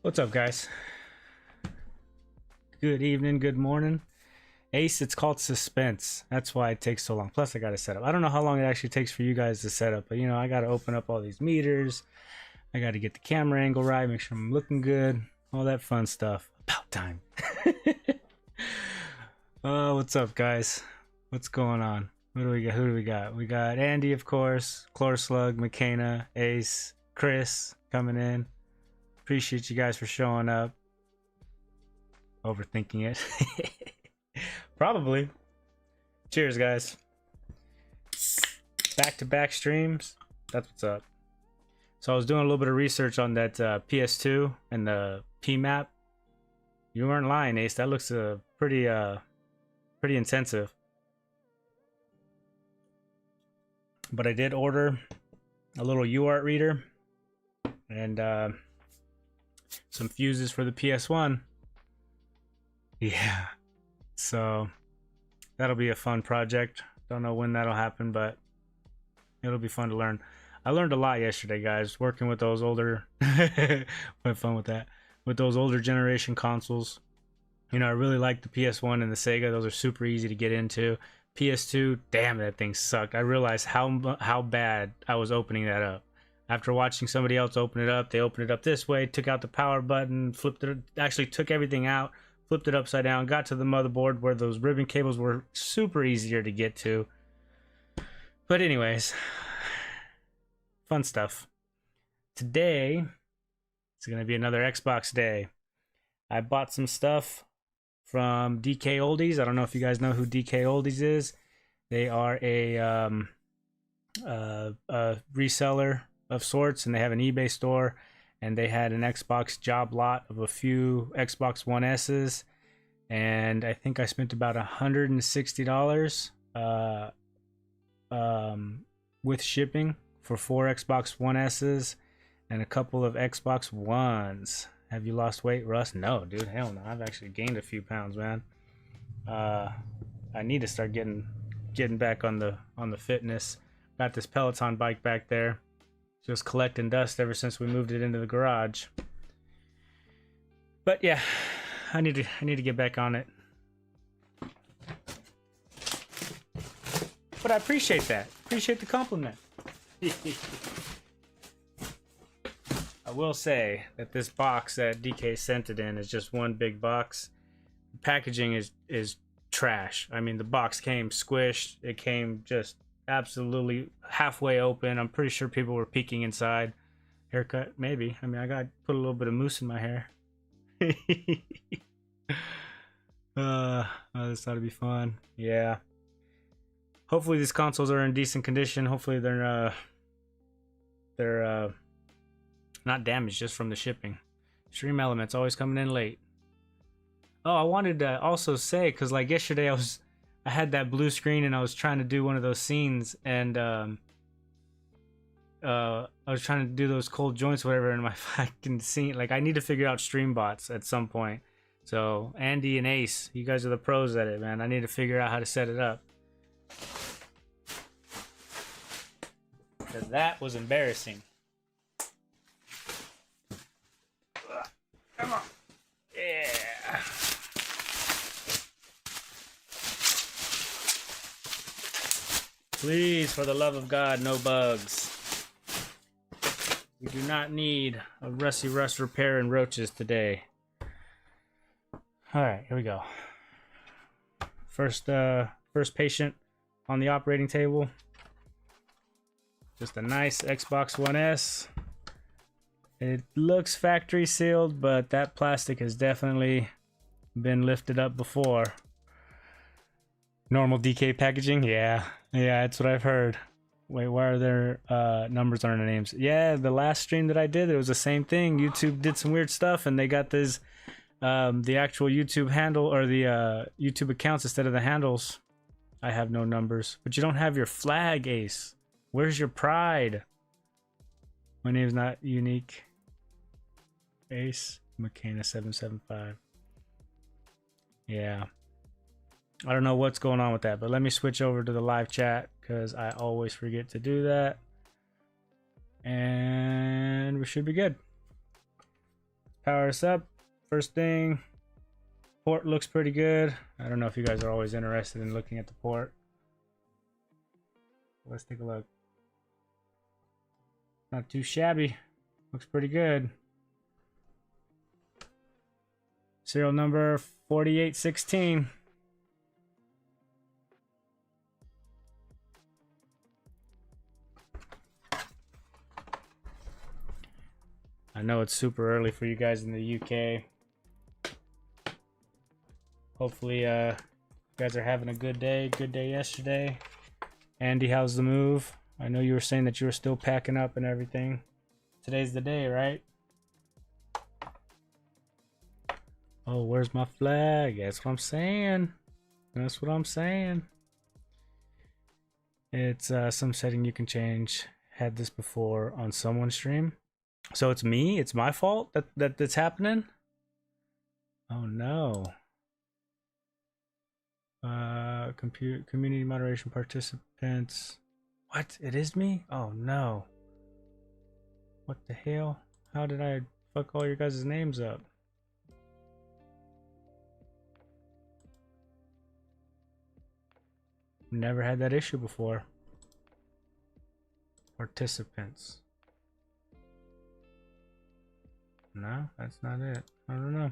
What's up, guys? Good evening, good morning. Ace, it's called suspense. That's why it takes so long. Plus, I got to set up. I don't know how long it actually takes for you guys to set up, but you know, I got to open up all these meters. I got to get the camera angle right, make sure I'm looking good, all that fun stuff. About time. What's up, guys? What's going on? What do we got? Who do we got? We got Andy, of course, Chlorslug, McKenna, Ace, Chris coming in. Appreciate you guys for showing up. Overthinking it. Probably. Cheers, guys. Back-to-back streams. That's what's up. So I was doing a little bit of research on that PS2 and the P-map. You weren't lying, Ace. That looks pretty intensive. But I did order a little UART reader and some fuses for the PS1. Yeah, so that'll be a fun project. Don't know when that'll happen, but it'll be fun to learn. I learned a lot yesterday, guys, working with those older had fun with that, with those older generation consoles. You know, I really like the PS1 and the Sega. Those are super easy to get into. PS2, damn, that thing sucked. I realized how bad I was opening that up. After watching somebody else open it up, they opened it up this way, took out the power button, flipped it, actually took everything out, flipped it upside down, got to the motherboard where those ribbon cables were super easier to get to. But anyways, fun stuff. Today, it's going to be another Xbox day. I bought some stuff from DK Oldies. I don't know if you guys know who DK Oldies is. They are a reseller of sorts, and they have an eBay store, and they had an Xbox job lot of a few Xbox One S's, and I think I spent about $160 with shipping for 4 Xbox One S's and a couple of Xbox Ones. Have you lost weight, Russ? No, dude, hell no. I've actually gained a few pounds, man. I need to start getting back on the fitness. Got this Peloton bike back there, just collecting dust ever since we moved it into the garage. But yeah, I need to get back on it. But I appreciate that. Appreciate the compliment. I will say that this box that DK sent it in is just one big box. The packaging is trash. I mean, the box came squished. It came just absolutely halfway open. I'm pretty sure people were peeking inside. Haircut, maybe. I mean, I got to put a little bit of mousse in my hair. This ought to be fun. Yeah. Hopefully these consoles are in decent condition. Hopefully they're not damaged just from the shipping. Stream Elements always coming in late. Oh, I wanted to also say, because like yesterday I had that blue screen and I was trying to do one of those scenes, and I was trying to do those cold joints or whatever, and my fucking scene, like, I need to figure out stream bots at some point. So Andy and Ace, you guys are the pros at it, man. I need to figure out how to set it up, because that was embarrassing. Come on. Yeah. Please, for the love of God, no bugs. We do not need a Rusty Rust repair and roaches today. Alright, here we go. First patient on the operating table. Just a nice Xbox One S. It looks factory sealed, but that plastic has definitely been lifted up before. Normal DK packaging? Yeah, that's what I've heard. Wait, why are there numbers on our names? Yeah, the last stream that I did, it was the same thing. YouTube did some weird stuff, and they got this the actual YouTube handle, or the YouTube accounts instead of the handles. I have no numbers, but you don't have your flag, Ace. Where's your pride? My name's not unique. Ace McKenna 775. Yeah, I don't know what's going on with that, but let me switch over to the live chat because I always forget to do that. And we should be good. power us up. First thing, port looks pretty good. I don't know if you guys are always interested in looking at the port. Let's take a look. Not too shabby. Looks pretty good. Serial number 4816. I know it's super early for you guys in the UK. Hopefully you guys are having a good day. Good day yesterday. Andy, how's the move? I know you were saying that you were still packing up and everything. Today's the day, right? Oh, where's my flag? That's what I'm saying. That's what I'm saying. It's some setting you can change. Had this before on someone's stream. So it's me? It's my fault that's happening? Oh no. Community moderation participants. What? It is me? Oh no. What the hell? How did I fuck all your guys' names up? Never had that issue before. Participants. No, that's not it. I don't know.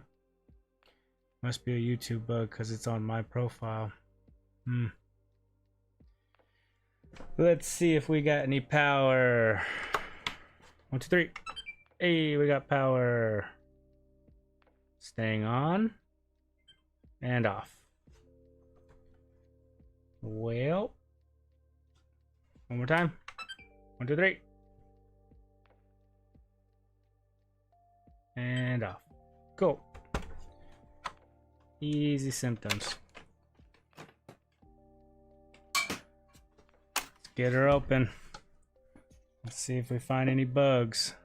Must be a YouTube bug because it's on my profile. Let's see if we got any power. 1, 2, 3. Hey, we got power. Staying on. And off. Well. One more time. 1, 2, 3. And off. Go. Easy symptoms. Let's get her open. Let's see if we find any bugs.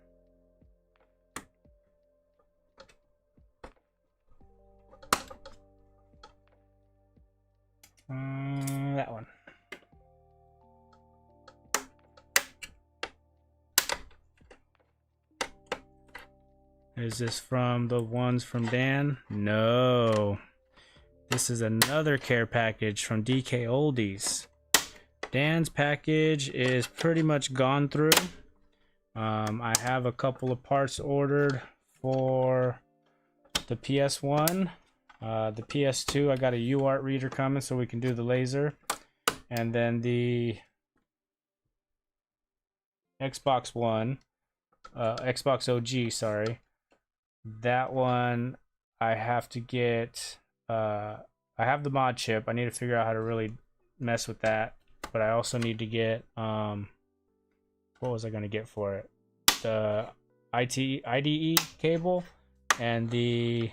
That one. Is this from the ones from Dan? No. This is another care package from DK Oldies. Dan's package is pretty much gone through. I have a couple of parts ordered for the PS1. The PS2, I got a UART reader coming so we can do the laser. And then the Xbox One, Xbox OG, sorry. That one I have to get, I have the mod chip. I need to figure out how to really mess with that. But I also need to get, what was I going to get for it? The IDE cable and the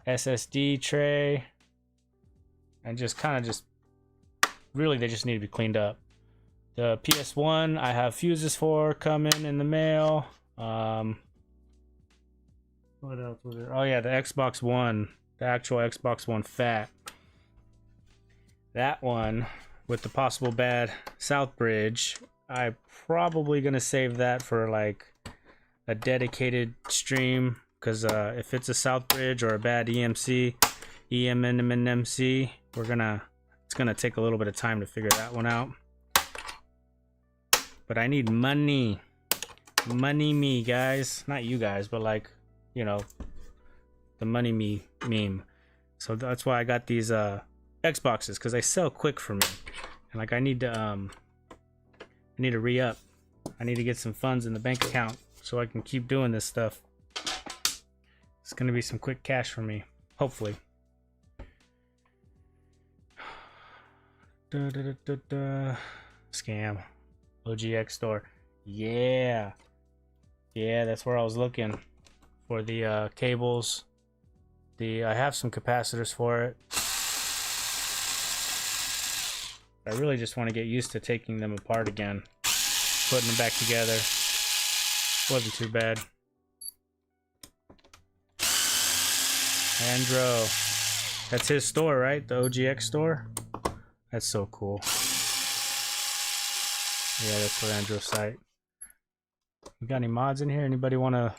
SSD tray. And just kind of just, really they just need to be cleaned up. The PS1 I have fuses for coming in the mail. What else was there? Oh yeah, the Xbox One, the actual Xbox One Fat. That one with the possible bad South Bridge. I'm probably gonna save that for like a dedicated stream, because if it's a South Bridge or a bad EMC, EMNMC, it's gonna take a little bit of time to figure that one out. But I need money, me guys, not you guys, but like, you know, the money me meme. So that's why I got these Xboxes, because they sell quick for me, and like I need to re-up. I need to get some funds in the bank account so I can keep doing this stuff. It's gonna be some quick cash for me, hopefully. Scam. OGX store. Yeah, that's where I was looking for the cables. I have some capacitors for it. I really just want to get used to taking them apart again, putting them back together. Wasn't too bad. Andro, that's his store, right? The OGX store. That's so cool. Yeah, that's for Andro's site. You got any mods in here? Anybody want to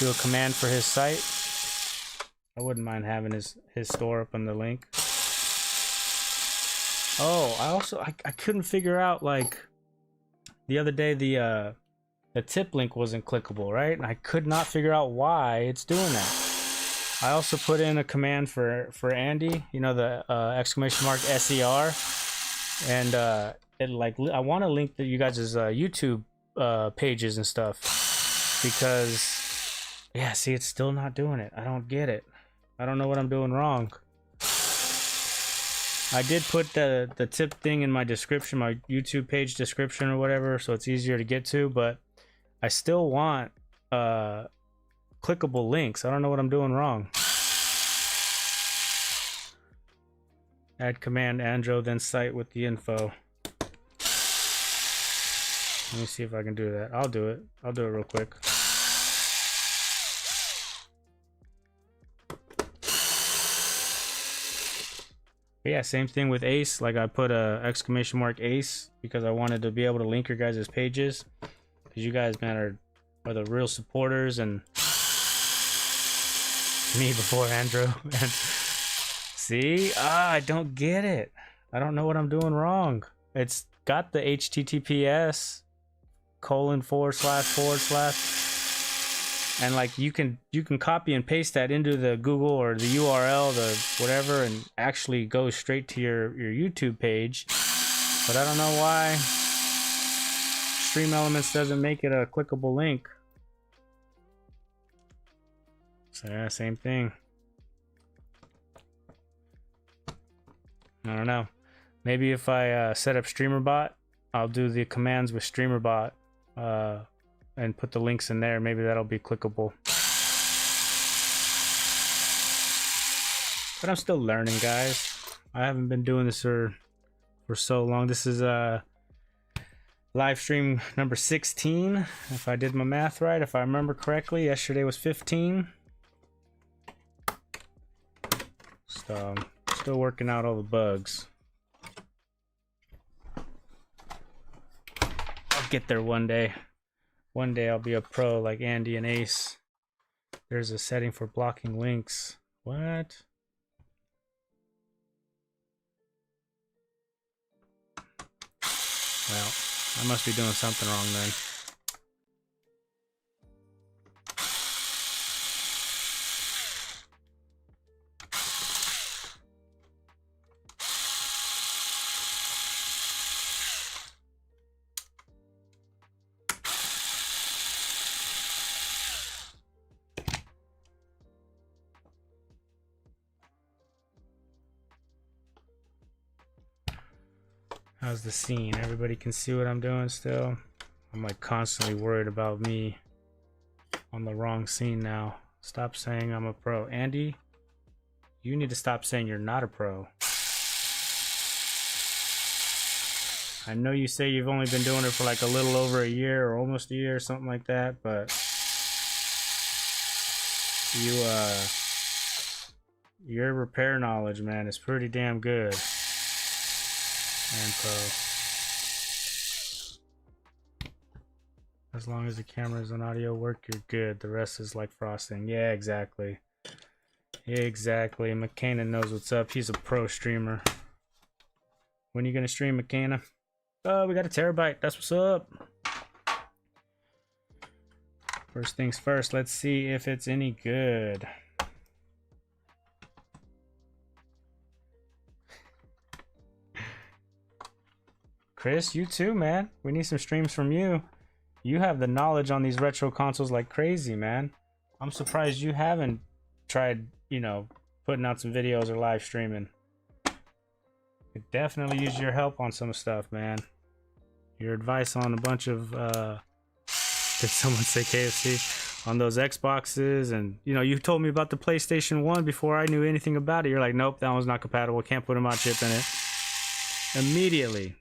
do a command for his site. I wouldn't mind having his store up on the link. Oh, I couldn't figure out, like, the other day the tip link wasn't clickable, right? And I could not figure out why it's doing that. I also put in a command for Andy, you know, the exclamation mark SER, and it, like, I want to link you guys' YouTube pages and stuff, because yeah, see, it's still not doing it. I don't get it. I don't know what I'm doing wrong. I did put the tip thing in my description, my YouTube page description or whatever, so it's easier to get to, but I still want clickable links. I don't know what I'm doing wrong. Add command Andro, then site with the info. Let me see if I can do that. I'll do it. I'll do it real quick. But yeah, same thing with Ace. Like, I put a exclamation mark Ace because I wanted to be able to link your guys' pages. Because you guys, man, are the real supporters, and me before Andrew. And see, I don't get it. I don't know what I'm doing wrong. It's got the https://, and like you can copy and paste that into the Google or the URL, the whatever, and actually go straight to your YouTube page. But I don't know why Stream Elements doesn't make it a clickable link. So yeah, same thing. I don't know. Maybe if I set up StreamerBot, I'll do the commands with StreamerBot and put the links in there. Maybe that'll be clickable. But I'm still learning, guys. I haven't been doing this for so long. This is live stream number 16, if I did my math right, if I remember correctly. Yesterday was 15. So still working out all the bugs. I'll get there one day. One day I'll be a pro like Andy and Ace. There's a setting for blocking links. What? Well, I must be doing something wrong then. How's the scene? Everybody can see what I'm doing still? I'm like constantly worried about me on the wrong scene now. Stop saying I'm a pro. Andy, you need to stop saying you're not a pro. I know you say you've only been doing it for like a little over a year or almost a year or something like that, but your repair knowledge, man, is pretty damn good. And pro. As long as the cameras and audio work, you're good. The rest is like frosting. Yeah, exactly. Exactly. McKenna knows what's up. He's a pro streamer. When are you gonna stream, McKenna? Oh, we got a terabyte. That's what's up. First things first, let's see if it's any good. Chris, you too, man. We need some streams from you. You have the knowledge on these retro consoles like crazy, man. I'm surprised you haven't tried, you know, putting out some videos or live streaming. Could definitely use your help on some stuff, man. Your advice on a bunch of, did someone say KFC? On those Xboxes, and, you know, you told me about the PlayStation 1 before I knew anything about it. You're like, nope, that one's not compatible. Can't put a mod chip in it. Immediately.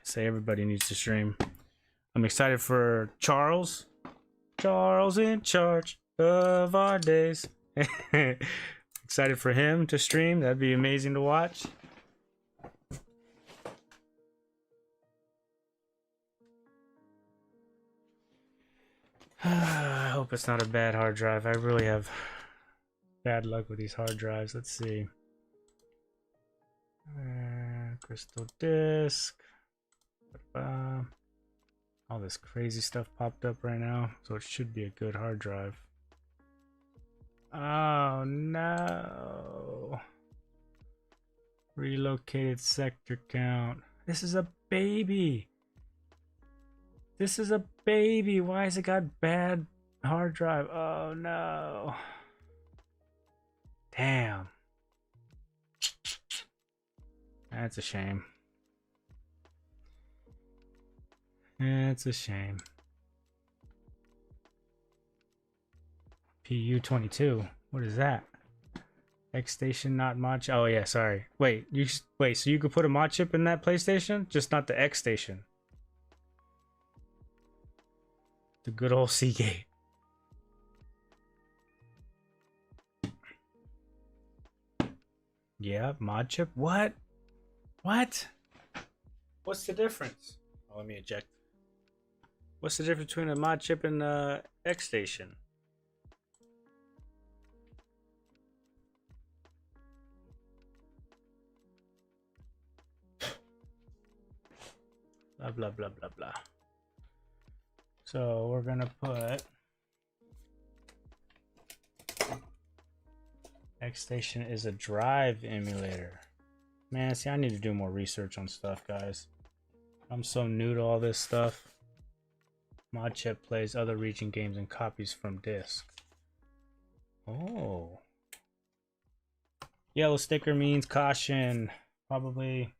Say everybody needs to stream. I'm excited for Charles. Charles in charge of our days. Excited for him to stream. That'd be amazing to watch. I hope it's not a bad hard drive. I really have bad luck with these hard drives. Let's see. Crystal disk. All this crazy stuff popped up right now, so it should be a good hard drive. Oh no. Relocated sector count. This is a baby. This is a baby. Why has it got bad hard drive? Oh no. Damn. That's a shame. It's a shame. PU22. What is that? X station, not mod chip. Oh yeah, sorry. Wait, so you could put a mod chip in that PlayStation, just not the X station. The good old Seagate. Yeah, mod chip. What? What? What's the difference? Oh, let me eject. What's the difference between a mod chip and X station? Blah blah blah blah blah. So we're gonna put X station is a drive emulator. Man, see, I need to do more research on stuff, guys. I'm so new to all this stuff. Mod chip plays other region games and copies from disk. Oh. Yellow sticker means caution. Probably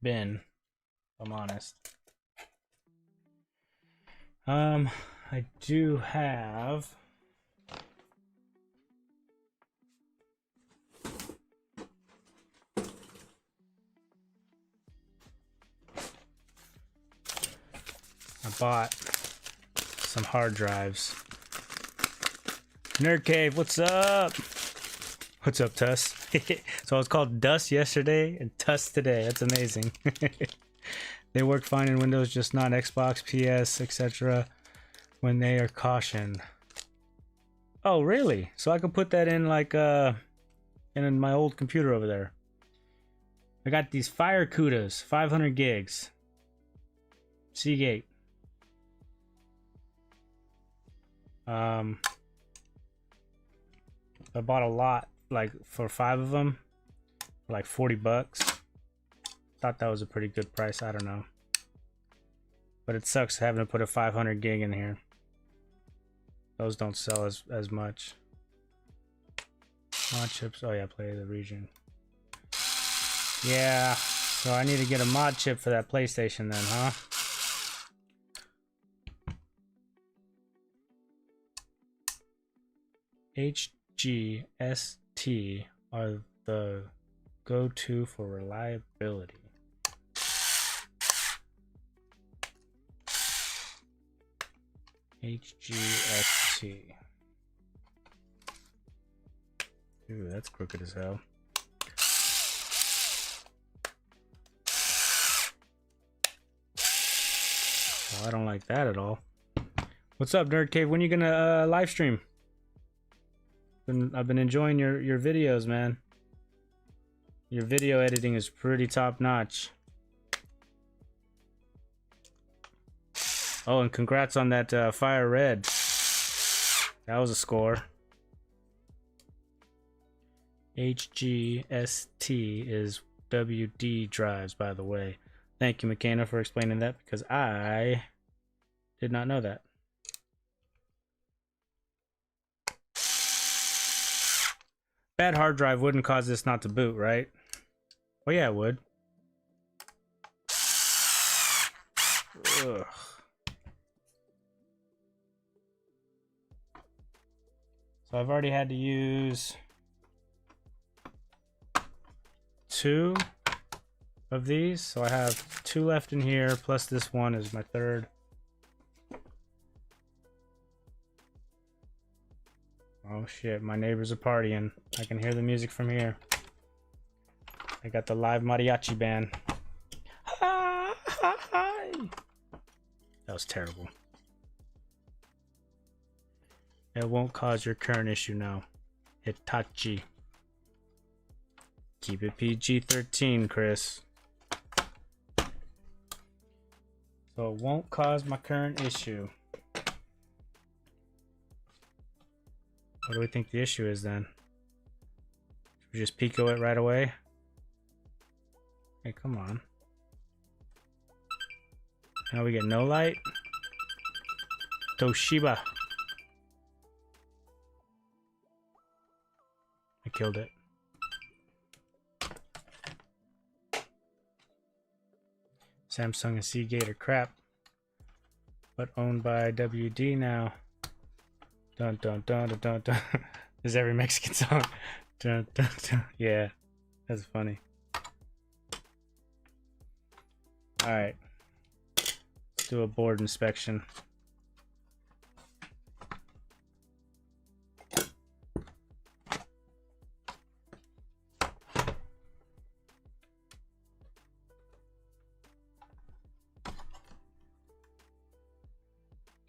bin, if I'm honest. I do have I bought some hard drives. Nerd Cave, what's up? What's up, Tuss? So it's called Dust yesterday and Tuss today. That's amazing. They work fine in Windows, just not Xbox, PS, etc. when they are cautioned. Oh, really? So I can put that in like in my old computer over there. I got these Fire Cudas, 500 gigs. Seagate. I bought a lot, like for 5 of them, for like 40 bucks. Thought that was a pretty good price. I don't know, but it sucks having to put a 500 gig in here. Those don't sell as much. Mod chips. Oh yeah, play the region. Yeah, so I need to get a mod chip for that PlayStation then, huh? HGST are the go-to for reliability. HGST. Ooh, that's crooked as hell. Well, I don't like that at all. What's up, Nerd Cave? When are you gonna live stream? I've been enjoying your videos, man. Your video editing is pretty top notch. Oh, and congrats on that Fire Red. That was a score. HGST is WD drives, by the way. Thank you, McKenna, for explaining that, because I did not know that. Bad hard drive wouldn't cause this not to boot, right? Well, yeah, it would. Ugh. So I've already had to use 2 of these. So I have 2 left in here, plus this one is my 3rd. Oh shit, my neighbors are partying. I can hear the music from here. I got the live mariachi band. That was terrible. It won't cause your current issue now. Hitachi. Keep it PG-13, Chris. So it won't cause my current issue. What do we think the issue is then? Should we just Pico it right away? Hey, come on. Now we get no light. Toshiba. I killed it. Samsung and Seagate are crap, but owned by WD now. Dun dun dun dun dun dun. This is every Mexican song. Dun dun dun. Yeah, that's funny. All right, let's do a board inspection.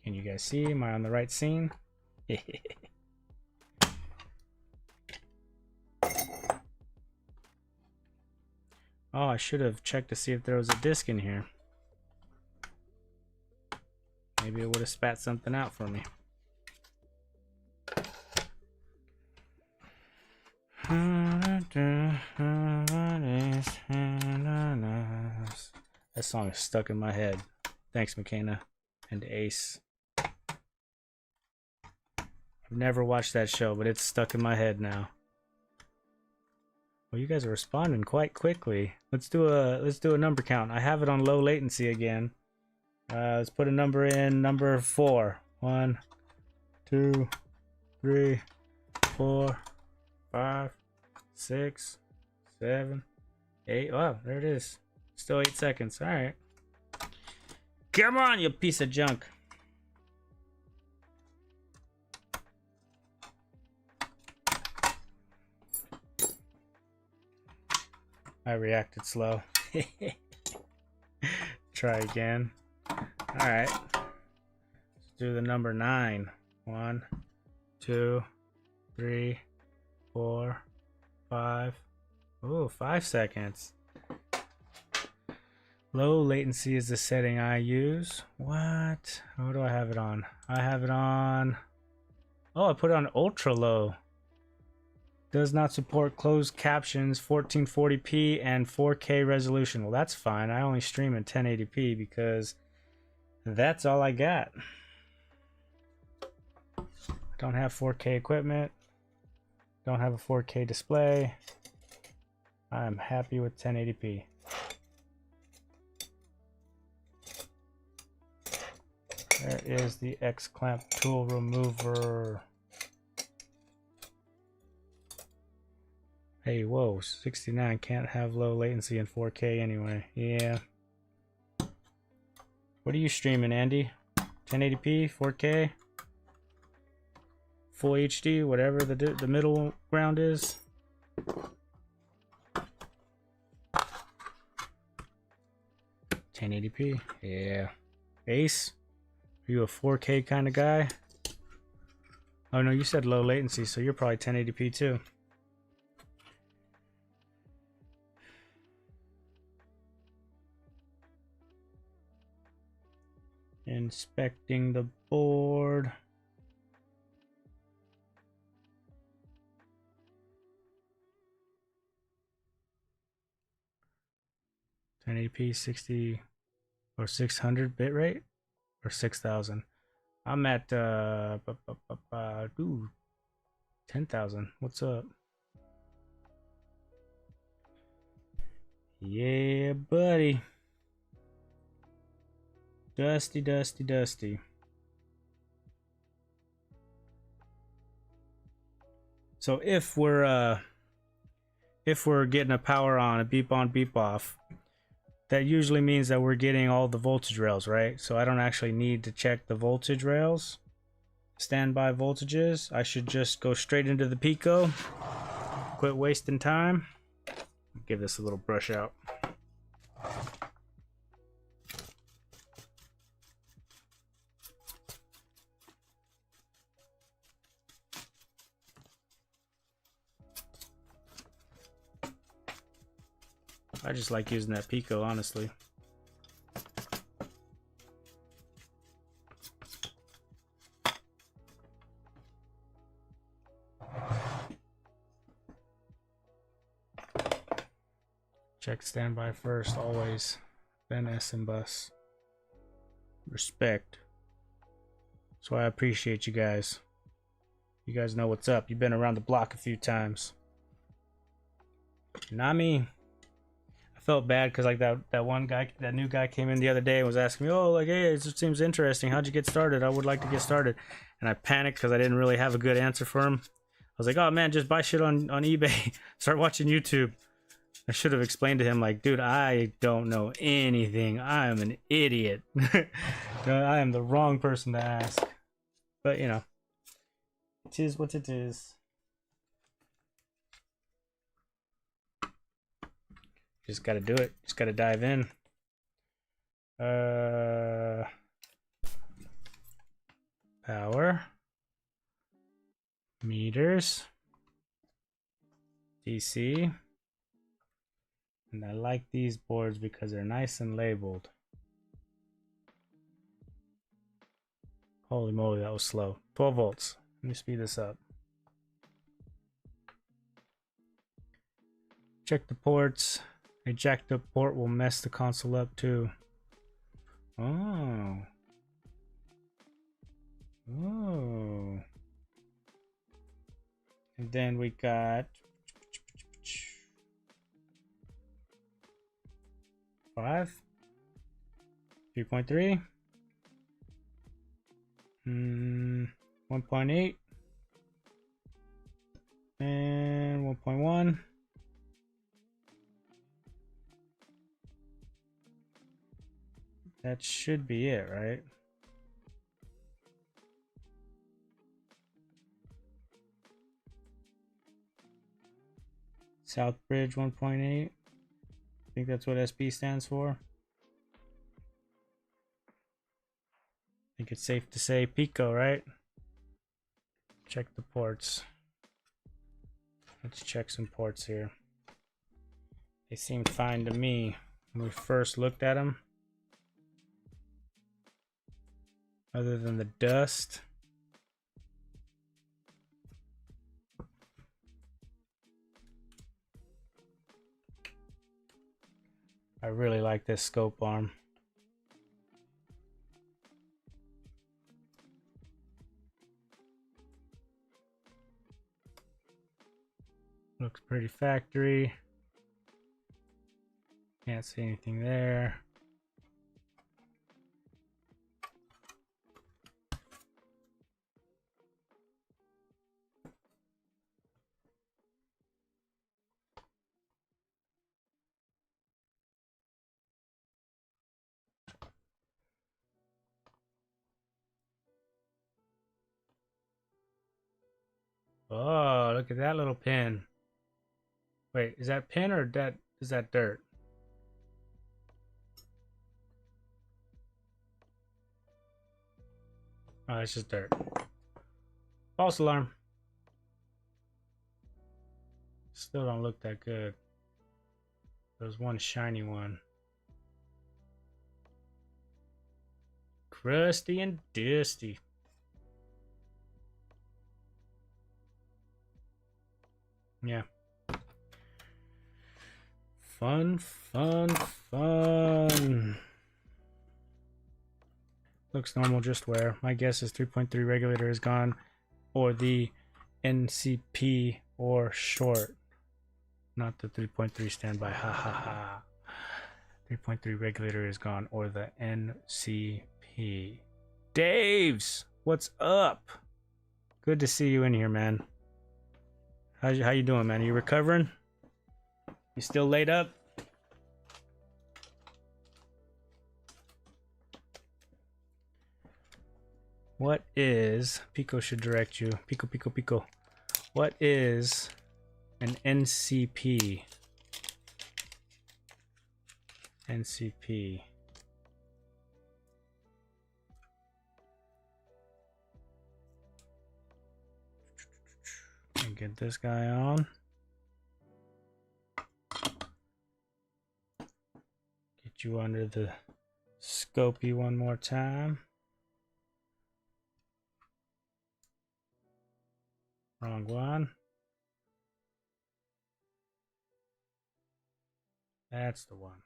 Can you guys see? Am I on the right scene? Oh, I should have checked to see if there was a disc in here. Maybe it would have spat something out for me. That song is stuck in my head. Thanks, McKenna and Ace. I've never watched that show, but it's stuck in my head now. Well, you guys are responding quite quickly. Let's do a number count. I have it on low latency again. Let's put a number in. Number 4. 1, 2, 3, 4, 5, 6, 7, 8. Wow, there it is. Still 8 seconds. All right. Come on, you piece of junk. I reacted slow. Try again. Alright. Let's do the number 9. 1, 2, 3, 4, 5. Ooh, 5 seconds. Low latency is the setting I use. What? What do I have it on? I have it on... Oh, I put it on ultra low. Does not support closed captions, 1440p and 4K resolution. Well, that's fine. I only stream in 1080p because that's all I got. I don't have 4K equipment. Don't have a 4K display. I'm happy with 1080p. There is the X-clamp tool remover. Hey, whoa, 69 can't have low latency in 4K anyway. Yeah. What are you streaming, Andy? 1080p, 4K, full HD, whatever the middle ground is. $1080p, yeah. Ace, are you a 4K kind of guy? Oh no, you said low latency, so you're probably 1080p too. Inspecting the board. $1080p 60 or 600 bit rate or 6,000. I'm at 10,000. What's up? Yeah, buddy. Dusty, dusty, dusty. So if we're getting a power on, a beep on, beep off, that usually means that we're getting all the voltage rails, right? So I don't actually need to check the voltage rails, standby voltages. I should just go straight into the Pico, quit wasting time. Give this a little brush out. I just like using that Pico, honestly. Check standby first, always. Then S and bus. Respect. That's why I appreciate you guys. You guys know what's up. You've been around the block a few times. Not me. I felt bad because like that one guy, that new guy came in the other day and was asking me, oh, like, hey, it just seems interesting. How'd you get started? I would like to get started. And I panicked because I didn't really have a good answer for him. I was like, oh man, just buy shit on eBay. Start watching YouTube. I should have explained to him, like, dude, I don't know anything. I am an idiot. I am the wrong person to ask. But, you know, it is what it is. Just gotta do it. Just gotta dive in. Power. Meters. DC. And I like these boards because they're nice and labeled. Holy moly, that was slow. 12 volts. Let me speed this up. Check the ports. A jacked up port will mess the console up too. Oh. Oh. And then we got 5, 3.3, 1.8, and 1.1. That should be it, right? South Bridge 1.8. I think that's what SP stands for. I think it's safe to say Pico, right? Check the ports. Let's check some ports here. They seemed fine to me when we first looked at them. Other than the dust. I really like this scope arm. Looks pretty factory. Can't see anything there. Oh, look at that little pin. Wait, is that pin or is that dirt? Oh, it's just dirt. False alarm. Still don't look that good. There's one shiny one. Crusty and dusty. Yeah. Fun, fun, fun. Looks normal, just wear. My guess is 3.3 regulator is gone, or the NCP or short. Not the 3.3 standby. Ha ha ha. 3.3 regulator is gone, or the NCP. Daves, what's up? Good to see you in here, man. How you doing, man? Are you recovering? You still laid up? What is... Pico should direct you. Pico, Pico, Pico. What is an NCP? NCP. And get this guy on. you under the scopy one more time. Wrong one. That's the one.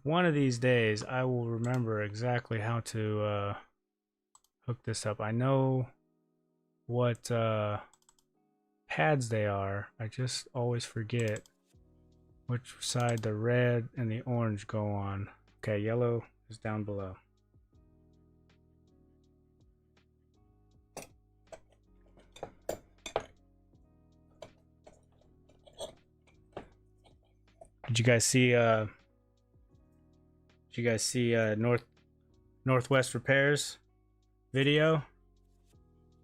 One of these days, I will remember exactly how to hook this up. I know what pads they are. I just always forget which side the red and the orange go on. Okay, yellow is down below. Did you guys see Northwest Repairs video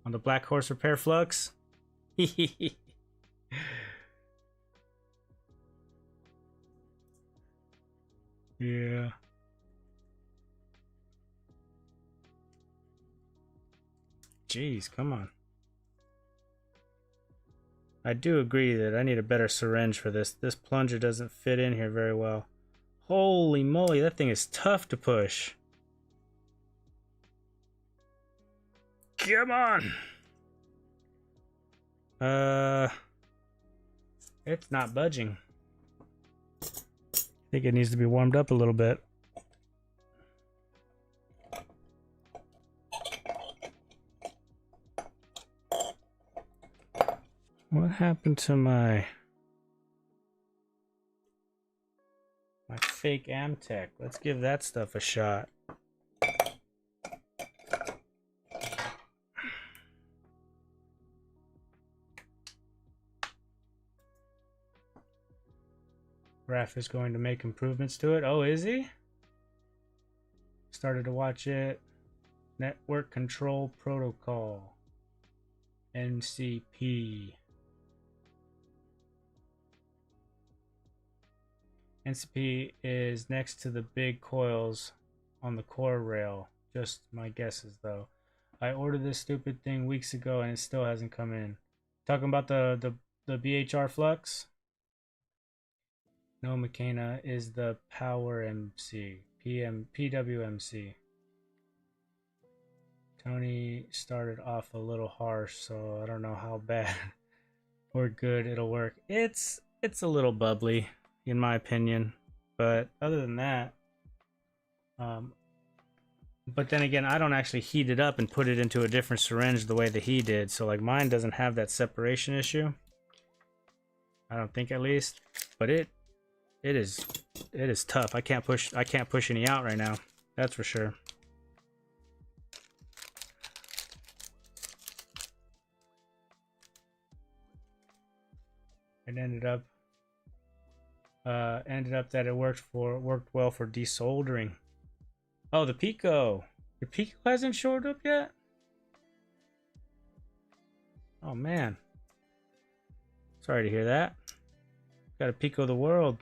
on the Black Horse Repair Flux? Yeah. Jeez, come on. I do agree that I need a better syringe for this. This plunger doesn't fit in here very well. Holy moly, that thing is tough to push. Come on. It's not budging. I think it needs to be warmed up a little bit. What happened to my fake Amtech? Let's give that stuff a shot. Raph is going to make improvements to it. Oh, is he? Started to watch it. Network Control Protocol. NCP. NCP is next to the big coils on the core rail. Just my guesses, though. I ordered this stupid thing weeks ago and it still hasn't come in. Talking about the BHR flux? No, McKenna is the Power MC. PWMC. Tony started off a little harsh, so I don't know how bad or good it'll work. It's a little bubbly, in my opinion, but other than that, but then again, I don't actually heat it up and put it into a different syringe the way that he did, so like mine doesn't have that separation issue. I don't think, at least, but it is tough. I can't push any out right now. That's for sure. It ended up that it worked well for desoldering. Oh, the Pico. Your Pico hasn't showed up yet? Oh man. Sorry to hear that. Got a Pico the world.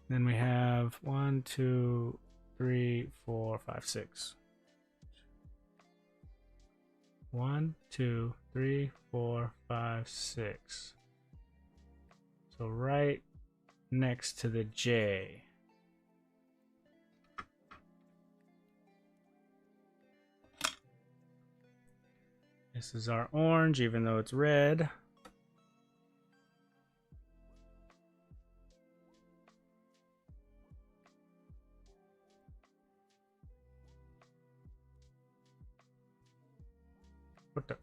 Then we have 1, 2, 3, 4, 5, 6. 1, 2, 3, 4, 5, 6. So right next to the J. This is our orange, even though it's red. What the?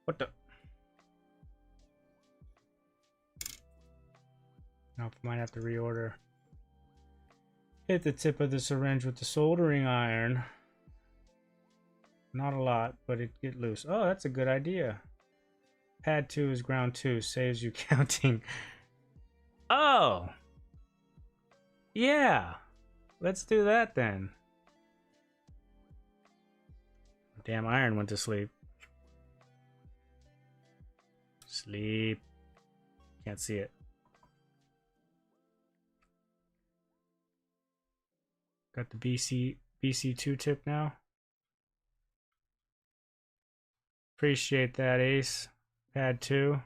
What the? Now I might have to reorder. Hit the tip of the syringe with the soldering iron. Not a lot, but it get loose. Oh, that's a good idea. Pad 2 is ground 2. Saves you counting. Oh! Yeah! Let's do that then. Damn iron went to sleep. Sleep. Can't see it. Got the BC2 tip now. Appreciate that, Ace. Pad 2.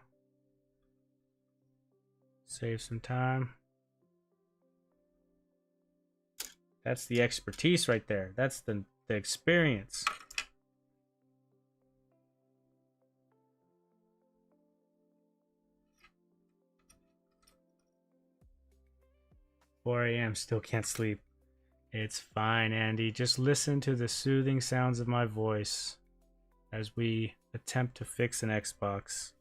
Save some time. That's the expertise right there. That's the experience. "4 a.m. still can't sleep." It's fine, Andy. Just listen to the soothing sounds of my voice as we attempt to fix an Xbox.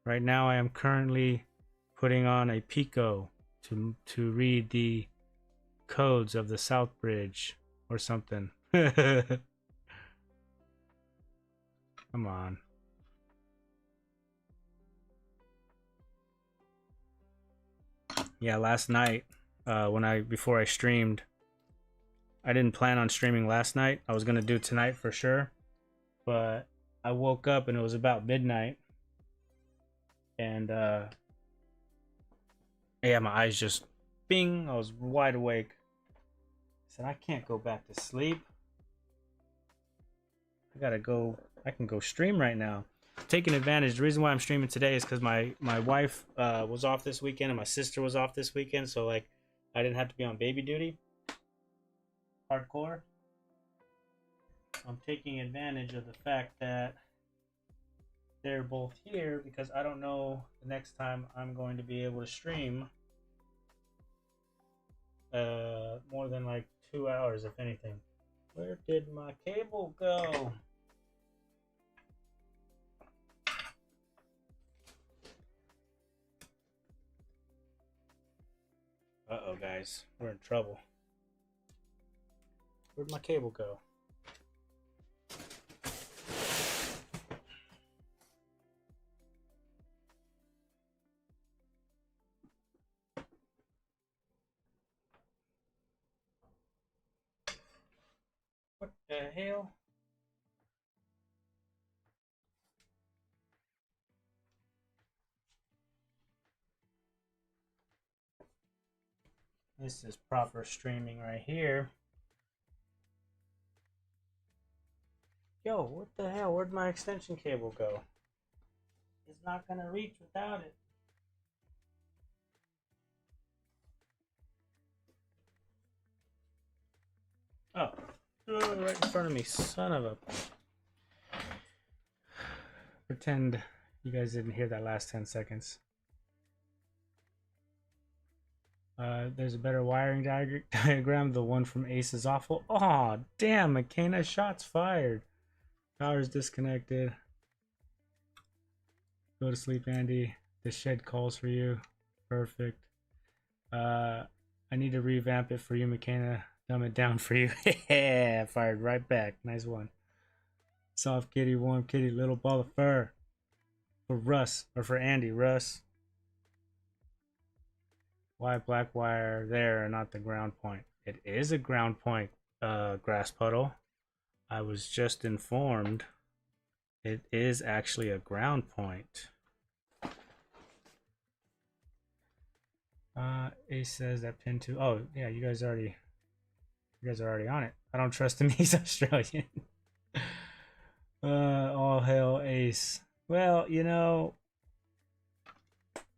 Right now, I am currently putting on a Pico to read the codes of the South Bridge or something. Come on. Yeah, last night, before I streamed, I didn't plan on streaming last night. I was gonna do tonight for sure, but I woke up and it was about midnight, and yeah, my eyes just bing. I was wide awake. I said, I can't go back to sleep. I gotta go. I can go stream right now. Taking advantage. The reason why I'm streaming today is because my wife was off this weekend and my sister was off this weekend, so like I didn't have to be on baby duty. Hardcore. I'm taking advantage of the fact that they're both here because I don't know the next time I'm going to be able to stream more than like 2 hours, if anything. Where did my cable go? Uh-oh, guys. We're in trouble. Where'd my cable go? What the hell? This is proper streaming right here. Yo, what the hell? Where'd my extension cable go? It's not gonna reach without it. Oh, right in front of me, son of a... Pretend you guys didn't hear that last 10 seconds. There's a better wiring diagram. The one from Ace is awful. Oh, damn, McKenna, shots fired. Power's disconnected. Go to sleep, Andy. The shed calls for you. Perfect. I need to revamp it for you, McKenna. Dumb it down for you. Yeah, fired right back. Nice one. Soft kitty, warm kitty, little ball of fur. For Russ, or for Andy, Russ. Why black wire there, not the ground point? It is a ground point, grass puddle. I was just informed. It is actually a ground point. Ace says that pin 2. Oh yeah, you guys are already on it. I don't trust him. He's Australian. All hail Ace. Well, you know,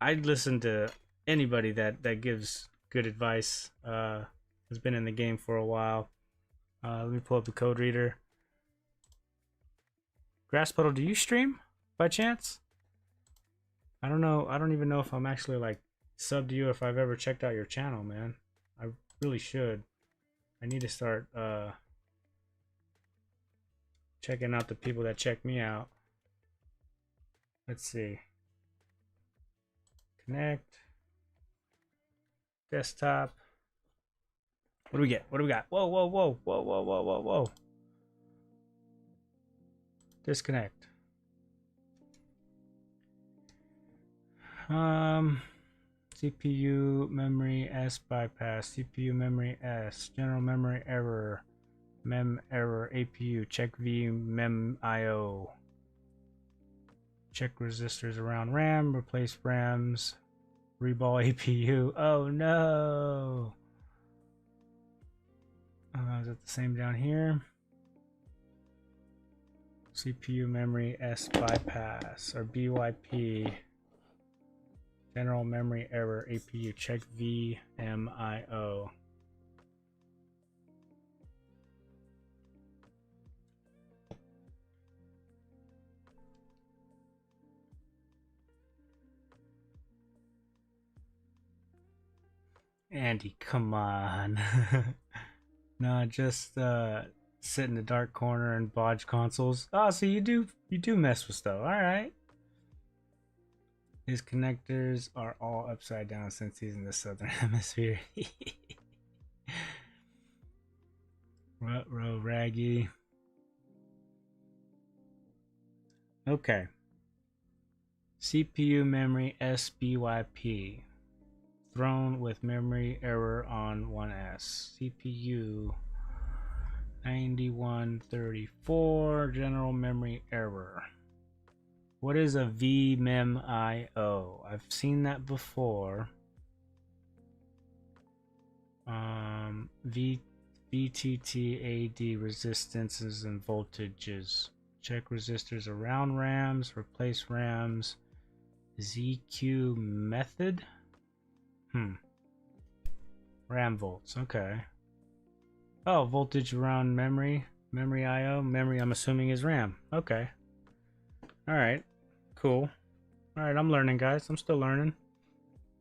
I'd listen to anybody that gives good advice. Has been in the game for a while. Let me pull up the code reader. Grass Puddle, do you stream by chance? I don't know. I don't even know if I'm actually like subbed to you, if I've ever checked out your channel, man. I really should. I need to start checking out the people that check me out. Let's see. Connect. Desktop. What do we get? What do we got? Whoa, whoa, whoa, whoa, whoa, whoa, whoa, whoa. Disconnect. CPU memory S bypass. CPU memory S. General memory error. Mem error. APU. Check V mem IO. Check resistors around RAM. Replace RAMs. Reball APU. Oh no. Is it the same down here? CPU memory S bypass or BYP. General memory error APU. Check VMIO. Andy, come on. No, just sit in the dark corner and bodge consoles. Oh, so you do mess with stuff. All right. His connectors are all upside down since he's in the southern hemisphere. Ruh-roh, Raggy. Okay. CPU memory SBYP. Thrown with memory error on 1S. CPU 9134. General memory error. What is a VMEMIO? I've seen that before. VTTAD resistances and voltages. Check resistors around RAMs. Replace RAMs. ZQ method. RAM volts. Okay. Oh, voltage around memory. Memory IO. Memory, I'm assuming, is RAM. Okay. Alright. Cool. Alright, I'm learning, guys. I'm still learning.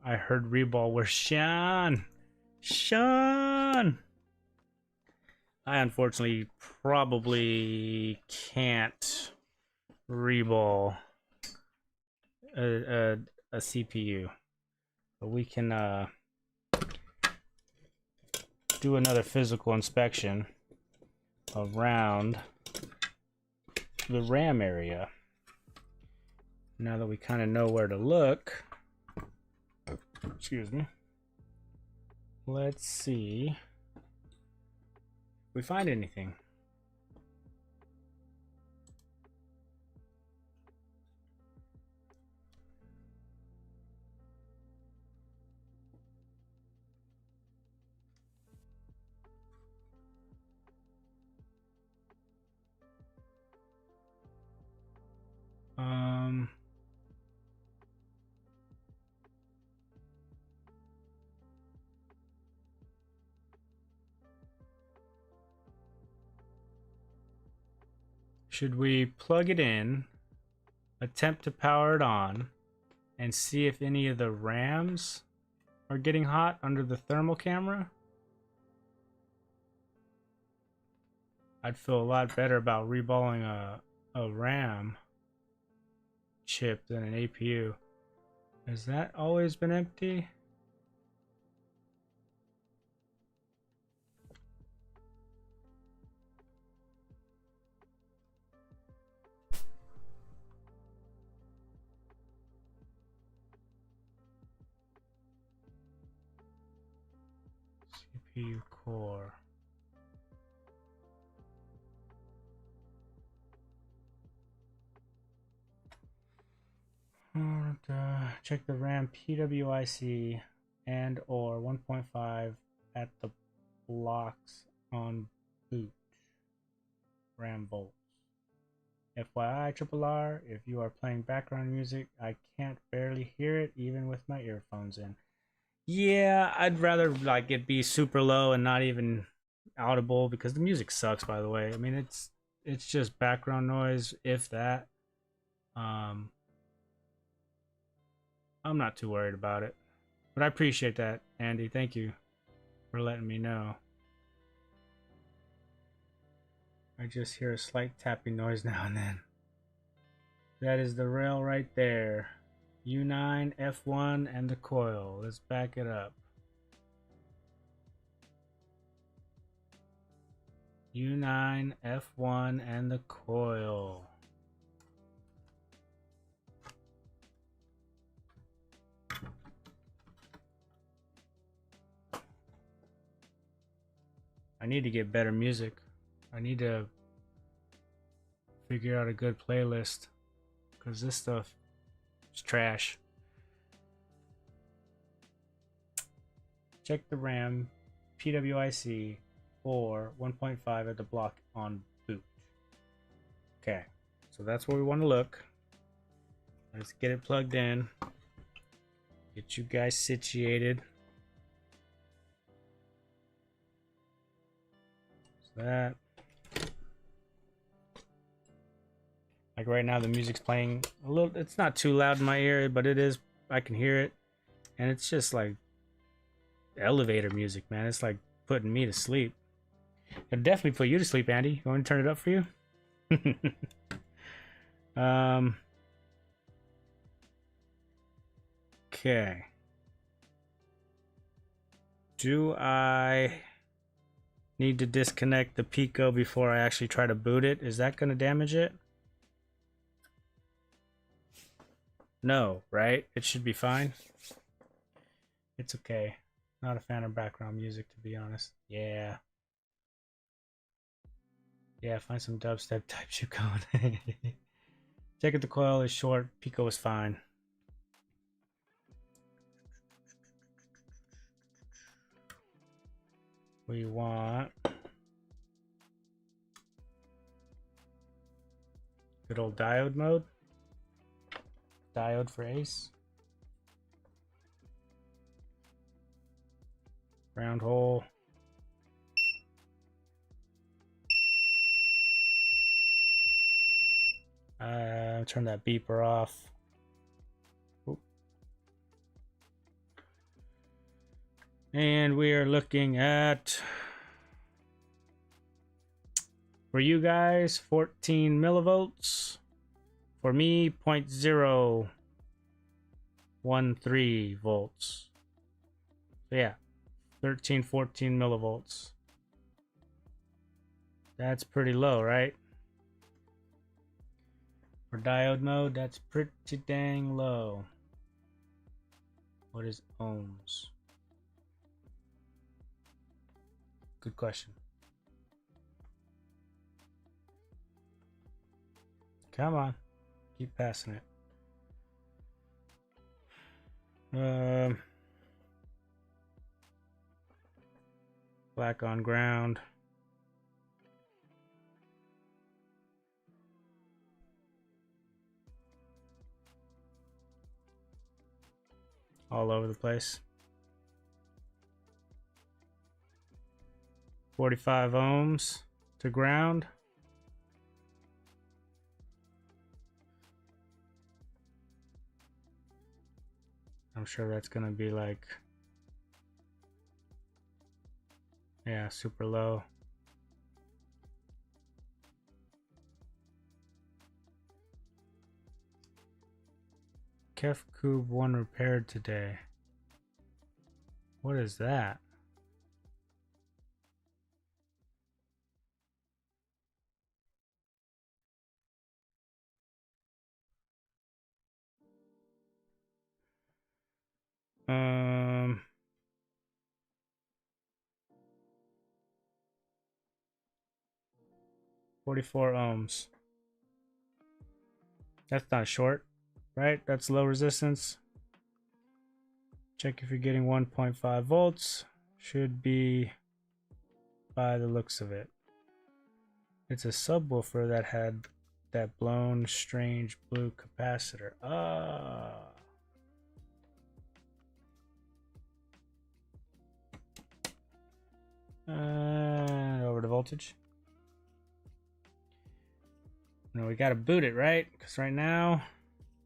I heard Reball. Where's Sean? Sean! I unfortunately probably can't Reball a CPU. But we can do another physical inspection around the RAM area. Now that we kind of know where to look, excuse me, let's see if we find anything. Should we plug it in, attempt to power it on, and see if any of the RAMs are getting hot under the thermal camera? I'd feel a lot better about reballing a RAM chip than an APU. Has that always been empty? CPU core. Check the RAM PWIC and or 1.5 at the blocks on boot. RAM volts. FYI, Triple R, if you are playing background music, I can't barely hear it even with my earphones in. Yeah, I'd rather like it be super low and not even audible because the music sucks, by the way. I mean, it's just background noise, if that. I'm not too worried about it. But I appreciate that, Andy. Thank you for letting me know. I just hear a slight tapping noise now and then. That is the rail right there. U9, F1, and the coil. Let's back it up. U9, F1, and the coil. I need to get better music. I need to figure out a good playlist because this stuff is trash. Check the RAM PWIC or 1.5 at the block on boot. Okay, So that's where we want to look. Let's get it plugged in. Get you guys situated. So that. Like right now the music's playing a little, it's not too loud in my ear, but it is, I can hear it. And it's just like elevator music, man. It's like putting me to sleep. It'll definitely put you to sleep, Andy. You want me to turn it up for you? Okay. Do I need to disconnect the Pico before I actually try to boot it? Is that going to damage it? No, right? It should be fine. It's okay. Not a fan of background music, to be honest. Yeah. Yeah, find some dubstep type shit going. Check if the coil is short. Pico is fine. We want good old diode mode. Diode for ace. Round hole. Turn that beeper off. Oop. And we are looking at, for you guys, 14 millivolts. For me, 0.013 volts. So yeah, 13, 14 millivolts. That's pretty low, right? For diode mode, that's pretty dang low. What is ohms? Good question. Come on. Keep passing it. Black on ground. All over the place. 45 ohms to ground. I'm sure that's gonna be like, yeah, super low. Kef Cube 1 repaired today. What is that? Um, 44 ohms. That's not short, right? That's low resistance. Check if you're getting 1.5 volts. Should be by the looks of it. It's a subwoofer that had that blown strange blue capacitor. Ah. And over to voltage. No, we gotta boot it, right? Because right now,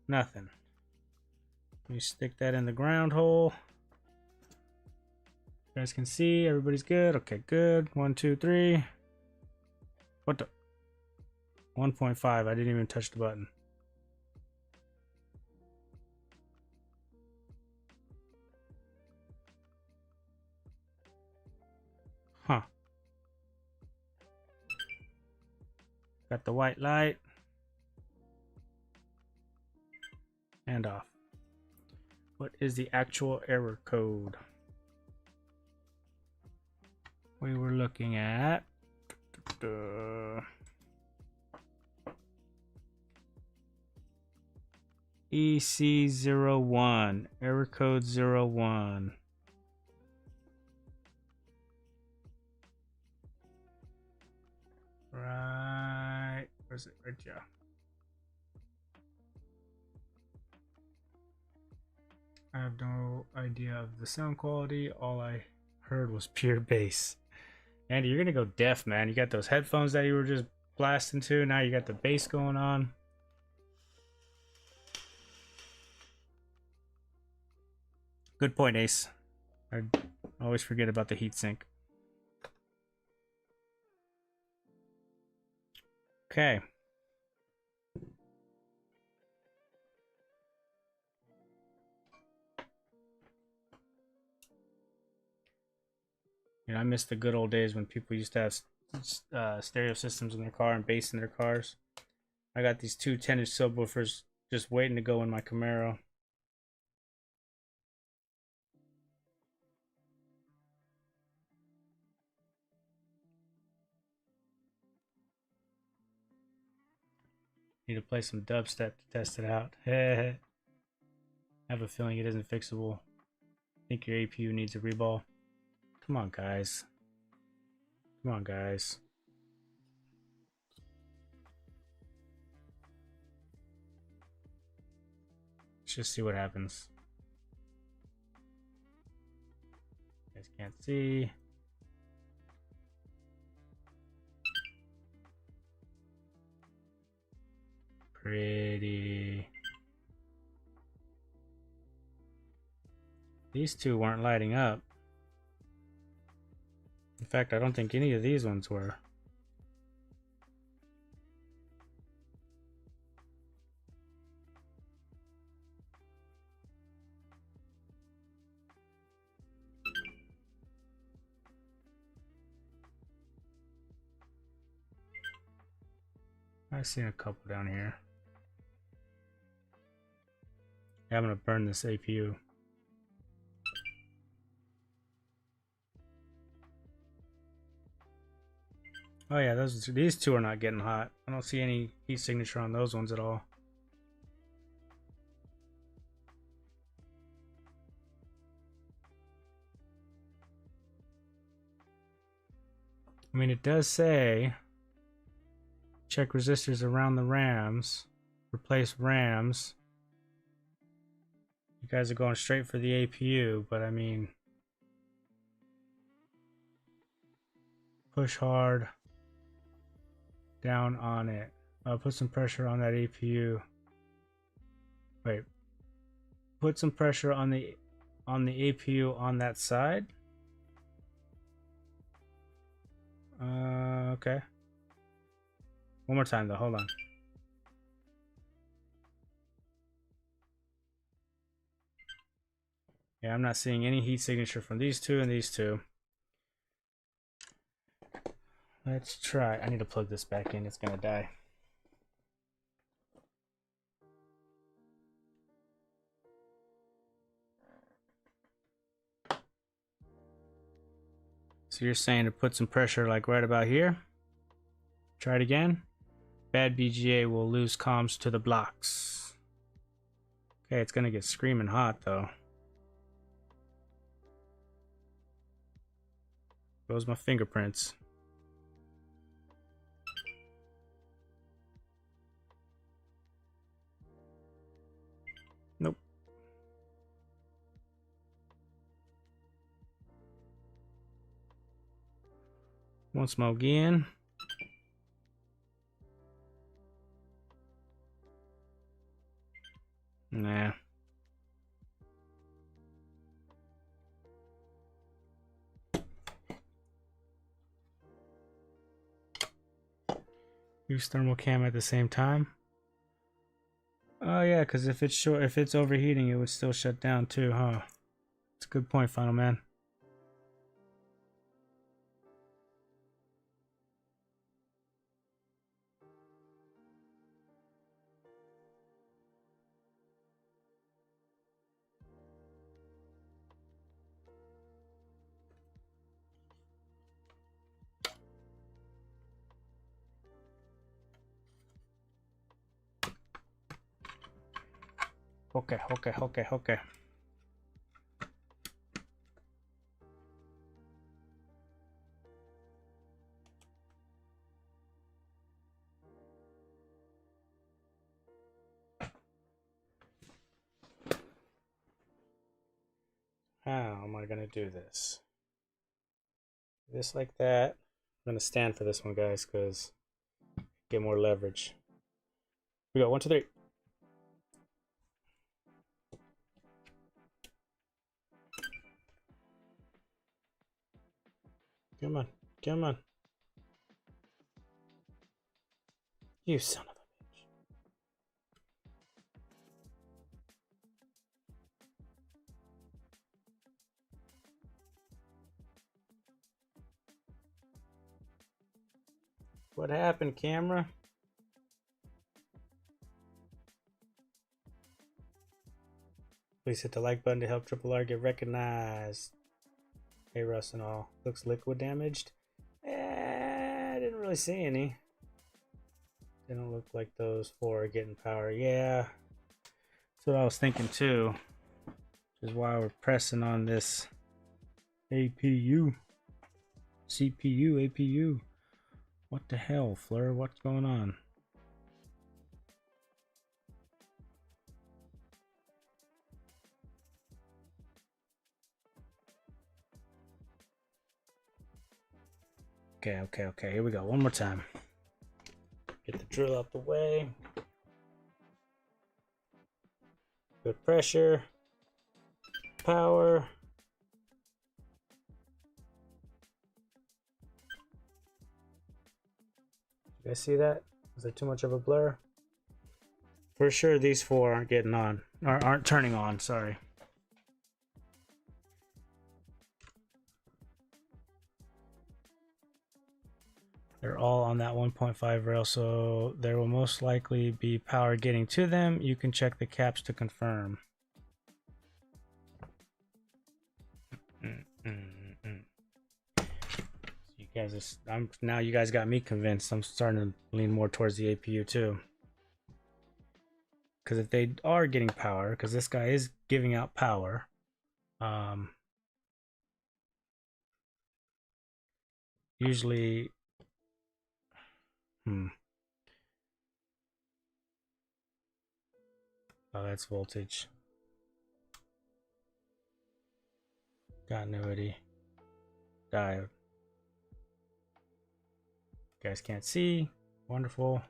nothing. Let me stick that in the ground hole. You guys can see everybody's good. Okay, good. 1, 2, 3. What the? 1.5. I didn't even touch the button. Huh. Got the white light. And off. What is the actual error code? We were looking at EC01, error code 01. Right, where's it? Right here. I have no idea of the sound quality. All I heard was pure bass. Andy, you're gonna go deaf, man. You got those headphones that you were just blasting to. Now you got the bass going on. Good point, Ace. I always forget about the heatsink. Okay. You know, I miss the good old days when people used to have stereo systems in their car and bass in their cars. I got these two 10-inch subwoofers just waiting to go in my Camaro. Need to play some dubstep to test it out. I have a feeling it isn't fixable. I think your APU needs a reball. Come on, guys. Come on, guys. Let's just see what happens. You guys can't see. Pretty. These two weren't lighting up. In fact, I don't think any of these ones were. I've seen a couple down here. Yeah, I'm gonna burn this APU. Oh yeah, these two are not getting hot. I don't see any heat signature on those ones at all. I mean, it does say check resistors around the RAMs, replace RAMs. You guys are going straight for the APU, but I mean, push hard down on it. Put some pressure on that APU. Wait, put some pressure on the APU on that side. Okay. One more time though, hold on. Yeah, I'm not seeing any heat signature from these two and these two. Let's try. I need to plug this back in, it's gonna die. So you're saying to put some pressure like right about here? Try it again. Bad BGA will lose comms to the blocks. Okay, it's gonna get screaming hot though. Goes my fingerprints. Nope. Won't smoke again. Nah. Use thermal cam at the same time. Oh yeah, because if it's overheating, it would still shut down too, huh? It's a good point, Final Man. Okay. How am I gonna do this? This like that. I'm gonna stand for this one, guys, because get more leverage. We go 1, 2, 3. Come on, come on. You son of a bitch. What happened, camera? Please hit the like button to help Triple R get recognized. Hey, Russ and all. Looks liquid damaged. I didn't really see any. Didn't look like those 4 are getting power. Yeah, that's what I was thinking too. Which is why we're pressing on this APU. CPU, APU. What the hell, Fleur? What's going on? Okay. Here we go. One more time. Get the drill out the way. Good pressure. Power. You guys see that? Is there too much of a blur? For sure these 4 aren't getting on. Or aren't turning on, sorry. They're all on that 1.5 rail, so there will most likely be power getting to them. You can check the caps to confirm. You guys, now you guys got me convinced. I'm starting to lean more towards the APU too. Because if they are getting power, because this guy is giving out power, usually, oh, that's voltage. Continuity. Diode. You guys can't see. Wonderful.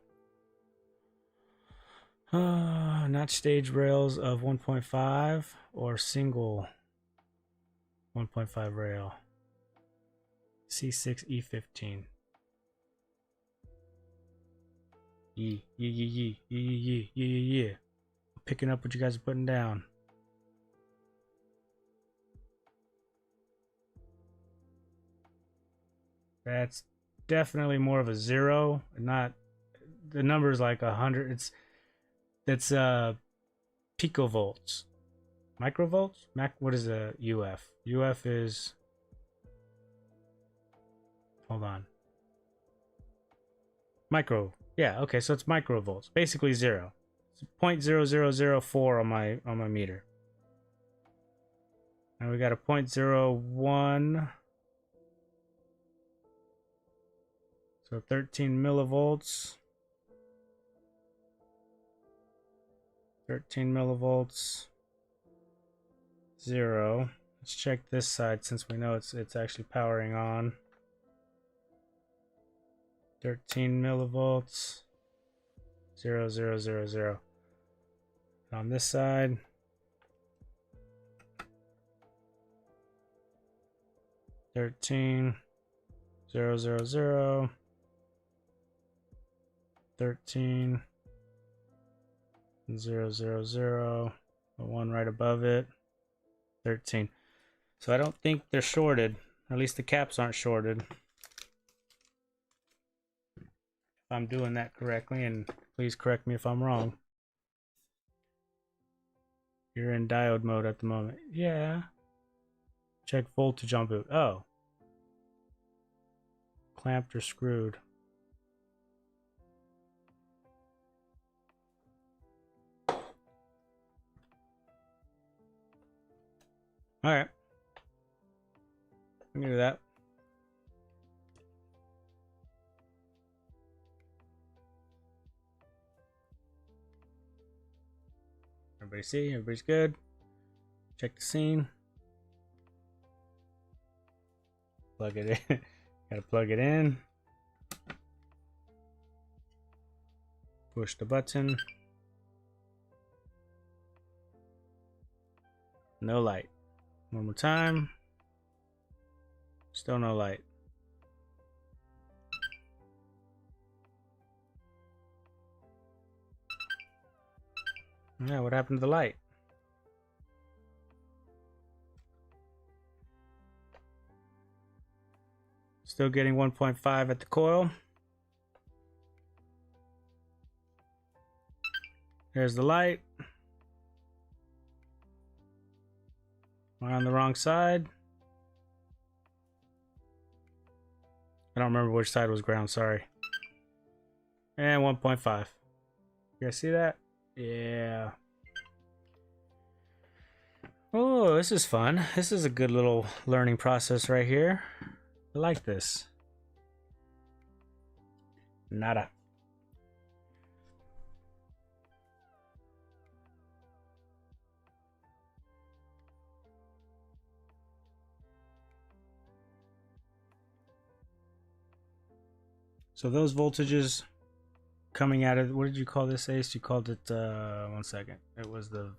Not stage rails of 1.5 or single 1.5 rail. C6E15. Yeah. Picking up what you guys are putting down. That's definitely more of a 0, not the number is like 100. It's picovolts. Microvolts? What is a UF? UF is, hold on. Micro. Yeah, okay, so it's microvolts. Basically 0. It's 0.0004 on my meter. And we got a 0.01. So 13 millivolts. 13 millivolts. 0. Let's check this side since we know it's actually powering on. 13 millivolts. 0. On this side, 13 0. 13 0. The one right above it, 13. So I don't think they're shorted. At least the caps aren't shorted. If I'm doing that correctly, and please correct me if I'm wrong. You're in diode mode at the moment. Yeah. Check voltage on boot. Oh. Clamped or screwed. Alright. We can do that. Everybody see? Everybody's good. Check the scene. plug it in. Gotta plug it in. Push the button. No light. One more time. Still no light. Yeah, what happened to the light? Still getting 1.5 at the coil. There's the light. We're on the wrong side. I don't remember which side was ground, sorry. And 1.5. You guys see that? Yeah. Oh, this is fun. This is a good little learning process right here. I like this. Nada. So those voltages coming out of, what did you call this, Ace? You called it, one second. It was the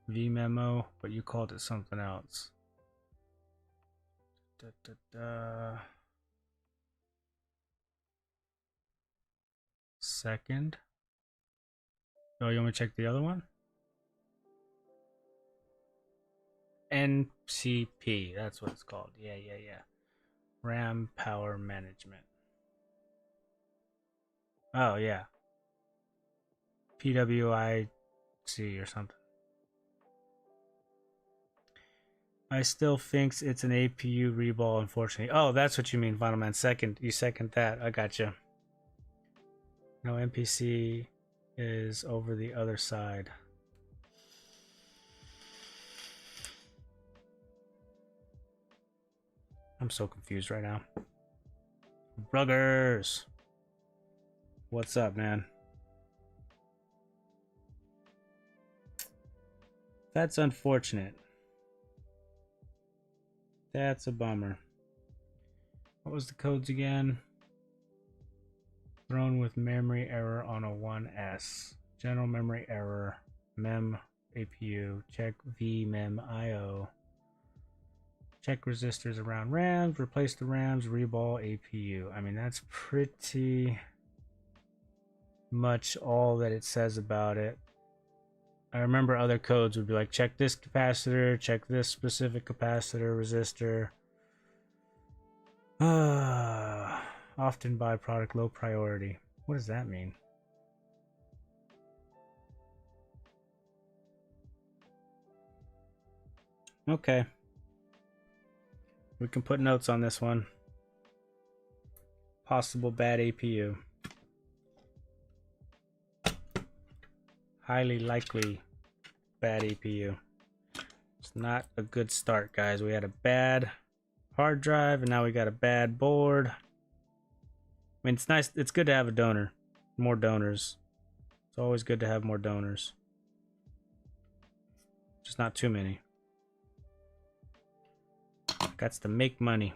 VMEMO, but you called it something else. Second. Oh, you want me to check the other one? NCP, that's what it's called. Yeah. RAM power management. Oh, yeah. PWIC or something. I still thinks it's an APU reball, unfortunately. Oh, that's what you mean, Final Man. You second that. I gotcha. No, MPC is over the other side. I'm so confused right now. Bruggers. What's up, man? That's unfortunate. That's a bummer. What was the codes again? Thrown with memory error on a 1S. General memory error. Mem APU. Check vmem IO. Check resistors around RAMs. Replace the RAMs. Reball APU. I mean, that's pretty much all that it says about it. I remember other codes would be like, check this capacitor, check this specific capacitor, resistor. Often byproduct, low priority. What does that mean? Okay. We can put notes on this one. Possible bad APU. Highly likely bad APU. It's not a good start, guys. We had a bad hard drive and now we got a bad board. I mean, it's nice. It's good to have a donor. More donors. It's always good to have more donors. Just not too many. Got to make money,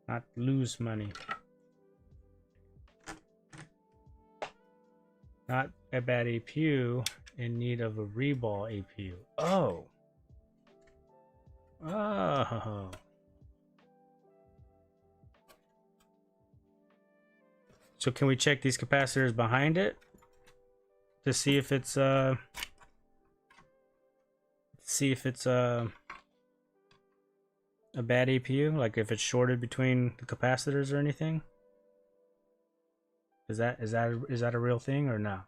not lose money. Not a bad APU, in need of a reball APU. Oh. Oh. So can we check these capacitors behind it to see if it's a bad APU, like if it's shorted between the capacitors or anything? Is that a real thing or no?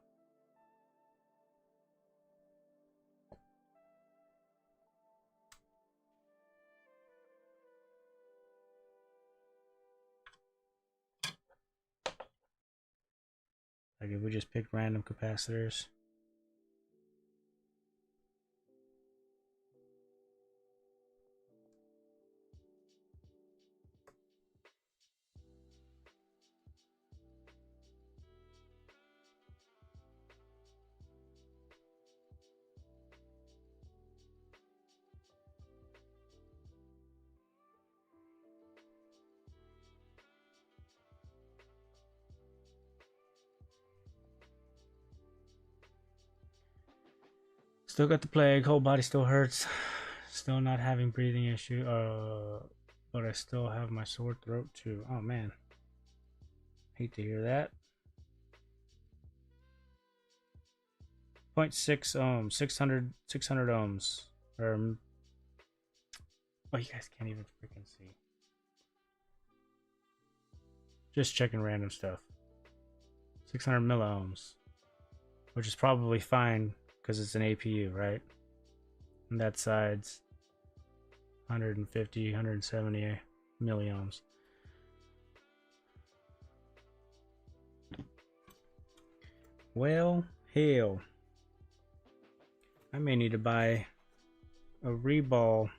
Like if we just pick random capacitors. Still got the plague, whole body still hurts. Still not having breathing issue. But I still have my sore throat too. Oh man. Hate to hear that. 0.6 ohms, 600 ohms. Or oh, you guys can't even freaking see. Just checking random stuff. 600 milliohms, which is probably fine because it's an APU, right? And that side's 150, 170 milliohms. Well, hell. I may need to buy a reball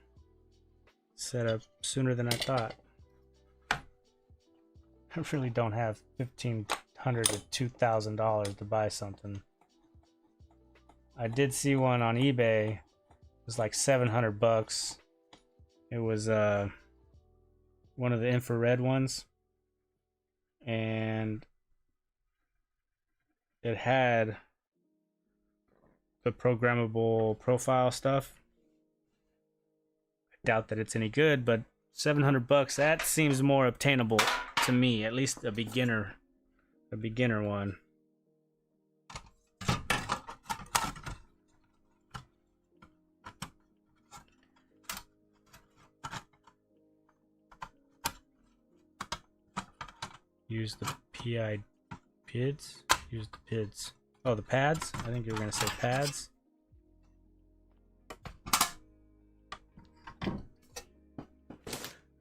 setup sooner than I thought. I really don't have $1,500 to $2,000 to buy something. I did see one on eBay. It was like $700. It was one of the infrared ones, and it had the programmable profile stuff. I doubt that it's any good, but $700, that seems more obtainable to me, at least a beginner one. Use the PI PIDs. Use the PIDs. Oh, the pads? I think you were gonna say pads.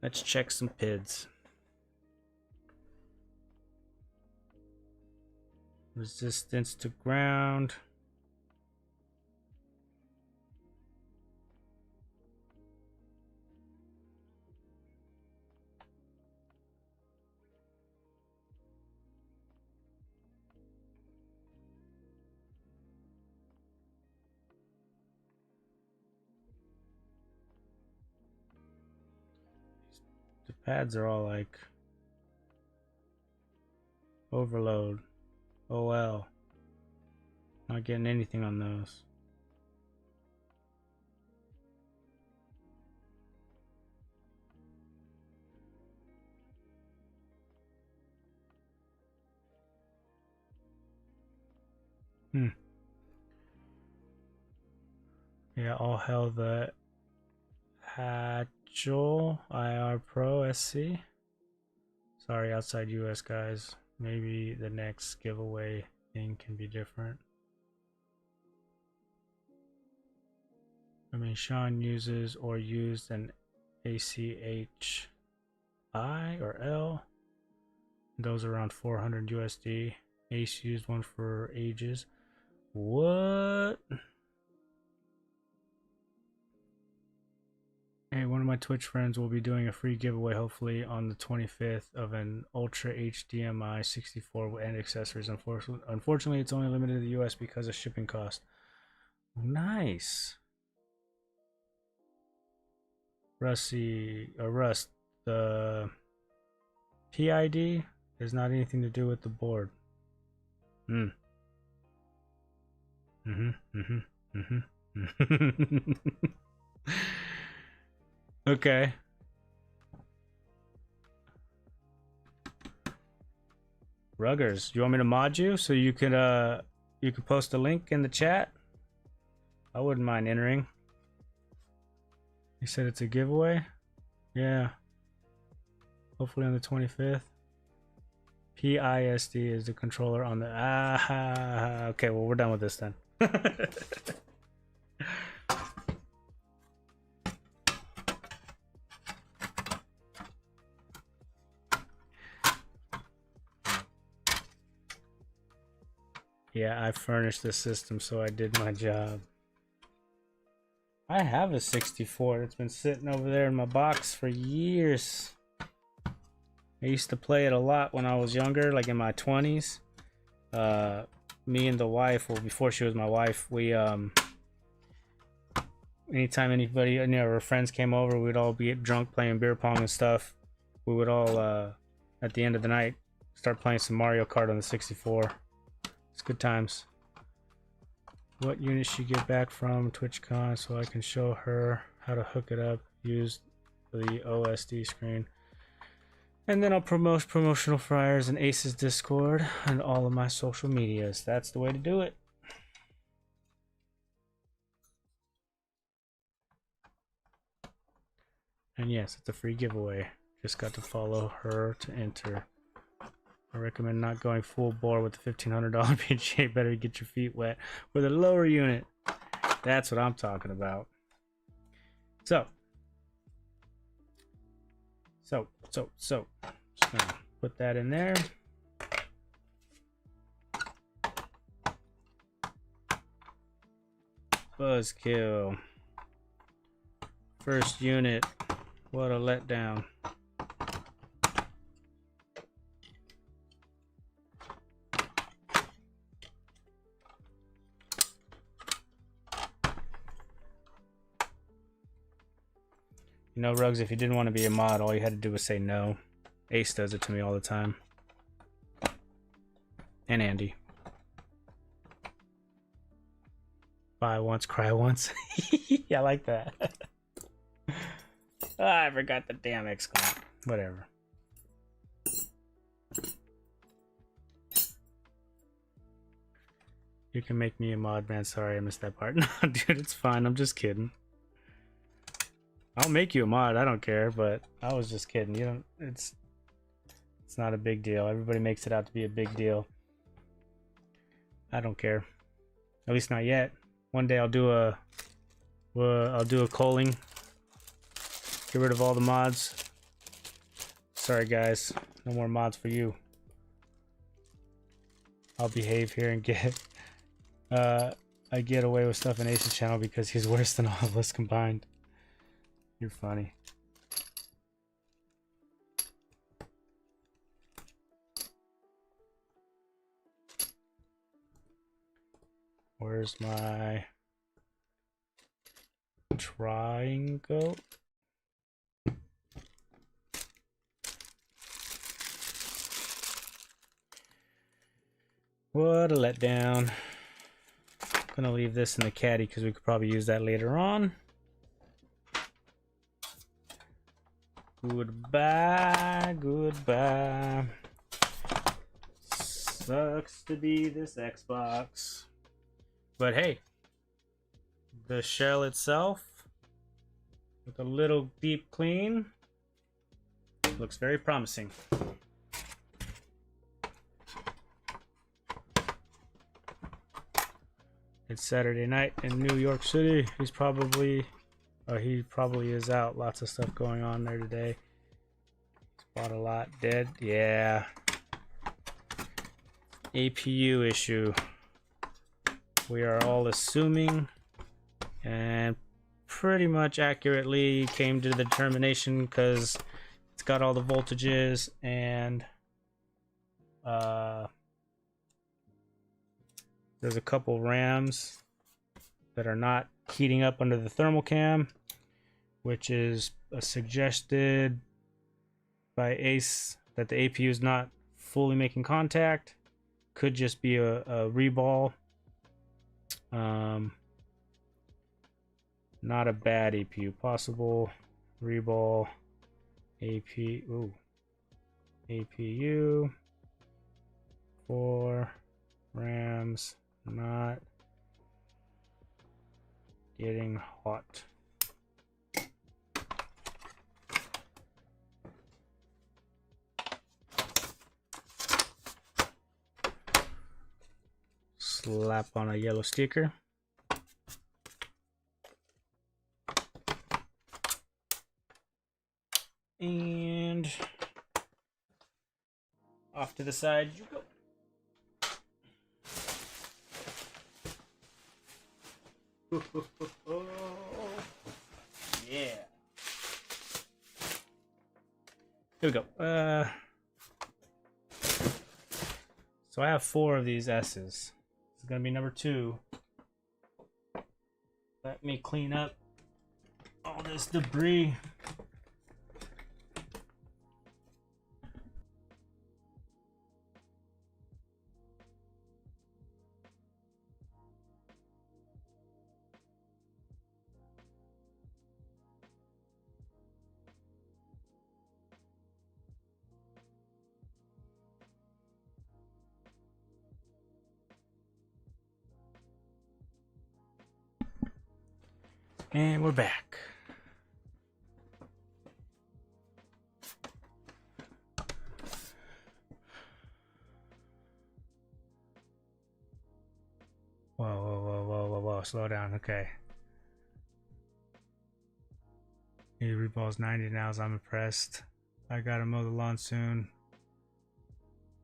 Let's check some PIDs. Resistance to ground. The pads are all like overload. OL. Not getting anything on those. Yeah, all hell the Hatchel IR Pro SC. Sorry, outside US guys. Maybe the next giveaway thing can be different. I mean, Sean uses or used an ACHI or L. Those are around 400 USD. Ace used one for ages. What? Hey, one of my Twitch friends will be doing a free giveaway hopefully on the 25th of an Ultra HDMI 64 and accessories. Unfortunately, it's only limited to the US because of shipping cost. Nice. Rust, the PID has not anything to do with the board. Okay. Ruggers, you want me to mod you so you could post a link in the chat? I wouldn't mind entering. You said it's a giveaway? Yeah. Hopefully on the 25th. PISD is the controller on the okay, well we're done with this then. Yeah, I furnished the system, so I did my job. I have a 64 that's been sitting over there in my box for years. I used to play it a lot when I was younger, like in my 20s. Me and the wife, well, before she was my wife, we anytime anybody, any of our friends came over, we'd all be drunk playing beer pong and stuff. We would all, at the end of the night, start playing some Mario Kart on the 64. It's good times. what unit she get back from TwitchCon so I can show her how to hook it up, use the OSD screen. And then I'll promote promotional flyers in Ace's Discord and all of my social medias. That's the way to do it. And yes, it's a free giveaway. Just got to follow her to enter. I recommend not going full bore with the $1,500 PGA. Better get your feet wet with a lower unit. That's what I'm talking about. So. Just gonna put that in there. Buzzkill. First unit. What a letdown. You know, Rugs, if you didn't want to be a mod, all you had to do was say no. Ace does it to me all the time. And Andy. Buy once, cry once. Yeah, I like that. I forgot the damn exclamation. Whatever. You can make me a mod, man. Sorry, I missed that part. No, dude, it's fine. I'm just kidding. I'll make you a mod. I don't care, but I was just kidding. You don't. It's not a big deal. Everybody makes it out to be a big deal. I don't care. At least not yet. One day I'll do a culling. Get rid of all the mods. Sorry guys, no more mods for you. I'll behave here and get I get away with stuff in Ace's channel because he's worse than all of us combined. You're funny. Where's my triangle? What a letdown. I'm gonna leave this in the caddy because we could probably use that later on. Goodbye, goodbye. Sucks to be this Xbox. But hey, the shell itself, with a little deep clean, looks very promising. It's Saturday night in New York City. He probably is out. Lots of stuff going on there today. He's bought a lot. Dead? Yeah. APU issue. We are all assuming and pretty much accurately came to the determination because it's got all the voltages and there's a couple RAMs that are not heating up under the thermal cam, which is suggested by Ace that the APU is not fully making contact. Could just be a reball. Not a bad APU. Possible reball APU. For RAMs not getting hot. Slap on a yellow sticker. And off to the side you go. Yeah. Here we go. So I have 4 of these S's. This is gonna be number 2. Let me clean up all this debris. And we're back. Whoa, whoa, whoa, whoa, whoa, whoa. Slow down. Okay. He reballs 90 now, as I'm impressed. I gotta mow the lawn soon.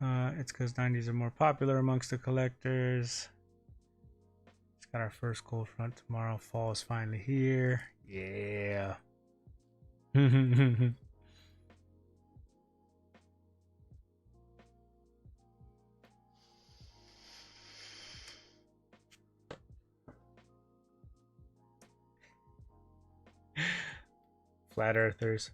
It's because 90s are more popular amongst the collectors. It's got our first cold front tomorrow. Fall is finally here. Yeah. Flat earthers.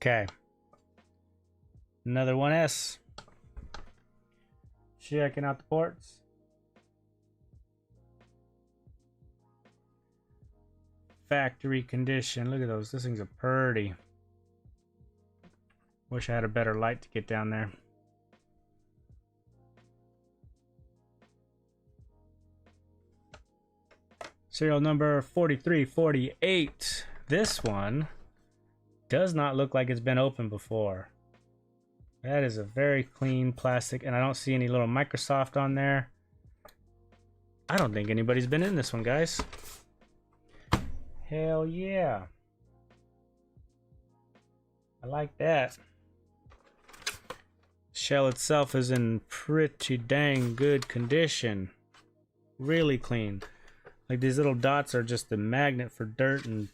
Okay. Another 1S. Checking out the ports. Factory condition. Look at those. This thing's a purdy. Wish I had a better light to get down there. Serial number 4348. This one does not look like it's been opened before. That is a very clean plastic, and I don't see any little Microsoft on there. I don't think anybody's been in this one, guys. Hell yeah. I like that. Shell itself is in pretty dang good condition. Really clean. Like, these little dots are just a magnet for dirt and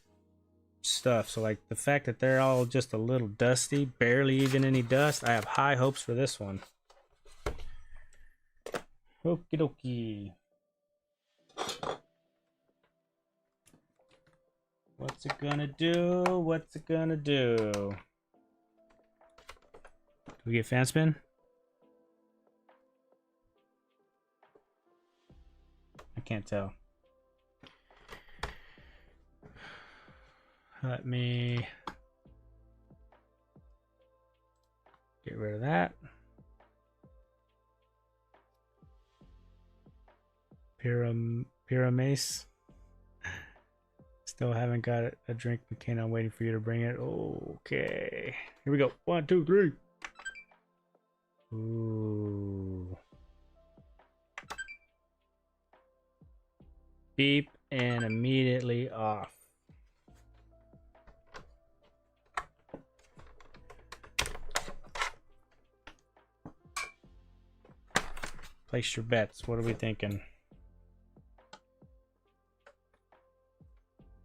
stuff. So, like, the fact that they're all just a little dusty, barely even any dust, I have high hopes for this one. Okie dokie. What's it gonna do? What's it gonna do? Do we get fan spin? I can't tell. Let me get rid of that. Pyramase. Still haven't got a drink, McCain. I'm waiting for you to bring it. Okay. Here we go. 1, 2, 3. Ooh. Beep and immediately off. Place your bets. What are we thinking?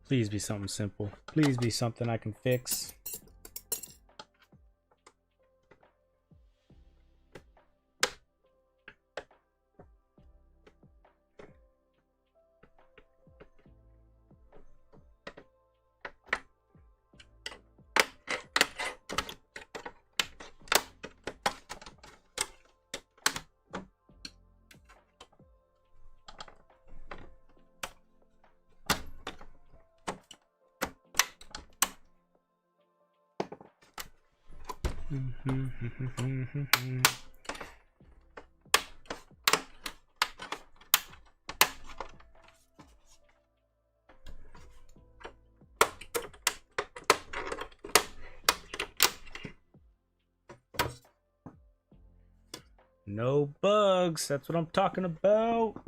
Please be something simple. Please be something I can fix. No bugs. That's what I'm talking about.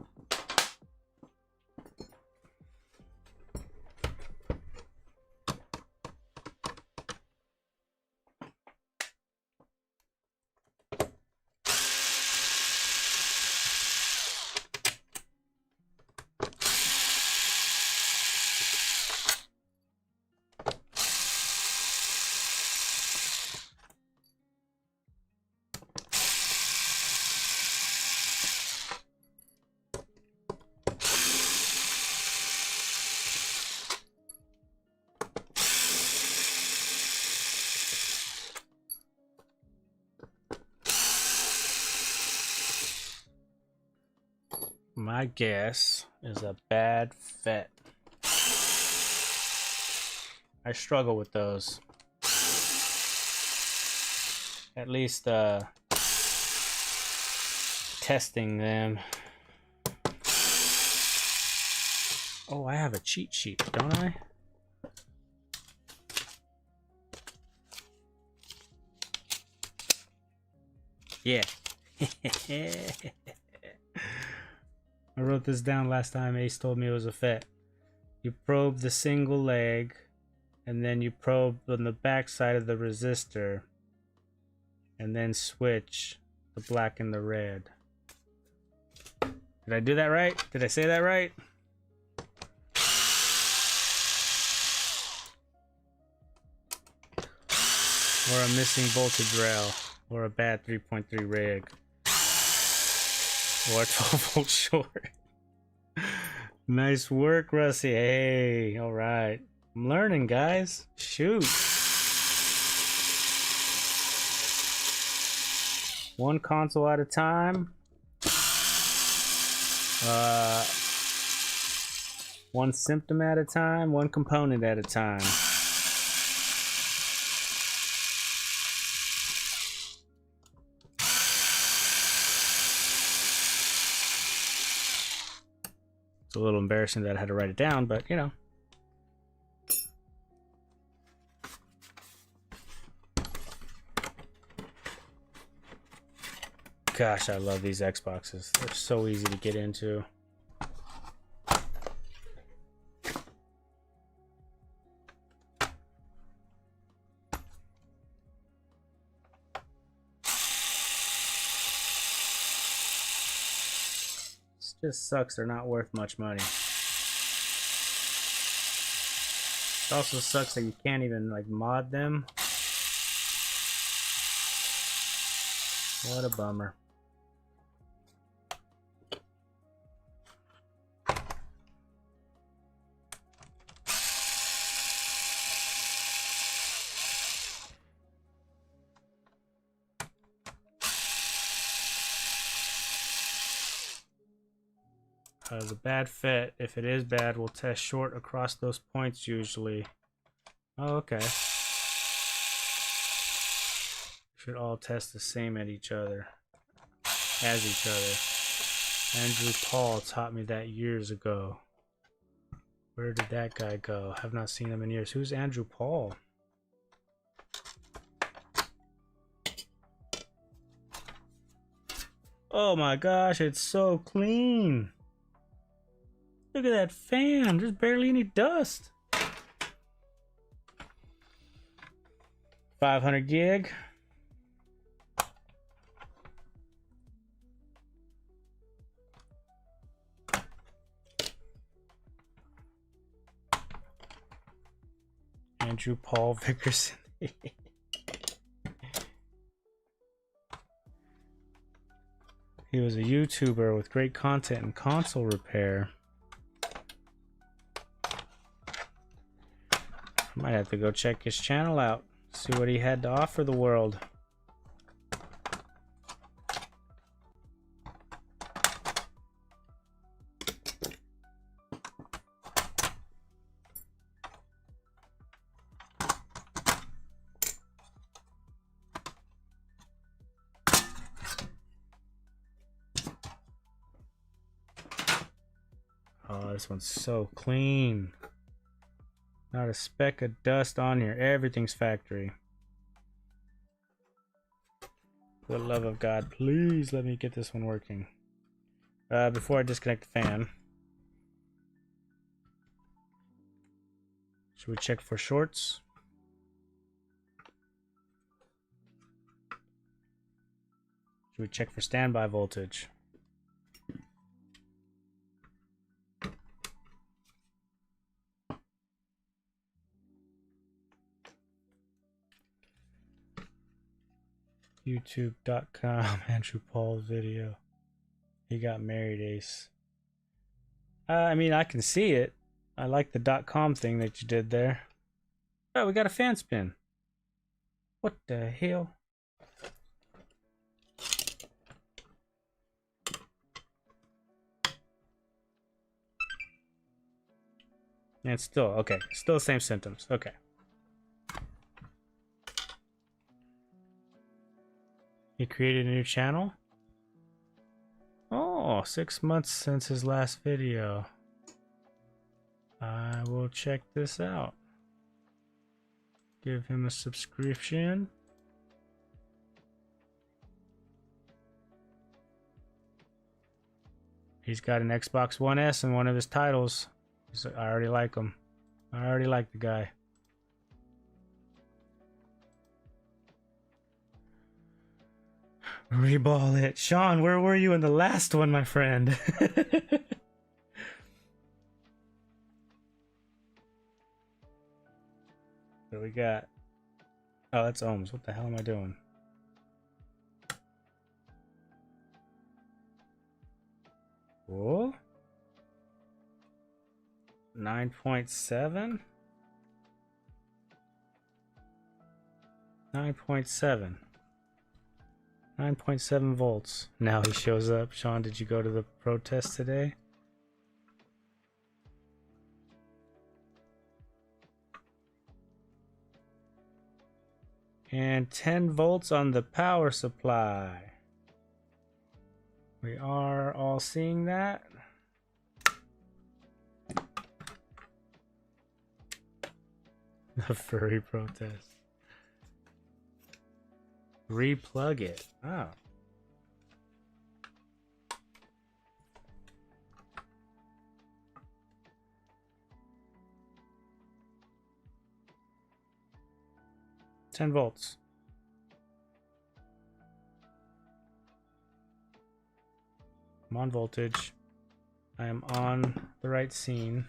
My guess is a bad fit. I struggle with those. at least testing them. Oh, I have a cheat sheet, don't I? Yeah. I wrote this down last time Ace told me it was a FET. You probe the single leg, and then you probe on the back side of the resistor, and then switch the black and the red. Did I do that right? Did I say that right? Or a missing voltage rail, or a bad 3.3 rig, or a 12 volt short. Nice work, Rusty. Hey, all right. I'm learning, guys. Shoot. One console at a time. One symptom at a time, one component at a time. It's a little embarrassing that I had to write it down, but you know. Gosh, I love these Xboxes. They're so easy to get into. It just sucks they're not worth much money. It also sucks that you can't even like mod them. What a bummer. The bad fit, if it is bad, will test short across those points usually. Oh, okay. Should all test the same at each other, as each other. Andrew Paul taught me that years ago. Where did that guy go? Have not seen him in years. Who's Andrew Paul? Oh my gosh, it's so clean. Look at that fan. There's barely any dust. 500 gig. Andrew Paul Vickerson. He was a YouTuber with great content and console repair. Might have to go check his channel out, see what he had to offer the world. Oh, this one's so clean. Not a speck of dust on here. Everything's factory. For the love of God, please let me get this one working. Before I disconnect the fan, should we check for shorts? Should we check for standby voltage? YouTube.com, Andrew Paul video. He got married, Ace. I mean, I can see it. I like the .com thing that you did there. Oh, we got a fan spin. What the hell? And it's still, okay, still the same symptoms. Okay. He created a new channel? Oh, 6 months since his last video. I will check this out. Give him a subscription. He's got an Xbox One S in one of his titles. I already like him. I already like the guy. Reball it. Sean, where were you in the last one, my friend? What we got? Oh, that's ohms. What the hell am I doing? Whoa. 9.7? 9.7. 9.7 volts. Now he shows up. Sean, did you go to the protest today? And 10 volts on the power supply. We are all seeing that. The furry protest. Replug it. Oh. $10 volts. I'm on voltage. I am on the right scene.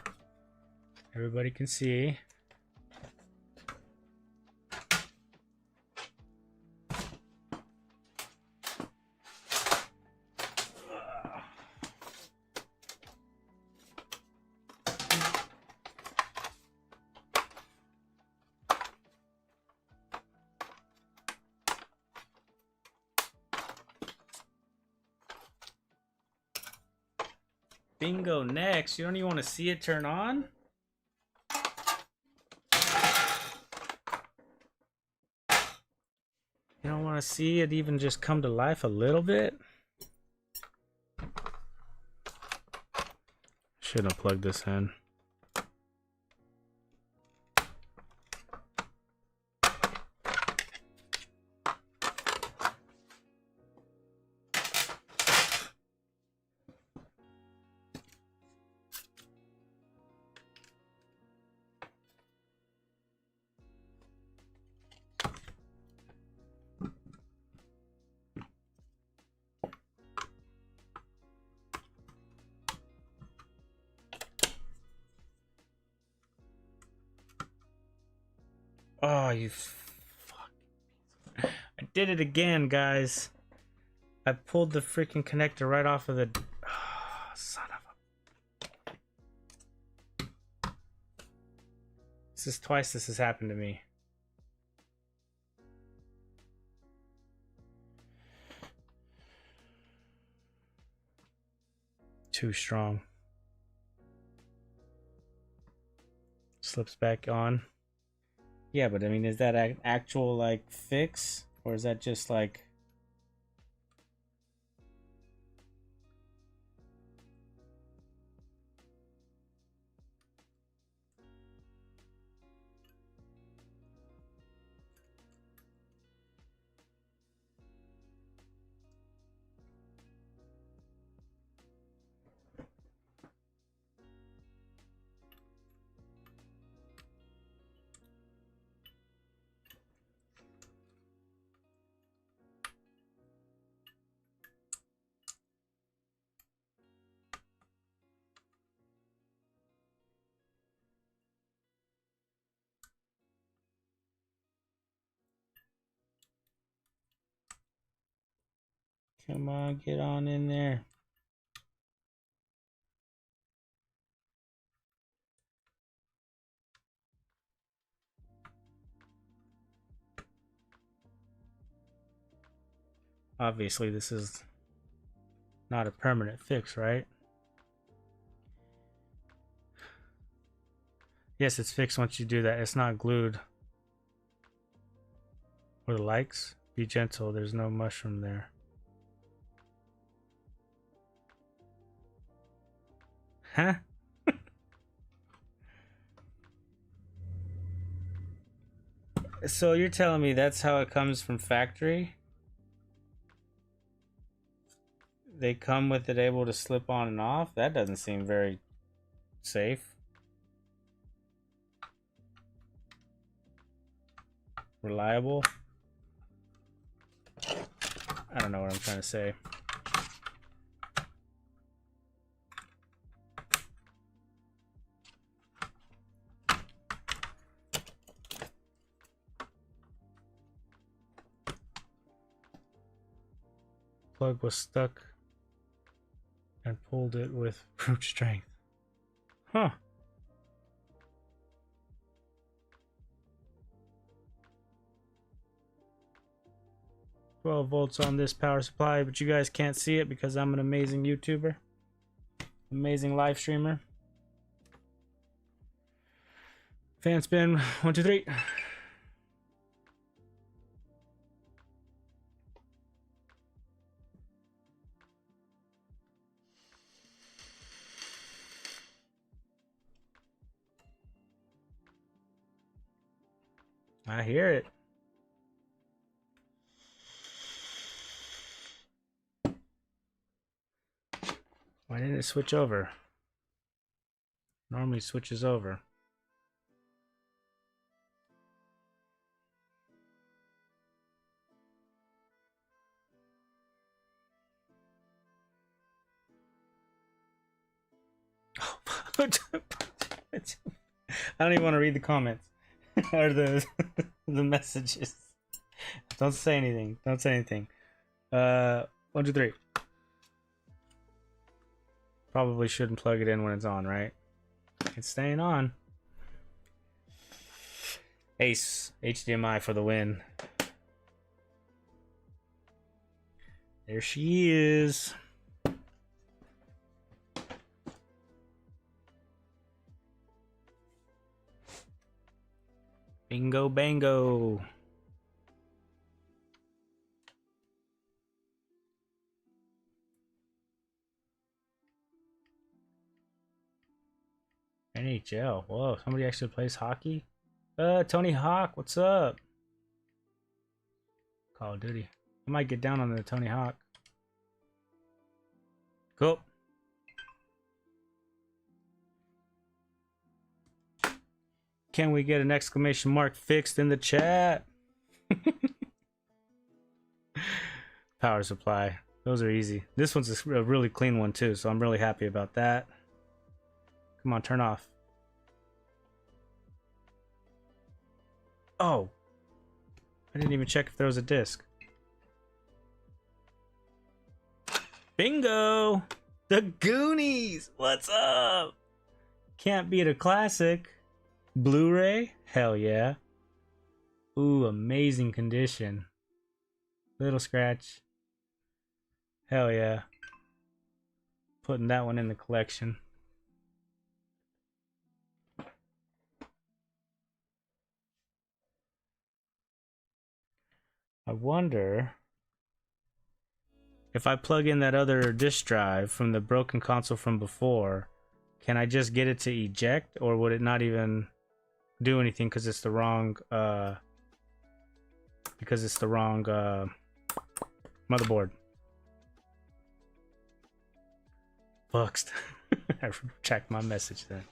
Everybody can see. Bingo next. You don't even want to see it turn on? You don't want to see it even just come to life a little bit? Shouldn't have plugged this in. Oh, you fuck. I did it again, guys. I pulled the freaking connector right off of the... Oh, son of a... This is twice this has happened to me. Too strong. Slips back on. Yeah, but I mean, is that an actual, like, fix? Or is that just, like... Come on, get on in there. Obviously, this is not a permanent fix, right? Yes, it's fixed once you do that. It's not glued. Or the likes. Be gentle, there's no mushroom there. Huh? So you're telling me that's how it comes from factory? They come with it able to slip on and off? That doesn't seem very safe. Reliable? I don't know what I'm trying to say. Plug was stuck and pulled it with brute strength. Huh. 12 volts on this power supply, but you guys can't see it because I'm an amazing YouTuber. Amazing live streamer. Fan spin, 1, 2, 3. I hear it. Why didn't it switch over? Normally switches over. I don't even want to read the comments or the the messages. Don't say anything. Don't say anything. 1, 2, 3. Probably shouldn't plug it in when it's on, right? It's staying on. Ace HDMI for the win. There she is. Bingo bango. NHL. Whoa, somebody actually plays hockey? Tony Hawk, what's up? Call of Duty. I might get down on the Tony Hawk. Cool. Can we get an exclamation mark fixed in the chat? Power supply. Those are easy. This one's a really clean one too, so I'm really happy about that. Come on, turn off. Oh. I didn't even check if there was a disc. Bingo! The Goonies! What's up? Can't beat a classic. Blu-ray? Hell yeah. Ooh, amazing condition. Little scratch. Hell yeah. Putting that one in the collection. I wonder if I plug in that other disk drive from the broken console from before, can I just get it to eject, or would it not even do anything because it's the wrong motherboard? Fucked. I checked my message then.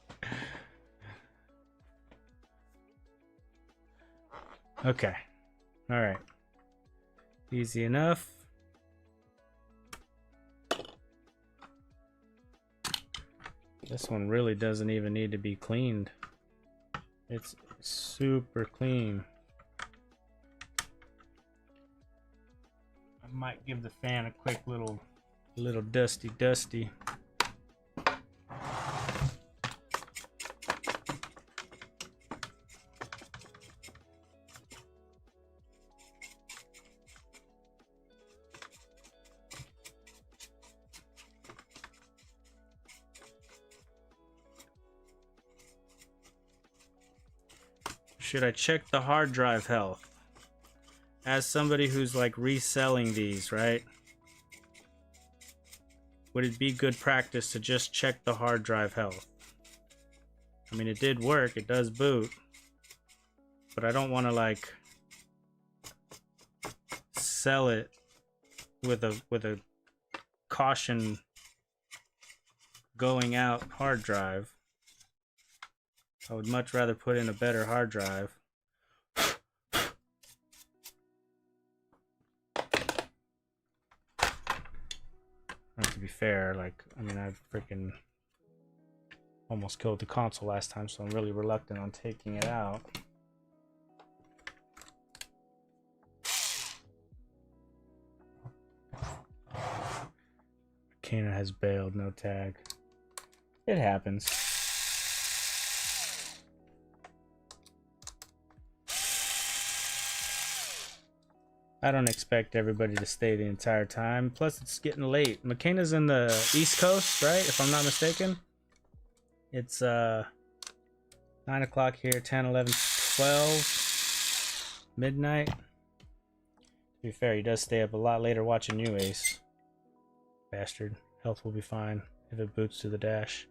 Okay. All right. Easy enough. This one really doesn't even need to be cleaned. It's super clean. I might give the fan a quick little dusty. Should I check the hard drive health? as somebody who's like reselling these, right? Would it be good practice to just check the hard drive health? I mean, it did work, it does boot, but I don't want to like sell it with a caution going out hard drive. I would much rather put in a better hard drive. And to be fair, like, I mean, I've freaking almost killed the console last time, so I'm really reluctant on taking it out. Kana has bailed, no tag. It happens. I don't expect everybody to stay the entire time. Plus, it's getting late. McKenna's in the East Coast, right? If I'm not mistaken. It's 9 o'clock here, 10, 11, 12, midnight. To be fair, he does stay up a lot later watching you, Ace. Bastard. Health will be fine if it boots to the dash.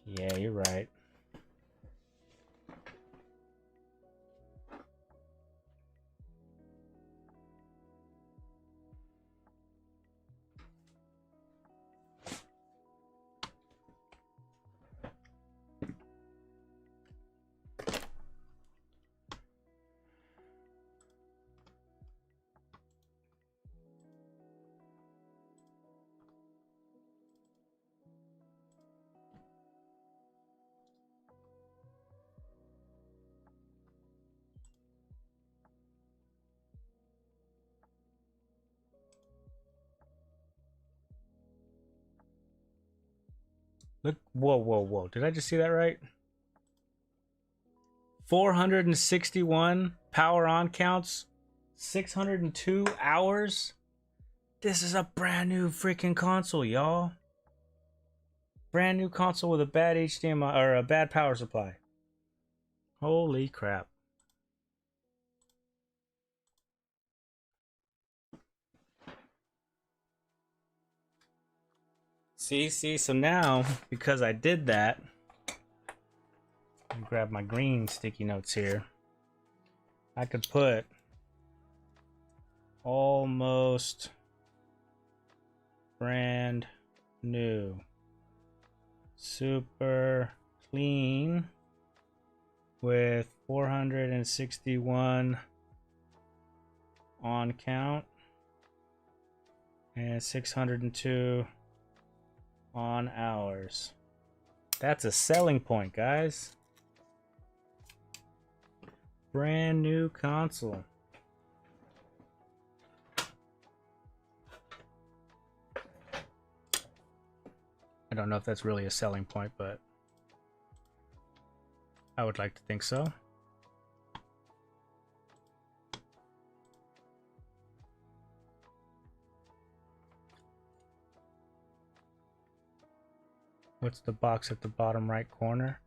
Yeah, you're right. Look, whoa, whoa, whoa. Did I just see that right? 461 power on counts, 602 hours. This is a brand new freaking console, y'all. Brand new console with a bad HDMI or a bad power supply. Holy crap. See, so now, because I did that, let me grab my green sticky notes here. I could put almost brand new, super clean with 461 on count and 602 on hours. That's a selling point, guys. Brand new console. I don't know if that's really a selling point, but I would like to think so. What's the box at the bottom right corner?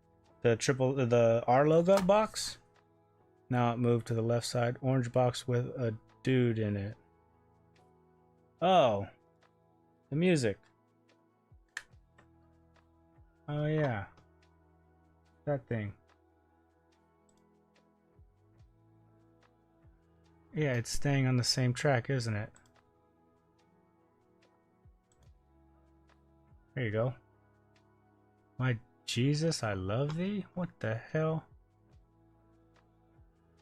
The R logo box? Now it moved to the left side. Orange box with a dude in it. Oh, the music. Oh yeah, that thing. Yeah, it's staying on the same track, isn't it? There you go. My Jesus, I love thee? What the hell?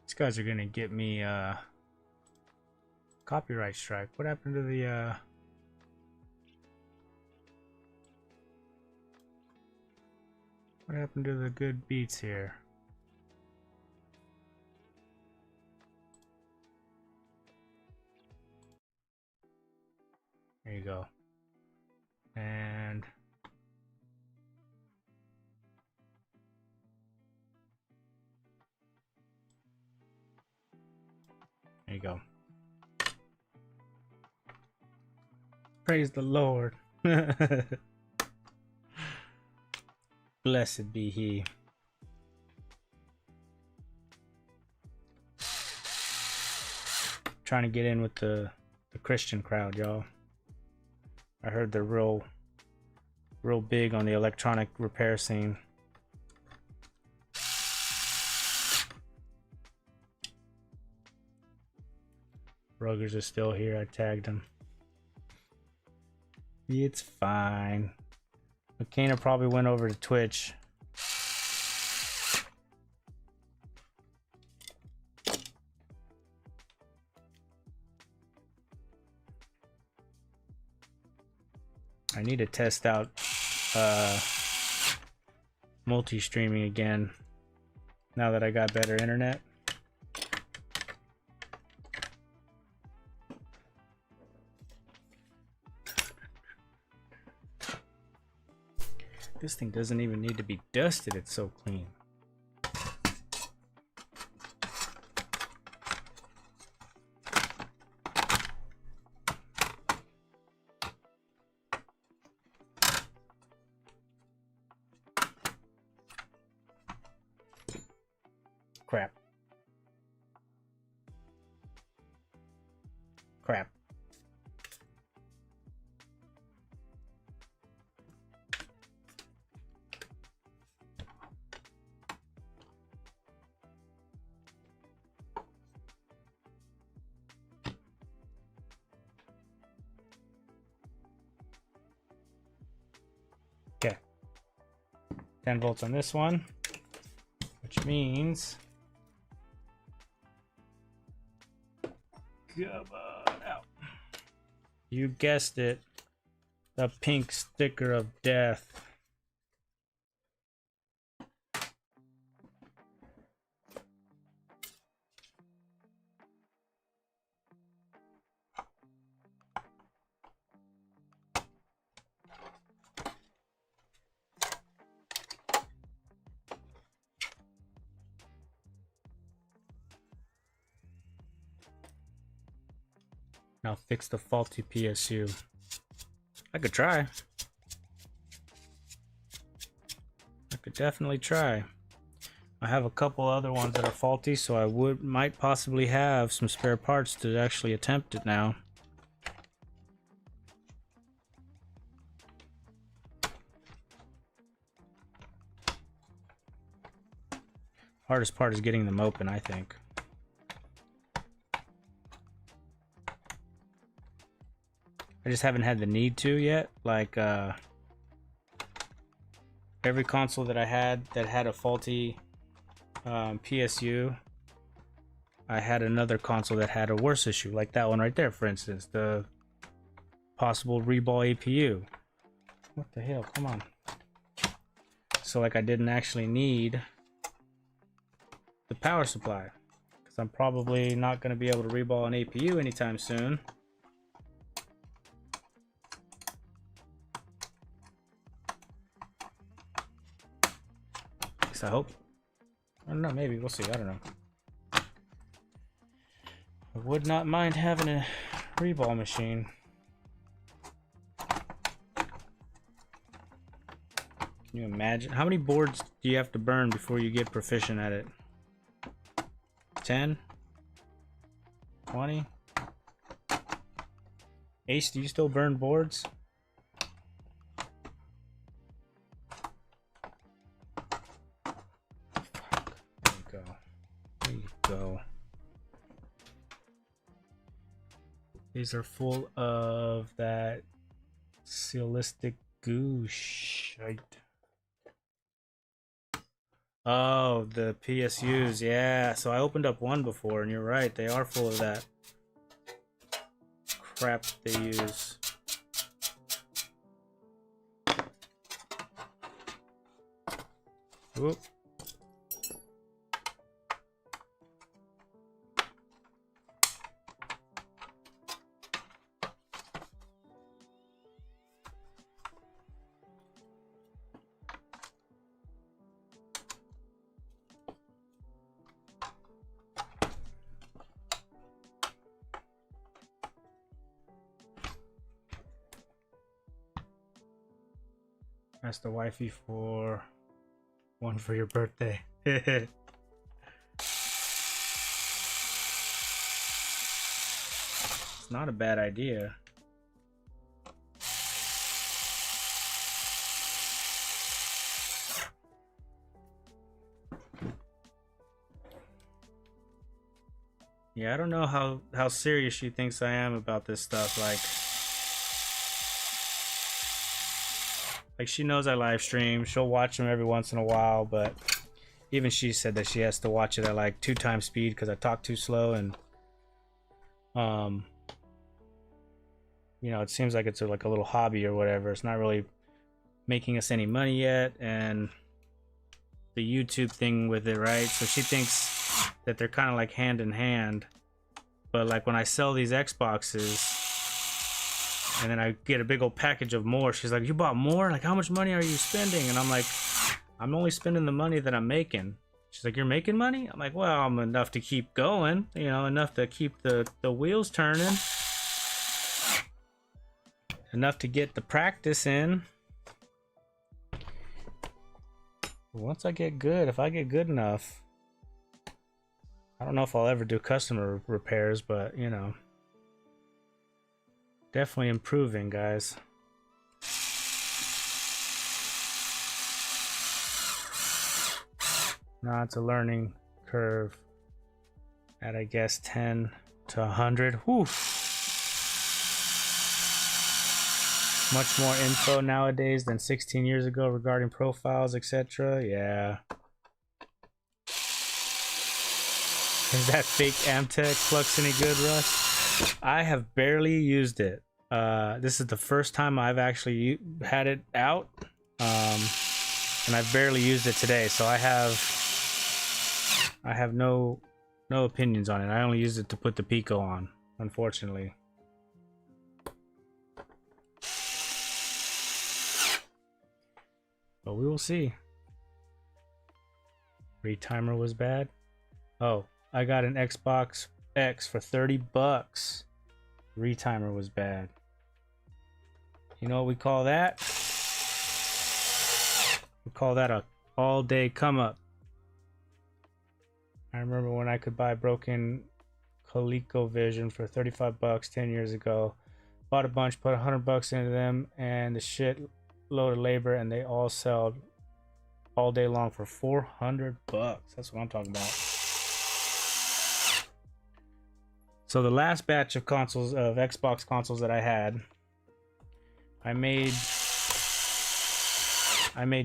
These guys are gonna get me copyright strike. What happened to the what happened to the good beats here? There you go. And there you go. Praise the Lord. Blessed be he. trying to get in with the Christian crowd, y'all. I heard they're real big on the electronic repair scene. Ruggers is still here. I tagged him. It's fine. McKenna probably went over to Twitch. I need to test out multi-streaming again now that I got better internet. This thing doesn't even need to be dusted, it's so clean. Crap. Crap. Okay. 10 volts on this one, which means come on out. You guessed it. The pink sticker of death. Now fix the faulty PSU. I could try. I could definitely try. I have a couple other ones that are faulty, so I might possibly have some spare parts to actually attempt it now. Hardest part is getting them open, I think. I just haven't had the need to yet. Like every console that I had that had a faulty PSU, I had another console that had a worse issue, like that one right there, for instance, the possible reball APU. What the hell? Come on. So like I didn't actually need the power supply because I'm probably not going to be able to reball an APU anytime soon. I hope. I don't know, maybe we'll see. I don't know. I would not mind having a reball machine. Can you imagine? How many boards do you have to burn before you get proficient at it? 10? 20? Ace, do you still burn boards? Go. These are full of that silicate goo shite. Oh, the PSUs, yeah. So I opened up one before, and you're right, they are full of that crap they use. Whoop. Ask the wifey for one for your birthday. It's not a bad idea. Yeah, I don't know how serious she thinks I am about this stuff. Like she knows I live stream. She'll watch them every once in a while, but even she said that she has to watch it at like 2 times speed because I talk too slow, and you know, it seems like it's like a little hobby or whatever. It's not really making us any money yet, and the YouTube thing with it, right? So she thinks that they're kind of like hand in hand. But like when I sell these Xboxes and then I get a big old package of more, she's like, you bought more? Like, how much money are you spending? And I'm like, I'm only spending the money that I'm making. She's like, you're making money? I'm like, well, I'm enough to keep going, you know, enough to keep the wheels turning, enough to get the practice in. Once I get good, if I get good enough, I don't know if I'll ever do customer repairs, but you know, definitely improving, guys. Now it's a learning curve at, I guess, 10 to 100. Whew. Much more info nowadays than 16 years ago regarding profiles, etc. Yeah. Is that fake Amtech Flux any good, Russ? I have barely used it. This is the first time I've actually had it out, and I've barely used it today, so I have no opinions on it. I only used it to put the Pico on, unfortunately. But we will see. Retimer was bad. Oh, I got an Xbox X for 30 bucks. Retimer was bad. You know what we call that? We call that a all-day come-up. I remember when I could buy broken ColecoVision for 35 bucks 10 years ago. Bought a bunch, put 100 bucks into them, and the shit load of labor, and they all sold all day long for 400 bucks. That's what I'm talking about. So the last batch of consoles, of Xbox consoles that I had, I made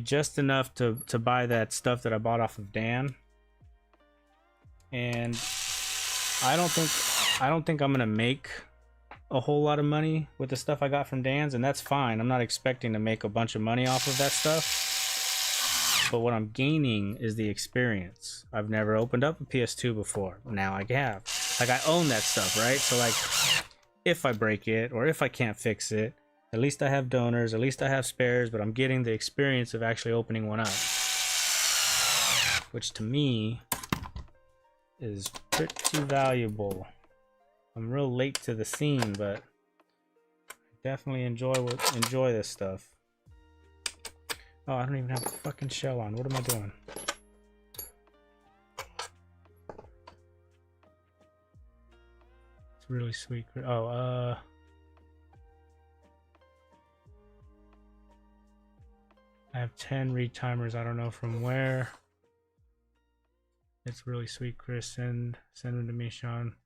just enough to buy that stuff that I bought off of Dan. And I don't think I'm gonna make a whole lot of money with the stuff I got from Dan's, and that's fine. I'm not expecting to make a bunch of money off of that stuff. But what I'm gaining is the experience. I've never opened up a PS2 before. Now I have. Like, I own that stuff, right? So like, if I break it or if I can't fix it, at least I have donors, at least I have spares, but I'm getting the experience of actually opening one up, which to me is pretty valuable. I'm real late to the scene, but I definitely enjoy this stuff. Oh, I don't even have a fucking shell on. What am I doing? It's really sweet. Oh, I have 10 retimers. I don't know from where. It's really sweet, Chris. Send them to me, Sean.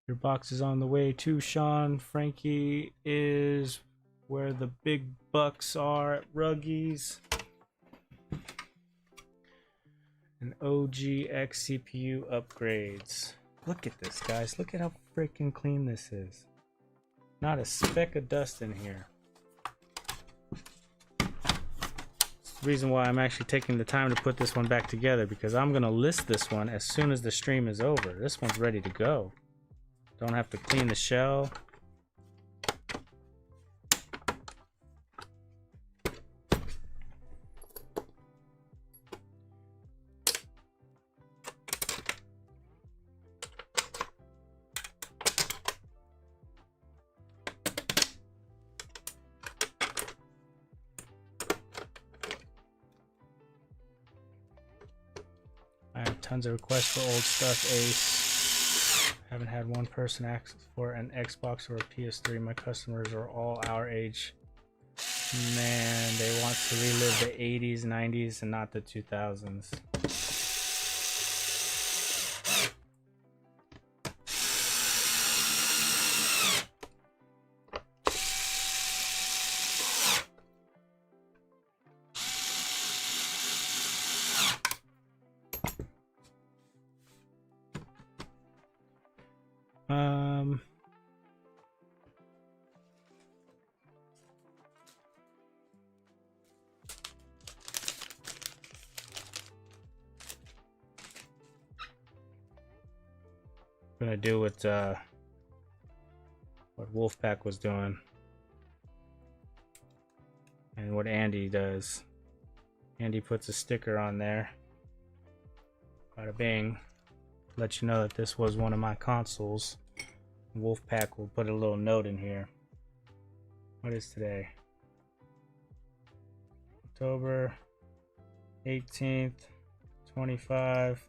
Your box is on the way too, Sean. Frankie is where the big bucks are at Ruggies. And OG X CPU upgrades. Look at this, guys. Look at how freaking clean this is. Not a speck of dust in here. It's the reason why I'm actually taking the time to put this one back together, because I'm going to list this one as soon as the stream is over. This one's ready to go. Don't have to clean the shell. I have tons of requests for old stuff, Ace. Haven't had one person ask for an Xbox or a PS3. My customers are all our age. Man, they want to relive the 80s, 90s, and not the 2000s. Gonna do what Wolfpack was doing and what Andy does. Andy puts a sticker on there, bada bing, let you know that this was one of my consoles. Wolfpack will put a little note in here. What is today? October 18th, 25.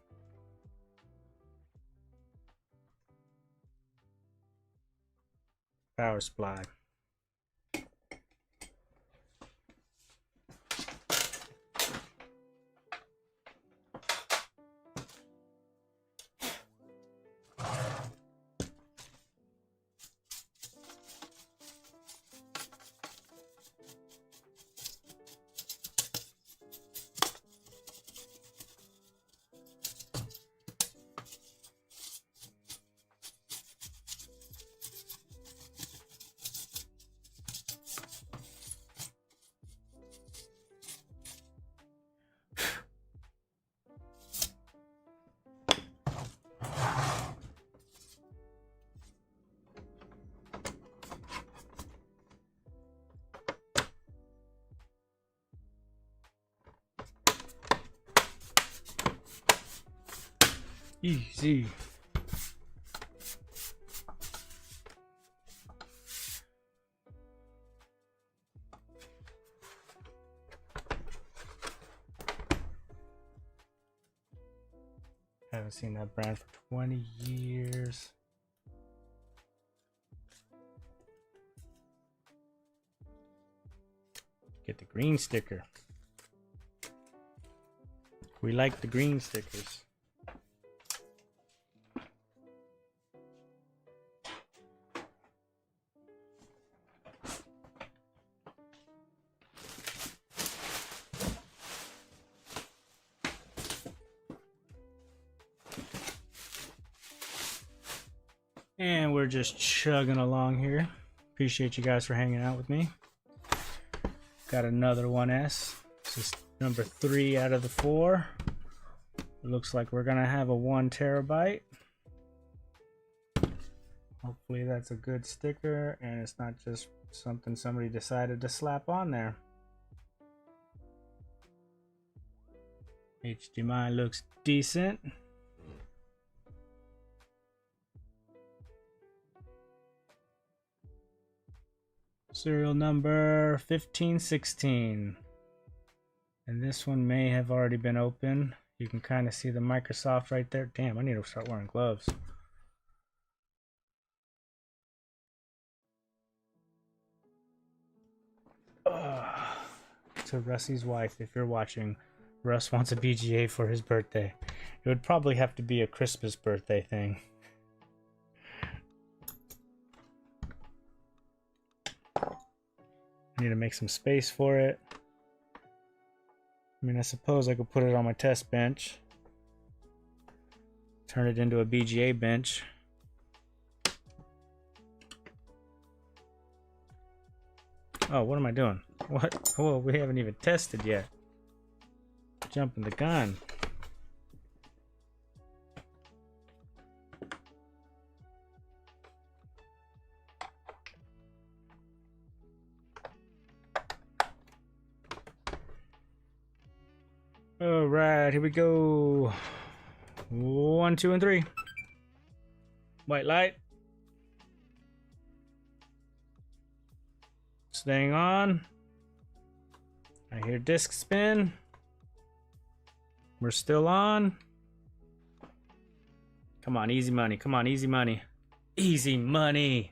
Power supply. Easy. Haven't seen that brand for 20 years. Get the green sticker. We like the green stickers. And we're just chugging along here. Appreciate you guys for hanging out with me. Got another 1S. This is number 3 out of the 4. It looks like we're gonna have a 1 terabyte. Hopefully that's a good sticker and it's not just something somebody decided to slap on there. HDMI looks decent. Serial number 1516. And this one may have already been open. You can kind of see the Microsoft right there. Damn, I need to start wearing gloves. To Rusty's wife, if you're watching, Russ wants a BGA for his birthday. It would probably have to be a Christmas birthday thing. I need to make some space for it. I mean, I suppose I could put it on my test bench. Turn it into a BGA bench. Oh, what am I doing? What? Oh, we haven't even tested yet. Jumping the gun. All right, here we go. 1, 2, and 3. White light. Staying on. I hear disc spin. We're still on. Come on, easy money. Come on, easy money. Easy money.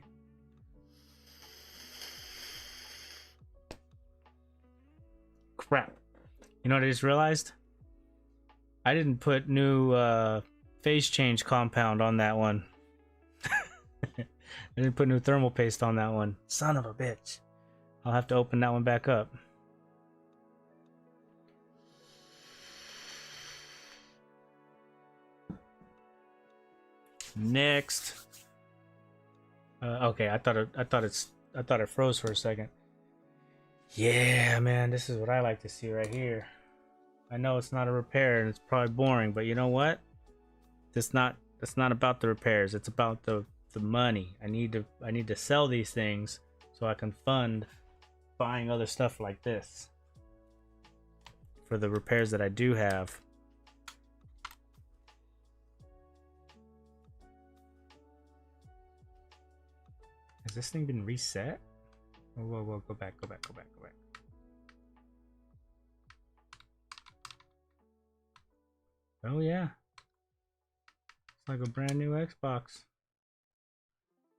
Crap. You know what I just realized? I didn't put new phase change compound on that one. I didn't put new thermal paste on that one. Son of a bitch. I'll have to open that one back up. Next. Okay, I thought it froze for a second. Yeah, man, this is what I like to see right here. I know it's not a repair and it's probably boring, but you know what? It's not about the repairs. It's about the money. I need to sell these things so I can fund buying other stuff like this for the repairs that I do have. Has this thing been reset? Whoa, whoa, go back. Oh yeah. It's like a brand new Xbox.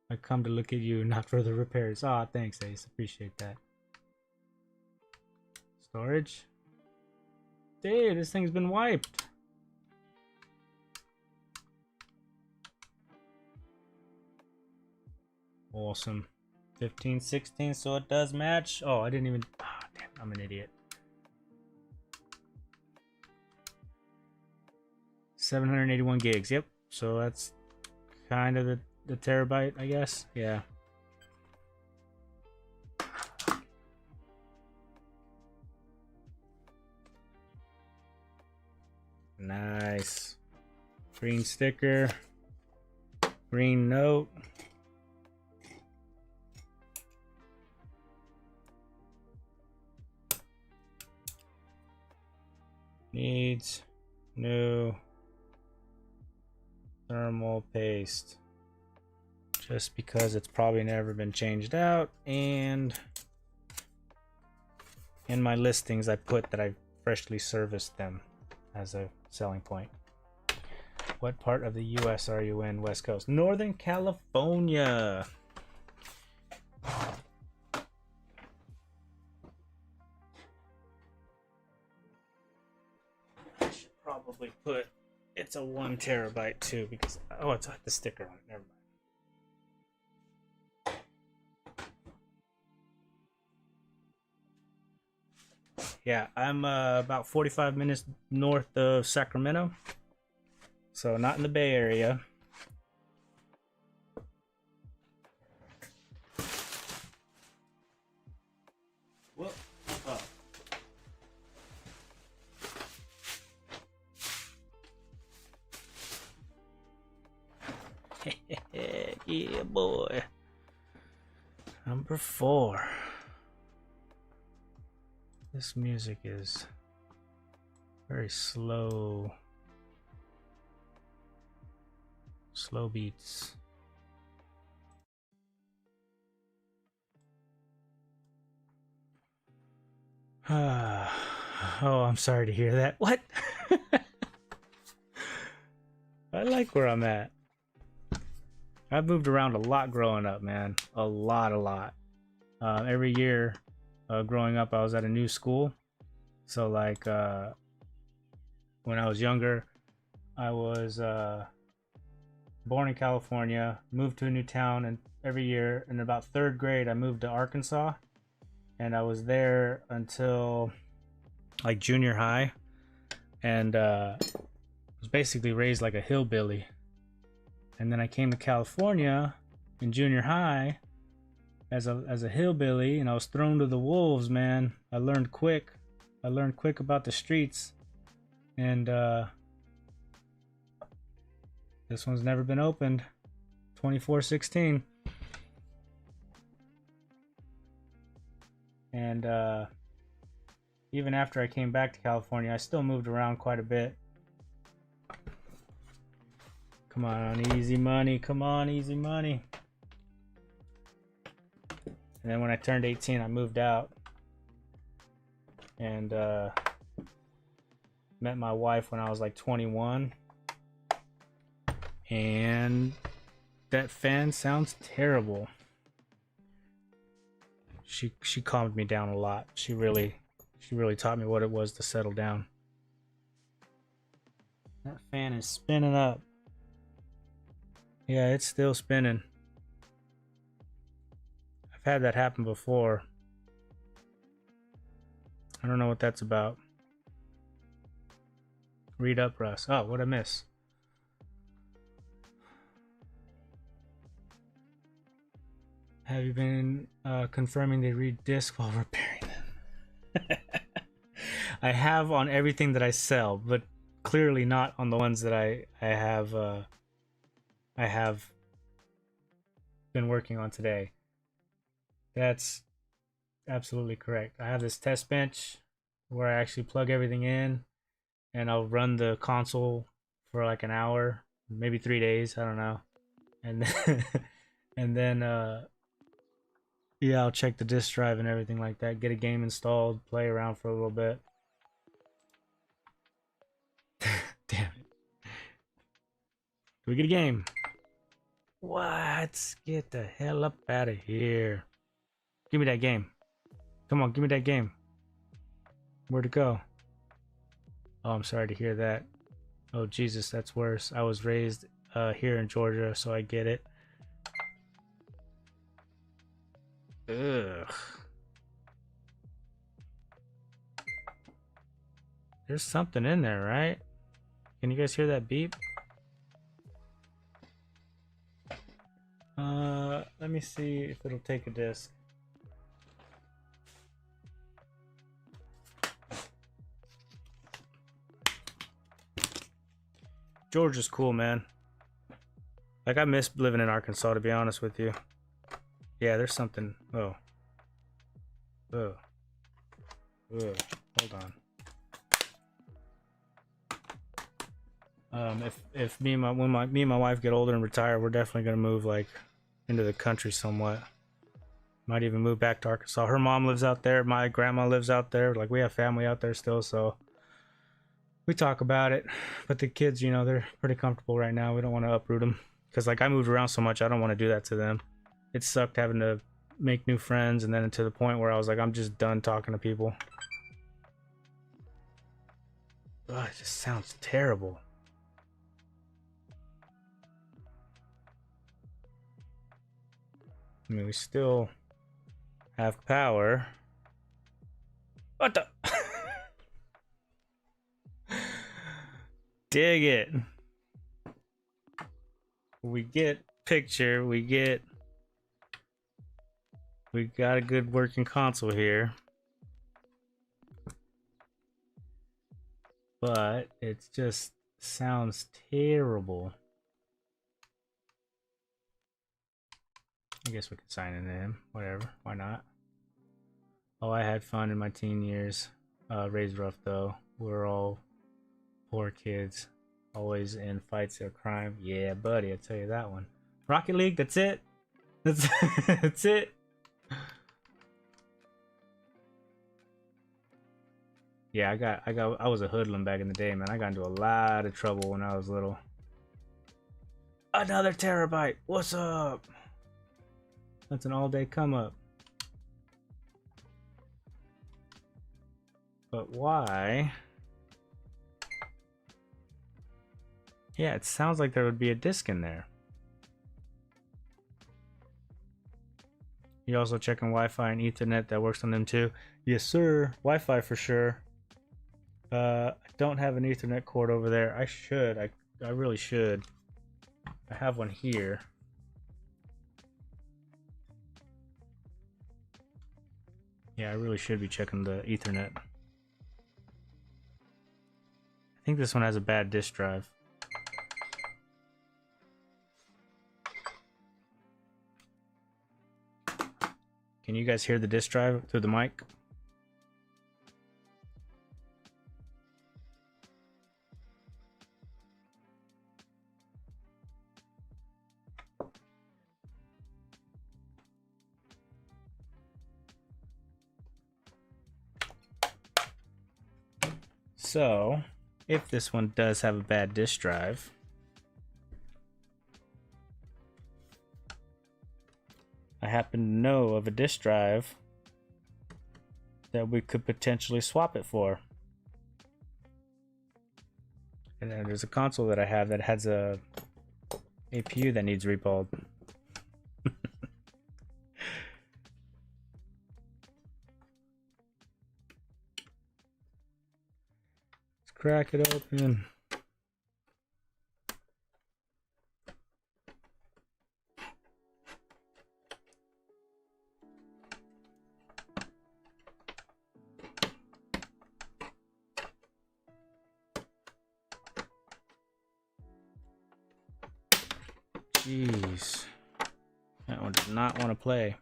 I come to look at you, not for the repairs. Ah, thanks, Ace. Appreciate that. Storage. Dude, this thing's been wiped. Awesome. 15, 16, so it does match. Oh, I didn't even... Ah, damn, I'm an idiot. 781 gigs, yep. So that's kind of the terabyte, I guess. Yeah. Nice. Green sticker. Green note. Needs new thermal paste. Just because it's probably never been changed out, and in my listings I put that I freshly serviced them as a selling point. What part of the US are you in? West Coast? Northern California. I should probably put it's a 1 terabyte too, because oh, it's the sticker on it. Never mind. Yeah, I'm about 45 minutes north of Sacramento, so not in the Bay Area. Whoa. Oh. Yeah, boy. Number 4. This music is very slow. Slow beats. Oh, I'm sorry to hear that. What? I like where I'm at. I've moved around a lot growing up, man. A lot. Every year growing up, I was at a new school. So like when I was younger, I was born in California, moved to a new town, and every year in about 3rd grade, I moved to Arkansas, and I was there until like junior high, and was basically raised like a hillbilly. And then I came to California in junior high as a hillbilly, and I was thrown to the wolves, man. I learned quick about the streets, and this one's never been opened. 2416. And even after I came back to California, I still moved around quite a bit. Come on, easy money. Come on, easy money. And then when I turned 18, I moved out and met my wife when I was like 21. And that fan sounds terrible. She calmed me down a lot. She really taught me what it was to settle down. That fan is spinning up. Yeah, it's still spinning. I've had that happen before. I don't know what that's about. Read up, Russ. Oh, what'd I miss? Have you been confirming they read disc while repairing them? I have on everything that I sell, but clearly not on the ones that I have been working on today. That's absolutely correct. I have this test bench where I actually plug everything in, and I'll run the console for like an hour, maybe 3 days, I don't know, and then and then yeah, I'll check the disk drive and everything like that, get a game installed, play around for a little bit. Damn it. Do we get a game? What? Get the hell up out of here. Give me that game. Come on, give me that game. Where'd it go? Oh, I'm sorry to hear that. Oh, Jesus, that's worse. I was raised here in Georgia, so I get it. Ugh. There's something in there, right? Can you guys hear that beep? Let me see if it'll take a disc. Georgia's cool, man. Like, I miss living in Arkansas, to be honest with you. Yeah, there's something. Oh. Oh. Oh. Hold on. If me and my wife get older and retire, we're definitely gonna move like into the country somewhat. Might even move back to Arkansas. Her mom lives out there. My grandma lives out there. Like, we have family out there still, so we talk about it. But the kids, you know, they're pretty comfortable right now. We don't want to uproot them because, like, I moved around so much. I don't want to do that to them. It sucked having to make new friends, and then to the point where I was like, I'm just done talking to people. Ugh, it just sounds terrible. I mean, we still have power. What the? Dig it. We get picture. We got a good working console here. But it just sounds terrible. I guess we could sign into him. Whatever. Why not? Oh, I had fun in my teen years. Raised rough, though. We're all poor kids. Always in fights or crime. Yeah, buddy, I tell you that one. Rocket League, that's it. That's it. Yeah, I was a hoodlum back in the day, man. I got into a lot of trouble when I was little. Another terabyte. What's up? That's an all-day come up. But why? Yeah, it sounds like there would be a disc in there. You also checking Wi-Fi and Ethernet that works on them too? Yes, sir. Wi-Fi for sure. I don't have an Ethernet cord over there. I should. I really should. I have one here. Yeah, I really should be checking the Ethernet. I think this one has a bad disk drive. Can you guys hear the disk drive through the mic? So, if this one does have a bad disk drive, happen to know of a disk drive that we could potentially swap it for. And then there's a console that I have that has a APU that needs rebuild. Let's crack it open. Jeez, that one did not want to play.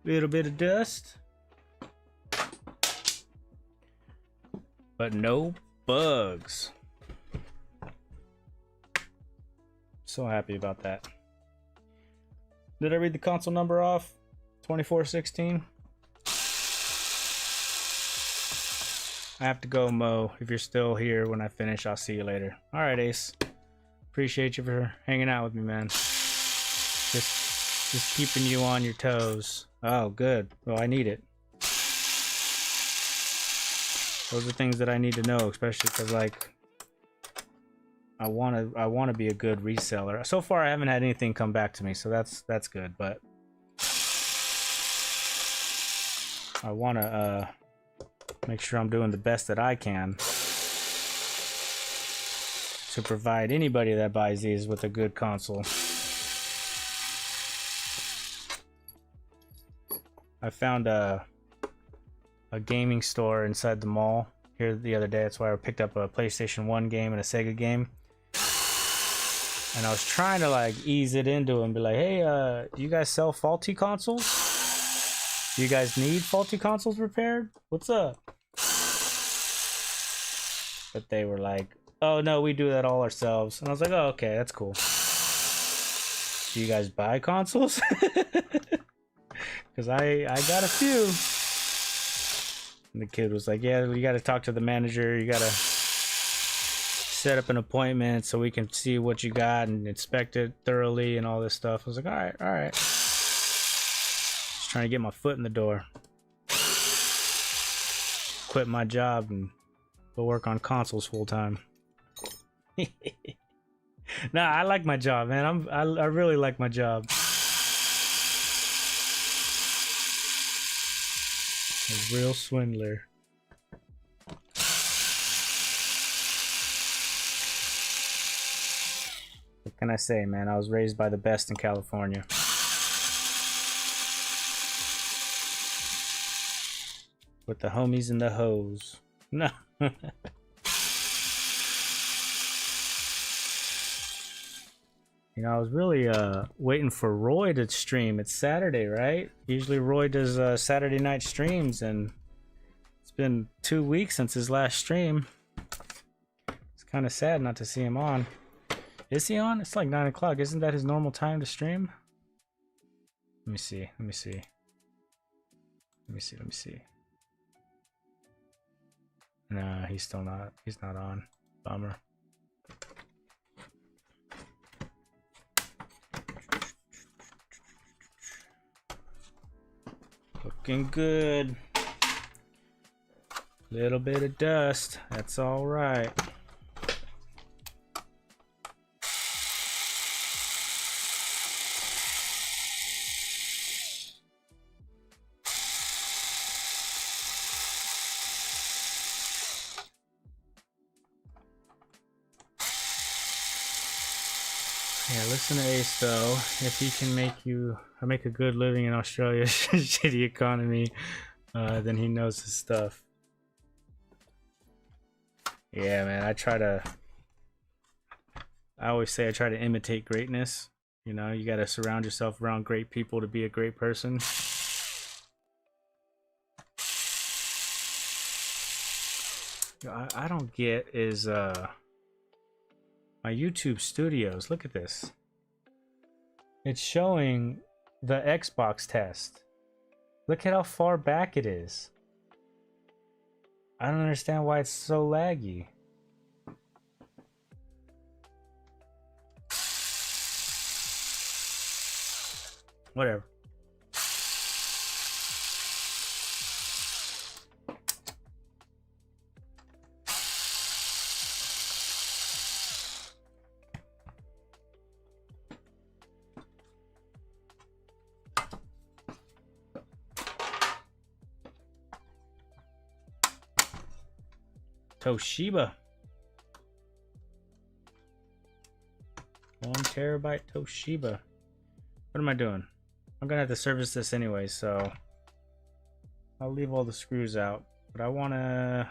Little bit of dust, but no bugs. So happy about that. Did I read the console number off? 2416. I have to go, Mo. If you're still here when I finish, I'll see you later. All right, Ace. Appreciate you for hanging out with me, man. Just keeping you on your toes. Oh, good. Well, I need it. Those are things that I need to know, especially because, like, I want to be a good reseller. So far, I haven't had anything come back to me, so that's good. But I want to make sure I'm doing the best that I can to provide anybody that buys these with a good console. I found a gaming store inside the mall here the other day. That's why I picked up a PlayStation 1 game and a Sega game. And I was trying to like ease it into them, be like, hey, do you guys sell faulty consoles? Do you guys need faulty consoles repaired? What's up? But they were like, oh no, we do that all ourselves. And I was like, oh, okay, that's cool. Do you guys buy consoles? Because I got a few. And the kid was like, yeah, you got to talk to the manager. You got to set up an appointment so we can see what you got and inspect it thoroughly and all this stuff. I was like, all right. Just trying to get my foot in the door. Quit my job and go work on consoles full time. Nah, I like my job, man. I really like my job. A real swindler. What can I say, man? I was raised by the best in California. With the homies and the hoes. No. You know, I was really waiting for Roy to stream. It's Saturday, right? Usually Roy does Saturday night streams, and it's been 2 weeks since his last stream. It's kind of sad not to see him on. Is he on? It's like 9 o'clock. Isn't that his normal time to stream? Let me see. Nah, he's still not. He's not on. Bummer. Looking good. Little bit of dust. That's all right. Yeah, listen to Ace though. If he can make a good living in Australia's shitty economy, then he knows his stuff. Yeah, man. I always say I try to imitate greatness. You know, you gotta surround yourself around great people to be a great person. I don't get is my YouTube studios. Look at this. It's showing the Xbox test. Look at how far back it is. I don't understand why it's so laggy. Whatever. Toshiba. 1 terabyte Toshiba. What am I doing? I'm gonna have to service this anyway, so I'll leave all the screws out. But I wanted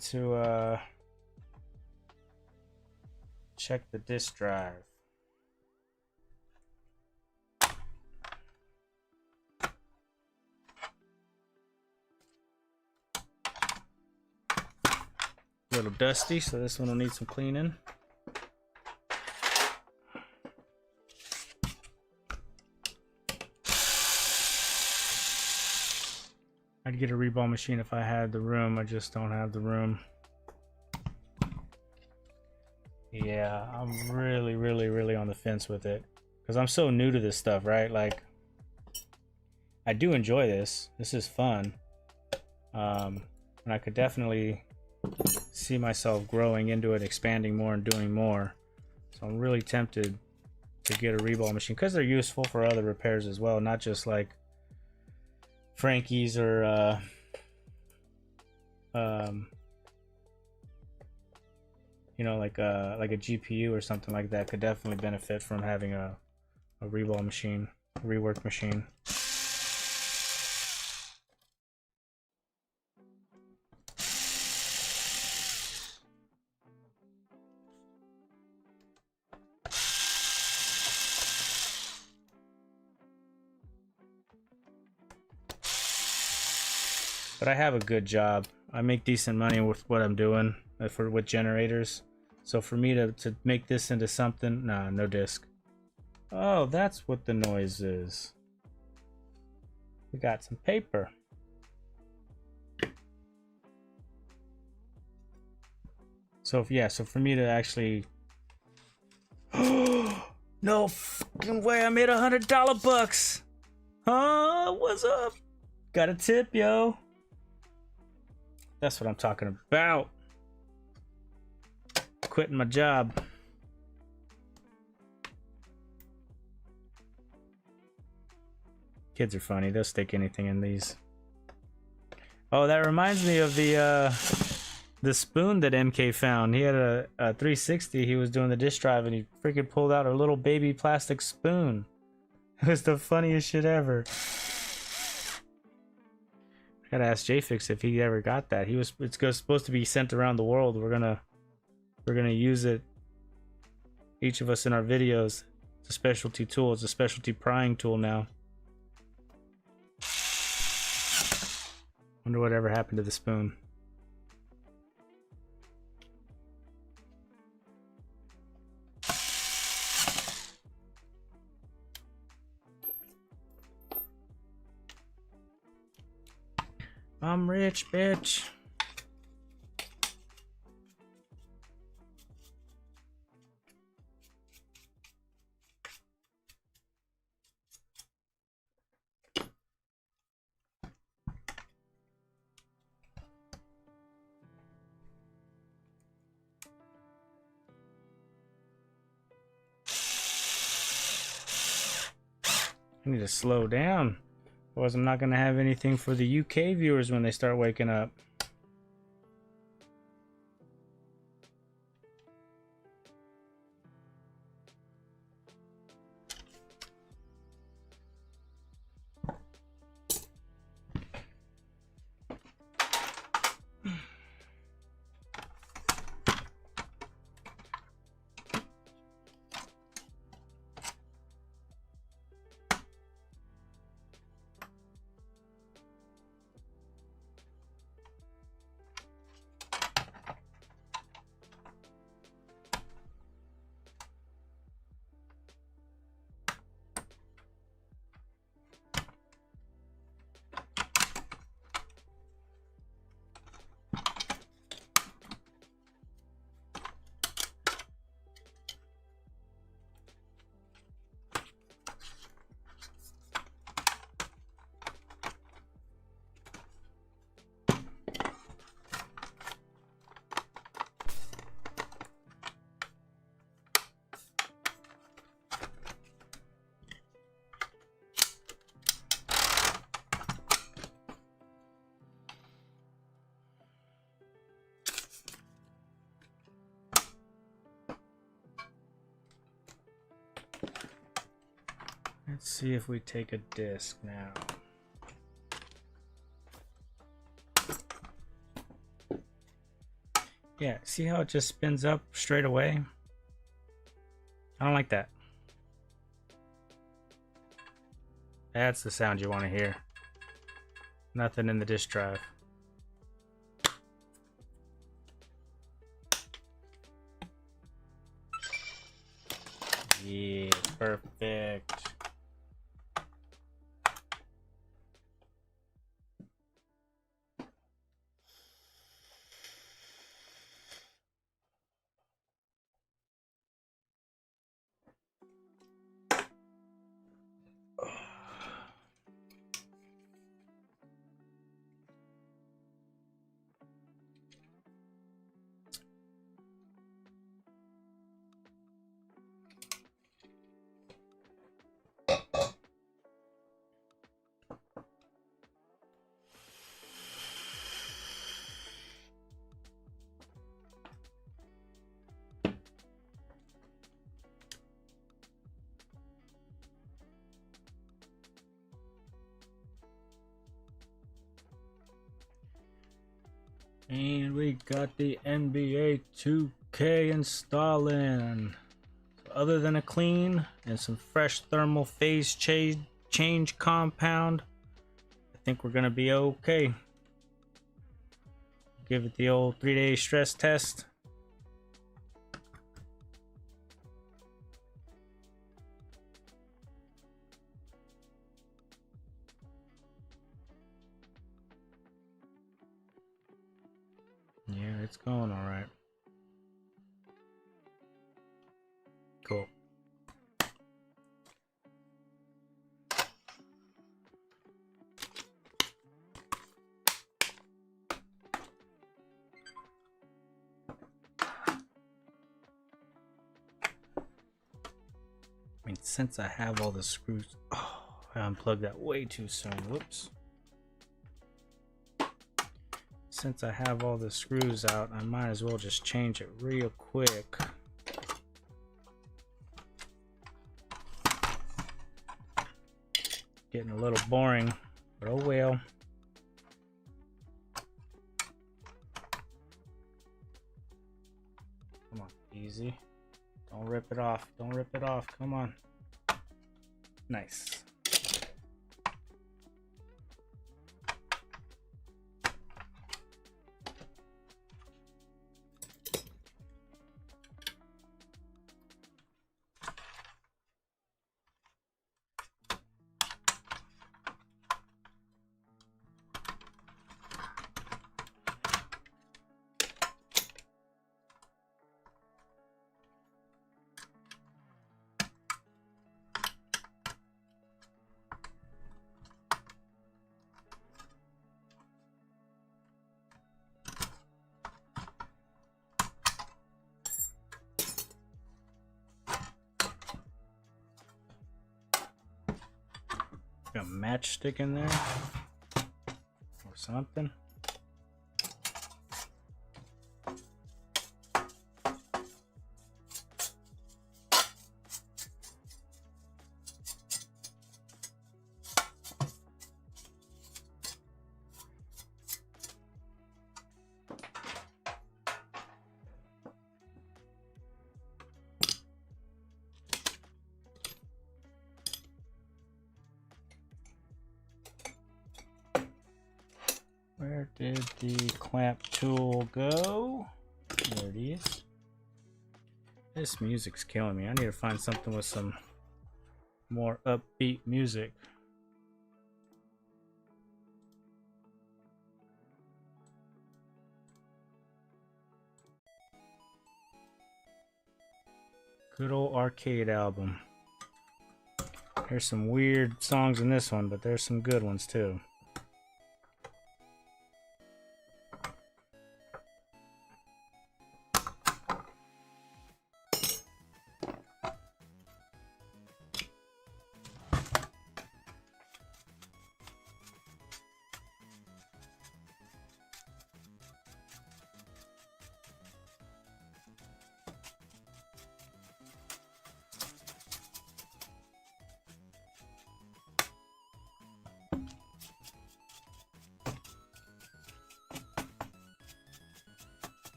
to check the disk drive. A little dusty, so this one will need some cleaning. I'd get a reball machine if I had the room. I just don't have the room. Yeah, I'm really on the fence with it because I'm so new to this stuff, right? Like, I do enjoy this. This is fun, and I could definitely see myself growing into it, expanding more and doing more. So I'm really tempted to get a reball machine because they're useful for other repairs as well, not just like Frankie's or you know, like a GPU or something like that could definitely benefit from having a reball machine, rework machine. But I have a good job. I make decent money with what I'm doing with generators. So for me to make this into something, nah, no disc. Oh, that's what the noise is. We got some paper. So so for me to actually, no fucking way! I made $100 bucks. Huh? What's up? Got a tip, yo. That's what I'm talking about. Quitting my job. Kids are funny. They'll stick anything in these. Oh, that reminds me of the spoon that MK found. He had a 360. He was doing the disk drive and he freaking pulled out a little baby plastic spoon. It was the funniest shit ever. I gotta ask JFix if he ever got that. It's supposed to be sent around the world. We're gonna use it, each of us, in our videos. It's a specialty tool. It's a specialty prying tool now. Wonder whatever happened to the spoon. I'm rich, bitch. I need to slow down. Otherwise, I'm not going to have anything for the UK viewers when they start waking up. Let's see if we take a disc now. Yeah, see how it just spins up straight away? I don't like that. That's the sound you want to hear. Nothing in the disk drive. Yeah, perfect. And we got the NBA 2K installing. Other than a clean and some fresh thermal phase change compound, I think we're gonna be okay. Give it the old 3-day stress test. Yeah, it's going all right. Cool. I mean, since I have all the screws, oh, I unplugged that way too soon. Whoops. Since I have all the screws out, I might as well just change it real quick. Getting a little boring, but oh well. Come on, easy. Don't rip it off. Don't rip it off. Come on. Nice. Got a matchstick in there or something. Where did the clamp tool go? There it is. This music's killing me. I need to find something with some more upbeat music. Good old arcade album. There's some weird songs in this one, but there's some good ones too.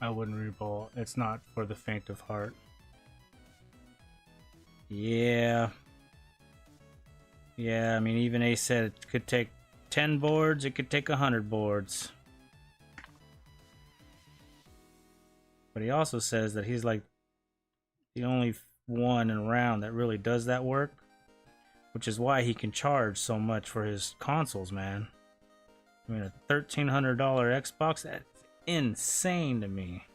I wouldn't re-roll. It's not for the faint of heart. Yeah. Yeah, I mean, even Ace said it could take 10 boards, it could take 100 boards. But he also says that he's like the only one in a round that really does that work, which is why he can charge so much for his consoles, man. I mean, a $1,300 Xbox, that's insane to me.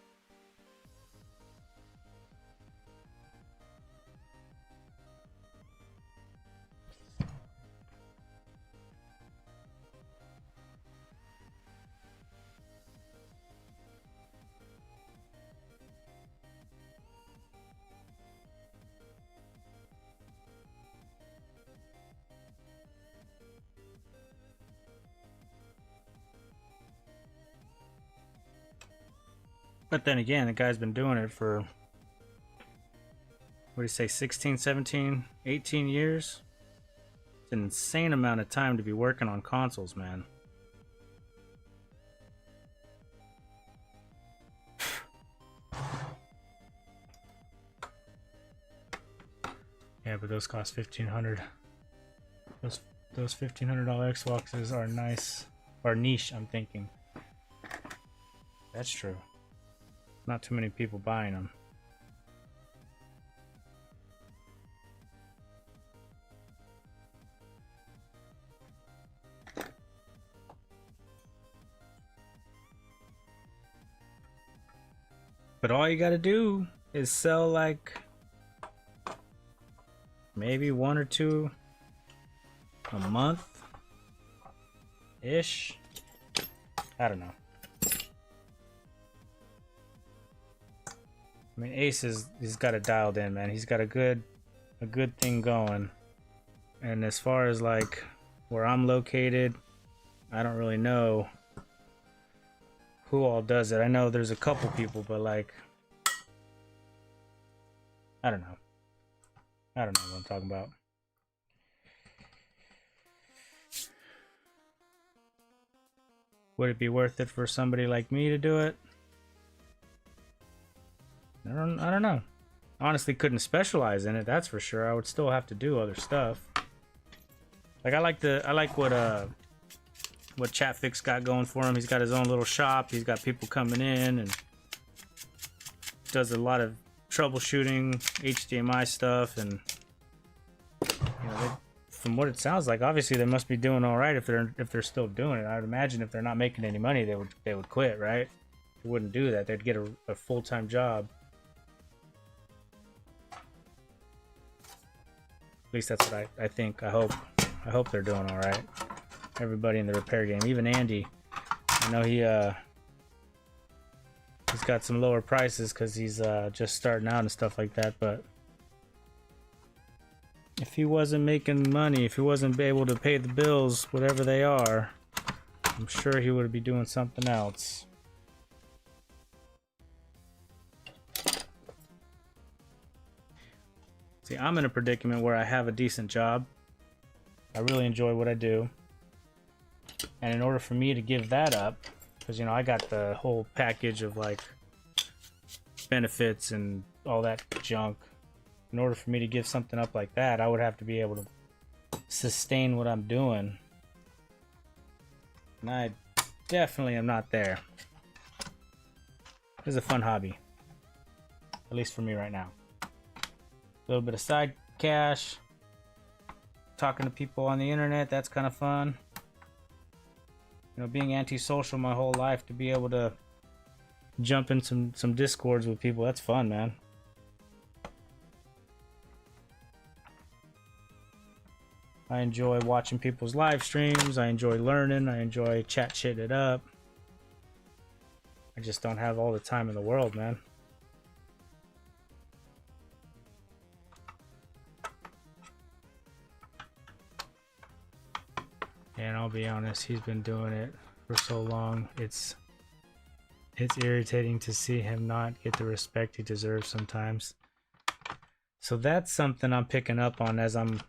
But then again, the guy's been doing it for, what do you say, 16, 17, 18 years? It's an insane amount of time to be working on consoles, man. Yeah, but those cost $1,500. Those $1,500 Xboxes are nice, or niche, I'm thinking. That's true. Not too many people buying them. But all you gotta do is sell like maybe 1 or 2 a month ish. I don't know. I mean, Ace he's got it dialed in, man. He's got a good thing going. And as far as like where I'm located, I don't really know who all does it. I know there's a couple people, but like, I don't know. I don't know what I'm talking about. Would it be worth it for somebody like me to do it? I don't know. Honestly, couldn't specialize in it, that's for sure. I would still have to do other stuff. Like I like what Chatfix got going for him. He's got his own little shop. He's got people coming in and does a lot of troubleshooting, HDMI stuff, and you know, from what it sounds like, obviously they must be doing all right if they're still doing it. I would imagine if they're not making any money, they would quit, right? They wouldn't do that. They'd get a full-time job. At least that's what I think. I hope they're doing all right. Everybody in the repair game, even Andy. I know he's got some lower prices because he's just starting out and stuff like that. But if he wasn't making money, if he wasn't able to pay the bills, whatever they are, I'm sure he would be doing something else. See, I'm in a predicament where I have a decent job. I really enjoy what I do. And in order for me to give that up, because, you know, I got the whole package of, like, benefits and all that junk. In order for me to give something up like that, I would have to be able to sustain what I'm doing. And I definitely am not there. It's a fun hobby. At least for me right now. A little bit of side cash. Talking to people on the internet, that's kind of fun. You know, being antisocial my whole life, to be able to jump in some discords with people, that's fun, man. I enjoy watching people's live streams. I enjoy learning. I enjoy shitting it up. I just don't have all the time in the world, man. And I'll be honest, he's been doing it for so long. It's irritating to see him not get the respect he deserves sometimes. So that's something I'm picking up on as I'm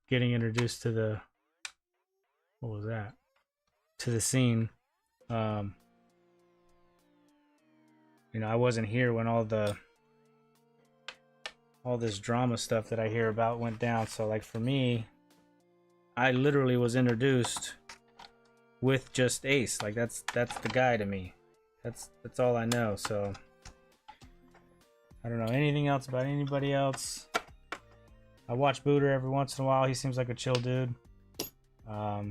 getting introduced to the what was that? To the scene. You know, I wasn't here when all this drama stuff that I hear about went down. So like for me, I literally was introduced with just Ace. Like that's the guy to me. That's all I know. So I don't know anything else about anybody else. I watch Booter every once in a while. He seems like a chill dude. I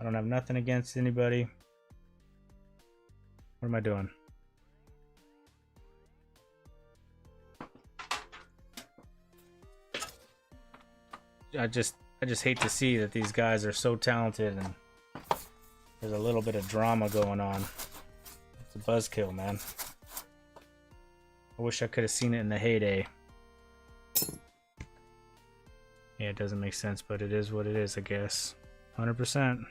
don't have nothing against anybody. What am I doing? I just hate to see that these guys are so talented and there's a little bit of drama going on. It's a buzzkill, man. I wish I could have seen it in the heyday. Yeah, it doesn't make sense, but it is what it is, I guess. 100%.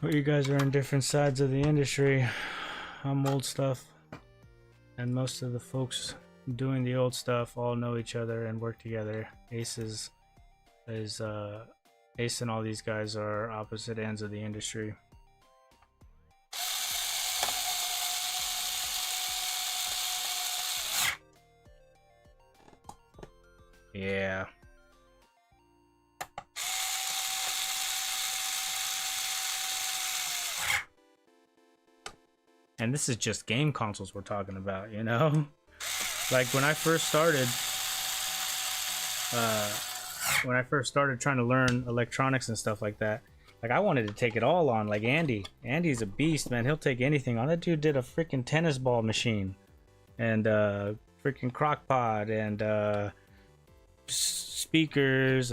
Well, you guys are in different sides of the industry. I'm old stuff, and most of the folks doing the old stuff all know each other and work together. Ace and all these guys are opposite ends of the industry. Yeah. And this is just game consoles we're talking about, you know? Like when I first started trying to learn electronics and stuff like that, like I wanted to take it all on. Like Andy's a beast, man. He'll take anything on. That dude did a freaking tennis ball machine and freaking crock pot and speakers.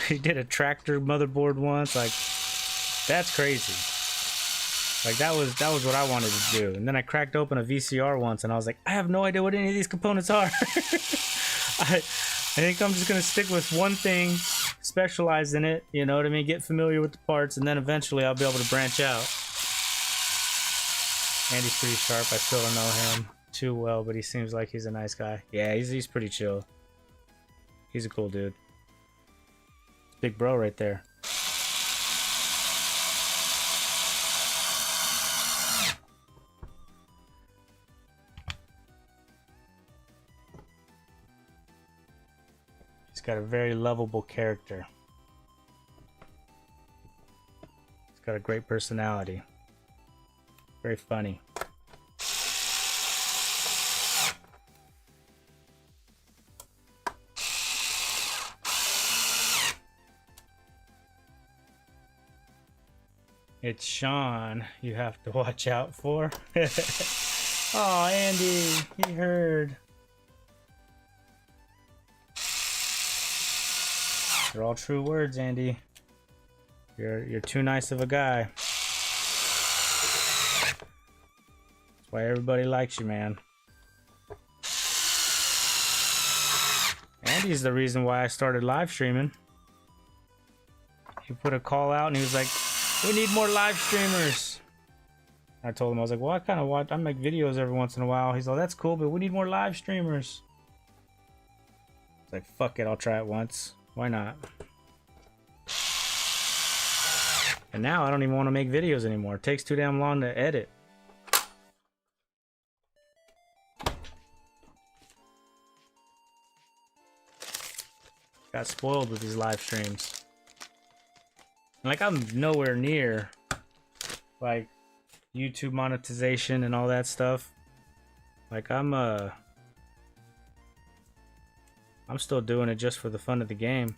He did a tractor motherboard once. Like that's crazy. Like that was what I wanted to do. And then I cracked open a VCR once and I was like, I have no idea what any of these components are. I think I'm just gonna stick with one thing, specialize in it, you know what I mean, get familiar with the parts, and then eventually I'll be able to branch out. Andy's pretty sharp. I still don't know him too well, but he seems like he's a nice guy. Yeah, he's pretty chill. He's a cool dude. Big bro right there. Got a very lovable character. He's got a great personality. Very funny. It's Sean you have to watch out for. Oh, Andy, he heard. They're all true words, Andy. You're too nice of a guy. That's why everybody likes you, man. Andy's the reason why I started live streaming. He put a call out and he was like, we need more live streamers. I told him, I was like, well, I make videos every once in a while. He's like, that's cool, but we need more live streamers. It's like, fuck it, I'll try it once. Why not? And now I don't even want to make videos anymore. It takes too damn long to edit. Got spoiled with these live streams. Like I'm nowhere near like YouTube monetization and all that stuff. Like I'm still doing it just for the fun of the game.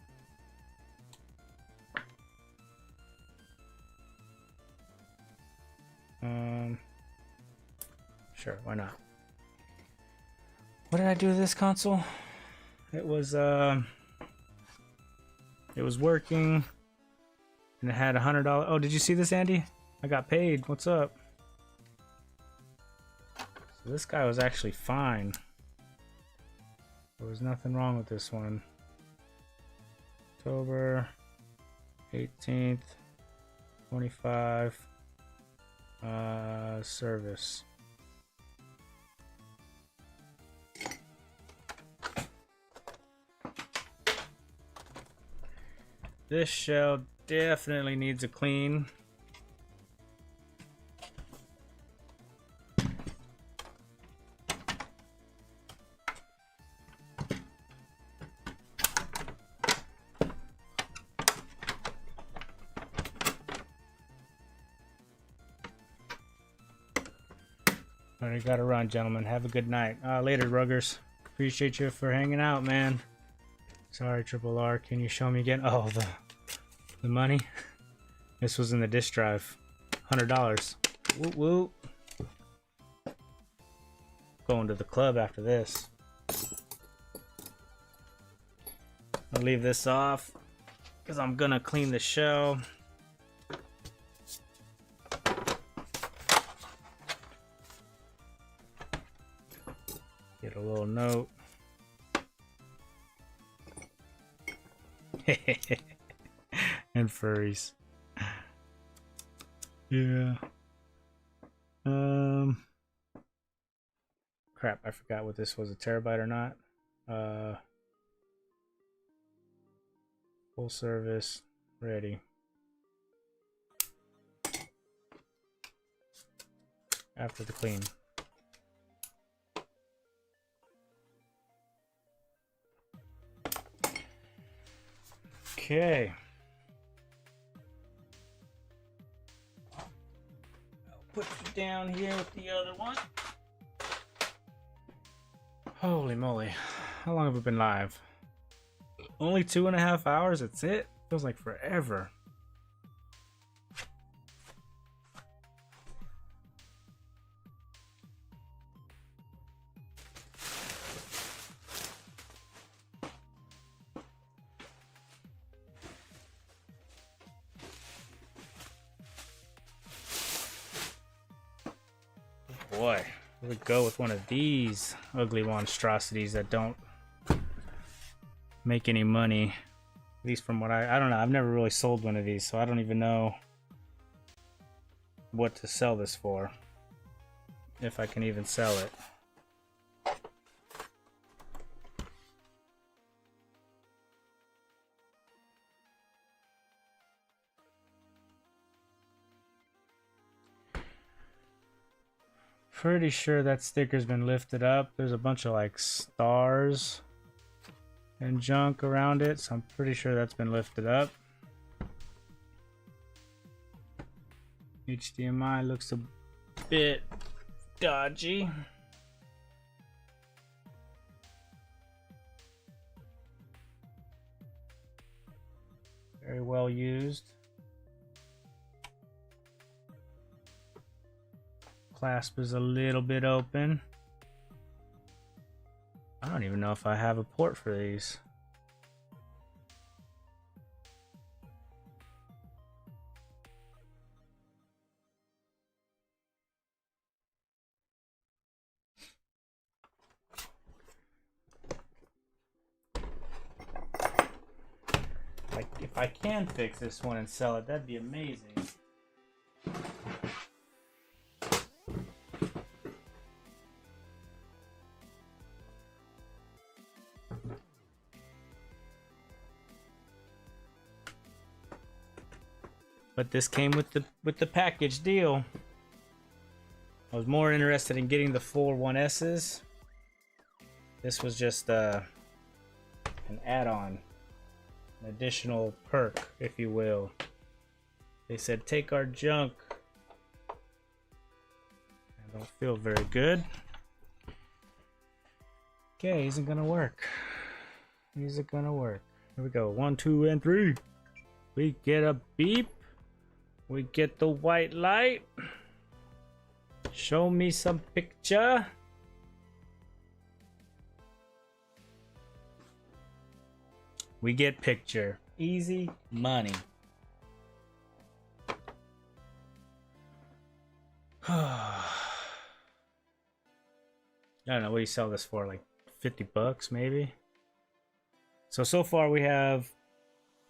Sure, why not? What did I do to this console? It was working. And it had $100. Oh, did you see this, Andy? I got paid. What's up? So this guy was actually fine. There was nothing wrong with this one. October 18th, 25. Service. This shell definitely needs a clean. Alright, gotta run, gentlemen. Have a good night. Later, Ruggers. Appreciate you for hanging out, man. Sorry, Triple R. Can you show me again? Oh, the money. This was in the disk drive. $100. Woo woo. Going to the club after this. I'll leave this off because I'm gonna clean the shell. Get a little note. And furries. Yeah. Crap, I forgot what this was, a terabyte or not. Full service, ready. After the clean. Okay. I'll put you down here with the other one. Holy moly. How long have we been live? Only 2.5 hours? That's it? Feels like forever. Boy, here we go with one of these ugly monstrosities that don't make any money. At least from what I don't know. I've never really sold one of these, so I don't even know what to sell this for. If I can even sell it. Pretty sure that sticker's been lifted up. There's a bunch of like stars and junk around it, so I'm pretty sure that's been lifted up. HDMI looks a bit dodgy. Very well used. Clasp is a little bit open. I don't even know if I have a port for these. Like, if I can fix this one and sell it, that'd be amazing. But this came with the package deal. I was more interested in getting the 4 1S's. This was just an add-on, an additional perk, if you will. They said, take our junk. I don't feel very good. Okay, isn't gonna work. Is it gonna work? Here we go. 1, 2, and 3. We get a beep. We get the white light. Show me some picture. We get picture. Easy money. I don't know, what do you sell this for? Like 50 bucks maybe? So far we have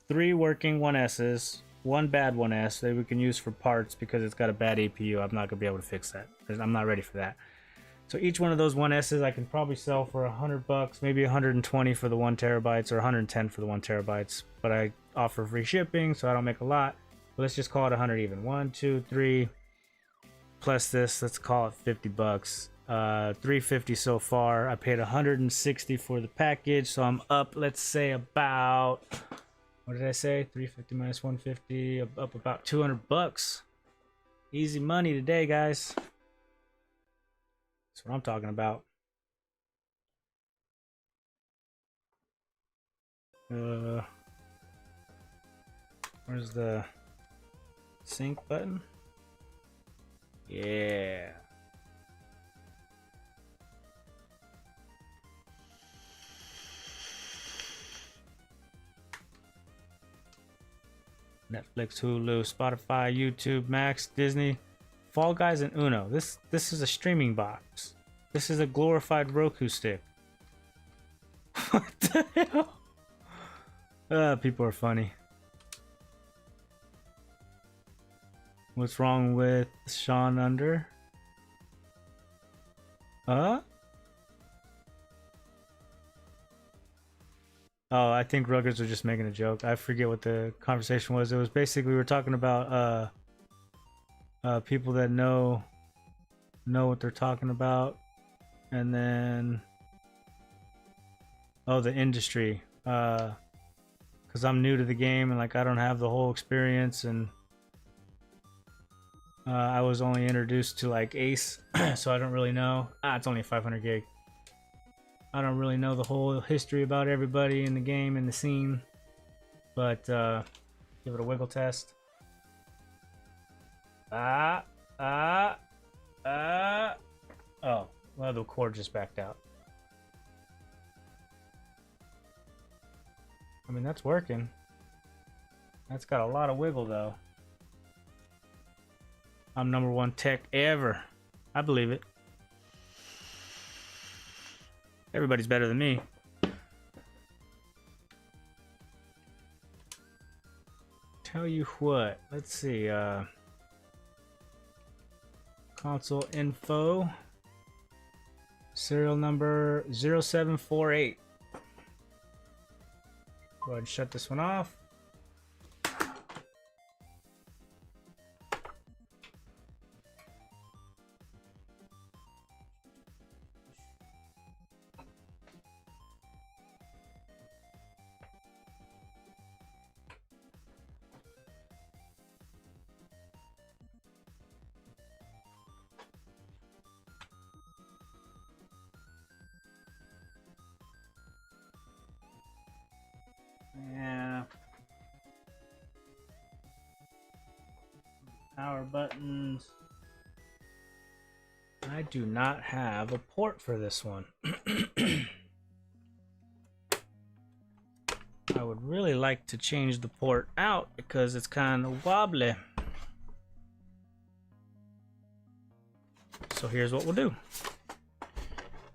3 working 1S's, 1 bad 1S that we can use for parts because it's got a bad APU. I'm not gonna be able to fix that. I'm not ready for that. So each one of those 1S's I can probably sell for 100 bucks, maybe 120 for the 1 terabytes or 110 for the 1 terabytes. But I offer free shipping, so I don't make a lot. But let's just call it 100 even. 1, 2, 3 plus this. Let's call it 50 bucks. 350 so far. I paid 160 for the package, so I'm up. Let's say about, what did I say? 350 minus 150. Up about 200 bucks. Easy money today, guys. That's what I'm talking about. Where's the sync button? Yeah. Netflix, Hulu, Spotify, YouTube, Max, Disney, Fall Guys, and Uno. This is a streaming box. This is a glorified Roku stick. What the hell? People are funny. What's wrong with Sean Under? Huh? Oh, I think Ruggers were just making a joke. I forget what the conversation was. It was basically we were talking about people that know what they're talking about, and then the industry. Because I'm new to the game and like I don't have the whole experience, and I was only introduced to like Ace, so I don't really know. It's only a 500 gig. I don't really know the whole history about everybody in the game and the scene, but give it a wiggle test. Oh, well, the cord just backed out. I mean, that's working. That's got a lot of wiggle though. I'm #1 tech ever. I believe it. Everybody's better than me. Tell you what, let's see, console info, serial number 0748. Go ahead and shut this one off. Yeah. Power buttons. I do not have a port for this one. I would really like to change the port out because it's kind of wobbly. So here's what we'll do.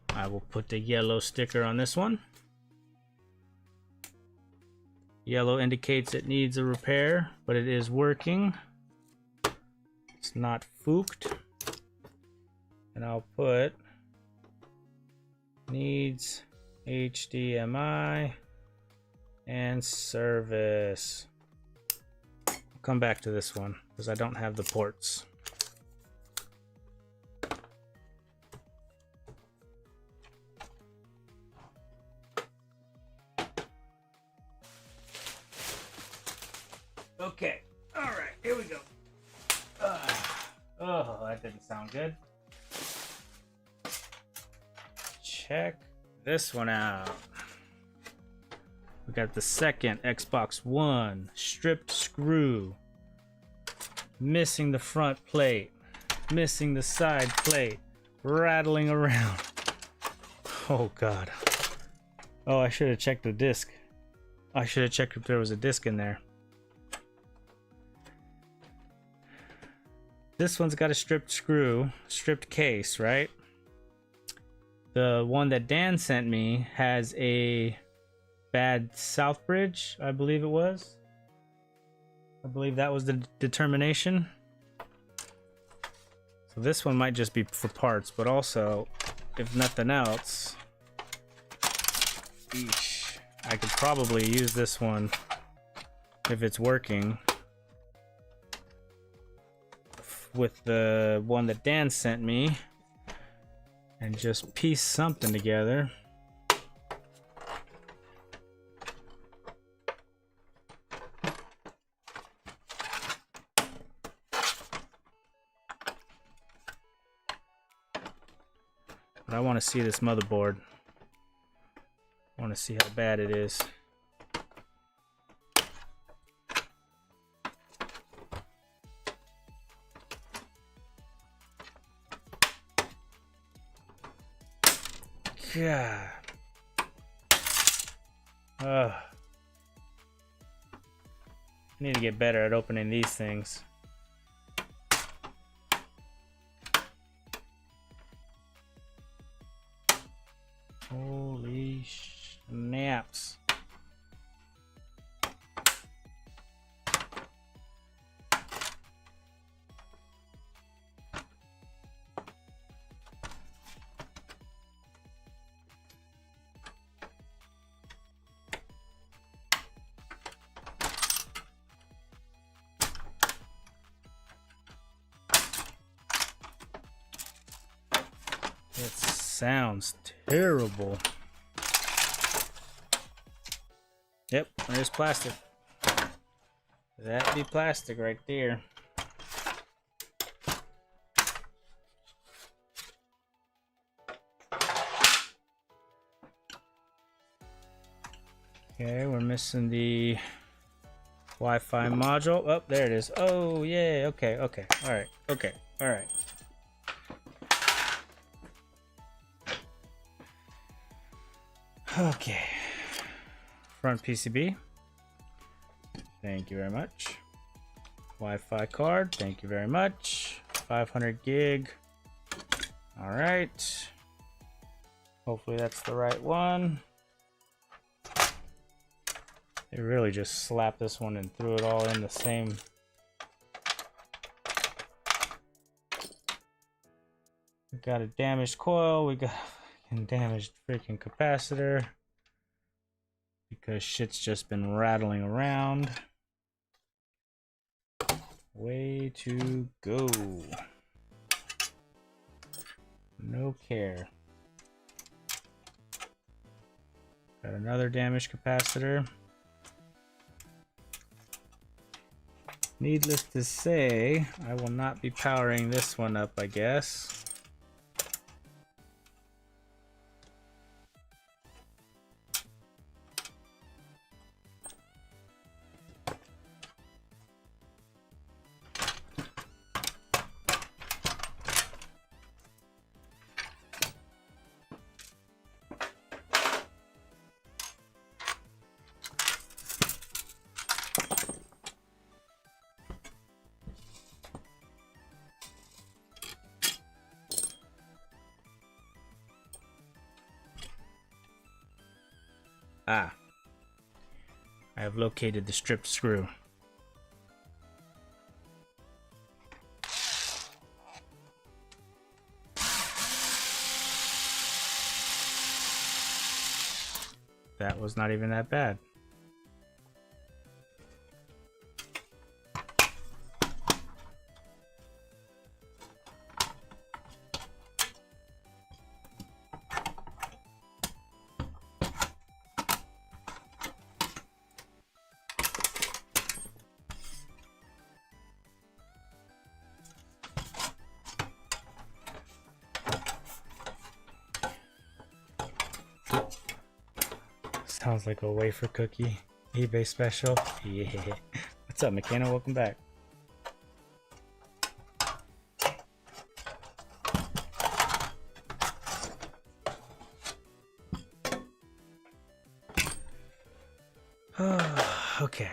I will put the yellow sticker on this one. Yellow indicates it needs a repair, but it is working. It's not fooked. And I'll put needs HDMI and service. I'll come back to this one because I don't have the ports. Okay, all right, here we go. Oh, that didn't sound good. Check this one out. We got the second Xbox One stripped screw. Missing the front plate. Missing the side plate. Rattling around. Oh, God. Oh, I should have checked the disc. I should have checked if there was a disc in there. this one's got a stripped screw, stripped case, right? The one that Dan sent me has a bad south bridge, I believe it was. I believe that was the determination. So this one might just be for parts, but also, if nothing else, eesh, I could probably use this one if it's working with the one that Dan sent me and just piece something together. But I want to see this motherboard. I want to see how bad it is. Yeah. I need to get better at opening these things. Holy snaps. It sounds terrible. Yep, there's plastic. That'd be plastic right there. Okay, we're missing the Wi-Fi module. Oh, there it is. Oh, yeah. Okay, okay. All right. Okay, all right. Okay. Front PCB. Thank you very much. Wi-Fi card. Thank you very much. 500 gig. All right. Hopefully that's the right one. They really just slapped this one and threw it all in the same. We got a damaged coil. We got a damaged freaking capacitor because shit's just been rattling around. Way to go. No care. Got another damaged capacitor. Needless to say, I will not be powering this one up, I guess. Ah, I have located the stripped screw. That was not even that bad. Sounds like a wafer cookie. eBay special. Yeah. What's up, McKenna? Welcome back. Okay.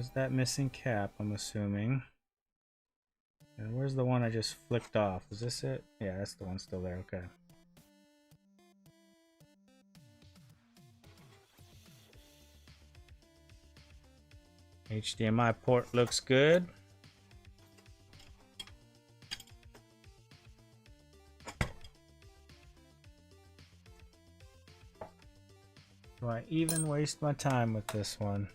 there's that missing cap, I'm assuming. And where's the one I just flicked off? Is this it? Yeah, that's the one still there. Okay. HDMI port looks good. Do I even waste my time with this one?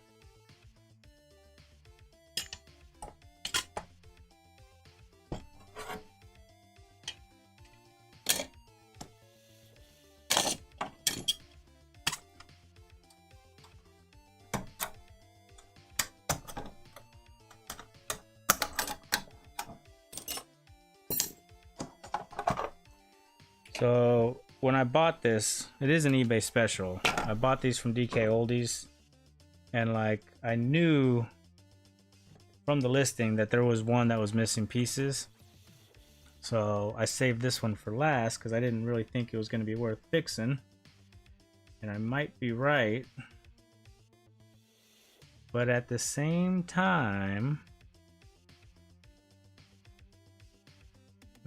So when I bought this, it is an eBay special. I bought these from DK Oldies, and like I knew from the listing that there was one that was missing pieces. So I saved this one for last because I didn't really think it was going to be worth fixing. And I might be right. But at the same time,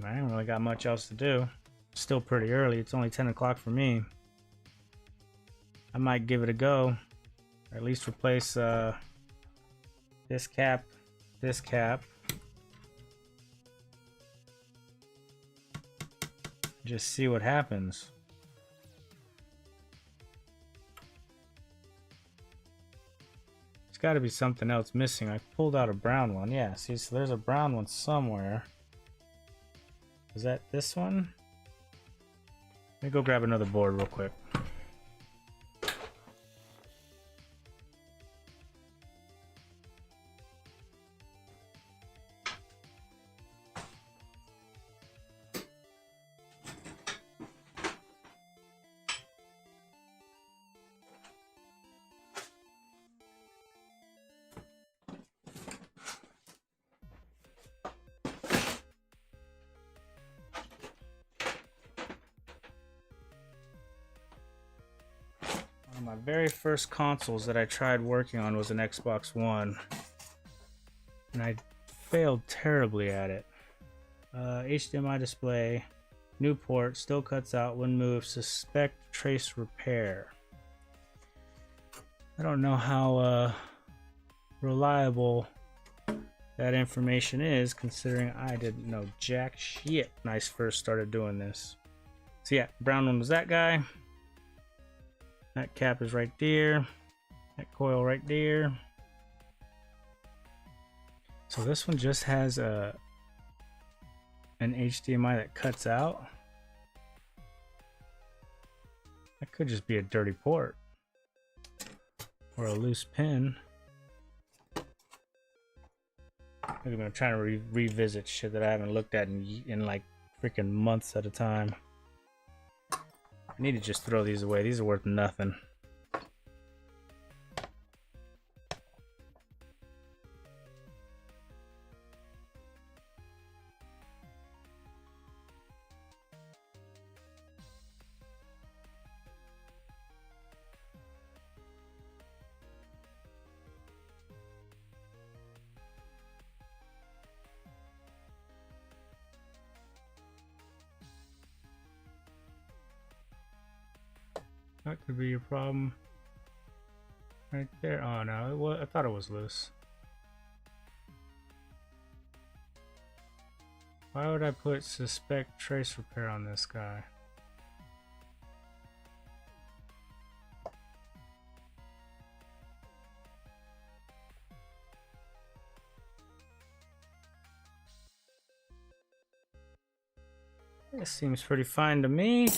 I ain't really got much else to do. Still pretty early. It's only 10 o'clock for me. I might give it a go. Or at least replace this cap. Just see what happens. There's got to be something else missing. I pulled out a brown one. Yeah, see, so there's a brown one somewhere. Is that this one? Let me go grab another board real quick. One of my very first consoles that I tried working on was an Xbox One, and I failed terribly at it. HDMI display, new port, still cuts out when moved, suspect trace repair. I don't know how reliable that information is, considering I didn't know jack shit when I first started doing this. So yeah, brown one was that guy. That cap is right there. That coil right there. So this one just has an HDMI that cuts out. That could just be a dirty port or a loose pin. I'm trying to revisit shit that I haven't looked at in like freaking months at a time. I need to just throw these away. These are worth nothing. That could be your problem. Right there. Oh no, it was, I thought it was loose. Why would I put suspect trace repair on this guy? This seems pretty fine to me.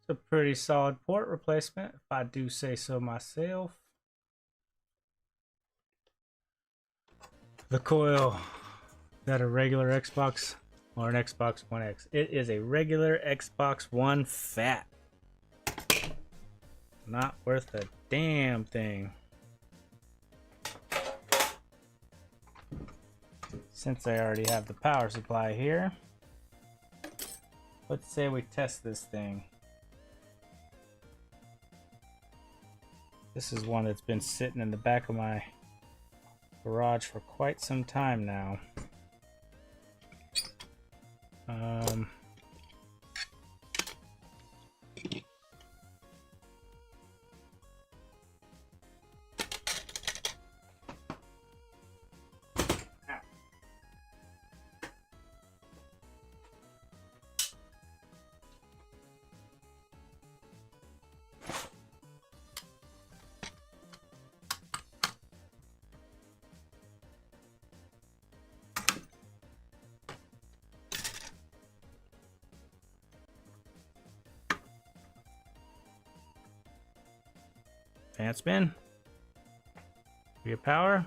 It's a pretty solid port replacement, if I do say so myself. The coil, is that a regular Xbox or an Xbox One X? It is a regular Xbox One Fat. Not worth a damn thing. since I already have the power supply here, let's say we test this thing. This is one that's been sitting in the back of my garage for quite some time now. Fan spin. We get power.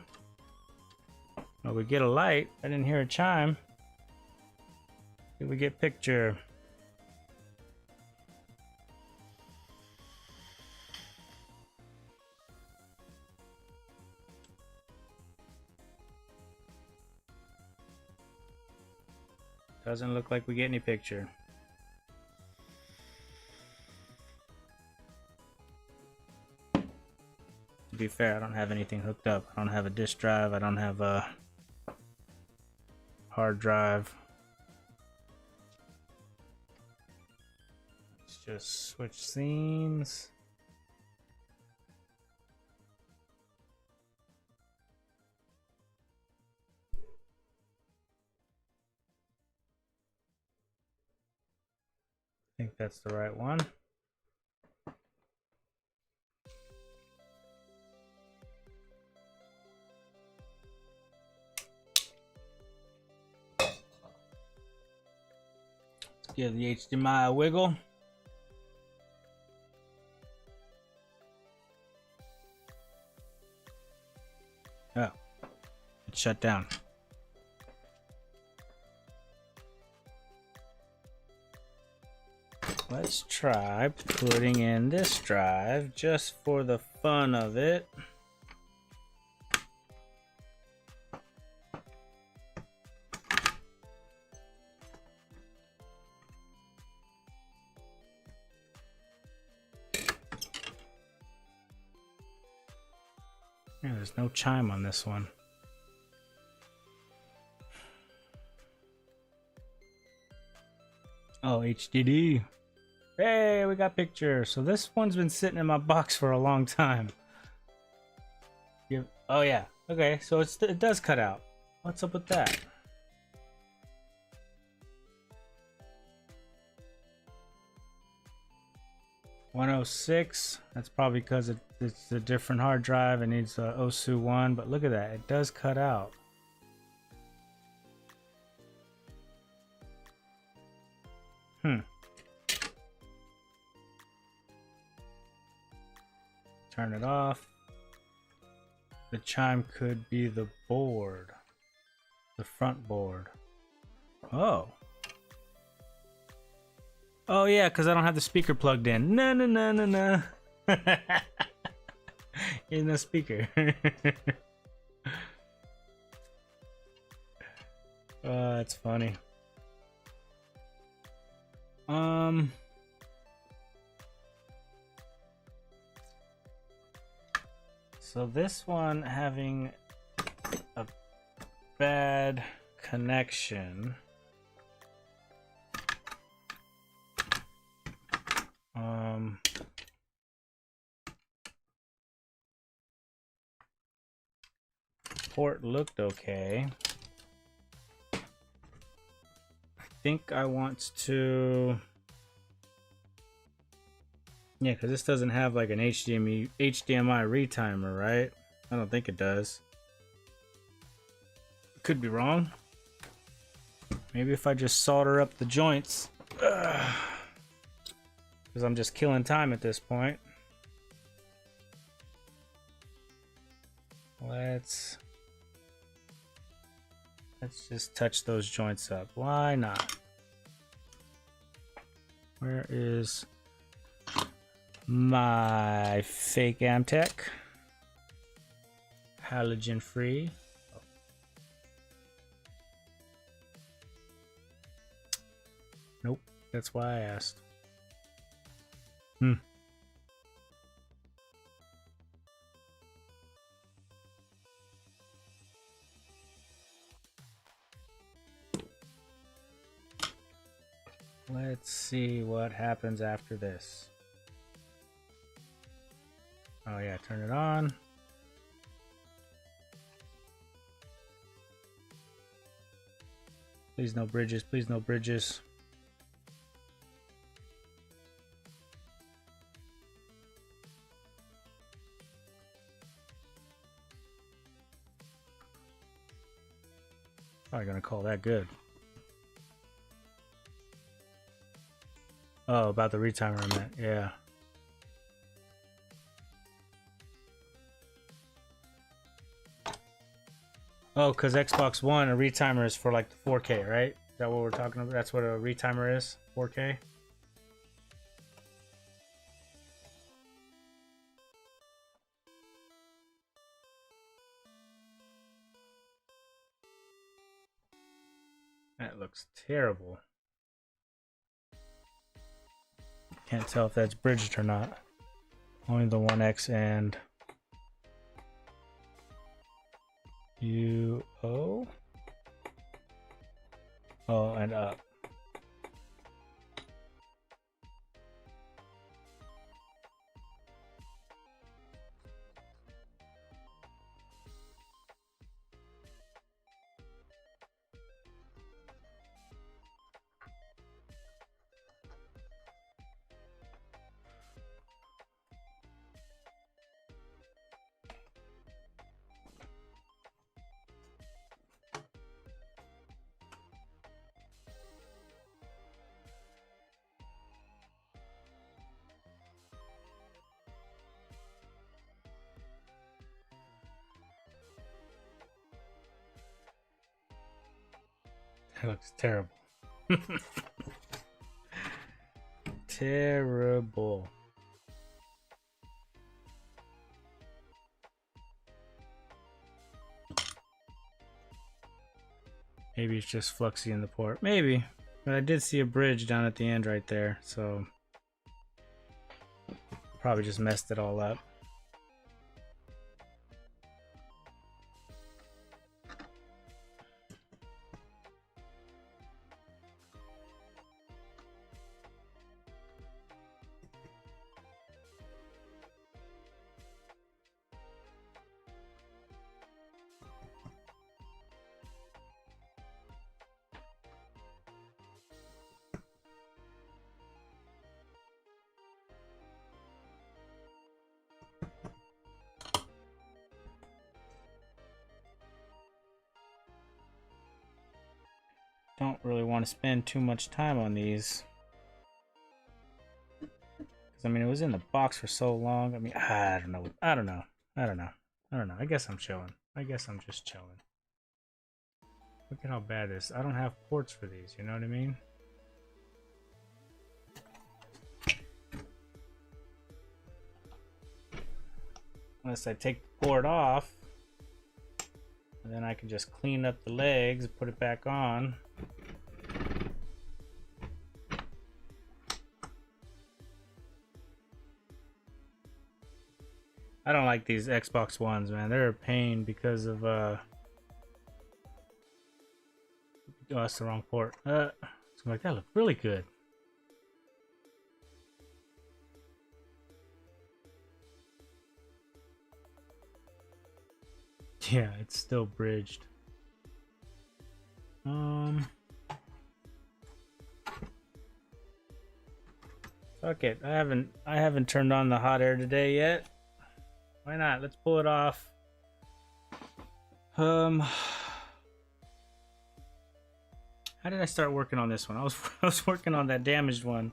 Oh, we get a light. I didn't hear a chime. Did we get picture? Doesn't look like we get any picture. To be fair, I don't have anything hooked up. I don't have a disk drive. I don't have a hard drive. Let's just switch scenes. I think that's the right one. Give the HDMI a wiggle. Oh, it's shut down. Let's try putting in this drive just for the fun of it. Yeah, there's no chime on this one. Oh, HDD. Hey, we got pictures. So this one's been sitting in my box for a long time. Oh yeah. Okay, so it does cut out. What's up with that? $106. That's probably because it's a different hard drive. It needs a OSU 1, but look at that. It does cut out. Turn it off. The chime could be the board. The front board. Oh. Oh yeah, because I don't have the speaker plugged in. No, no, no, no, no. There's no speaker. Oh, that's funny. So this one having a bad connection. Port looked okay. I think I want to... Yeah, because this doesn't have like an HDMI retimer, right? I don't think it does. Could be wrong. Maybe if I just solder up the joints. Because I'm just killing time at this point. Let's just touch those joints up. Why not? Where is my fake Amtech? Halogen free. Nope. That's why I asked. Let's see what happens after this. Oh yeah, turn it on. Please no bridges, please no bridges. Probably gonna call that good. Oh, about the retimer I meant, yeah. Oh, because Xbox One, a retimer is for like the 4K, right? Is that what we're talking about? That's what a retimer is? 4K? That looks terrible. Can't tell if that's bridged or not. Only the 1X and UO. Oh, and up. That looks terrible. Terrible. Maybe it's just fluxy in the port. Maybe. But I did see a bridge down at the end right there, so probably just messed it all up. Don't really want to spend too much time on these. Because, I mean, it was in the box for so long. I mean, I don't know. I don't know. I guess I'm chilling. I guess I'm just chilling. Look at how bad this is. I don't have ports for these, you know what I mean? Unless I take the port off. And then I can just clean up the legs and put it back on. I don't like these Xbox Ones, man. They're a pain because of oh, that's the wrong port. So like that looked really good. Yeah, it's still bridged. Fuck it. I haven't turned on the hot air today yet. Why not? Let's pull it off. How did I start working on this one? I was working on that damaged one.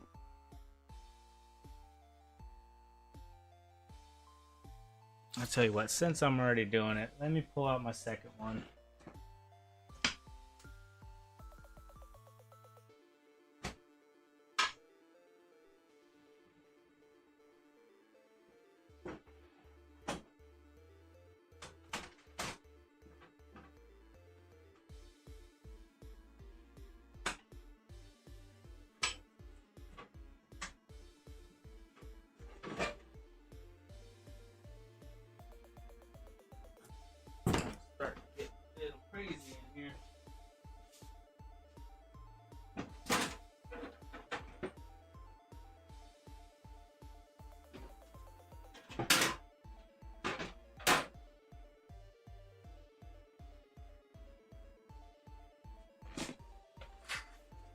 I'll tell you what, since I'm already doing it, let me pull out my second one.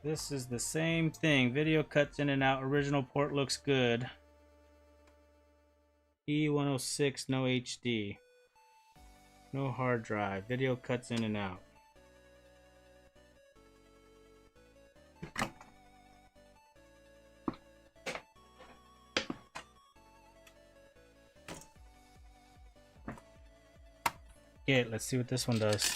This is the same thing. Video cuts in and out. Original port looks good. E106, no HD. No hard drive. Video cuts in and out. Yeah, let's see what this one does.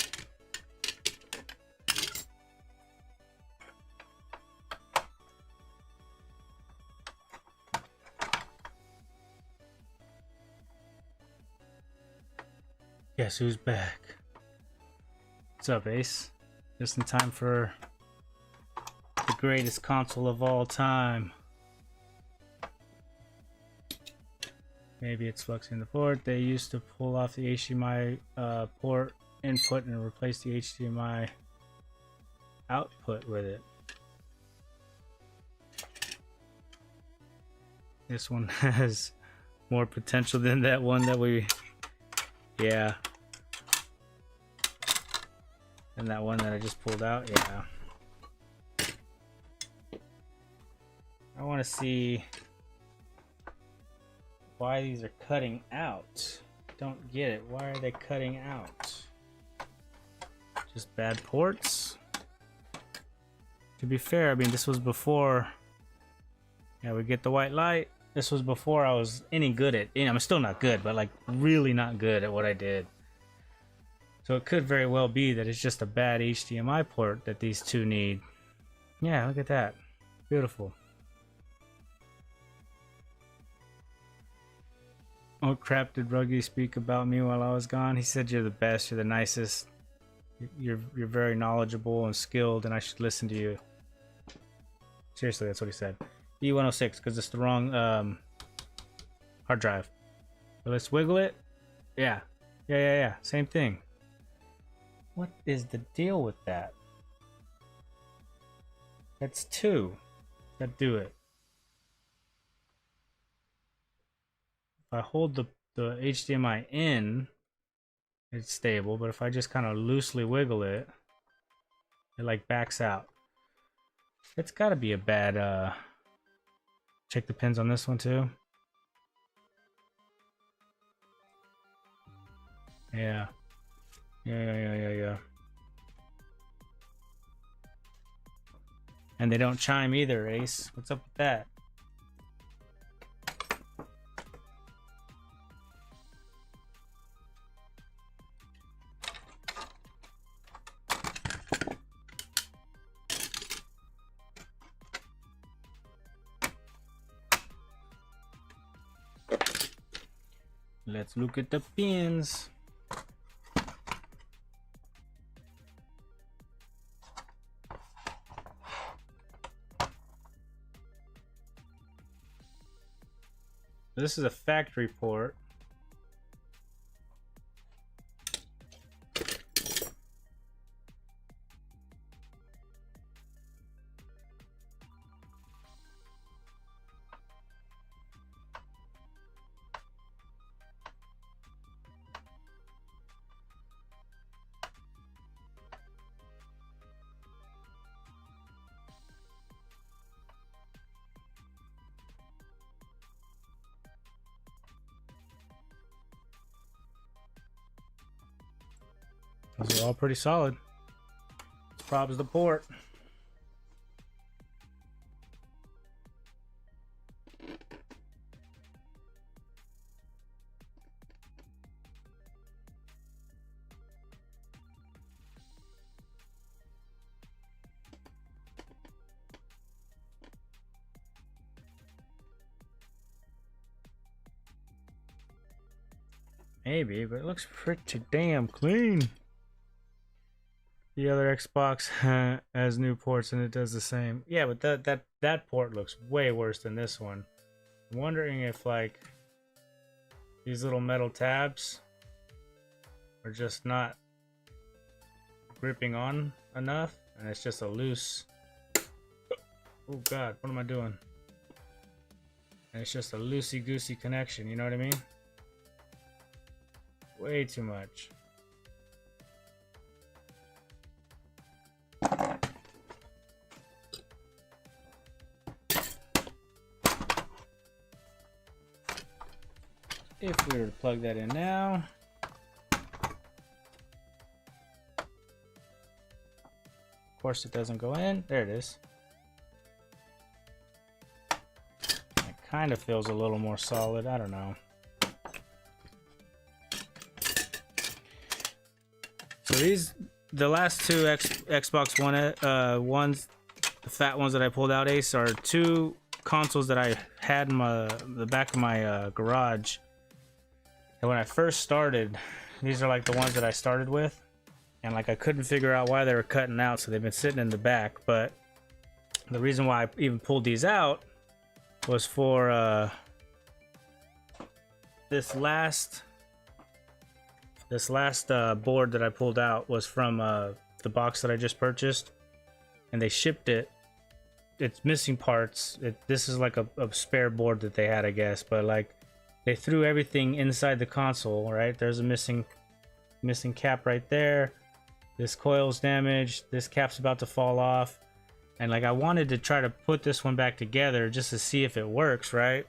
Guess who's back? What's up, Ace? Just in time for the greatest console of all time. Maybe it's fluxing the port. They used to pull off the HDMI port input and replace the HDMI output with it. This one has more potential than that one that we... Yeah. And that one that I just pulled out, yeah. I want to see why these are cutting out. Don't get it. Why are they cutting out? Just bad ports? To be fair, I mean, this was before... Yeah, we get the white light. This was before I was any good at... I'm still not good, but like really not good at what I did. So it could very well be that it's just a bad HDMI port that these two need. Yeah, look at that. Beautiful. What crap did Ruggy speak about me while I was gone? He said you're the best, you're the nicest. You're very knowledgeable and skilled, and I should listen to you. Seriously, that's what he said. E106, because it's the wrong hard drive. So let's wiggle it. Yeah. Yeah. Same thing. What is the deal with that? That's two that do it. If I hold the HDMI in, it's stable, but if I just kind of loosely wiggle it, it like backs out. It's got to be a bad check the pins on this one too. Yeah. And they don't chime either, Ace. What's up with that? Let's look at the pins. This is a factory port. Those are all pretty solid. This prob's the port. Maybe, but it looks pretty damn clean. The other Xbox has new ports and it does the same. Yeah, but that port looks way worse than this one. I'm wondering if like these little metal tabs are just not gripping on enough, and it's just a loose. Oh God, what am I doing? And it's just a loosey-goosey connection. You know what I mean? Way too much. If we were to plug that in now. Of course it doesn't go in. There it is. It kind of feels a little more solid. I don't know. So the last two Xbox One ones, the fat ones that I pulled out, Ace, are two consoles that I had in the back of my garage. And when I first started, these are like the ones that I started with, and like I couldn't figure out why they were cutting out, so they've been sitting in the back. But the reason why I even pulled these out was for this last board that I pulled out was from the box that I just purchased, and they shipped it. It's missing parts. This is like a spare board that they had, I guess, but like they threw everything inside the console, right? There's a missing cap right there. This coil's damaged. This cap's about to fall off. And like I wanted to try to put this one back together just to see if it works, right?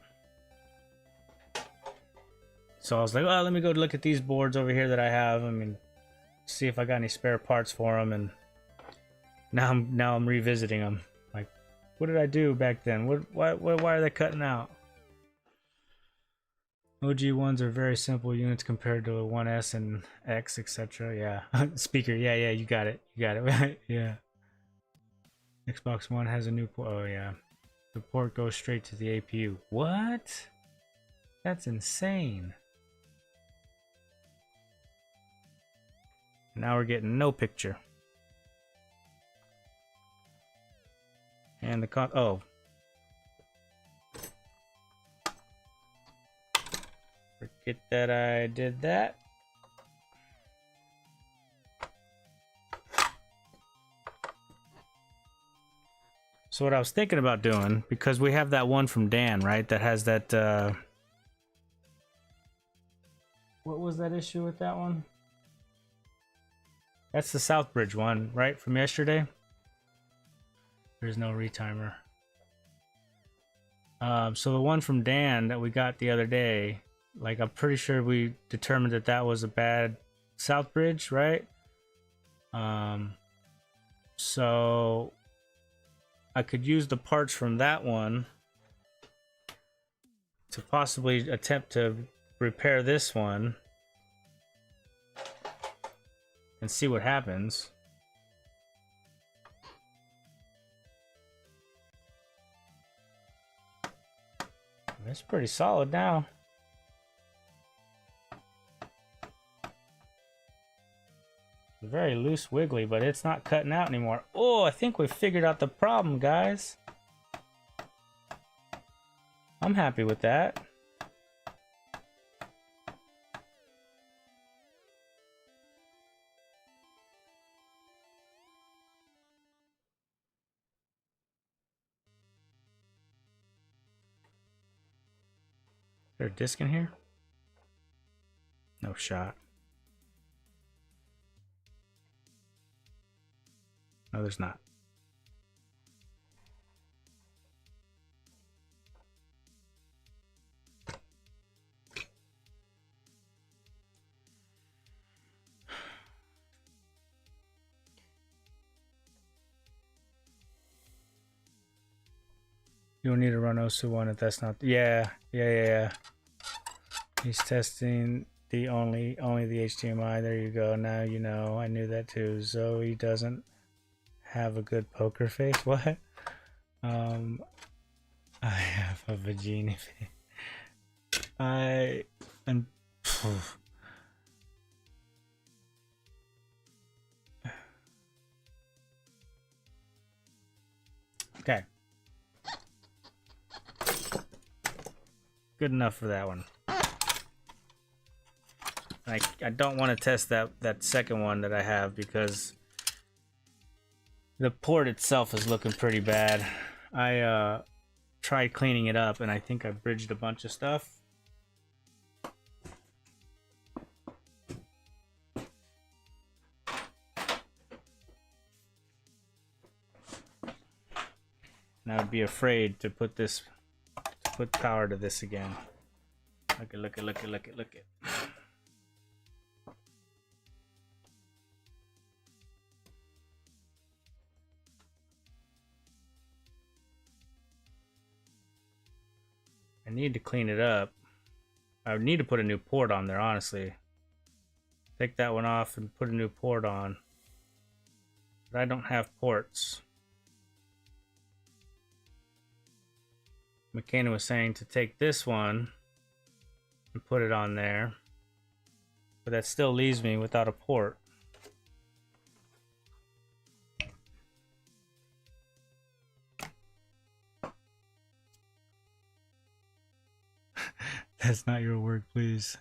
So I was like, well, let me go look at these boards over here that I have. I mean, see if I got any spare parts for them. And now I'm revisiting them. Like, what did I do back then? Why are they cutting out? OG ones are very simple units compared to a 1S and X, etc. Yeah. Speaker. Yeah, you got it. Yeah. Xbox One has a new port. Oh, yeah. The port goes straight to the APU. What? That's insane. Now we're getting no picture. And the oh. Forget that I did that. So what I was thinking about doing, because we have that one from Dan, right? That has that, what was that issue with that one? That's the Southbridge one, right? From yesterday? There's no retimer. So the one from Dan that we got the other day, like I'm pretty sure we determined that that was a bad Southbridge, right? So I could use the parts from that one to possibly attempt to repair this one and see what happens. It's pretty solid now. Very loose wiggly, but it's not cutting out anymore. Oh, I think we figured out the problem, guys. I'm happy with that. Is there a disc in here? No shot. No, there's not. You don't need to run OSU one if that's not. Yeah. He's testing the only the HDMI. There you go. Now you know. I knew that too. Zoe doesn't have a good poker face. What? I have a vagina face. And okay. Good enough for that one. I don't want to test that second one that I have because the port itself is looking pretty bad. I tried cleaning it up and I think I bridged a bunch of stuff. And I would be afraid to put power to this again. Look it. I need to clean it up. I would need to put a new port on there, honestly. Take that one off and put a new port on. But I don't have ports. McKenna was saying to take this one and put it on there. But that still leaves me without a port. That's not your word, please.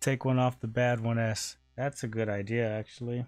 Take one off the bad 1S. That's a good idea, actually.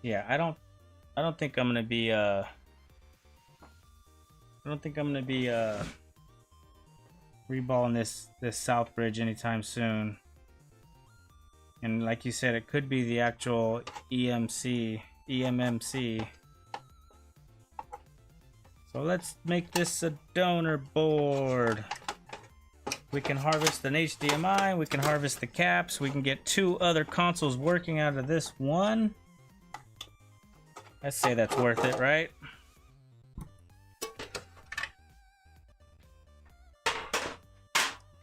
Yeah, I don't think I'm gonna be reballing this south bridge anytime soon. And like you said, it could be the actual EMMC. So let's make this a donor board. We can harvest an HDMI, we can harvest the caps, we can get 2 other consoles working out of this one. I'd say that's worth it, right?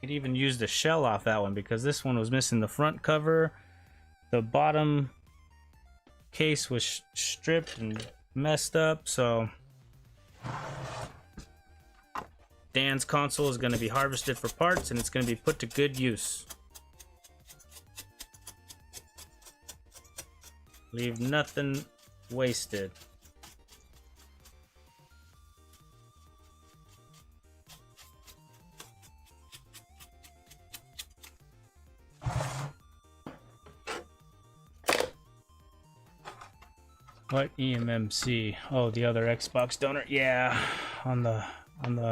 Could even use the shell off that one because this one was missing the front cover. The bottom case was stripped and messed up, so Dan's console is going to be harvested for parts and it's going to be put to good use. Leave nothing wasted. What EMMC? Oh, the other Xbox donor. Yeah, on the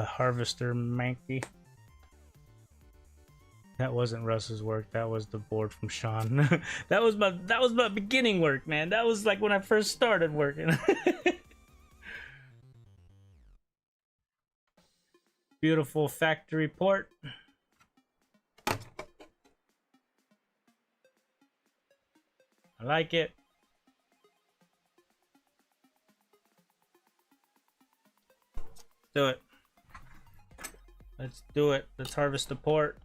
harvester manky. That wasn't Russ's work. That was the board from Sean. that was my beginning work, man. That was like when I first started working. Beautiful factory port. I like it. Do it. Let's do it. Let's harvest the port.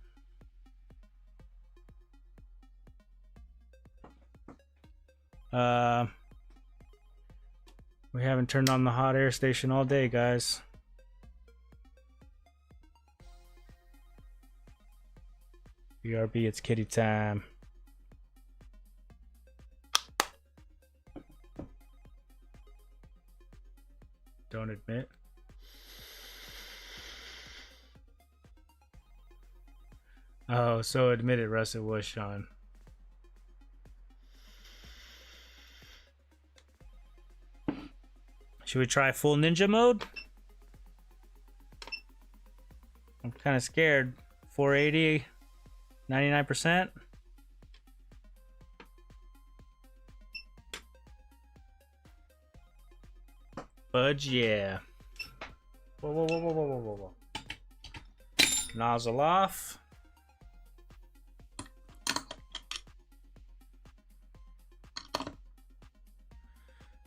We haven't turned on the hot air station all day, guys. BRB, it's kitty time. Don't admit. Oh, so admit it, Russ, it was Sean. Should we try full ninja mode? I'm kind of scared. 480, 99%. Fudge, yeah. Whoa. Nozzle off.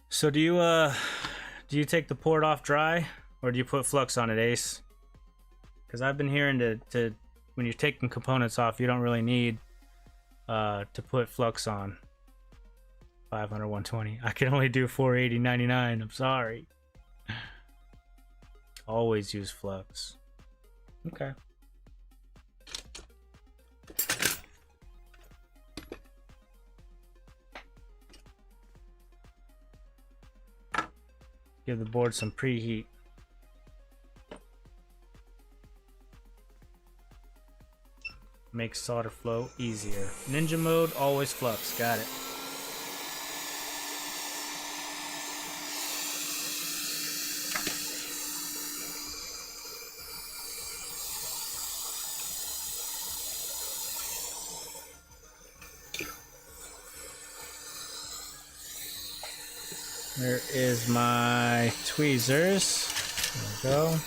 So do you take the port off dry or do you put flux on it, Ace? Because I've been hearing to when you're taking components off, you don't really need to put flux on. 500, 120. I can only do 480, 99. I'm sorry. Always use flux. Okay. Give the board some preheat. Makes solder flow easier. Ninja mode, always flux. Got it. There is my tweezers. There we go.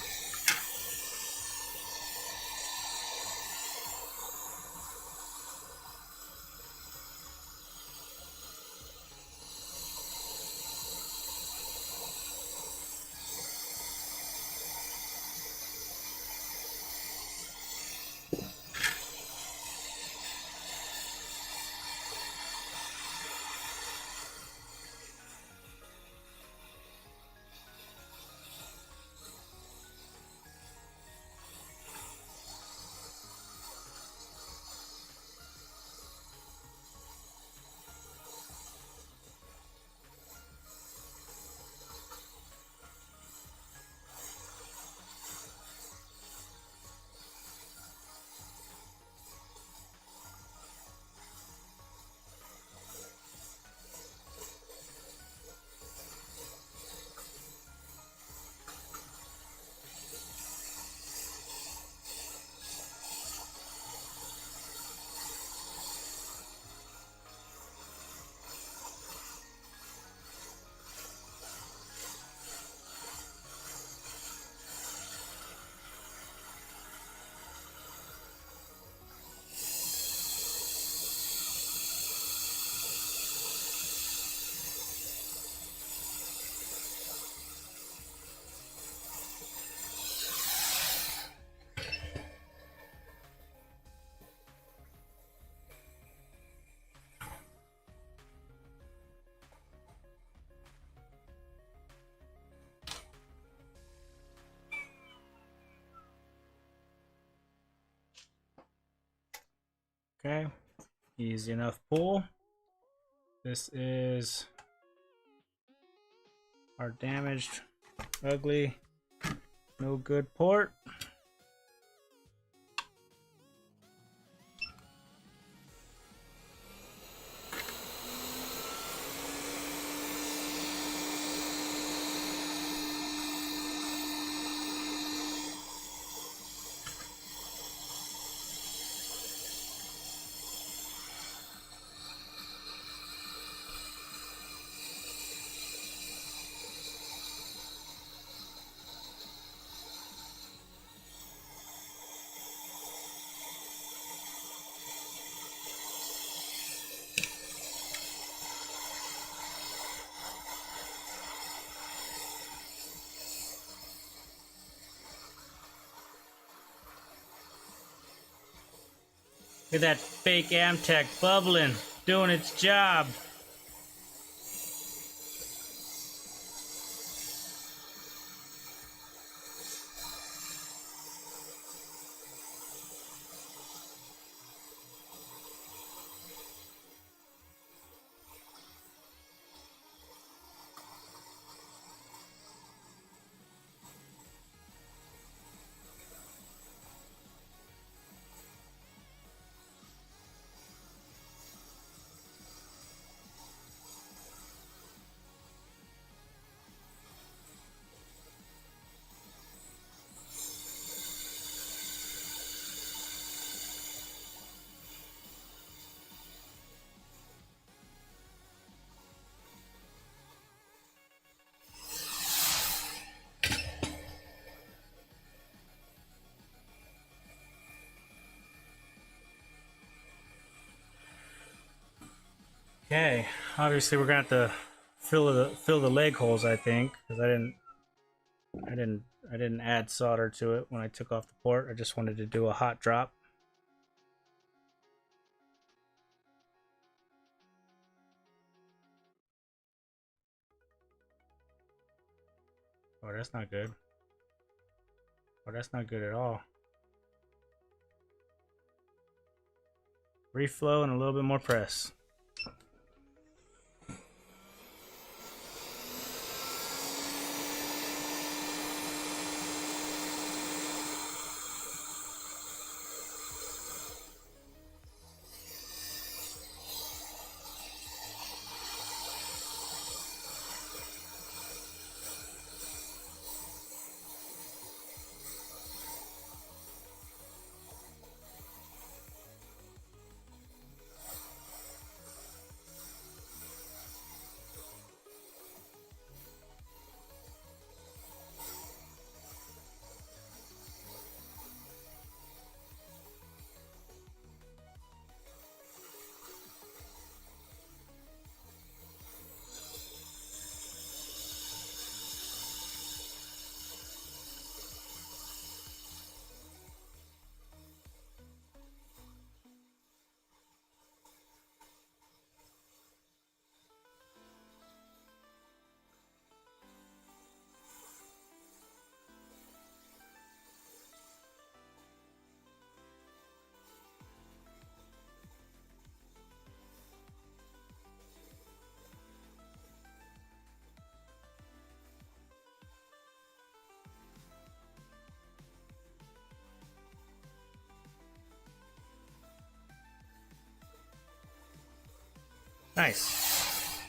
Okay, easy enough pull. This is our damaged, ugly, no good port. Look at that fake Amtech bubbling, doing its job. Okay, obviously we're gonna have to fill the leg holes, I think, because I didn't add solder to it when I took off the port. I just wanted to do a hot drop. Oh, that's not good. Oh, that's not good at all. Reflow and a little bit more press. Nice.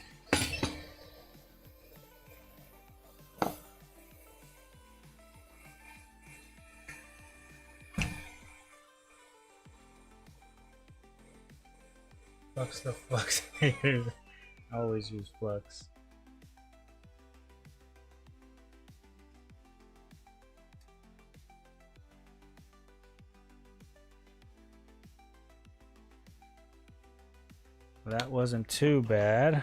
Flux the flux. I always use flux. That wasn't too bad.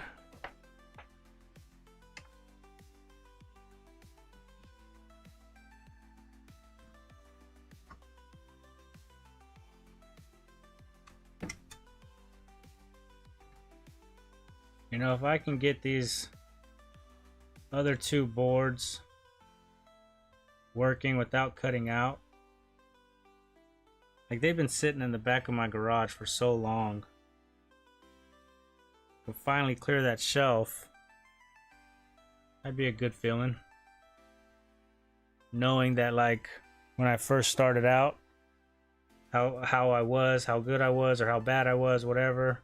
You know, if I can get these other two boards working without cutting out, like they've been sitting in the back of my garage for so long, to finally clear that shelf, that'd be a good feeling. Knowing that, like, when I first started out, how I was, how good I was, or how bad I was, whatever,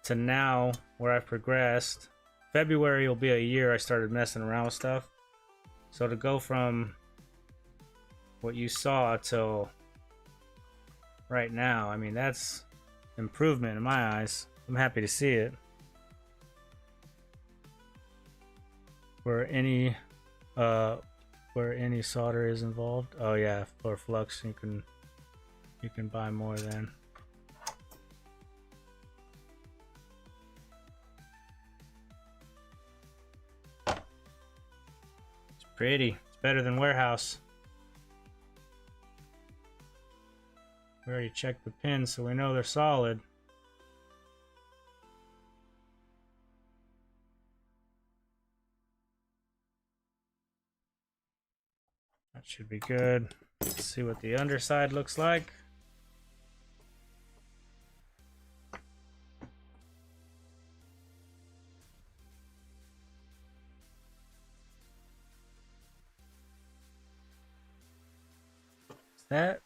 to now where I've progressed. February will be a year I started messing around with stuff. So to go from what you saw till right now, I mean, that's improvement in my eyes. I'm happy to see it. Where any solder is involved. Oh yeah, for flux you can buy more then. It's pretty. It's better than warehouse. We already checked the pins, so we know they're solid. That should be good. Let's see what the underside looks like. Is that?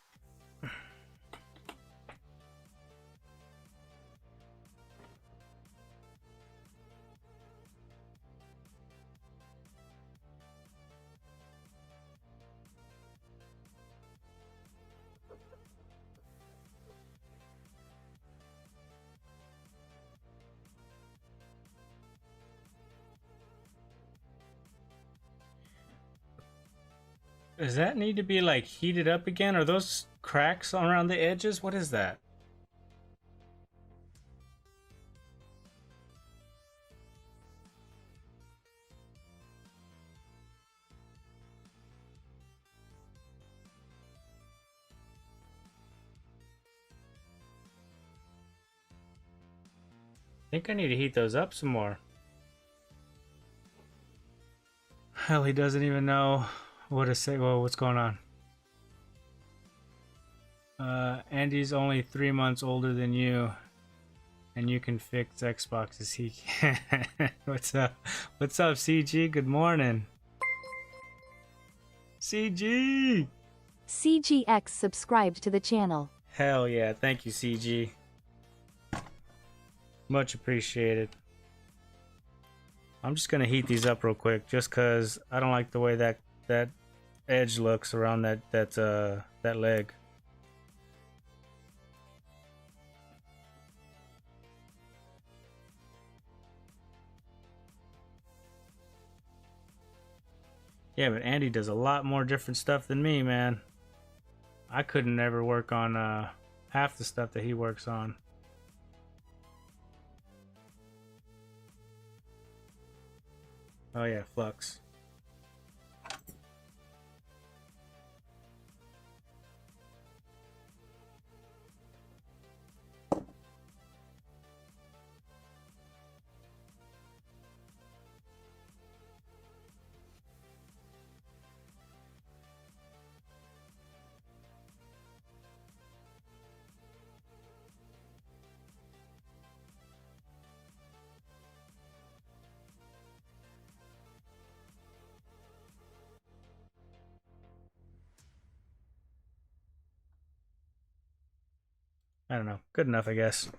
Does that need to be like heated up again? Are those cracks around the edges? What is that? I think I need to heat those up some more. Hell, he doesn't even know what to say. Well, what's going on? Andy's only 3 months older than you, and you can fix Xboxes. He can. What's up? What's up, CG? Good morning. CG! CGX subscribed to the channel. Hell yeah. Thank you, CG. Much appreciated. I'm just gonna heat these up real quick, just cause I don't like the way that edge looks around that leg. Yeah, but Andy does a lot more different stuff than me, man. I couldn't ever work on half the stuff that he works on. Oh yeah, Flux. I don't know. Good enough, I guess.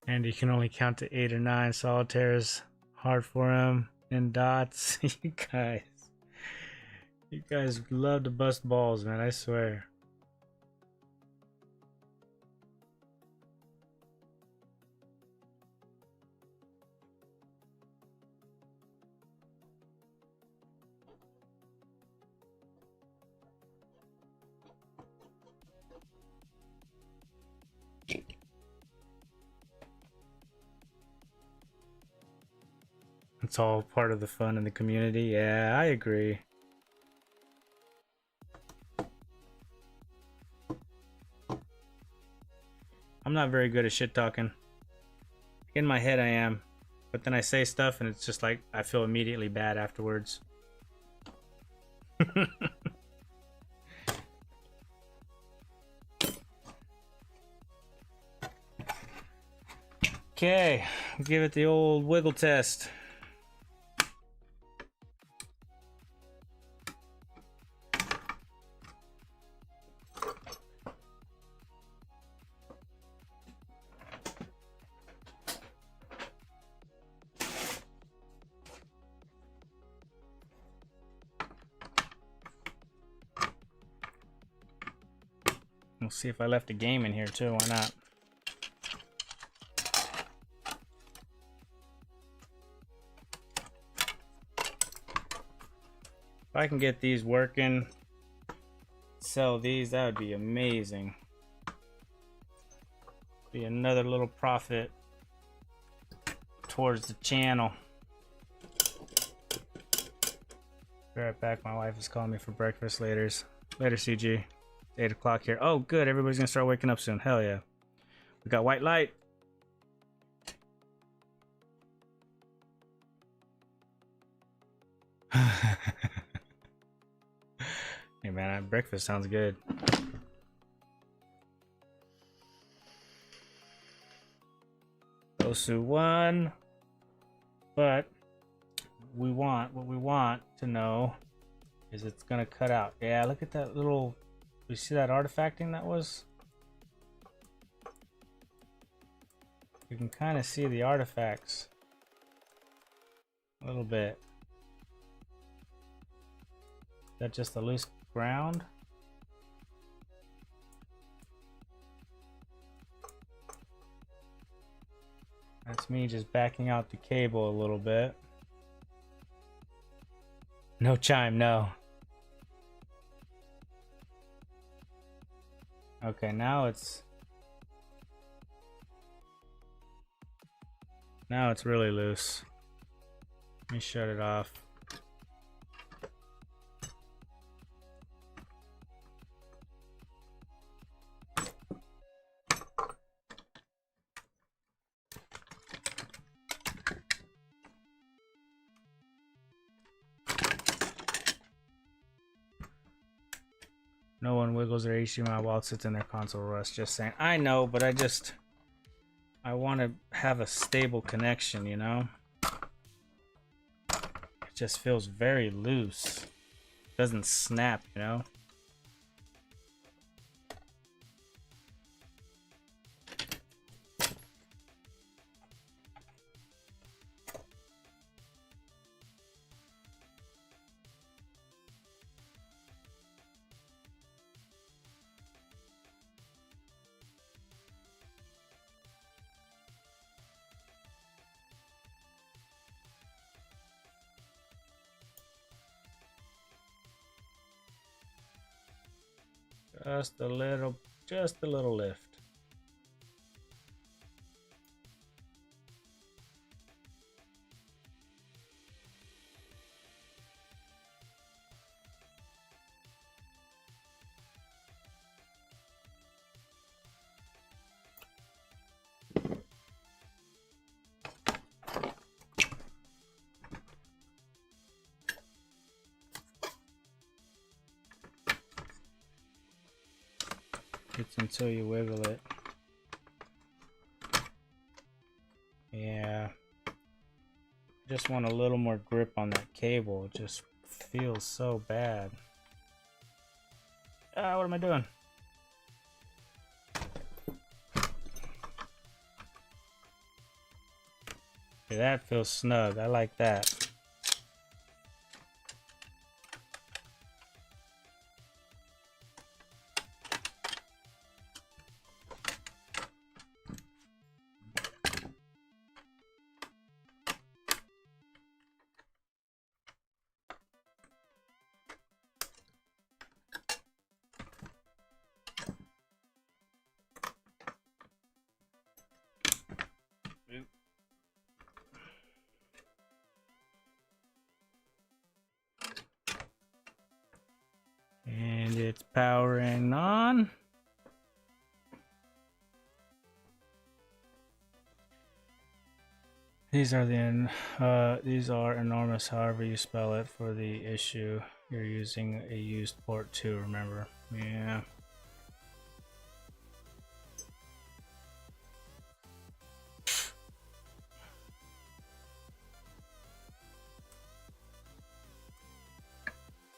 And he can only count to 8 or 9. Solitaire's hard for him. And dots. You guys love to bust balls, man. I swear. It's all part of the fun in the community. Yeah, I agree. I'm not very good at shit talking. In my head I am, but then I say stuff and it's just like I feel immediately bad afterwards. Okay, we'll give it the old wiggle test. We'll see if I left a game in here too, why not? If I can get these working, sell these, that would be amazing. Be another little profit towards the channel. Be right back, my wife is calling me for breakfast later. Later, CG. 8 o'clock here. Oh, good. Everybody's gonna start waking up soon. Hell yeah. We got white light. Hey man, breakfast sounds good. Osu won. But what we want to know is it's gonna cut out. Yeah, look at that little. You see that artifacting that was? You can kind of see the artifacts a little bit. Is that just a loose ground? That's me just backing out the cable a little bit. No chime, no. Okay, now it's really loose. Let me shut it off. No one wiggles their HDMI while it sits in their console, Russ. Just saying. I know, but I want to have a stable connection, you know? It just feels very loose. Doesn't snap, you know? Just a little lift. It's until you wiggle it. Yeah. Just want a little more grip on that cable. It just feels so bad. Ah, what am I doing? Okay, that feels snug. I like that. And it's powering on. These are enormous, however you spell it, for the issue. You're using a used port too, remember? Yeah.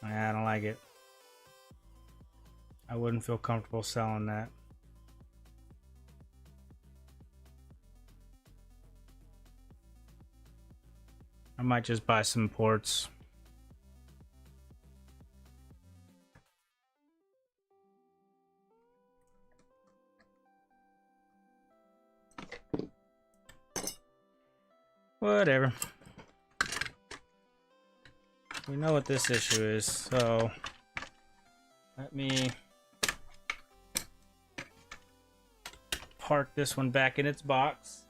I don't like it. I wouldn't feel comfortable selling that. I might just buy some ports. Whatever. We know what this issue is, so let me park this one back in its box.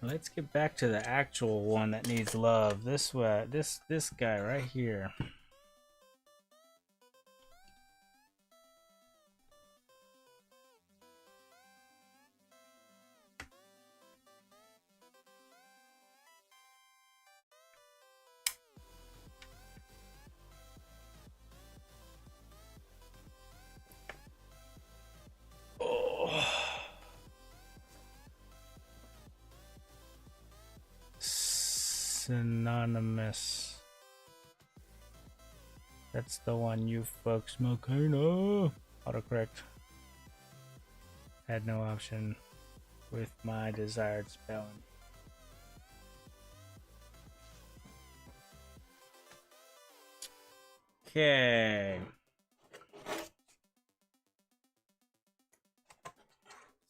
Let's get back to the actual one that needs love. This guy right here. Synonymous. That's the one you folks Makina. Autocorrect. Had no option with my desired spelling. Okay.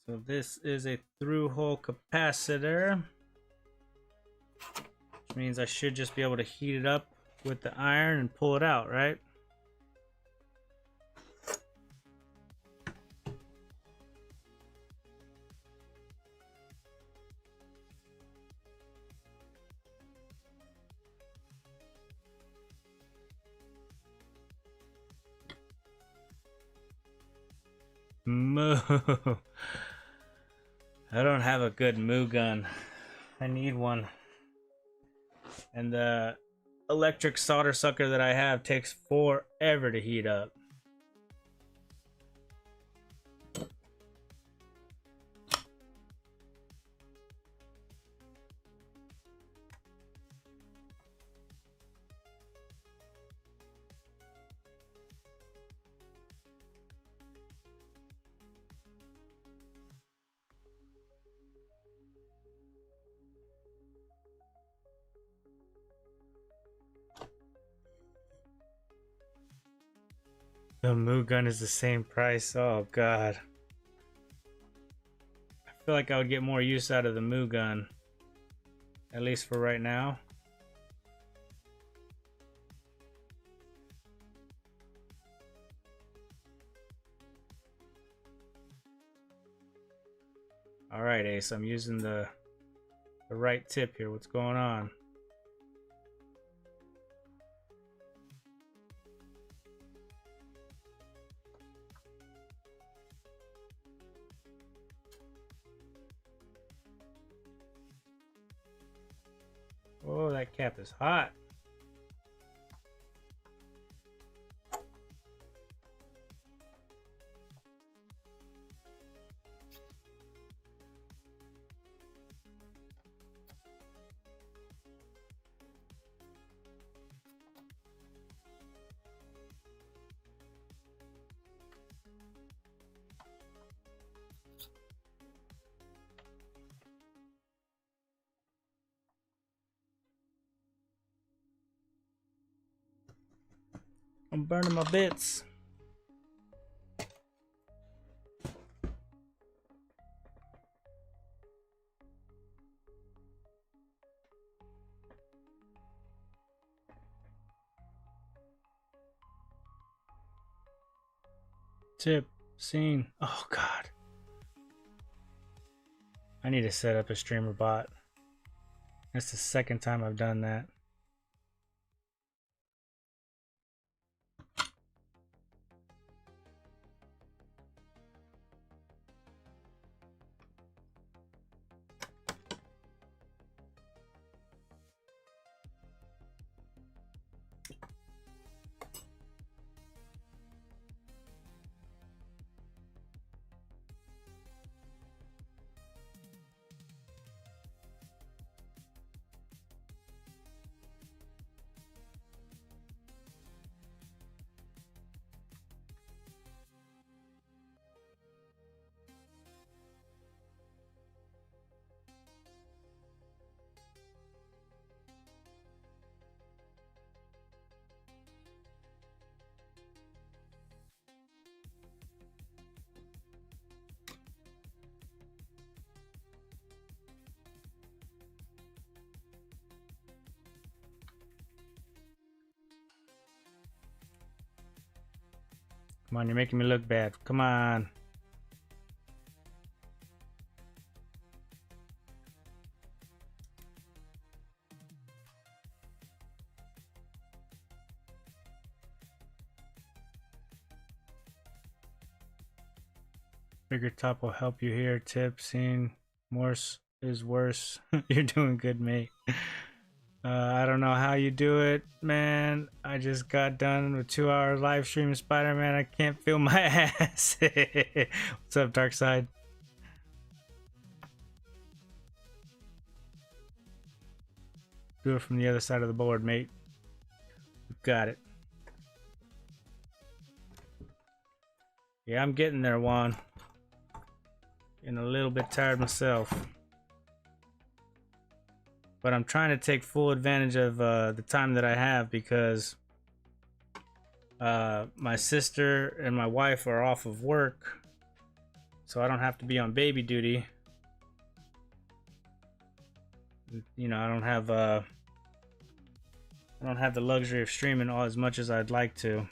So this is a through-hole capacitor. Which means I should just be able to heat it up with the iron and pull it out, right? Moo. I don't have a good moo gun. I need one. And the electric solder sucker that I have takes forever to heat up. The Moo gun is the same price. Oh god. I feel like I would get more use out of the Moo gun. At least for right now. Alright, Ace, I'm using the right tip here. What's going on? Oh, that cap is hot. I'm burning my bits. Tip, scene. Oh god. I need to set up a streamer bot. That's the second time I've done that. Come on, you're making me look bad. Come on. Bigger top will help you here. Tip, scene. Morse is worse. You're doing good, mate. I don't know how you do it, man. I just got done with 2-hour live stream of Spider-Man. I can't feel my ass. What's up, Darkside? Do it from the other side of the board, mate. Got it. Yeah, I'm getting there, Juan. Getting a little bit tired myself. But I'm trying to take full advantage of the time that I have because my sister and my wife are off of work, so I don't have to be on baby duty. You know, I don't have the luxury of streaming all as much as I'd like to.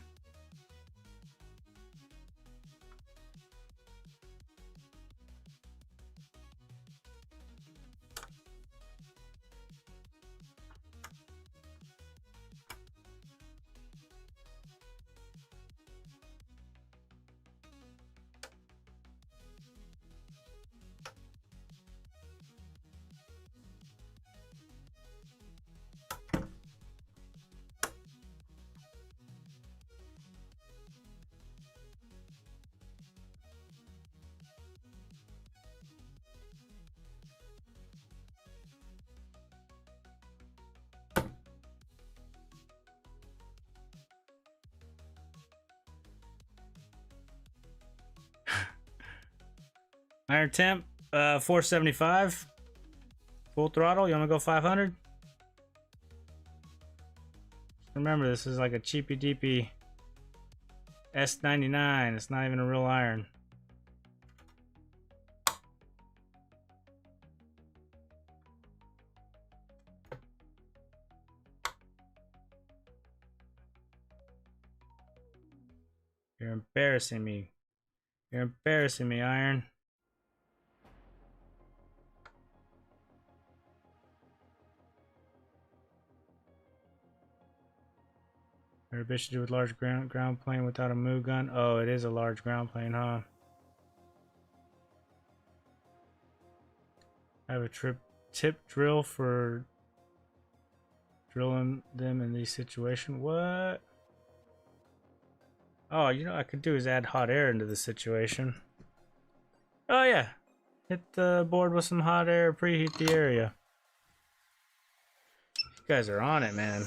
Iron temp, 475. Full throttle. You want to go 500? Remember, this is like a cheapy deepy S99. It's not even a real iron. You're embarrassing me. You're embarrassing me, iron. Or a bitch to do with large ground plane without a moo gun. Oh, it is a large ground plane, huh? I have a tip drill for drilling them in these situations. What? Oh, you know what I could do is add hot air into the situation. Oh yeah. Hit the board with some hot air, preheat the area. You guys are on it, man.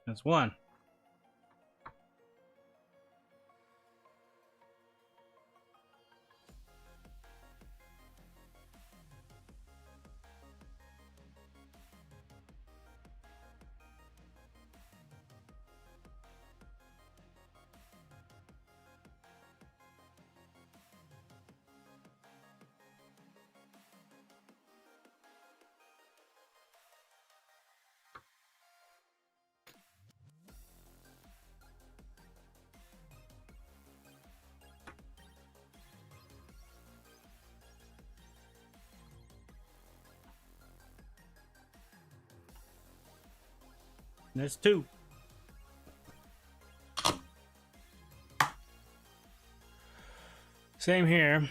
That's one. That's two. Same here.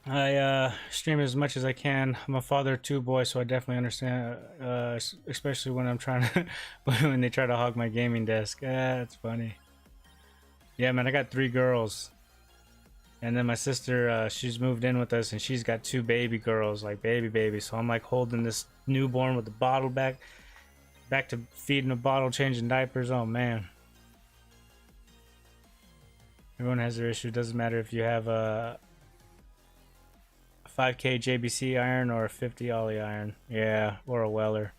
I stream as much as I can. I'm a father of two boys, so I definitely understand, especially when I'm trying to, when they try to hog my gaming desk. It's funny. Yeah, man, I got 3 girls. And then my sister, she's moved in with us, and she's got 2 baby girls, like baby. So I'm like holding this newborn with the bottle back to feeding a bottle, changing diapers. Oh, man. Everyone has their issue. Doesn't matter if you have a 5K JBC iron or a 50 Ollie iron. Yeah, or a Weller.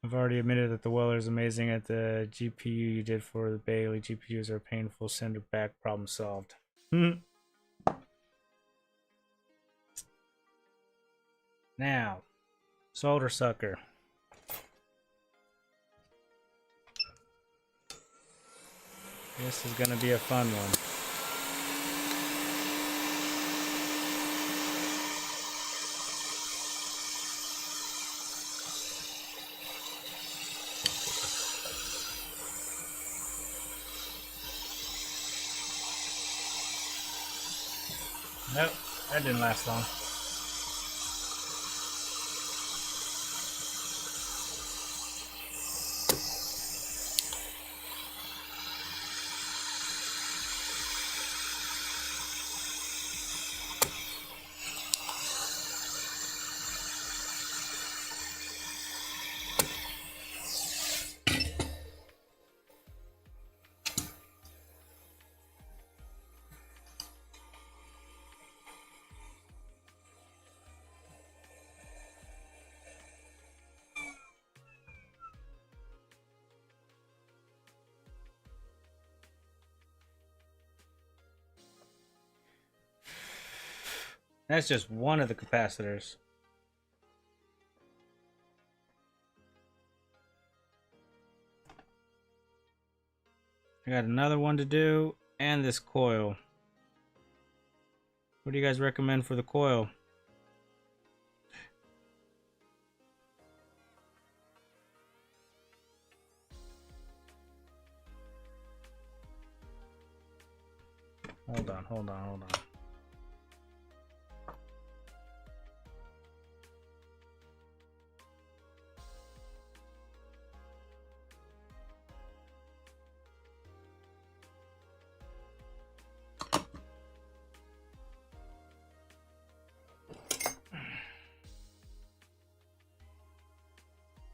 I've already admitted that the Weller is amazing at the GPU you did for the Bailey. GPUs are painful. Send it back. Problem solved. Now, solder sucker. This is gonna be a fun one. Nope, that didn't last long. That's just one of the capacitors. I got another one to do, and this coil. What do you guys recommend for the coil? Hold on, hold on, hold on.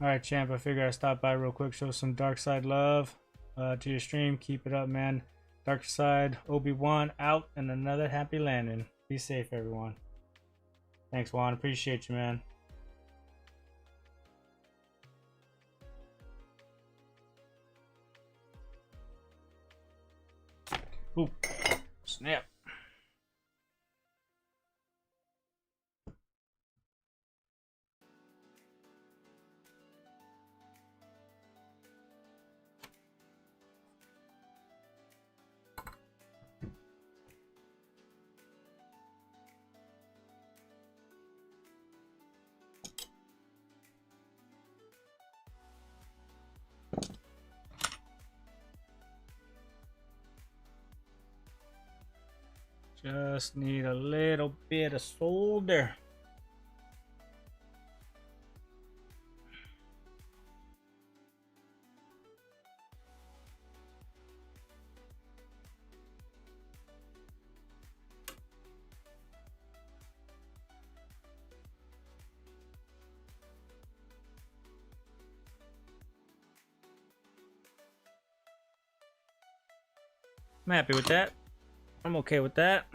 Alright, champ, I figure I'd stop by real quick, show some dark side love to your stream. Keep it up, man. Dark side, Obi-Wan out, and another happy landing. Be safe, everyone. Thanks, Juan. Appreciate you, man. Ooh, snap. Just need a little bit of solder. I'm happy with that. I'm okay with that.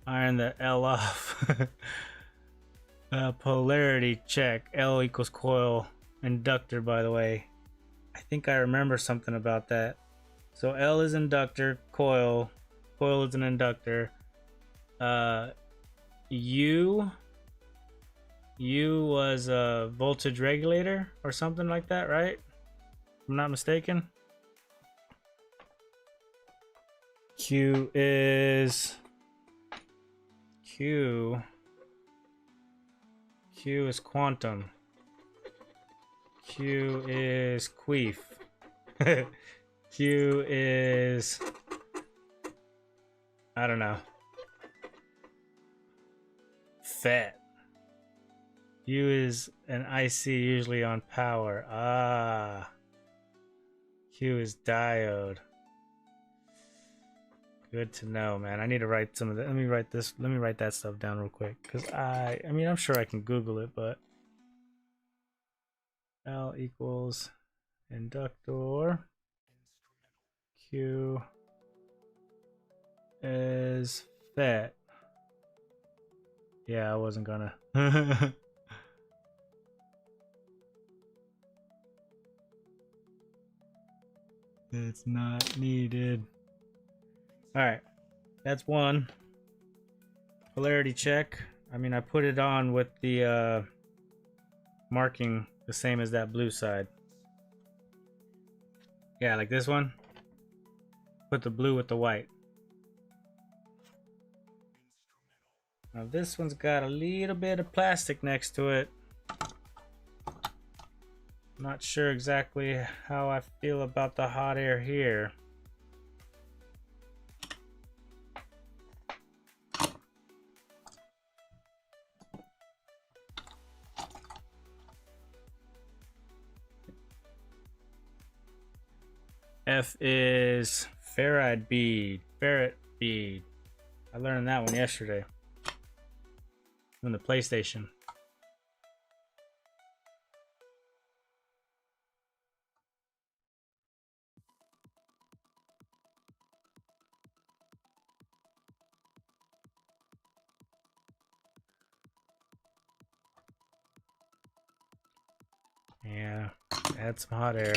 Iron the L off. Polarity check. L equals coil. Inductor, by the way. I think I remember something about that. So L is inductor, coil. Coil is an inductor. U was a voltage regulator or something like that, right? If I'm not mistaken. Q is quantum. Q is queef. Q is, I don't know, FET. U is an IC, usually on power. Ah. Q is diode. Good to know, man. I need to write some of that. Let me write that stuff down real quick. Because I mean, I'm sure I can Google it, but L equals inductor. Q is FET. Yeah, I wasn't gonna. It's not needed. Alright, that's one. Polarity check. I mean, I put it on with the marking the same as that blue side. Yeah, like this one. Put the blue with the white. Now this one's got a little bit of plastic next to it. Not sure exactly how I feel about the hot air here. F is ferrite bead. Ferret bead. I learned that one yesterday. On the PlayStation. Yeah, add some hot air.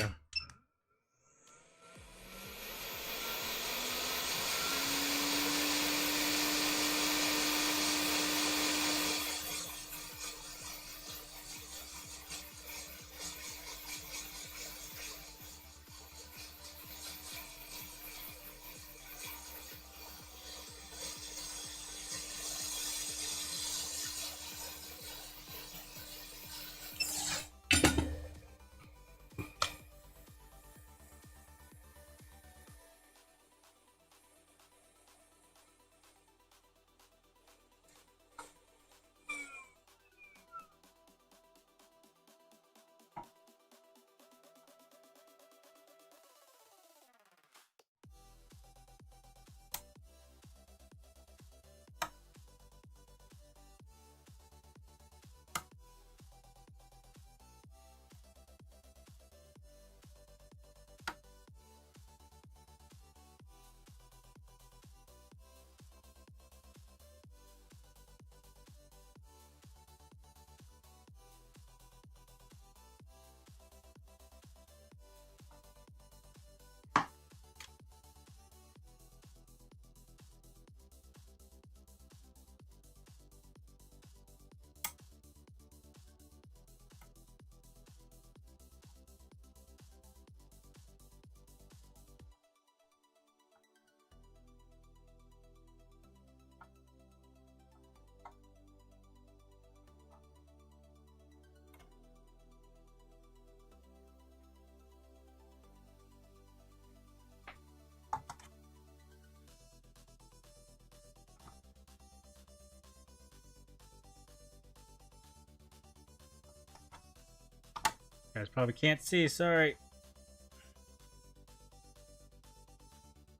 guys probably can't see, sorry.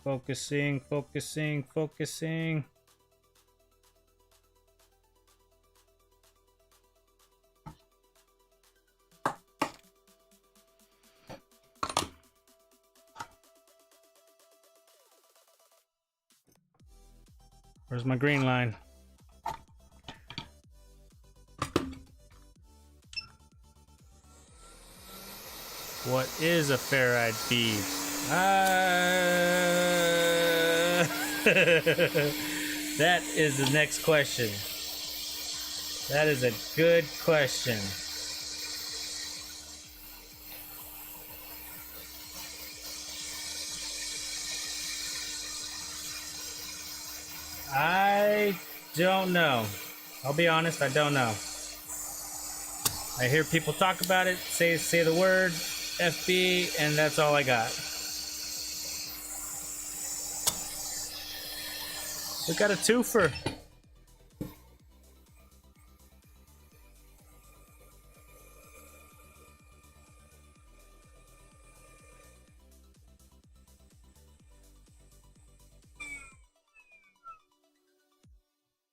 Focusing, focusing, focusing. Where's my green line? What is a fair-eyed bead? That is the next question. That is a good question. I don't know. I'll be honest, I don't know. I hear people talk about it, say the word FB, and that's all I got. We got a twofer.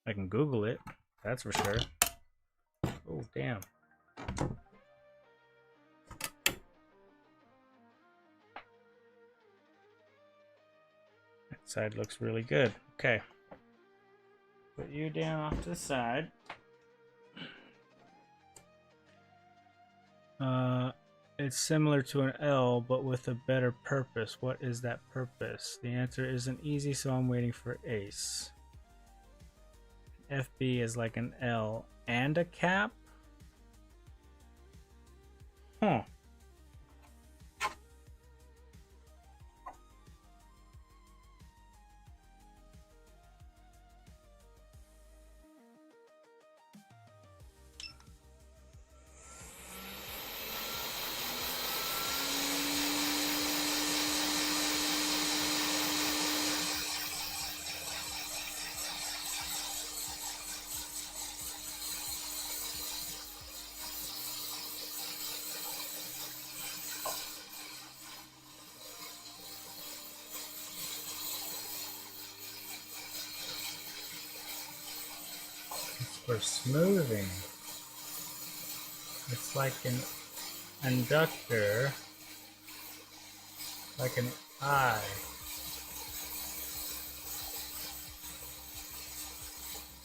I can Google it, that's for sure. Oh, damn. That side looks really good. Okay. Put you down off to the side. It's similar to an L, but with a better purpose. What is that purpose? The answer isn't easy, so I'm waiting for Ace. FB is like an L and a cap? Huh. For smoothing. It's like an inductor, like an eye.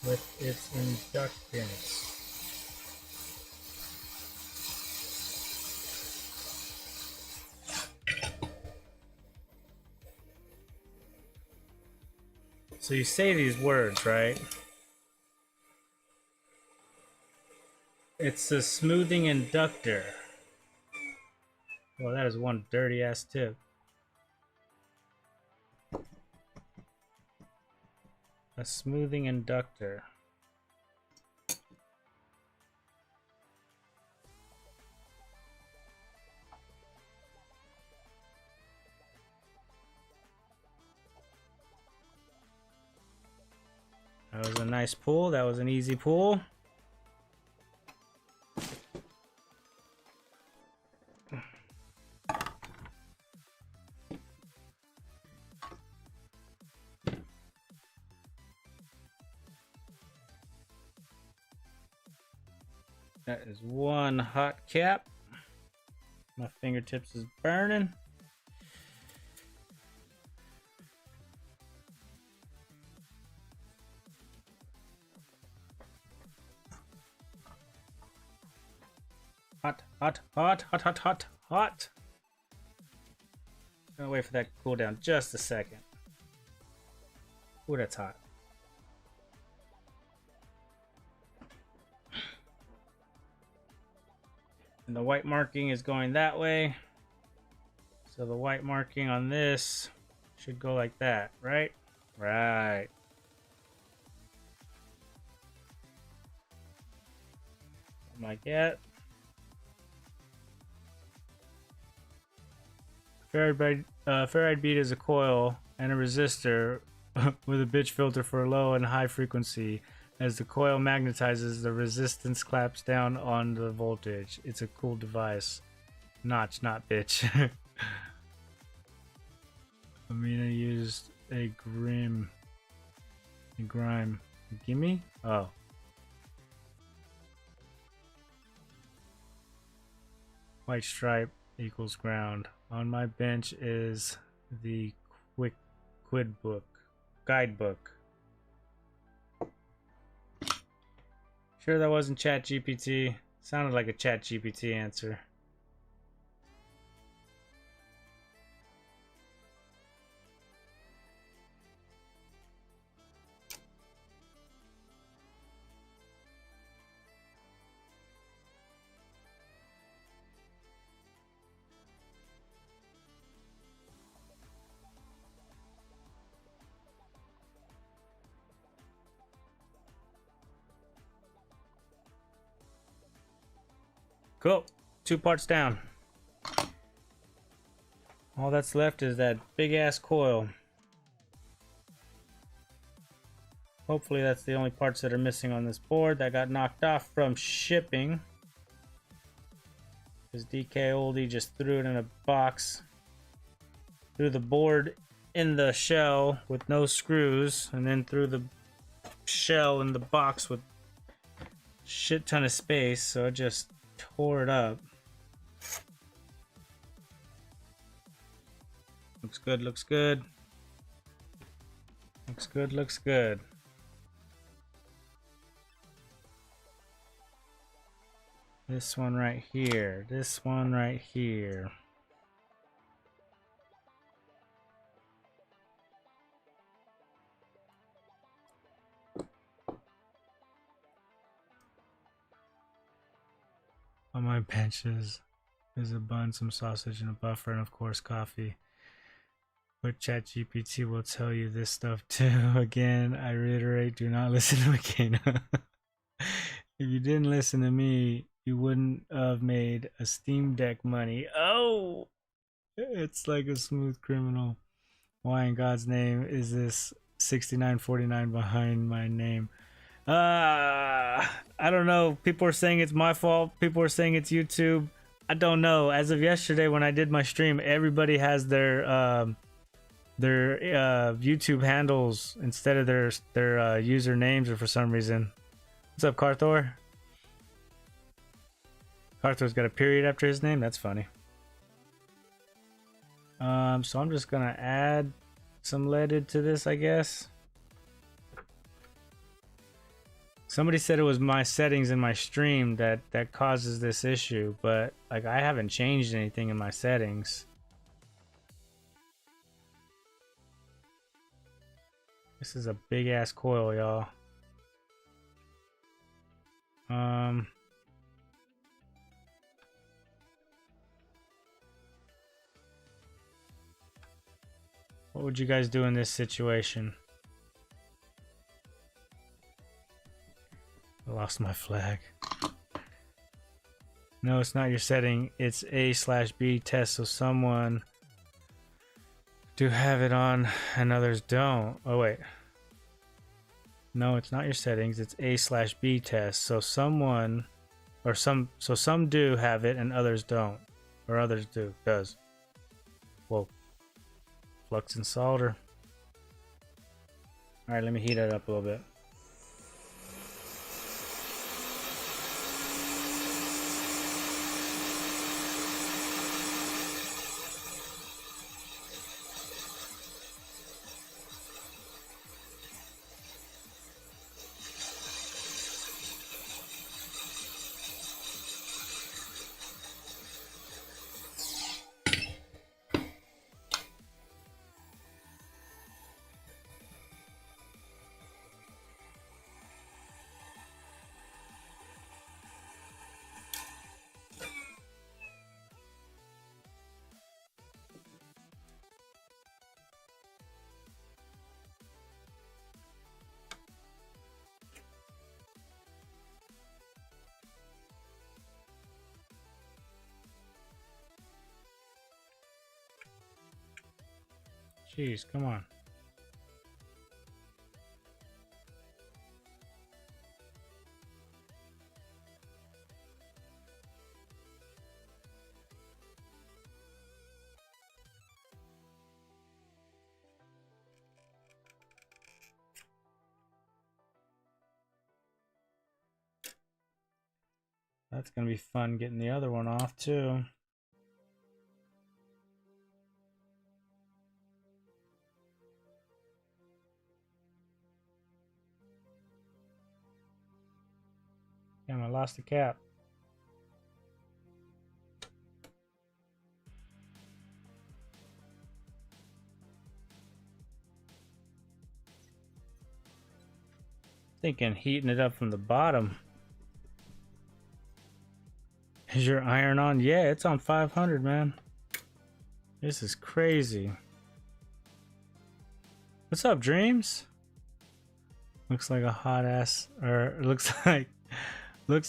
With its inductance. So you say these words, right? It's a smoothing inductor. Well, that is one dirty ass tip. A smoothing inductor. That was a nice pull. That was an easy pull. That is one hot cap. My fingertips is burning. Hot, hot, hot, hot, hot, hot, hot. Gonna wait for that to cool down just a second. Ooh, that's hot. And the white marking is going that way. So the white marking on this should go like that, right? Right. Something like that. Ferrite bead is a coil and a resistor with a bitch filter for low and high frequency. As the coil magnetizes, the resistance claps down on the voltage. It's a cool device. Notch, not bitch. Amina used a grime. Gimme? Oh. White stripe equals ground. On my bench is the guidebook. Sure that wasn't Chat GPT? Sounded like a Chat GPT answer. Cool. 2 parts down. All that's left is that big ass coil. Hopefully that's the only parts that are missing on this board that got knocked off from shipping. Because DK Oldie just threw it in a box. Threw the board in the shell with no screws, and then threw the shell in the box with shit ton of space, so it just tore it up. Looks good, looks good. Looks good, looks good. This one right here. This one right here. On my benches is a bun, some sausage, and a buffer, and of course coffee. But ChatGPT will tell you this stuff too. Again, I reiterate, do not listen to McKenna. If you didn't listen to me, you wouldn't have made a Steam Deck money. Oh! It's like a smooth criminal. Why in God's name is this 6949 behind my name? I don't know. People are saying it's my fault. People are saying it's YouTube. I don't know. As of yesterday, when I did my stream, everybody has their YouTube handles instead of their user names, or for some reason. What's up, Carthor? Carthor's got a period after his name. That's funny. So I'm just gonna add some leaded to this, I guess. Somebody said it was my settings in my stream that causes this issue, but like I haven't changed anything in my settings. This is a big ass coil, y'all. What would you guys do in this situation? I lost my flag. No, it's not your setting. It's A/B test, so someone do have it on and others don't. Oh wait. No, it's not your settings. It's A/B test, so someone or some do have it and others don't, or others does. Whoa. Flux and solder. All right, let me heat it up a little bit. Jeez, come on. That's gonna be fun getting the other one off too. Damn, I lost the cap. Thinking heating it up from the bottom. Is your iron on? Yeah, it's on 500, man. This is crazy. What's up, Dreams? Looks like a hot ass, or looks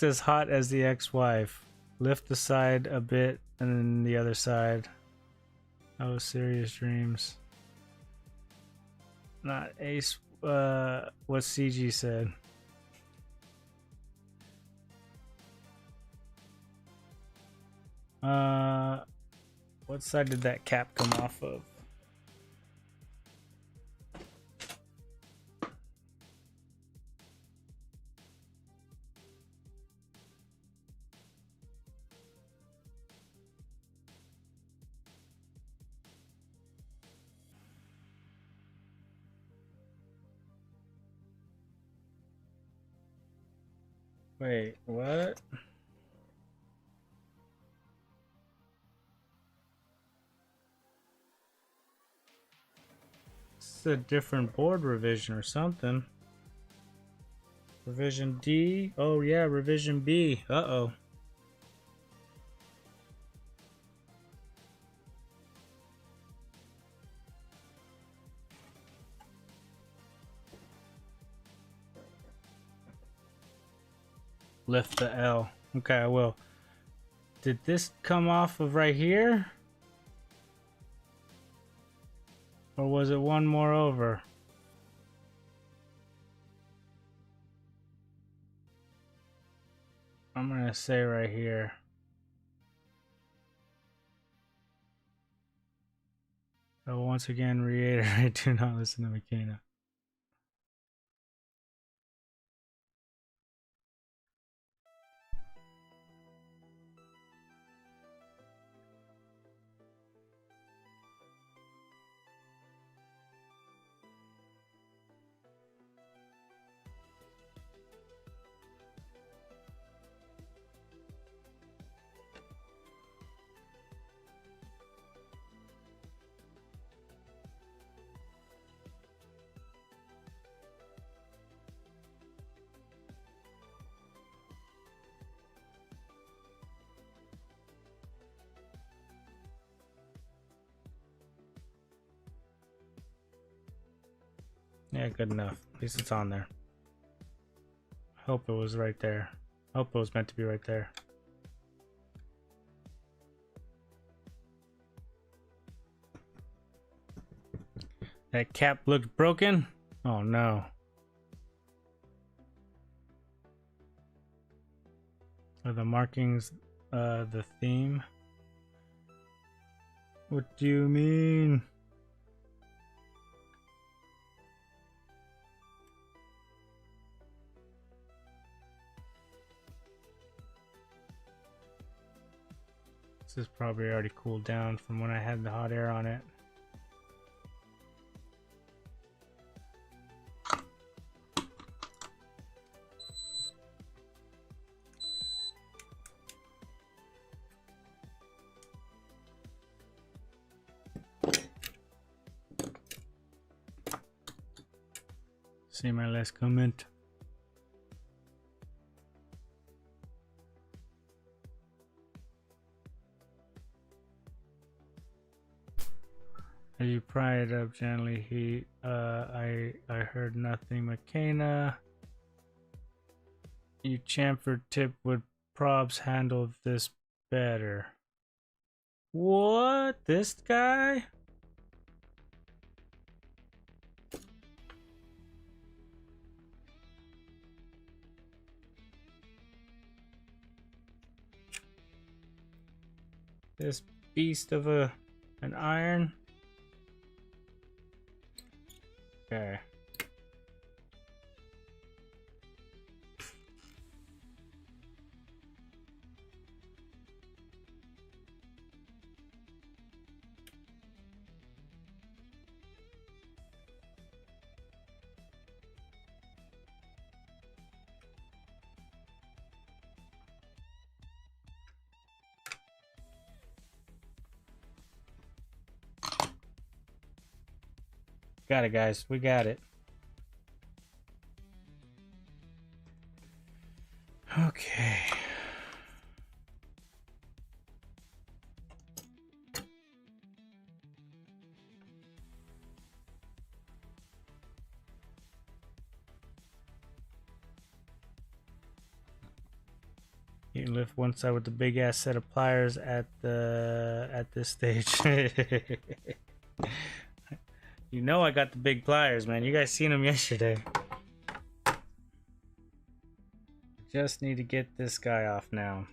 as hot as the ex-wife. Lift the side a bit and then the other side. Oh, serious Dreams. Not Ace, what CG said. What side did that cap come off of? Wait, what? It's a different board revision or something. Revision D? Oh yeah, revision B. Uh-oh. Lift the L. Okay, I will. Did this come off of right here? Or was it one more over? I'm gonna say right here. I will once again reiterate, do not listen to McKenna. Yeah, good enough. At least it's on there. Hope it was right there. Hope it was meant to be right there. That cap looked broken? Oh no. Are the markings the theme? What do you mean? This is probably already cooled down from when I had the hot air on it. See my last comment. As you pry it up gently, I heard nothing. McKenna, you chamfer tip would probs handle this better. What? This guy? This beast of an iron? Okay. Got it, guys. We got it. Okay. You can lift one side with the big ass set of pliers at this stage. You know I got the big pliers, man. You guys seen them yesterday. Just need to get this guy off now.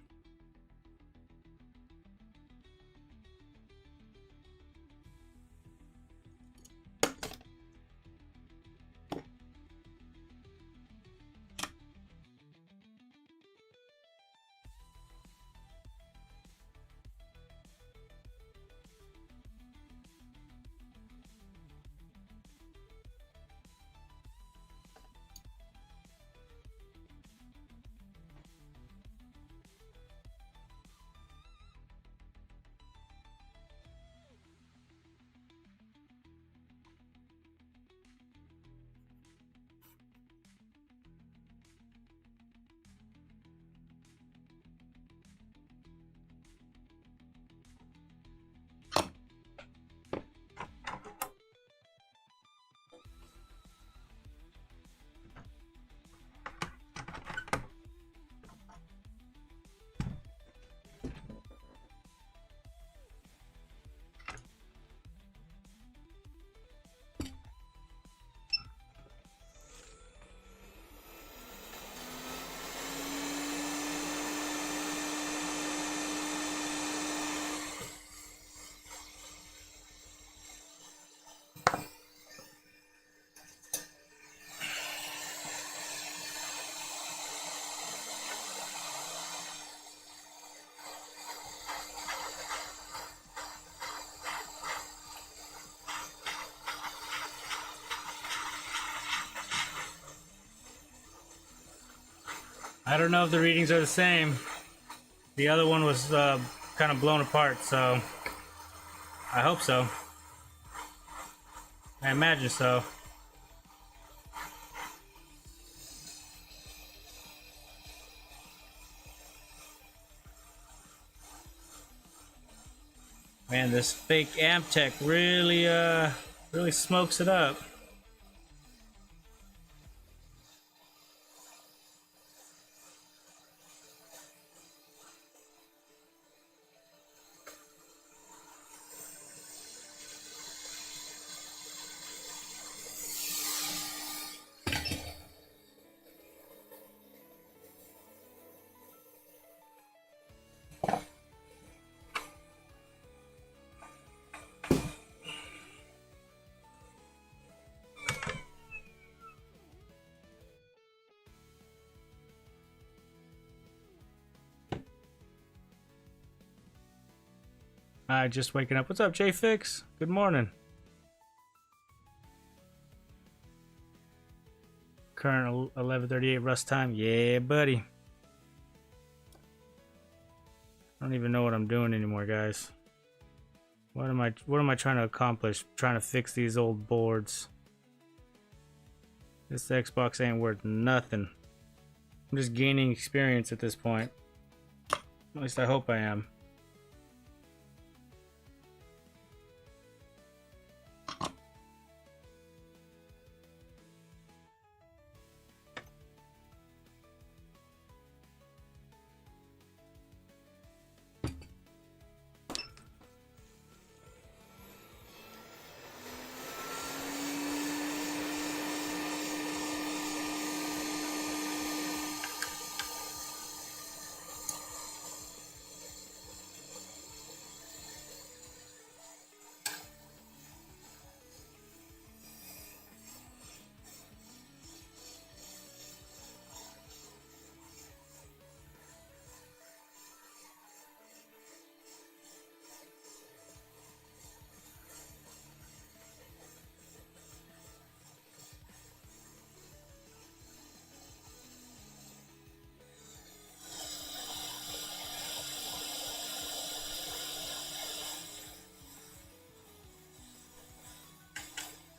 I don't know if the readings are the same. The other one was kind of blown apart, so I hope so. I imagine so. Man, this fake amp tech really smokes it up. Just waking up. What's up, J-Fix? Good morning. Current 11:38 rust time. Yeah, buddy. I don't even know what I'm doing anymore, guys. What am I trying to accomplish? Trying to fix these old boards. This Xbox ain't worth nothing. I'm just gaining experience at this point. At least I hope I am.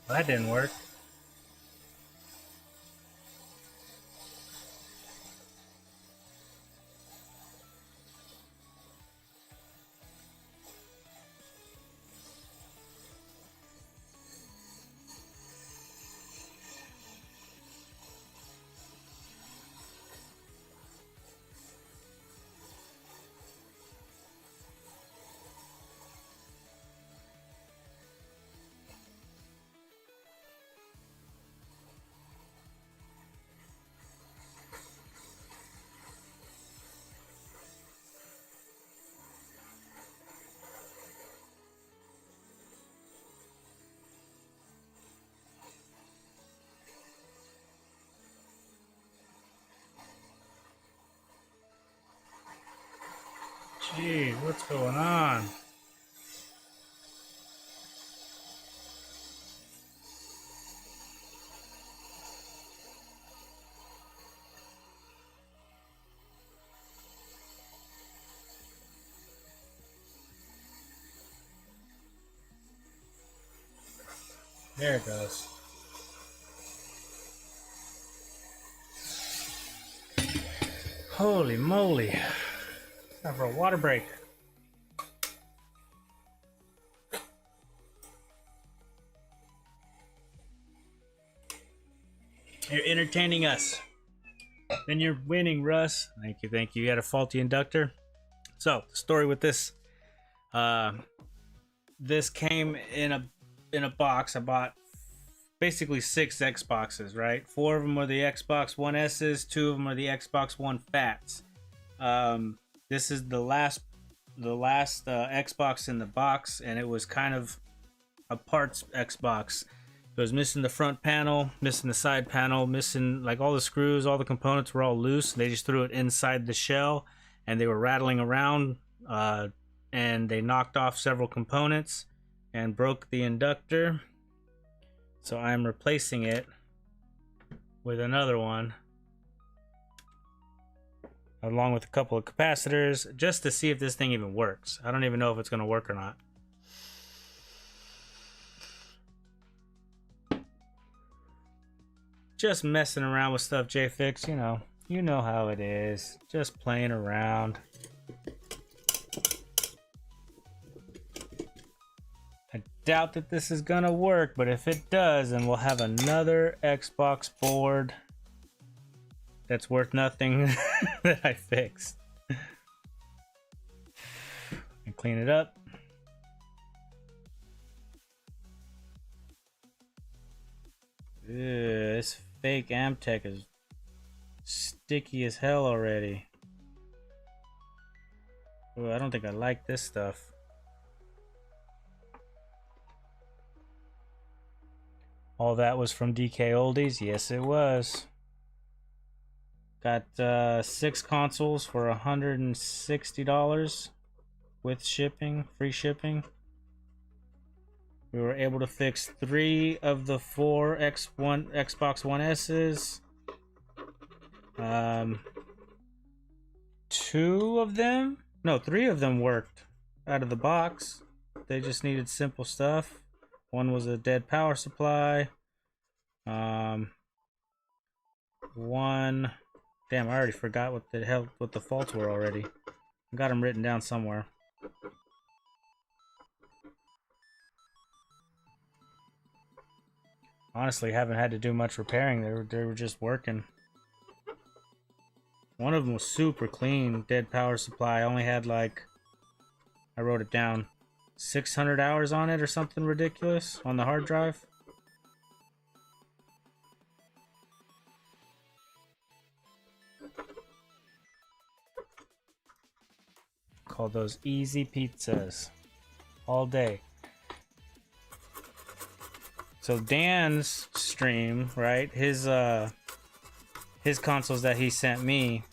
Well, that didn't work. Jeez, what's going on? There it goes. Holy moly. Time for a water break. You're entertaining us. Then you're winning, Russ. Thank you, thank you. You had a faulty inductor. So, the story with this. This came in a box. I bought basically 6 Xboxes, right? 4 of them were the Xbox One S's, 2 of them are the Xbox One Fats. This is the last Xbox in the box, and it was kind of a parts Xbox. It was missing the front panel, missing the side panel, missing like all the screws, all the components were all loose. They just threw it inside the shell, and they were rattling around, and they knocked off several components and broke the inductor. So I'm replacing it with another one, along with a couple of capacitors, just to see if this thing even works. I don't even know if it's going to work or not. Just messing around with stuff, JFix, you know how it is. Just playing around. I doubt that this is gonna work, but if it does, then we'll have another Xbox board that's worth nothing that I fixed. And clean it up. Ew, this fake Amtech is sticky as hell already. Ooh, I don't think I like this stuff. All that was from DK Oldies? Yes, it was. Got 6 consoles for $160 with shipping, free shipping. We were able to fix 3 of the 4 Xbox One S's. 2 of them? No, 3 of them worked out of the box. They just needed simple stuff. One was a dead power supply. One... Damn, I already forgot what the faults were already. I got them written down somewhere. Honestly, haven't had to do much repairing. They were just working. One of them was super clean, dead power supply. I only had like, I wrote it down, 600 hours on it or something ridiculous on the hard drive. Call those easy pizzas all day. So Dan's stream, right? His consoles that he sent me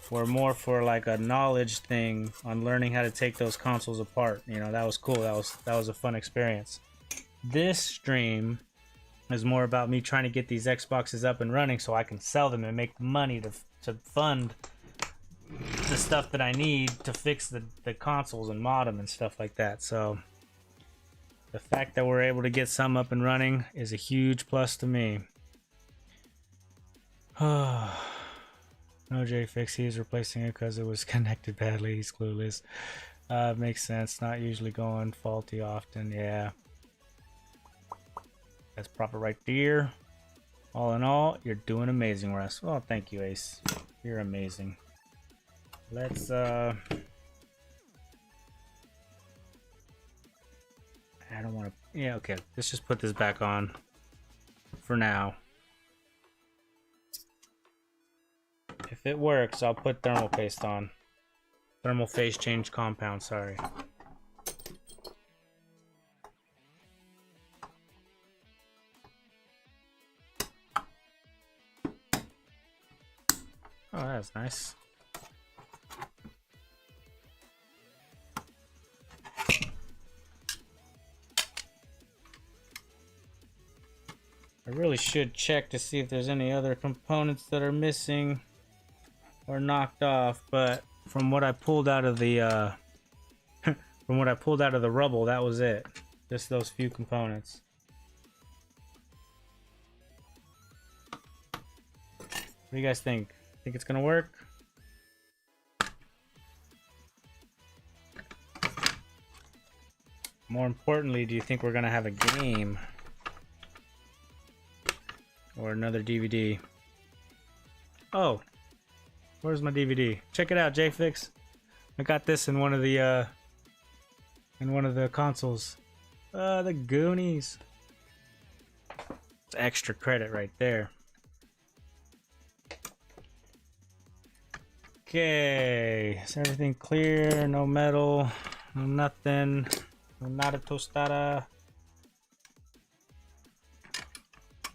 were more for like a knowledge thing on learning how to take those consoles apart. You know, that was cool. That was a fun experience. This stream is more about me trying to get these Xboxes up and running so I can sell them and make money to fund the stuff that I need to fix the consoles and mod them and stuff like that. So the fact that we're able to get some up and running is a huge plus to me. No J-Fix, he's replacing it because it was connected badly. He's clueless. Makes sense. Not usually going faulty often. Yeah. That's proper right there. All in all, you're doing amazing, Russ. Oh, thank you, Ace. You're amazing. Let's, I don't want to... Yeah, okay. Let's just put this back on for now. If it works, I'll put thermal paste on. Thermal phase change compound, sorry. Oh, that's nice. I really should check to see if there's any other components that are missing or knocked off, but from what I pulled out of the from what I pulled out of the rubble, that was it. Just those few components. What do you guys think? Think it's gonna work? More importantly, do you think we're gonna have a game? Or another DVD? Oh, where's my DVD? Check it out, J-Fix. I got this in one of the consoles. The Goonies. It's extra credit right there. Okay, is everything clear? No metal, no nothing, no nada tostada.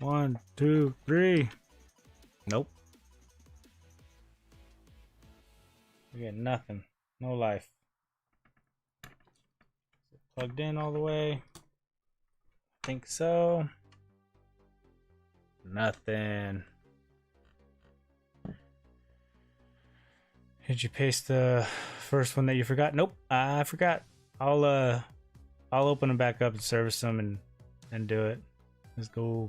1, 2, 3. Nope. We get nothing. No life. Is it plugged in all the way? I think so. Nothing. Did you paste the first one that you forgot? Nope, I forgot. I'll open them back up and service them and do it. Let's go.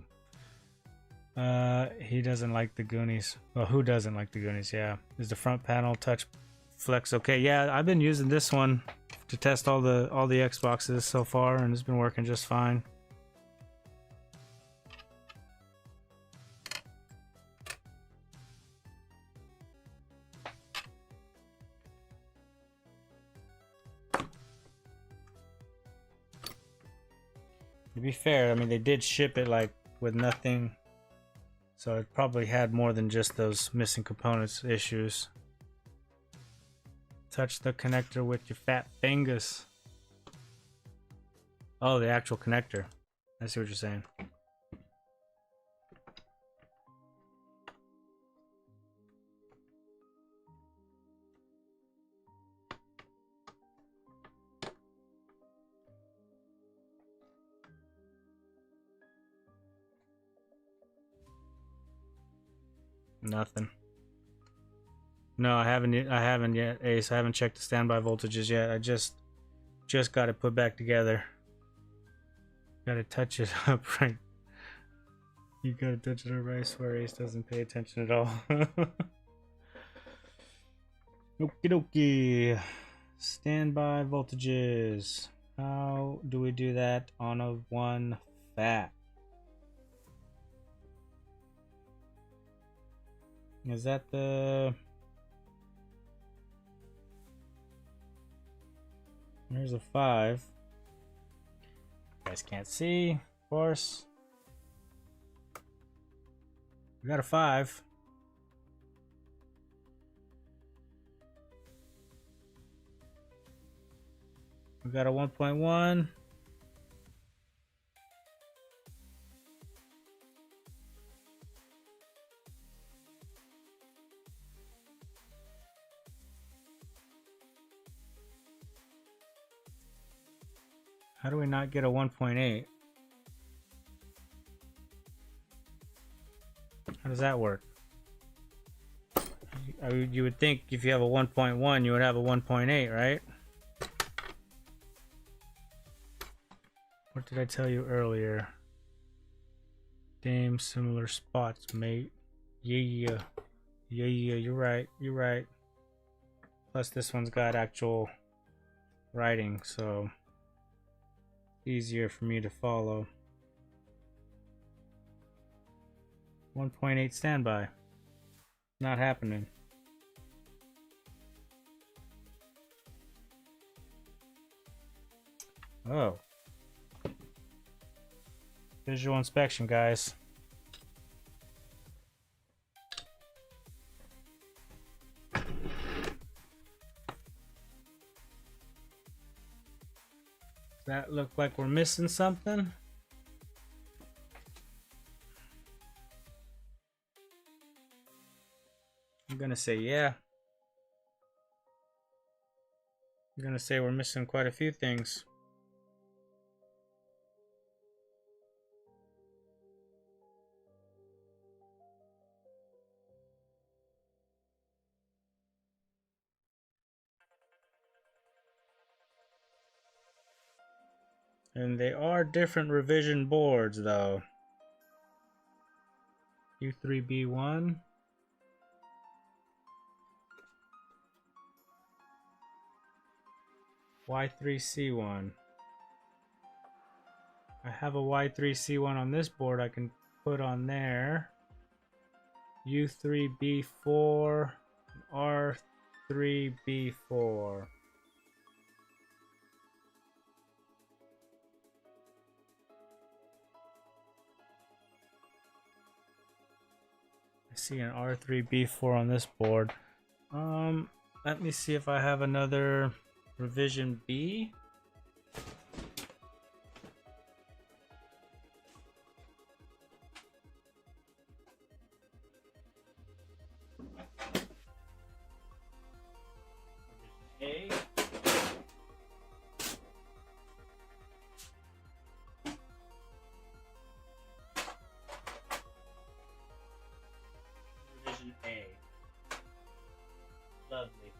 He doesn't like the Goonies. Well, who doesn't like the Goonies? Yeah. Is the front panel touch flex okay? Yeah, I've been using this one to test all the Xboxes so far, and it's been working just fine. To be fair, I mean, they did ship it like with nothing, so it probably had more than just those missing components issues. Touch the connector with your fat fingers. Oh, the actual connector. I see what you're saying. Nothing. No, I haven't yet, Ace. I haven't checked the standby voltages yet. I just got it put back together. Gotta touch it up right. You gotta touch it up right. I swear Ace doesn't pay attention at all. Okie dokie. Standby voltages. How do we do that on a 1 fat? Is that the... There's a 5. You guys can't see, of course. We got a 5. We got a 1.1. How do we not get a 1.8? How does that work? You would think if you have a 1.1, you would have a 1.8, right? What did I tell you earlier? Damn similar spots, mate. Yeah. Yeah, you're right. You're right. Plus this one's got actual writing, so easier for me to follow. 1.8 standby. Not happening. Oh. Visual inspection, guys. Does that look like we're missing something? I'm gonna say yeah. I'm gonna say we're missing quite a few things. And they are different revision boards though. U3B1. Y3C1. I have a Y3C1 on this board I can put on there. U3B4, R3B4. I see an R3B4 on this board. Let me see if I have another revision B. A. Revision A. Lovely.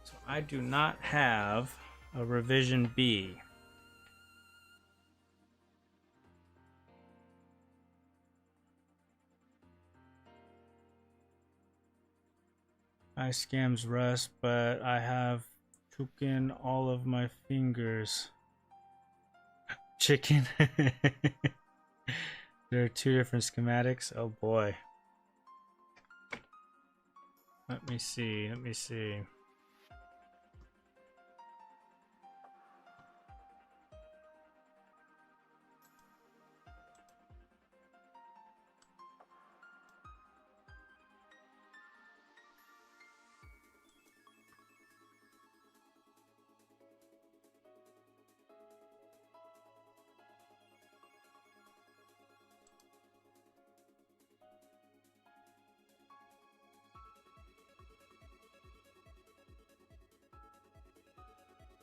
So I do not have a revision B. I scams Rust, but I have taken all of my fingers. Chicken. There are two different schematics. Oh boy. Let me see. Let me see.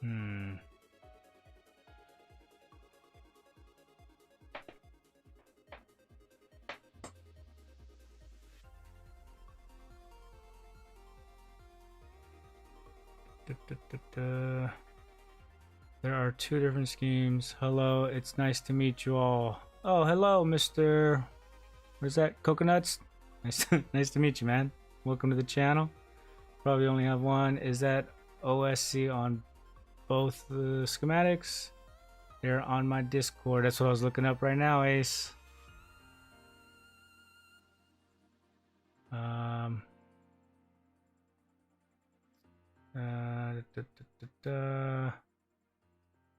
Hmm. There are two different schemes. Hello, it's nice to meet you all. Oh, hello, Mr. Where's that? Coconuts? Nice, nice to meet you, man. Welcome to the channel. Probably only have one. Is that OSC on both the schematics? They're on my Discord. That's what I was looking up right now, Ace.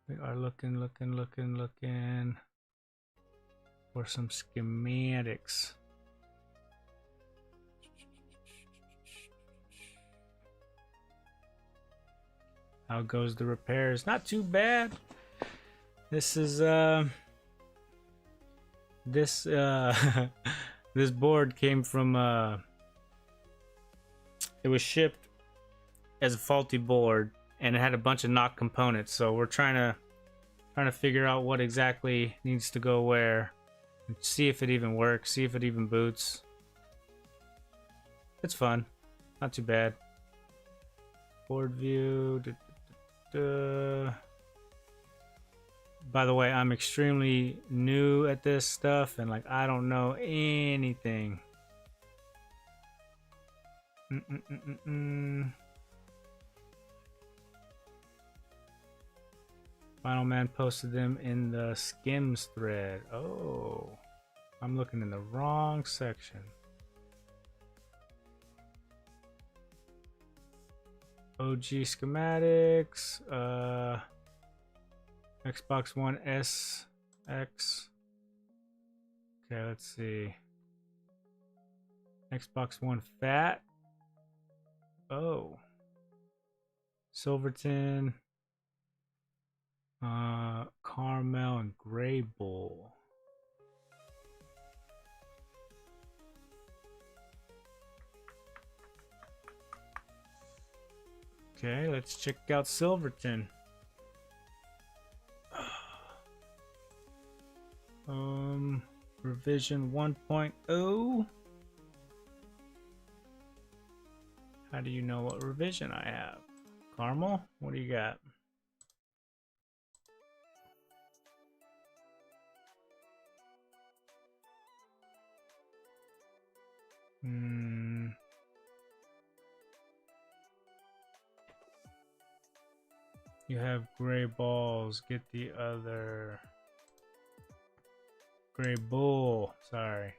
We are looking for some schematics. How goes the repairs? Not too bad. This is this this board came from it was shipped as a faulty board and it had a bunch of knock components, so we're trying to figure out what exactly needs to go where see if it even works, see if it even boots. It's fun. Not too bad. Board view. By the way, I'm extremely new at this stuff and like I don't know anything. Final Man posted them in the Skims thread. Oh, I'm looking in the wrong section. OG schematics, Xbox One S X. Okay, let's see. Xbox One Fat. Oh. Silverton. Caramel and Gray Bull. Okay, let's check out Silverton. Revision 1.0. How do you know what revision I have? Caramel? What do you got? You have gray balls. Get the other. Gray bull. Sorry.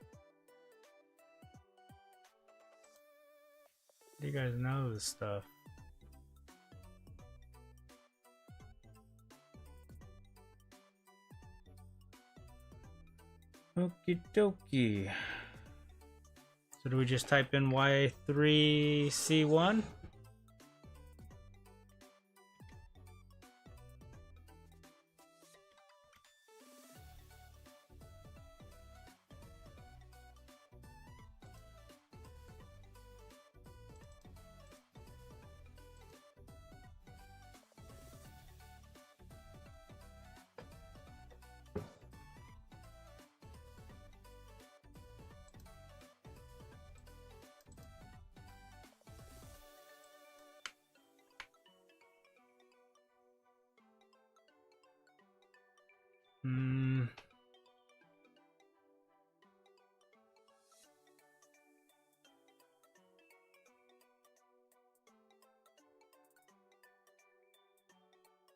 You guys know this stuff. Okie dokie. So do we just type in Y3C1?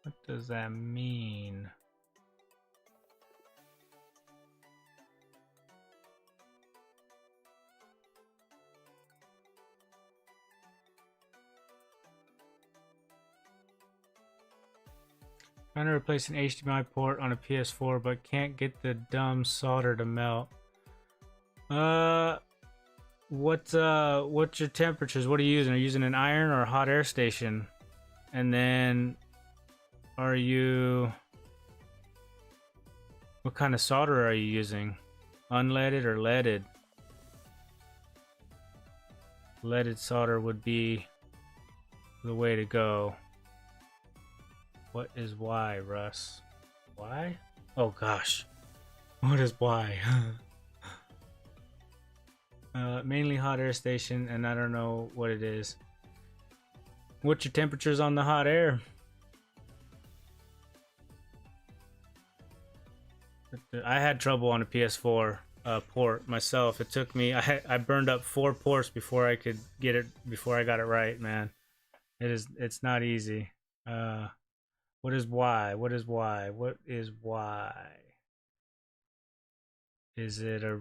What does that mean? Trying to replace an HDMI port on a PS4, but can't get the dumb solder to melt. What's your temperatures? What are you using? Are you using an iron or a hot air station? And then, are you? What kind of solder are you using? Unleaded or leaded? Leaded solder would be the way to go. What is Y, Russ? Y? Oh gosh. What is Y? Mainly hot air station, and I don't know what it is. What's your temperatures on the hot air? I had trouble on a PS4 port myself. It took me. I burned up 4 ports before I could get it. Before I got it right, man. It's not easy. What is Y? What is Y? What is Y? Is it a...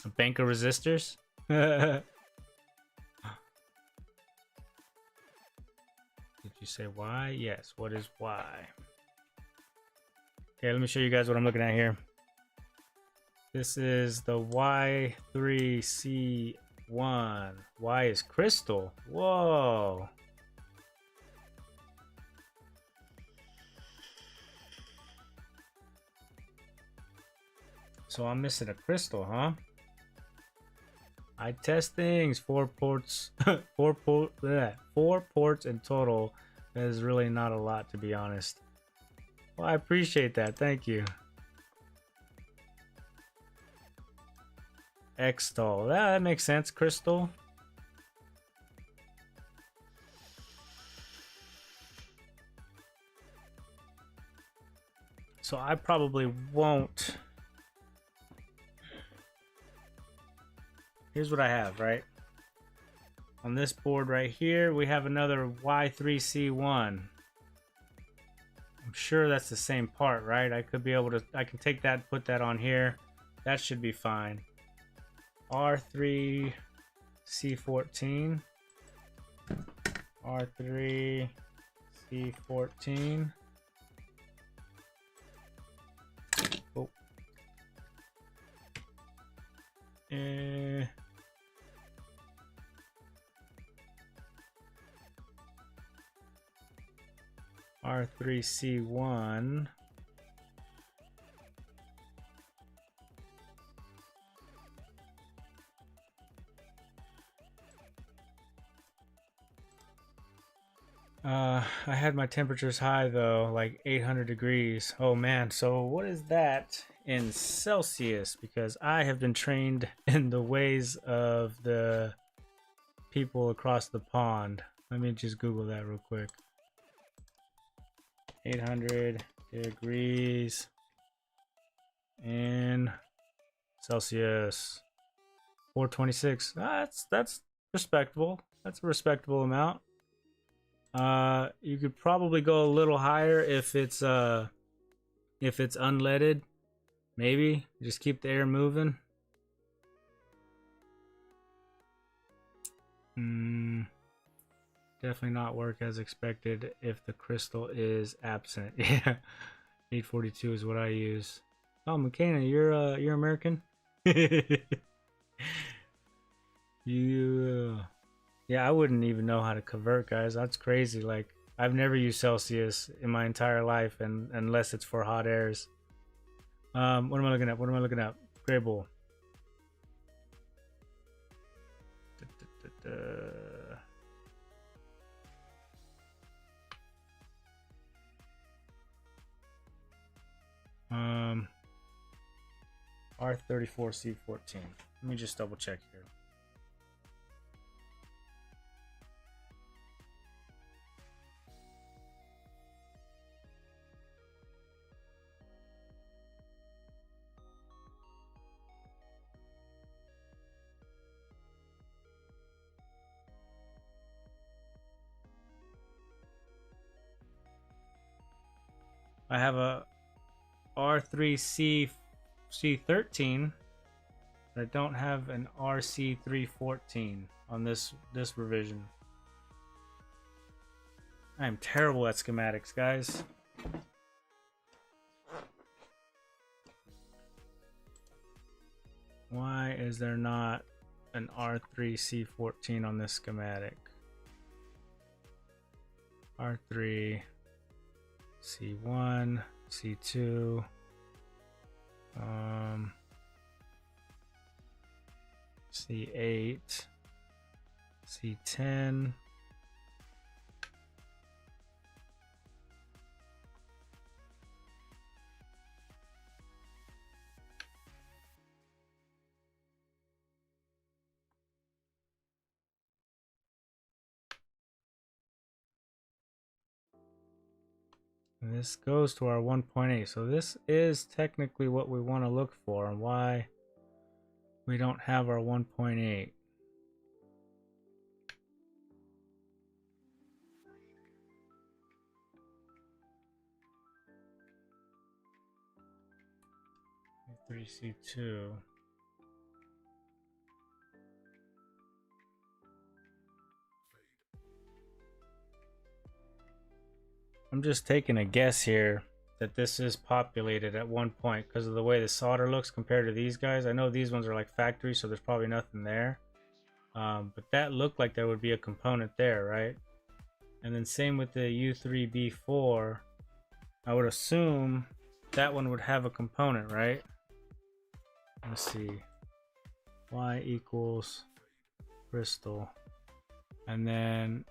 A bank of resistors? Did you say Y? Yes. What is Y? Okay, let me show you guys what I'm looking at here. This is the Y3C1. Y is crystal. Whoa. So I'm missing a crystal, huh? I test things. 4 ports. 4 ports in total. That is really not a lot, to be honest. Well, I appreciate that. Thank you. Xtol. That makes sense. Crystal. So I probably won't. Here's what I have, right? On this board right here, we have another Y3C1. I'm sure that's the same part, right? I could be able to, I can take that, put that on here. That should be fine. R3C14. R3C14. Oh. R3C1. I had my temperatures high though, like 800 degrees. Oh man, so what is that in Celsius? Because I have been trained in the ways of the people across the pond. Let me just Google that real quick. 800 degrees in Celsius. 426. That's respectable. That's a respectable amount. You could probably go a little higher if it's unleaded. Maybe just keep the air moving. Definitely not work as expected if the crystal is absent. Yeah, 842 is what I use. Oh, McKenna, you're American. You. Yeah, I wouldn't even know how to convert, guys. That's crazy. Like, I've never used Celsius in my entire life, and unless it's for hot airs. What am I looking at? What am I looking at? Gray Bull. R34C14. Let me just double check here. I have a R3C13, but I don't have an RC314 on this revision. I am terrible at schematics, guys. Why is there not an R3C14 on this schematic? R3, C1, C2, C8, C10. And this goes to our 1.8. So this is technically what we want to look for and why we don't have our 1.8. C2. I'm just taking a guess here that this is populated at one point because of the way the solder looks compared to these guys. I know these ones are like factory, so there's probably nothing there. But that looked like there would be a component there, right? And then same with the U3B4. I would assume that one would have a component, right? Let's see. Y equals crystal. And then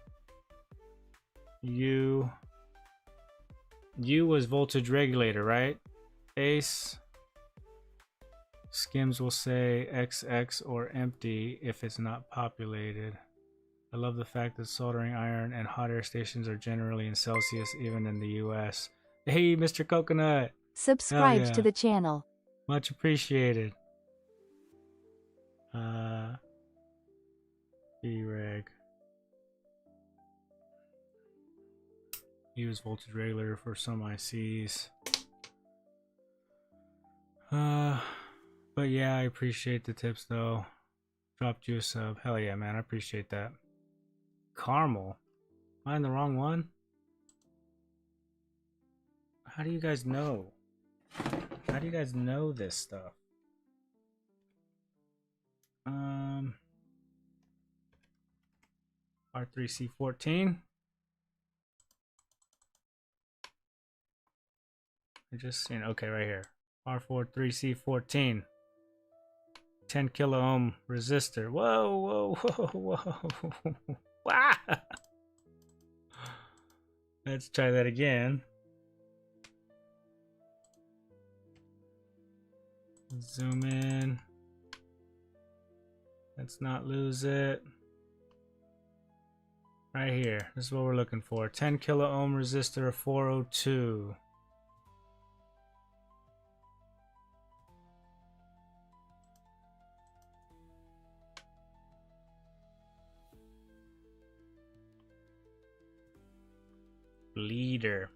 U U was voltage regulator, right? Ace. Skims will say XX or empty if it's not populated. I love the fact that soldering iron and hot air stations are generally in Celsius, even in the US. Hey, Mr. Coconut! Subscribed yeah. to the channel. Much appreciated. B-Reg. Use voltage regulator for some ICs. But yeah, I appreciate the tips though. Dropped you a sub. Hell yeah, man. I appreciate that. Caramel. Am I in the wrong one? How do you guys know? How do you guys know this stuff? R3C14. I just seen, okay, right here. R43C14. 10 kilo ohm resistor. Whoa, whoa, whoa, whoa. Wow. Let's try that again. Zoom in. Let's not lose it. Right here. This is what we're looking for. 10 kilo ohm resistor of 402. Leader.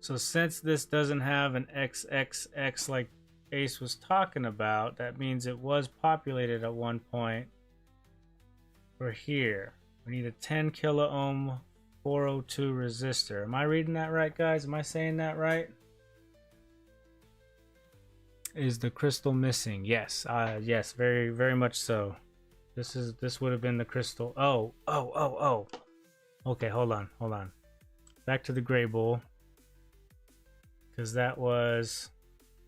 So since this doesn't have an XXX like Ace was talking about, that means it was populated at one point. For here, we need a 10 kilo ohm 402 resistor. Am I reading that right, guys? Am I saying that right? Is the crystal missing? Yes, yes, very, very much so. This would have been the crystal. Oh. Okay, hold on. Back to the gray bowl. Because that was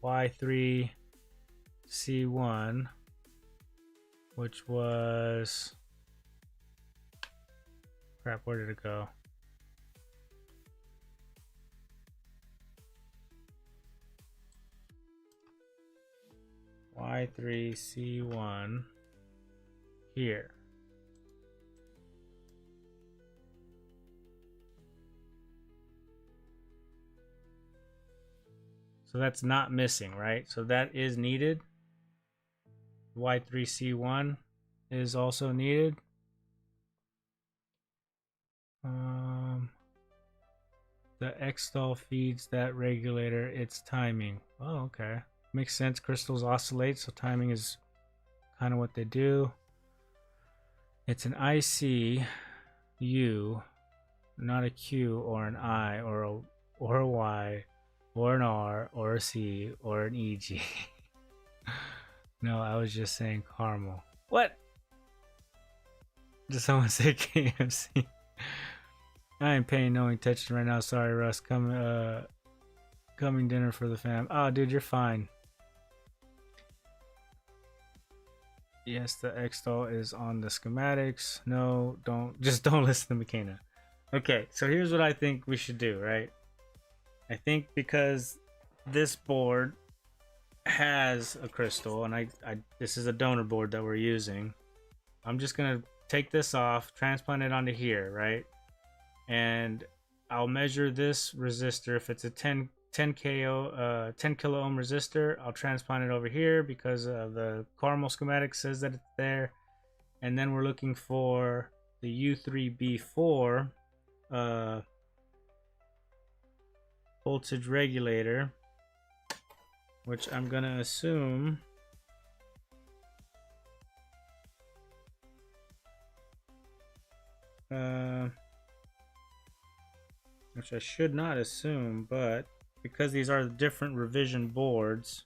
Y3C1, which was... Crap, where did it go? Y3C1 here. So that's not missing, right? So that is needed. Y3C1 is also needed. The X-stall feeds that regulator its timing. Oh, okay. Makes sense. Crystals oscillate, so timing is kind of what they do. It's an IC U, not a Q or an I or a Y or an R or a C or an EG. No, I was just saying caramel. What? Did someone say KFC? I ain't paying no attention right now. Sorry, Russ. Coming dinner for the fam. Oh, dude, you're fine. Yes, the X-stall is on the schematics. No, don't listen to McKenna. Okay, so here's what I think we should do, right? I think because this board has a crystal, and this is a donor board that we're using. I'm just gonna take this off, transplant it onto here, right? And I'll measure this resistor. If it's a 10 kilo ohm resistor, I'll transplant it over here because the caramel schematic says that it's there. And then we're looking for the U3B4 voltage regulator, which I'm gonna assume which I should not assume, but because these are different revision boards,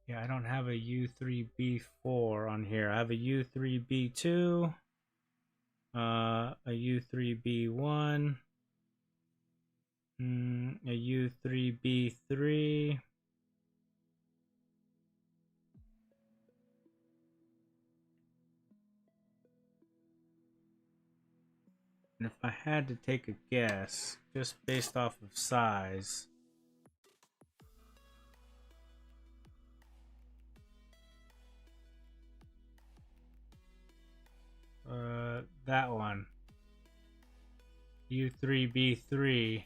yeah, I don't have a U3B4 on here. I have a U3B2, a U3B1, a U3B3, had to take a guess, just based off of size. That one. U3B3.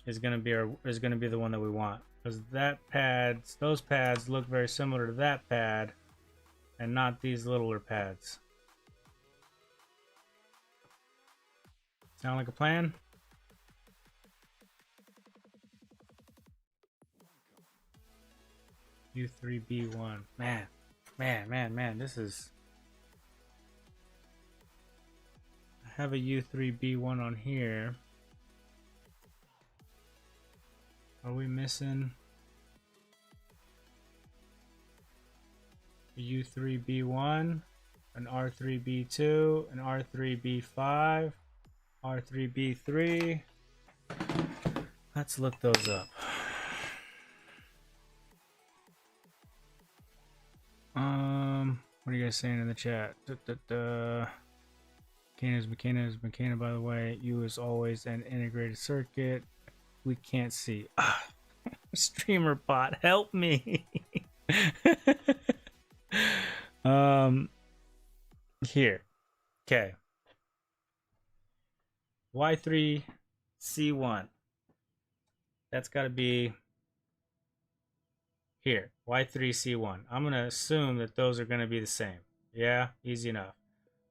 Is gonna be the one that we want, because those pads look very similar to that pad, and not these littler pads. Sound like a plan? U3B1. Man, this is... I have a U3B1 on here. Are we missing a U3B1, an R3B2, an R3B5, R3B3? Let's look those up. What are you guys saying in the chat? Mechana, by the way. U is always an integrated circuit. We can't see. Streamer bot, help me. Here. Okay. Y3C1. That's got to be here. Y3C1. I'm going to assume that those are going to be the same. Yeah, easy enough.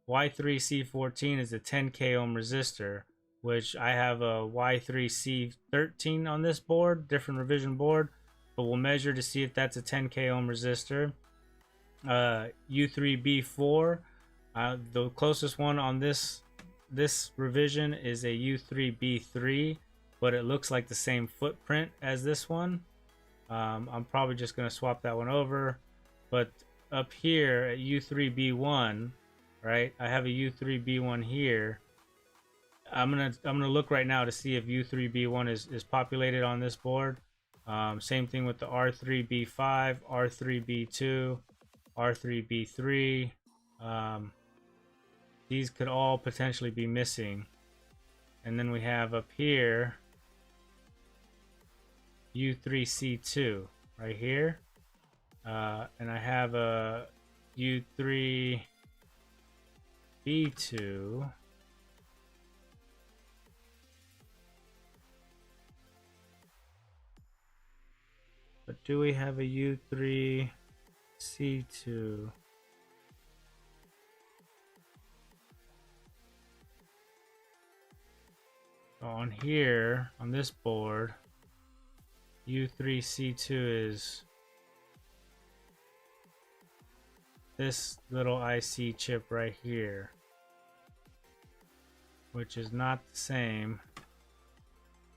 Y3C14 is a 10k ohm resistor, which I have a Y3C13 on this board, different revision board, but we'll measure to see if that's a 10k ohm resistor. U3B4, the closest one on this revision is a U3B3, but it looks like the same footprint as this one. I'm probably just going to swap that one over, but up here at U3B1, right, I have a U3B1 here. I'm gonna look right now to see if U3B1 is populated on this board. Same thing with the R3B5, R3B2, R3B3. These could all potentially be missing. And then we have up here U3C2 right here. And I have a U3B2. But do we have a U3C2? On here, on this board, U3C2 is this little IC chip right here, which is not the same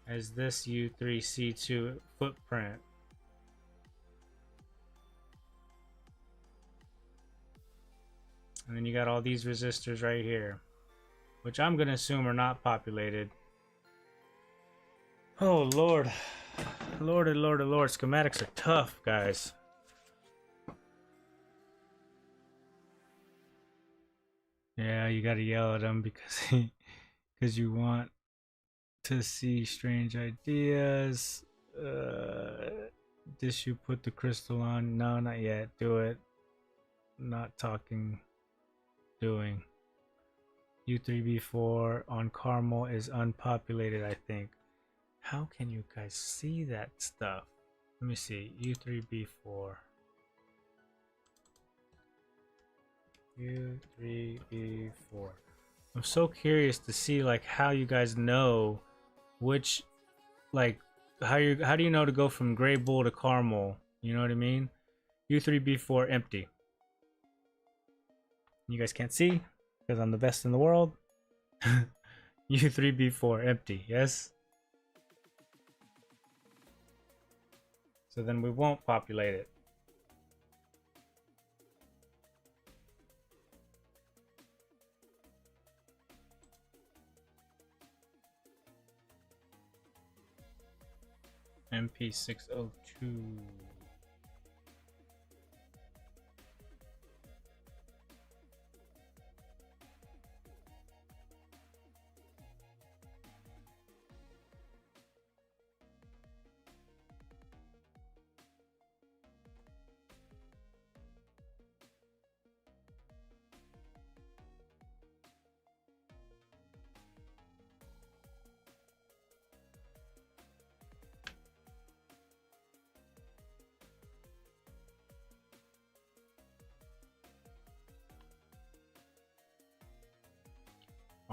as this U3C2 footprint. And then you got all these resistors right here, which I'm going to assume are not populated. Oh, Lord. Lordy, Lordy, Lord. Schematics are tough, guys. Yeah, you got to yell at them because you want to see strange ideas. Did you put the crystal on? No, not yet. Do it. Not talking. Doing. U3B4 on Carmel is unpopulated, I think. How can you guys see that stuff? Let me see. U3B4. U3B4. I'm so curious to see like how you guys know which, like how do you know to go from Gray Bull to Carmel? You know what I mean? U3B4 empty. You guys can't see because I'm the best in the world. U3B4 empty, yes? So then we won't populate it. MP602.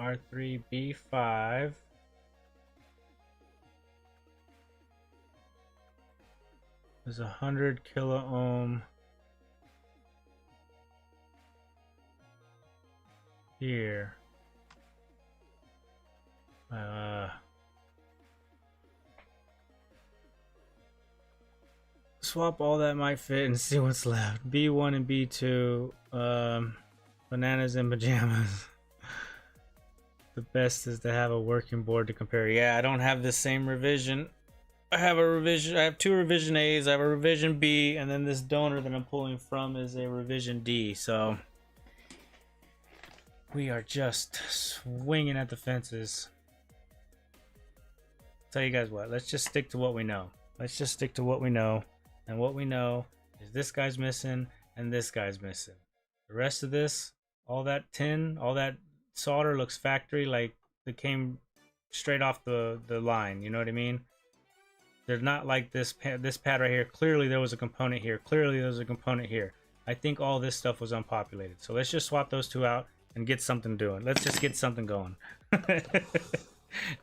R3B5. There's 100 kilo ohm here. Swap all that might fit and see what's left. B1 and B2. Bananas and pajamas. The best is to have a working board to compare. Yeah, I don't have the same revision. I have two revision A's, I have a revision B, and then this donor that I'm pulling from is a revision D. So we are just swinging at the fences. Tell you guys what, let's just stick to what we know. Let's just stick to what we know. And what we know is this guy's missing and this guy's missing. The rest of this, all that tin, all that solder looks factory, like it came straight off the line. You know what I mean? They're not like this pad right here. Clearly there was a component here. Clearly there was a component here. I think all this stuff was unpopulated. So let's just swap those two out and get something doing. Let's just get something going.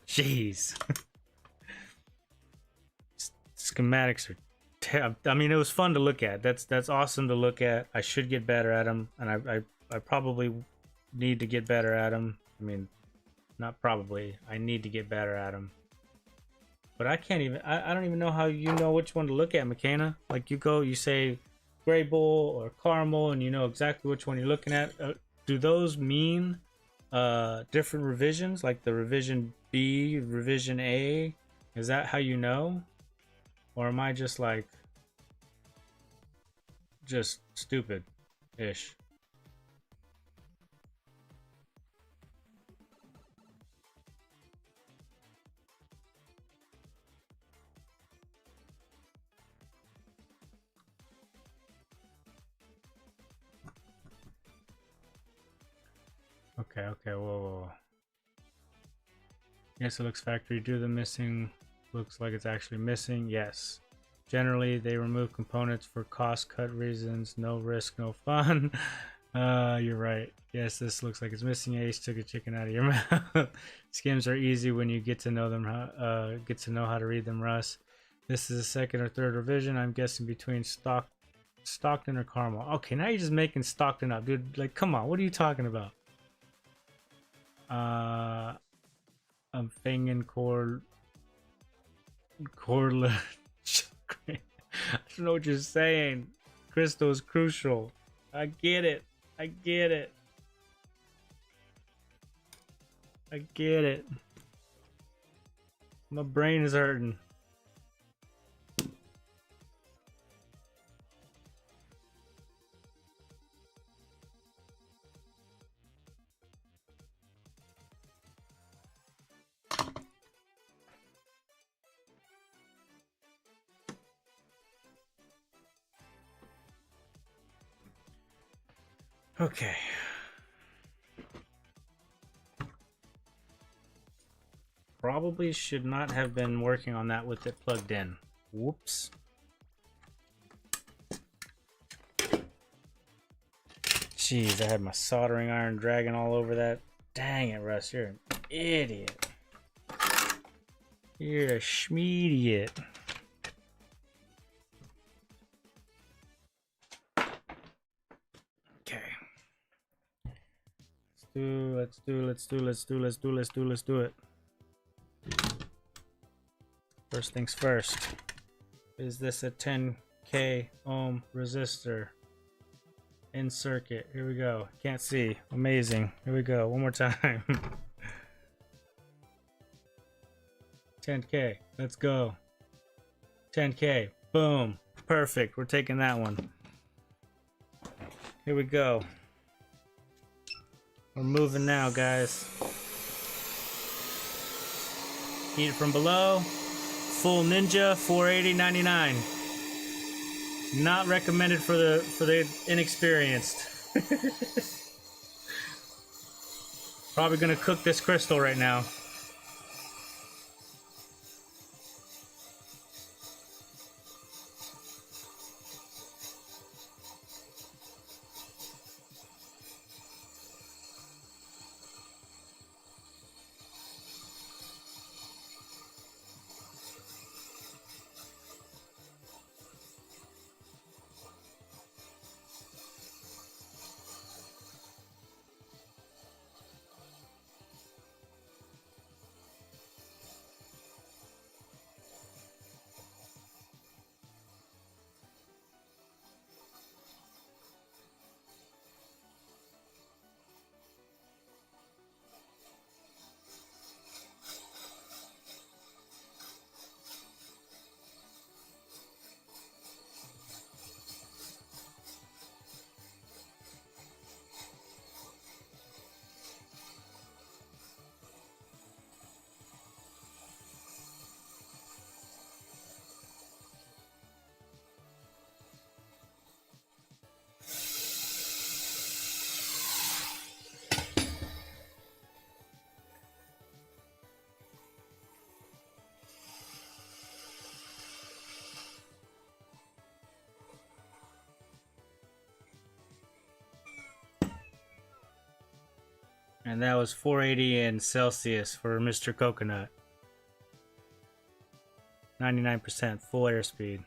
Jeez. Schematics are I mean, it was fun to look at. That's awesome to look at. I should get better at them, and I probably need to get better at them. I mean, not probably. I need to get better at them. But I can't even. I don't even know how you know which one to look at, McKenna. Like you say, gray bull or caramel, and you know exactly which one you're looking at. Do those mean different revisions, like the revision B, revision A? Is that how you know? Or am I just like, just stupid-ish? Okay, whoa. Yes, it looks factory. Do the missing. Looks like it's actually missing. Yes. Generally, they remove components for cost cut reasons. No risk, no fun. You're right. Yes, this looks like it's missing. Ace took a chicken out of your mouth. Skims are easy when you get to know them. Get to know how to read them, Russ. This is a second or third revision. I'm guessing between Stockton or Carmel. Okay, now you're just making Stockton up, dude. Like, come on. What are you talking about? I'm thinking Corla. I don't know what you're saying. Crystal is crucial. I get it. I get it. My brain is hurting. Okay. Probably should not have been working on that with it plugged in. Whoops. Jeez, I had my soldering iron dragging all over that. Dang it, Russ, you're an idiot. You're a schmediot. Let's do it. First things first. Is this a 10k ohm resistor in circuit? Here we go. Can't see. Amazing. Here we go. One more time. 10k. Let's go. 10k. Boom. Perfect. We're taking that one. Here we go. We're moving now, guys. Heat it from below. Full Ninja 480.99. Not recommended for the inexperienced. Probably gonna cook this crystal right now. And that was 480 in Celsius for Mr. Coconut. 99% full airspeed.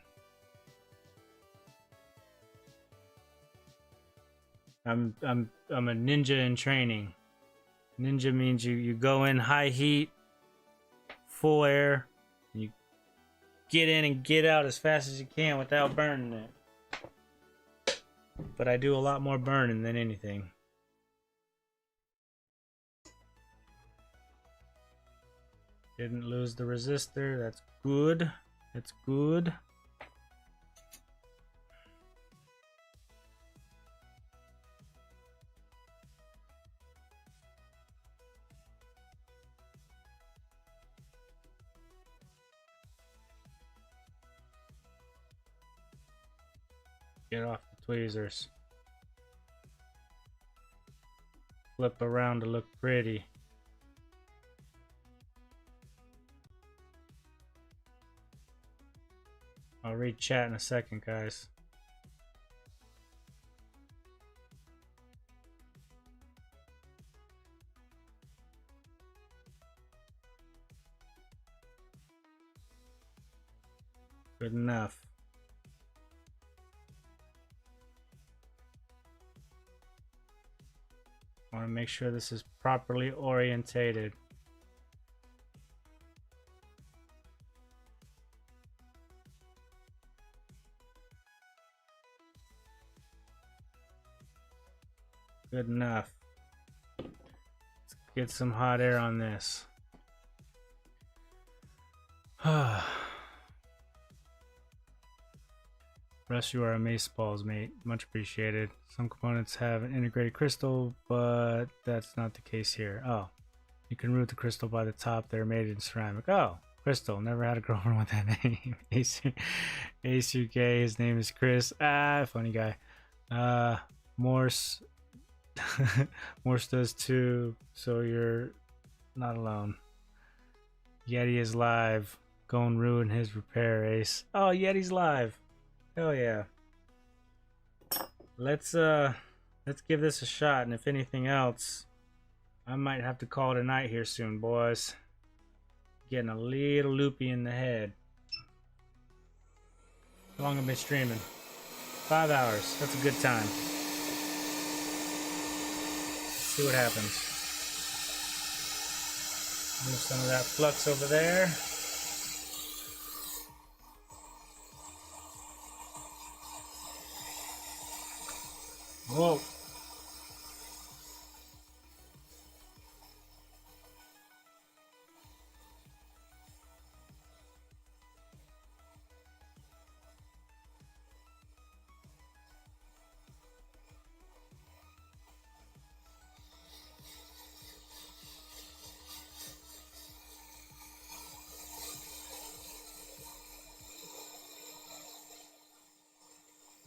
I'm a ninja in training. Ninja means you go in high heat, full air, and you get in and get out as fast as you can without burning it. But I do a lot more burning than anything. Didn't lose the resistor. That's good. That's good. Get off the tweezers. Flip around to look pretty. I'll read chat in a second, guys. Good enough. I want to make sure this is properly orientated. Good enough. Let's get some hot air on this. Russ, you are a mace balls, mate. Much appreciated. Some components have an integrated crystal, but that's not the case here. Oh, you can root the crystal by the top. They're made in ceramic. Oh, crystal. Never had a girlfriend with that name. Ace UK. His name is Chris. Ah, funny guy. Morse. Morse does too, so you're not alone. Yeti is live. Go and ruin his repair, Ace. Oh, Yeti's live. Hell yeah. Let's give this a shot, and if anything else, I might have to call it a night here soon, boys. Getting a little loopy in the head. How long have I been streaming? 5 hours. That's a good time. See what happens. Move some of that flux over there. Whoa.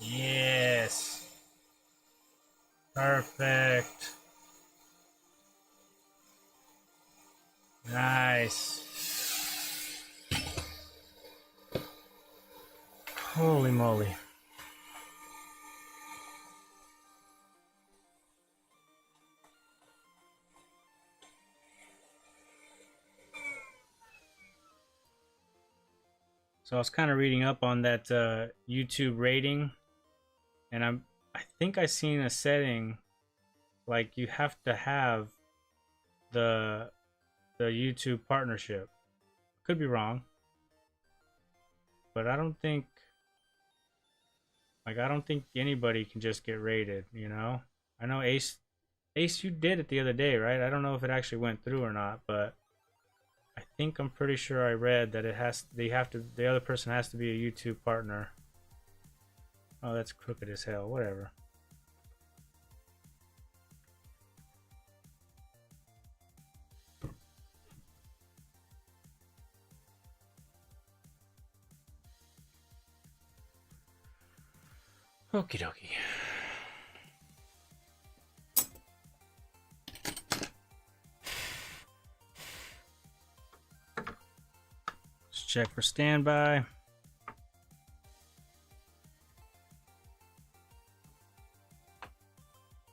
Yes. Perfect. Nice. Holy moly. So I was kind of reading up on that YouTube rating, and I think I seen a setting like you have to have the YouTube partnership. Could be wrong, but I don't think anybody can just get rated, you know? I know Ace, you did it the other day, right? I don't know if it actually went through or not, but I'm pretty sure I read that the other person has to be a YouTube partner. Oh, that's crooked as hell. Whatever. Okie dokie. Let's check for standby.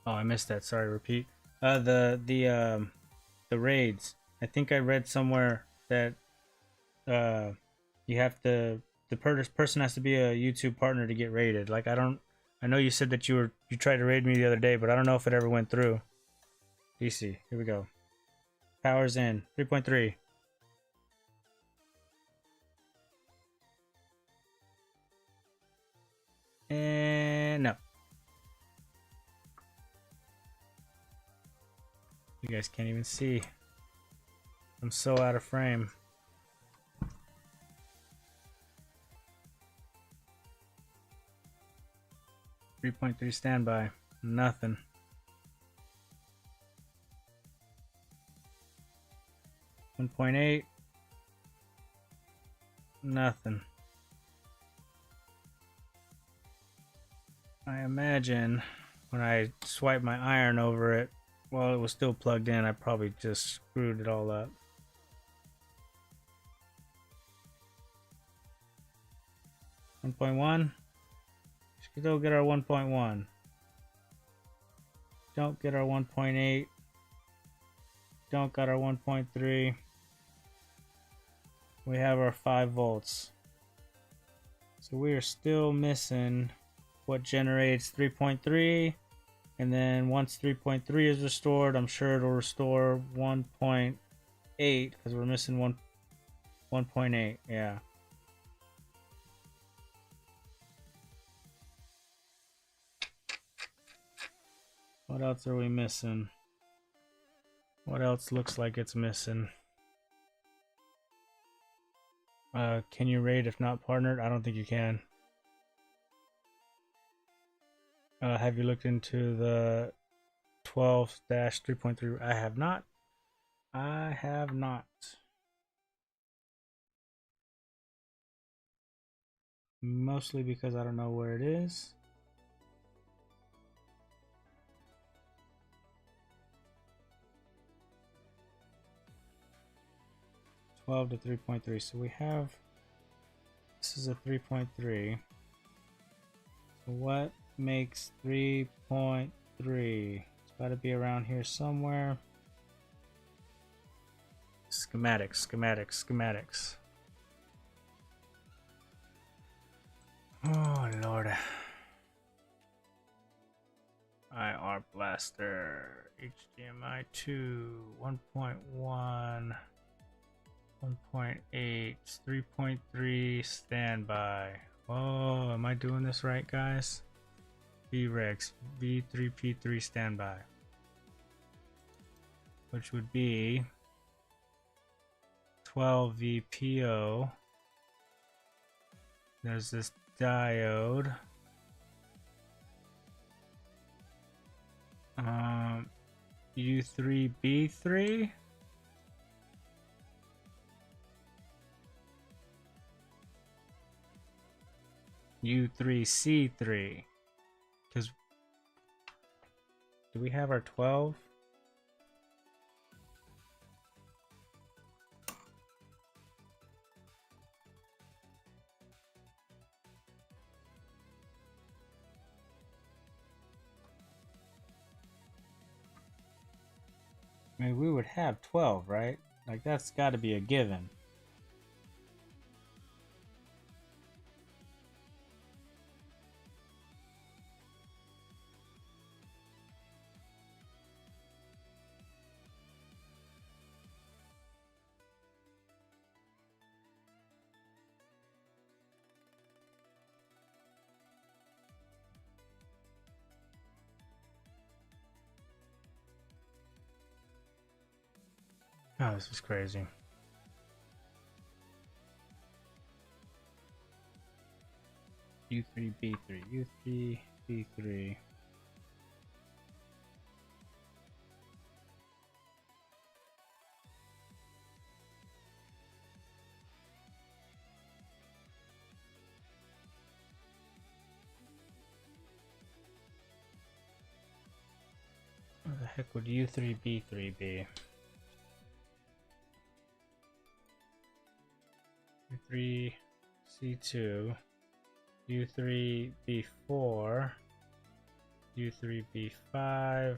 Oh, I missed that. Sorry, repeat. The raids. I think I read somewhere that you have to person has to be a YouTube partner to get raided. Like I know you said that you tried to raid me the other day, but I don't know if it ever went through. DC, here we go. Powers in 3.3. And no. You guys can't even see. I'm so out of frame. .3 standby. Nothing. 1.8. Nothing. I imagine when I swiped my iron over it while it was still plugged in, I probably just screwed it all up. .1. Still get our 1.1. Don't get our 1.8. Don't got our 1.3. We have our 5 volts. So we are still missing what generates 3.3. And then once 3.3 is restored, I'm sure it'll restore 1.8 because we're missing 1.8. Yeah. What else are we missing? What else looks like it's missing? Can you raid if not partnered? I don't think you can. Have you looked into the 12-3.3? I have not. I have not. Mostly because I don't know where it is. To 3.3. So we have, this is a 3.3. So what makes 3.3? It's got to be around here somewhere. Schematics. Oh Lord. IR blaster, HDMI 2, 1.1. 1.8, 3.3 standby. Oh, am I doing this right, guys? VREX, V3P3 standby. Which would be 12 VPO. There's this diode. U3B3. U3C3, because do we have our 12? I mean, we would have 12, right? Like, that's got to be a given. Oh, this is crazy. U3B3, U3B3. Where the heck would U3B3 be? U3C2, U3B4, U3B5,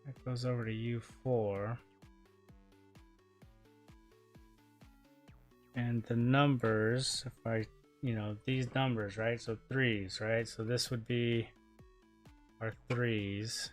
That goes over to U4. And the numbers, if I, these numbers, right? So threes, right? So this would be our threes.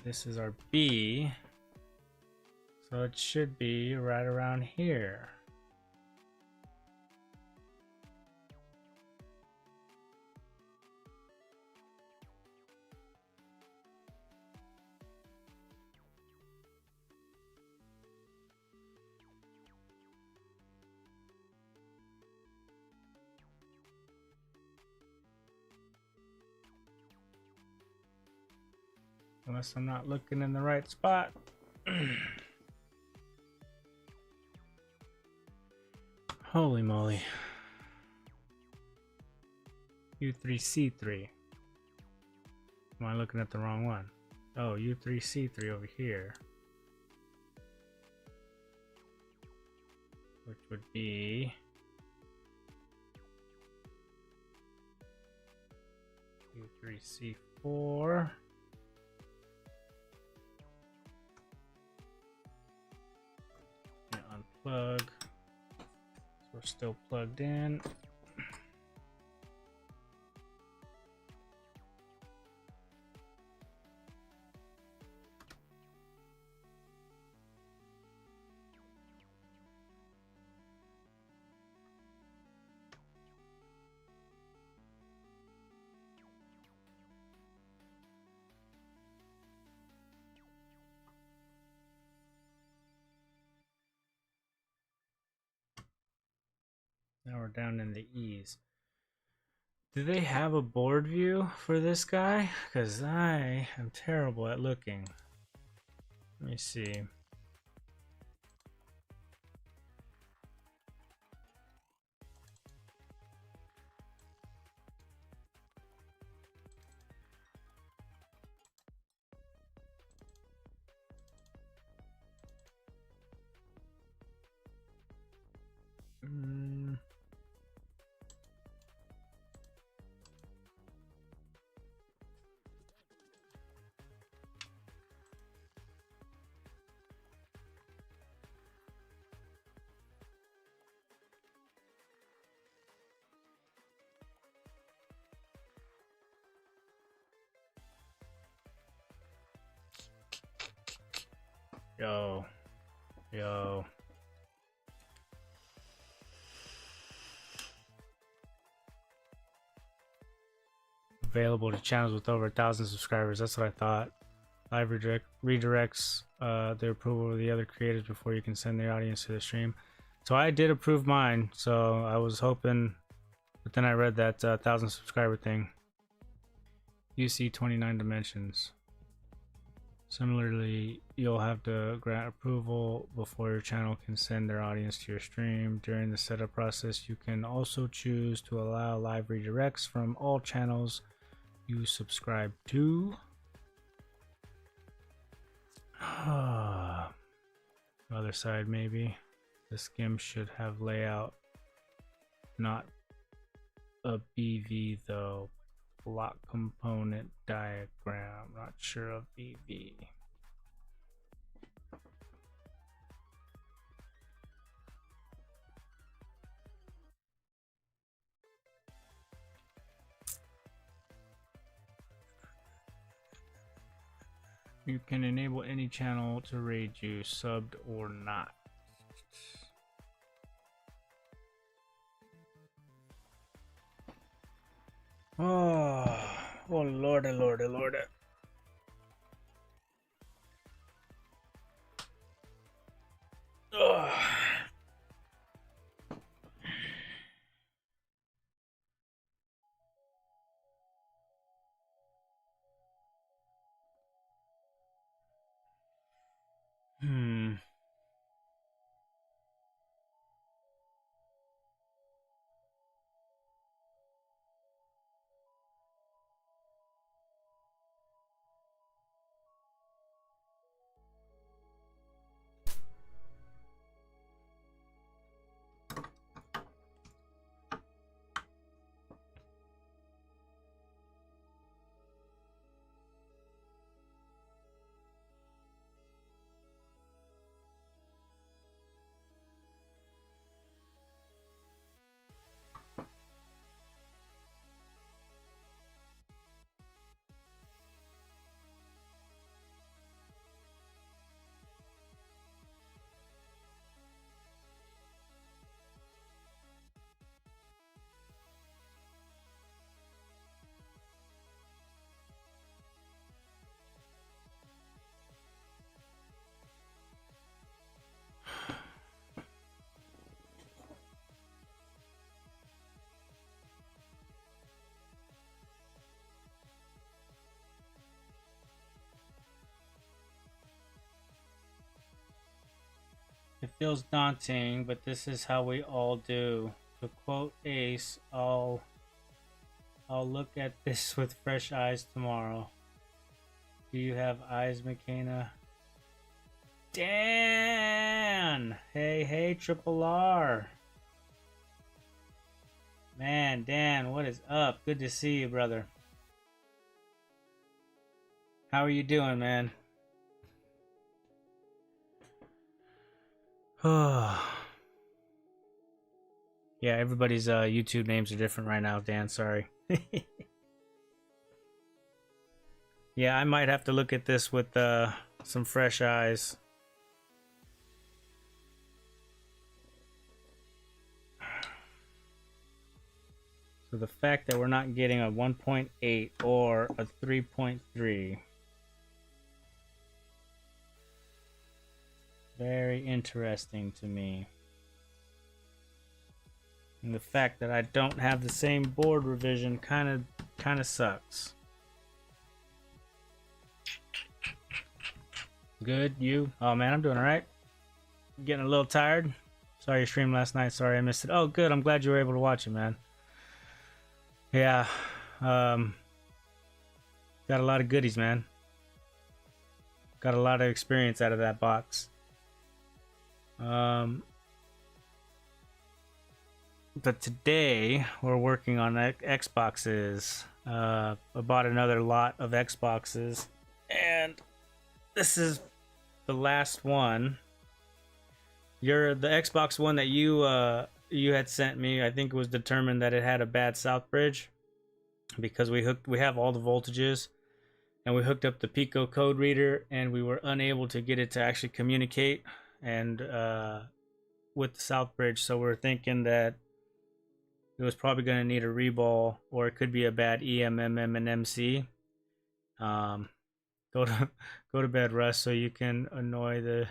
This is our B. So it should be right around here. Unless I'm not looking in the right spot. Holy moly. U3C3. Am I looking at the wrong one? Oh, U3C3 over here. Which would be U3C4. Unplug. So we're still plugged in. Now we're down in the E's. Do they have a board view for this guy? Because I am terrible at looking. Let me see. Yo. Available to channels with over 1,000 subscribers. That's what I thought. Live redirects the approval of the other creators before you can send their audience to the stream. So I did approve mine. So I was hoping, but then I read that 1,000 subscriber thing. You see 29 dimensions. Similarly, you'll have to grant approval before your channel can send their audience to your stream. During the setup process, you can also choose to allow live redirects from all channels you subscribe to. Other side, maybe. The skim should have layout, not a BV though. Block component diagram, not sure of BV. You can enable any channel to raid you, subbed or not. Oh Lord, Lord, Lord. Oh. feels daunting, but this is how we all do. To quote Ace, I'll look at this with fresh eyes tomorrow. Do you have eyes, McKenna? Dan! Hey, Triple R. Man, Dan, what is up? Good to see you, brother. How are you doing, man? Yeah, everybody's YouTube names are different right now, Dan. Sorry. Yeah, I might have to look at this with some fresh eyes. So the fact that we're not getting a 1.8 or a 3.3. Very interesting to me. And the fact that I don't have the same board revision kind of sucks. Good, you? Oh man, I'm doing all right. Getting a little tired. Sorry you streamed last night. Sorry I missed it. Oh, good. I'm glad you were able to watch it, man. Yeah. Got a lot of goodies, man. Got a lot of experience out of that box. But today we're working on Xboxes. I bought another lot of Xboxes, and this is the last one. The Xbox One that you had sent me. I think it was determined that it had a bad south bridge because we have all the voltages, and we hooked up the Pico code reader, and we were unable to get it to actually communicate and with the south bridge. So we're thinking that it was probably going to need a reball, or it could be a bad EMMM and MC. Go to bed, Russ, so you can annoy the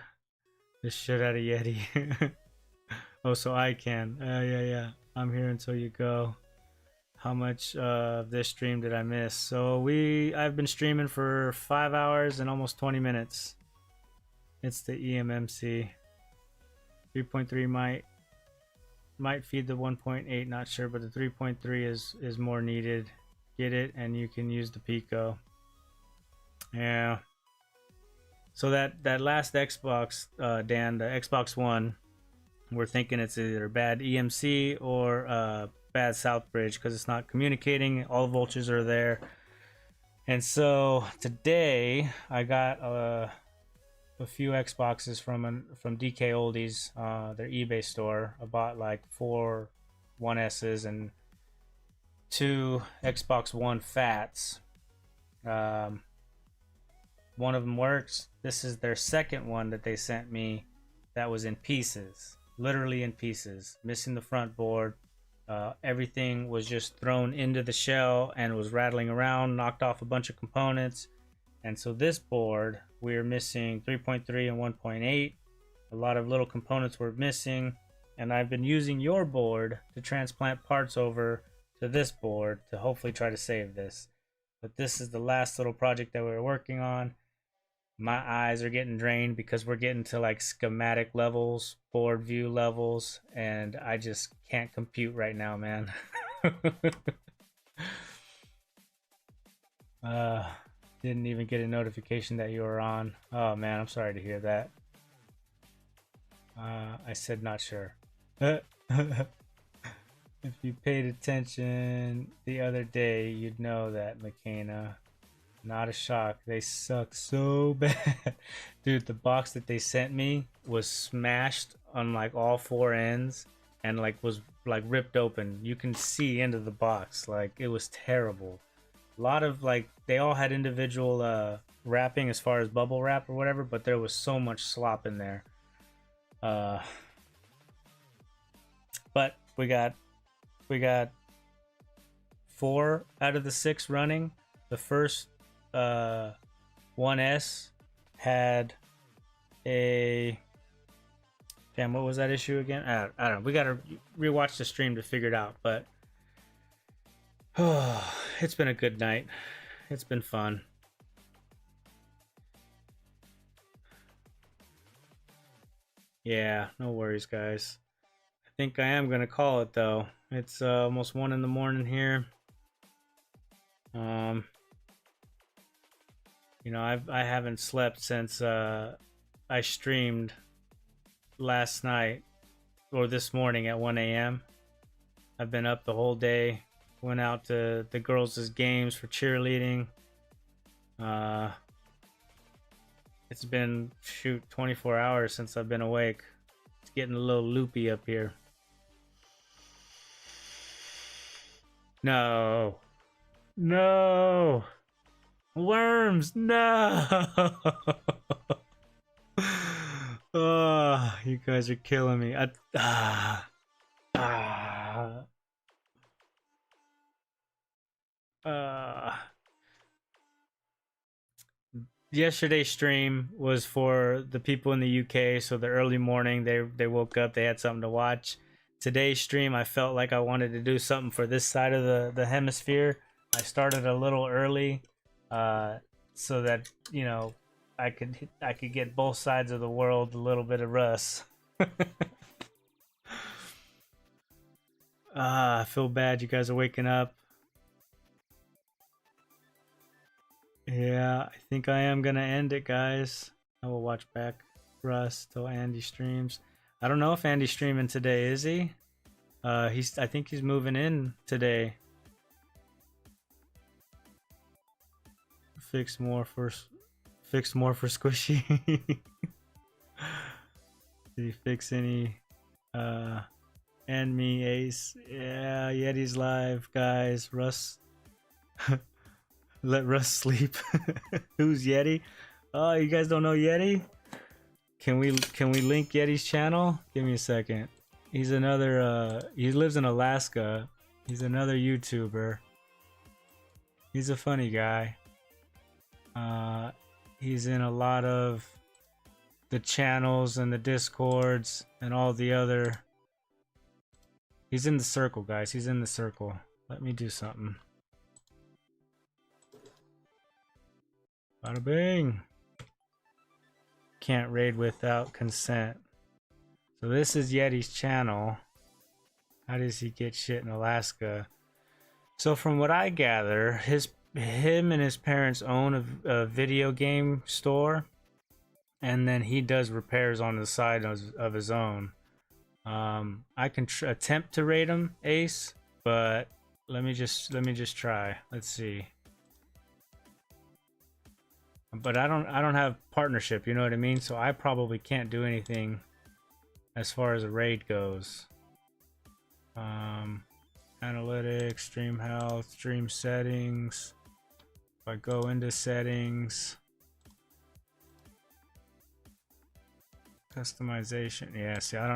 shit out of Yeti. Oh, so I can. Yeah. I'm here until you go. How much of this stream did I miss? So I've been streaming for 5 hours and almost 20 minutes. It's the EMMC. 3.3 might feed the 1.8, not sure, but the 3.3 is more needed. Get it, and you can use the Pico. Yeah. So that last Xbox, Dan, the Xbox One, we're thinking it's either bad EMC or bad south bridge because it's not communicating. All the voltages are there. And so today I got a few Xboxes from DK Oldies, their eBay store. I bought like 4 1S's and 2 Xbox One Fats. One of them works. This is their second one that they sent me that was in pieces, literally in pieces, missing the front board. Everything was just thrown into the shell and was rattling around, knocked off a bunch of components. And so this board, we're missing 3.3 and 1.8. A lot of little components were missing, and I've been using your board to transplant parts over to this board to hopefully try to save this. But this is the last little project that we were working on. My eyes are getting drained because we're getting to like schematic levels, board view levels, and I just can't compute right now, man. Didn't even get a notification that you were on. Oh man, I'm sorry to hear that. I said not sure. If you paid attention the other day, you'd know that, McKenna. Not a shock. They suck so bad. Dude, the box that they sent me was smashed on like all 4 ends and like was like ripped open. You can see into the box. Like it was terrible. A lot of like, they all had individual wrapping as far as bubble wrap or whatever, but there was so much slop in there. But we got 4 out of the 6 running. The first 1S had a damn, what was that issue again? I don't know. We gotta rewatch the stream to figure it out, but it's been a good night. It's been fun. Yeah, no worries, guys. I think I am gonna call it though. It's almost 1 in the morning here. Um, I haven't slept since I streamed last night or this morning at 1 a.m. I've been up the whole day. Went out to the girls' games for cheerleading. Uh, it's been 24 hours since I've been awake. It's getting a little loopy up here. No. No. Worms. No. Oh, you guys are killing me. Ah, uh, Yesterday's stream was for the people in the UK, so the early morning they woke up, they had something to watch. Today's stream, I felt like I wanted to do something for this side of the hemisphere. I started a little early, so that I could get both sides of the world a little bit of rust. I feel bad you guys are waking up. Yeah, I think I am gonna end it, guys. I will watch back Russ till Andy streams. I don't know if Andy's streaming today, is he? I think he's moving in today. Fix more for Squishy. Did he fix any? And me, Ace. Yeah, Yeti's live, guys. Russ, let Russ sleep. Who's Yeti? Oh, you guys don't know Yeti? Can we link Yeti's channel? Give me a second. He's another he lives in Alaska. He's another YouTuber. He's a funny guy. He's in a lot of the channels and the discords and all the other. He's in the circle, guys. He's in the circle. Let me do something. Bada bing. Can't raid without consent. So this is Yeti's channel. How does he get shit in Alaska? So from what I gather, him and his parents own a video game store, and then he does repairs on the side of his own. I can attempt to raid him, Ace, but let me just try. Let's see. But I don't have partnership, you know what I mean? So I probably can't do anything as far as a raid goes. Analytics, stream health, stream settings. If I go into settings, customization. Yeah, see, I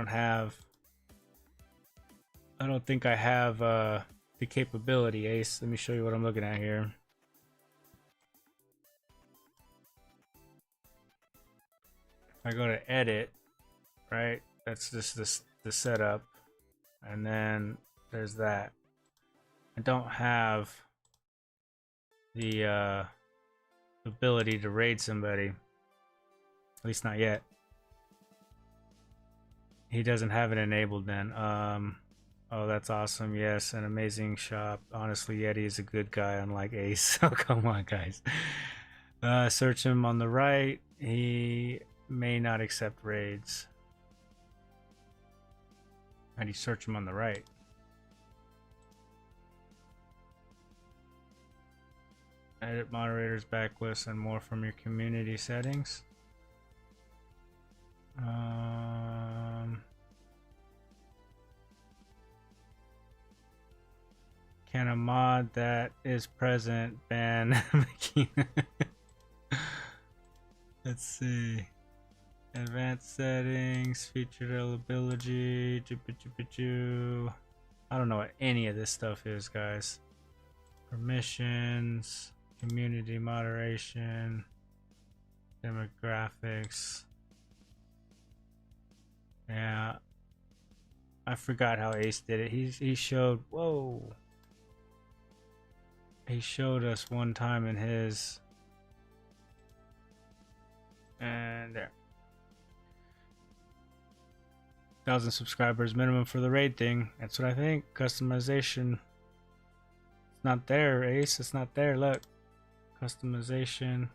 don't think I have the capability, Ace. Let me show you what I'm looking at here. If I go to edit, right? That's just the setup. And then there's that. I don't have the ability to raid somebody. At least not yet. He doesn't have it enabled then. Oh, that's awesome. Yes, an amazing shop. Honestly, Yeti is a good guy, unlike Ace. Oh, come on, guys. Search him on the right. He may not accept raids. How do you search him on the right? Edit moderators, backlist, and more from your community settings. Can a mod that is present ban Makina? Let's see. Advanced settings, featured availability. I don't know what any of this stuff is, guys. Permissions, community moderation, demographics. Yeah, I forgot how Ace did it. He showed. Whoa. He showed us one time in his. And there. 1,000 subscribers minimum for the raid thing. That's what I think. Customization. It's not there, Ace. It's not there. Look. Customization.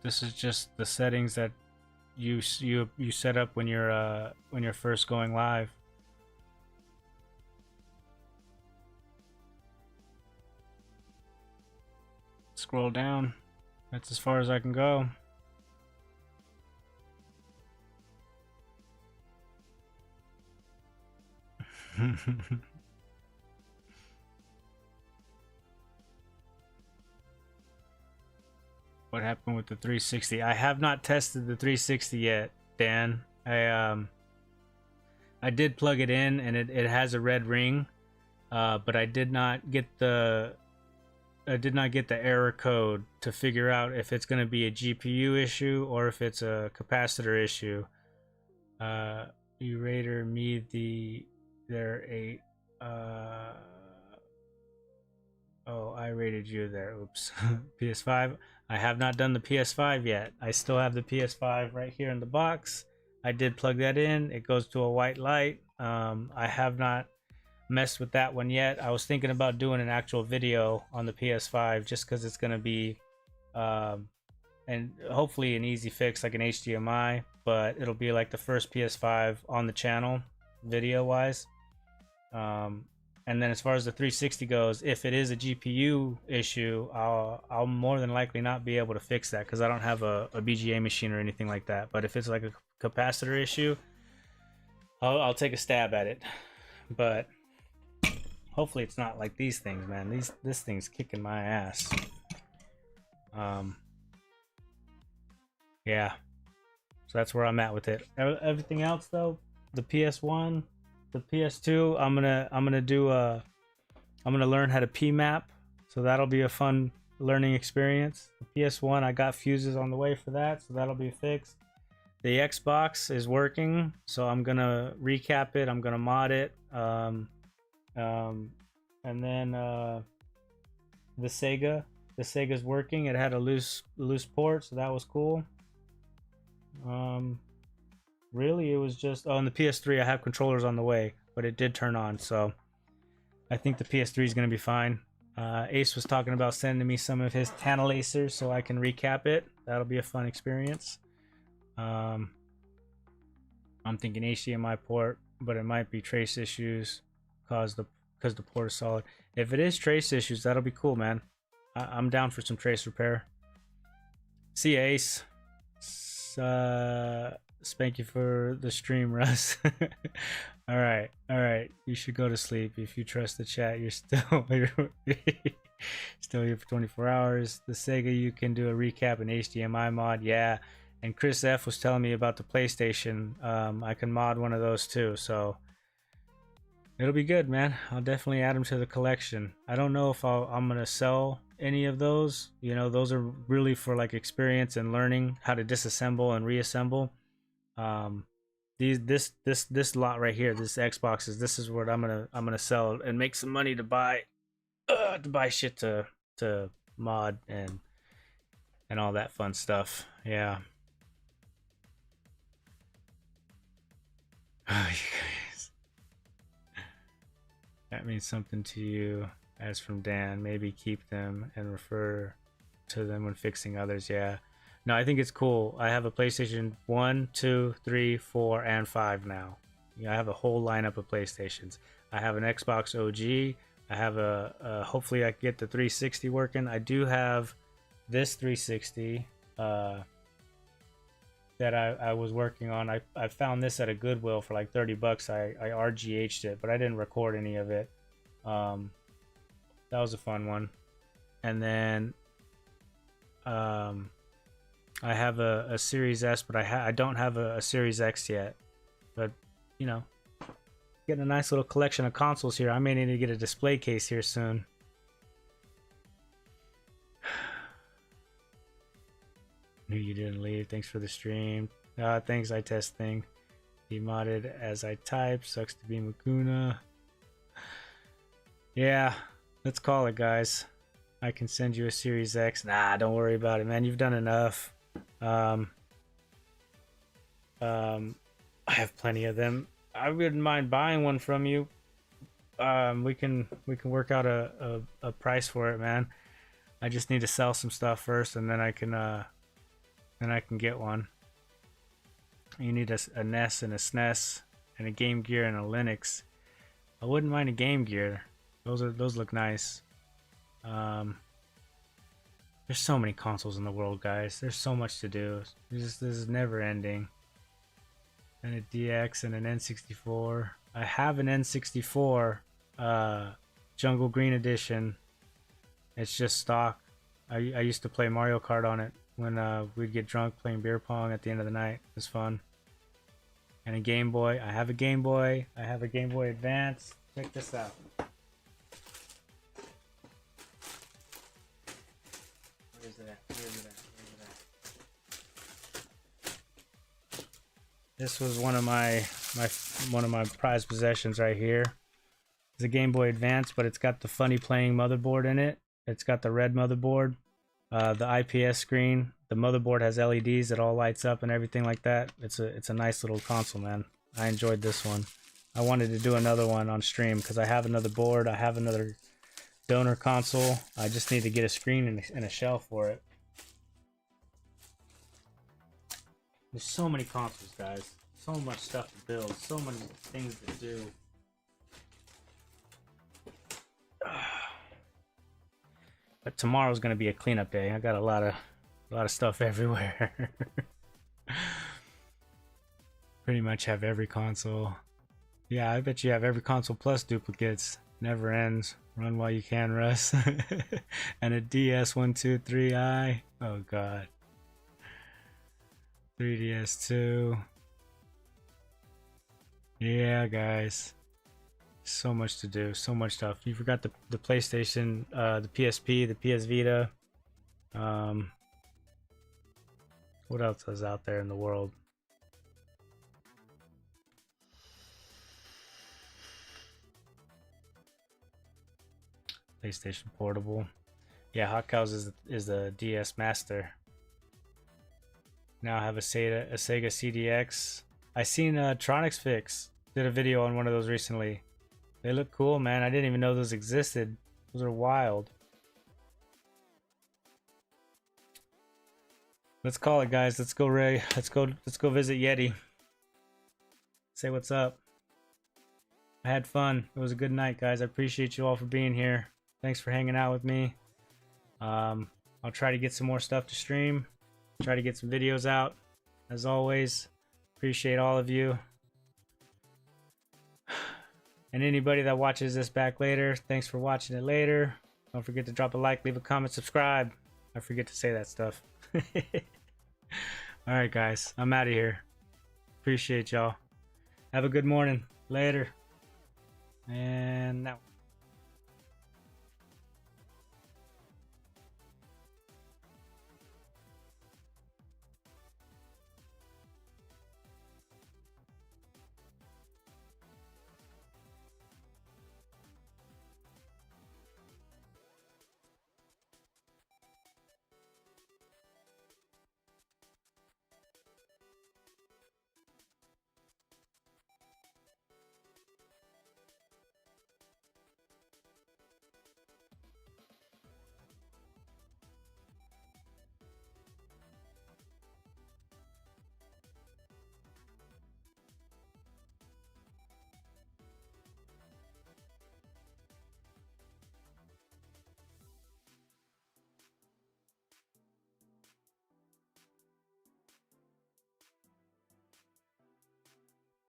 This is just the settings that you set up when you're first going live. Scroll down. That's as far as I can go. What happened with the 360? I have not tested the 360 yet, Dan. I did plug it in and it has a red ring, but I did not get the error code to figure out if it's going to be a GPU issue or if it's a capacitor issue. You rated me there 8. Oh, I rated you there. Oops. PS5. I have not done the PS5 yet. I still have the PS5 right here in the box. I did plug that in. It goes to a white light. I have not messed with that one yet. I was thinking about doing an actual video on the PS5 just because it's going to be and hopefully an easy fix like an HDMI, but it'll be like the first PS5 on the channel video wise. And then as far as the 360 goes, if it is a GPU issue, I'll more than likely not be able to fix that because I don't have a BGA machine or anything like that. But if it's like a capacitor issue, I'll take a stab at it. But hopefully it's not like these things, man. This thing's kicking my ass. Yeah. So that's where I'm at with it. Everything else though, the PS1, the PS2, I'm gonna learn how to PMAP, so that'll be a fun learning experience. The PS1, I got fuses on the way for that, so that'll be fixed. The Xbox is working, so I'm gonna recap it. I'm gonna mod it, and then the Sega's working. It had a loose port, so that was cool. Really, it was just... Oh, and the PS3, I have controllers on the way, but it did turn on, so I think the PS3 is going to be fine. Ace was talking about sending me some of his Tantalacers so I can recap it. That'll be a fun experience. I'm thinking HDMI port, but it might be trace issues because the port is solid. If it is trace issues, that'll be cool, man. I'm down for some trace repair. See ya, Ace. Spank you for the stream, Russ. all right. You should go to sleep. If you trust the chat, you're still still here for 24 hours. The Sega, you can do a recap and HDMI mod. Yeah. And Chris F was telling me about the PlayStation. I can mod one of those too. So it'll be good, man. I'll definitely add them to the collection. I don't know if I'm gonna sell any of those. You know, those are really for like experience and learning how to disassemble and reassemble. This lot right here, this Xboxes, this is what I'm gonna sell and make some money to buy shit to mod and all that fun stuff. Yeah. Oh, you guys. That means something to you, as from Dan. Maybe keep them and refer to them when fixing others. Yeah. No, I think it's cool. I have a PlayStation 1, 2, 3, 4, and 5 now. Yeah, I have a whole lineup of PlayStations. I have an Xbox OG. I have hopefully I can get the 360 working. I do have this 360 that I was working on. I found this at a Goodwill for like 30 bucks. I RGH'd it, but I didn't record any of it. That was a fun one. And then I have a Series S, but I don't have a Series X yet. But, you know, getting a nice little collection of consoles here. I may need to get a display case here soon. Knew you didn't leave. Thanks for the stream. Thanks, I testing. Demodded as I type. Sucks to be Makuna. Yeah, let's call it, guys. I can send you a Series X. Nah, don't worry about it, man. You've done enough. I have plenty of them. I wouldn't mind buying one from you. We can work out a price for it, man. I just need to sell some stuff first, and then I can get one. You need a NES and a SNES and a Game Gear and a Linux. I wouldn't mind a Game Gear. Those look nice. There's so many consoles in the world, guys. There's so much to do. This is never ending. And a DX and an N64. I have an N64 Jungle Green Edition. It's just stock. I used to play Mario Kart on it when we'd get drunk playing beer pong at the end of the night. It was fun. And a Game Boy. I have a Game Boy. I have a Game Boy Advance. Check this out. Where is it at? Where is it at? Where is it at? This was one of my prized possessions right here. It's a Game Boy Advance, but it's got the funny playing motherboard in it. It's got the red motherboard, the IPS screen. The motherboard has LEDs that all lights up and everything like that. It's a nice little console, man. I enjoyed this one. I wanted to do another one on stream because I have another board. I have another donor console. I just need to get a screen and a shelf for it. There's so many consoles, guys. So much stuff to build. So many things to do. But tomorrow's gonna be a cleanup day. I got a lot of stuff everywhere. Pretty much have every console. Yeah, I bet you have every console plus duplicates. Never ends. Run while you can, Russ. And a DS123i. Oh god. 3DS2. Yeah, guys. So much to do, so much stuff. You forgot the PlayStation, the PSP, the PS Vita. What else is out there in the world? PlayStation Portable. Yeah, Hot Cows is the DS Master. Now I have a Sega CDX. I seen Tronics Fix did a video on one of those recently. They look cool, man. I didn't even know those existed. Those are wild. Let's call it, guys. Let's go, Ray. Let's go visit Yeti. Say what's up. I had fun. It was a good night, guys. I appreciate you all for being here. Thanks for hanging out with me. I'll try to get some more stuff to stream. Try to get some videos out. As always, appreciate all of you. And anybody that watches this back later, thanks for watching it later. Don't forget to drop a like, leave a comment, subscribe. I forget to say that stuff. Alright guys, I'm out of here. Appreciate y'all. Have a good morning. Later. And now.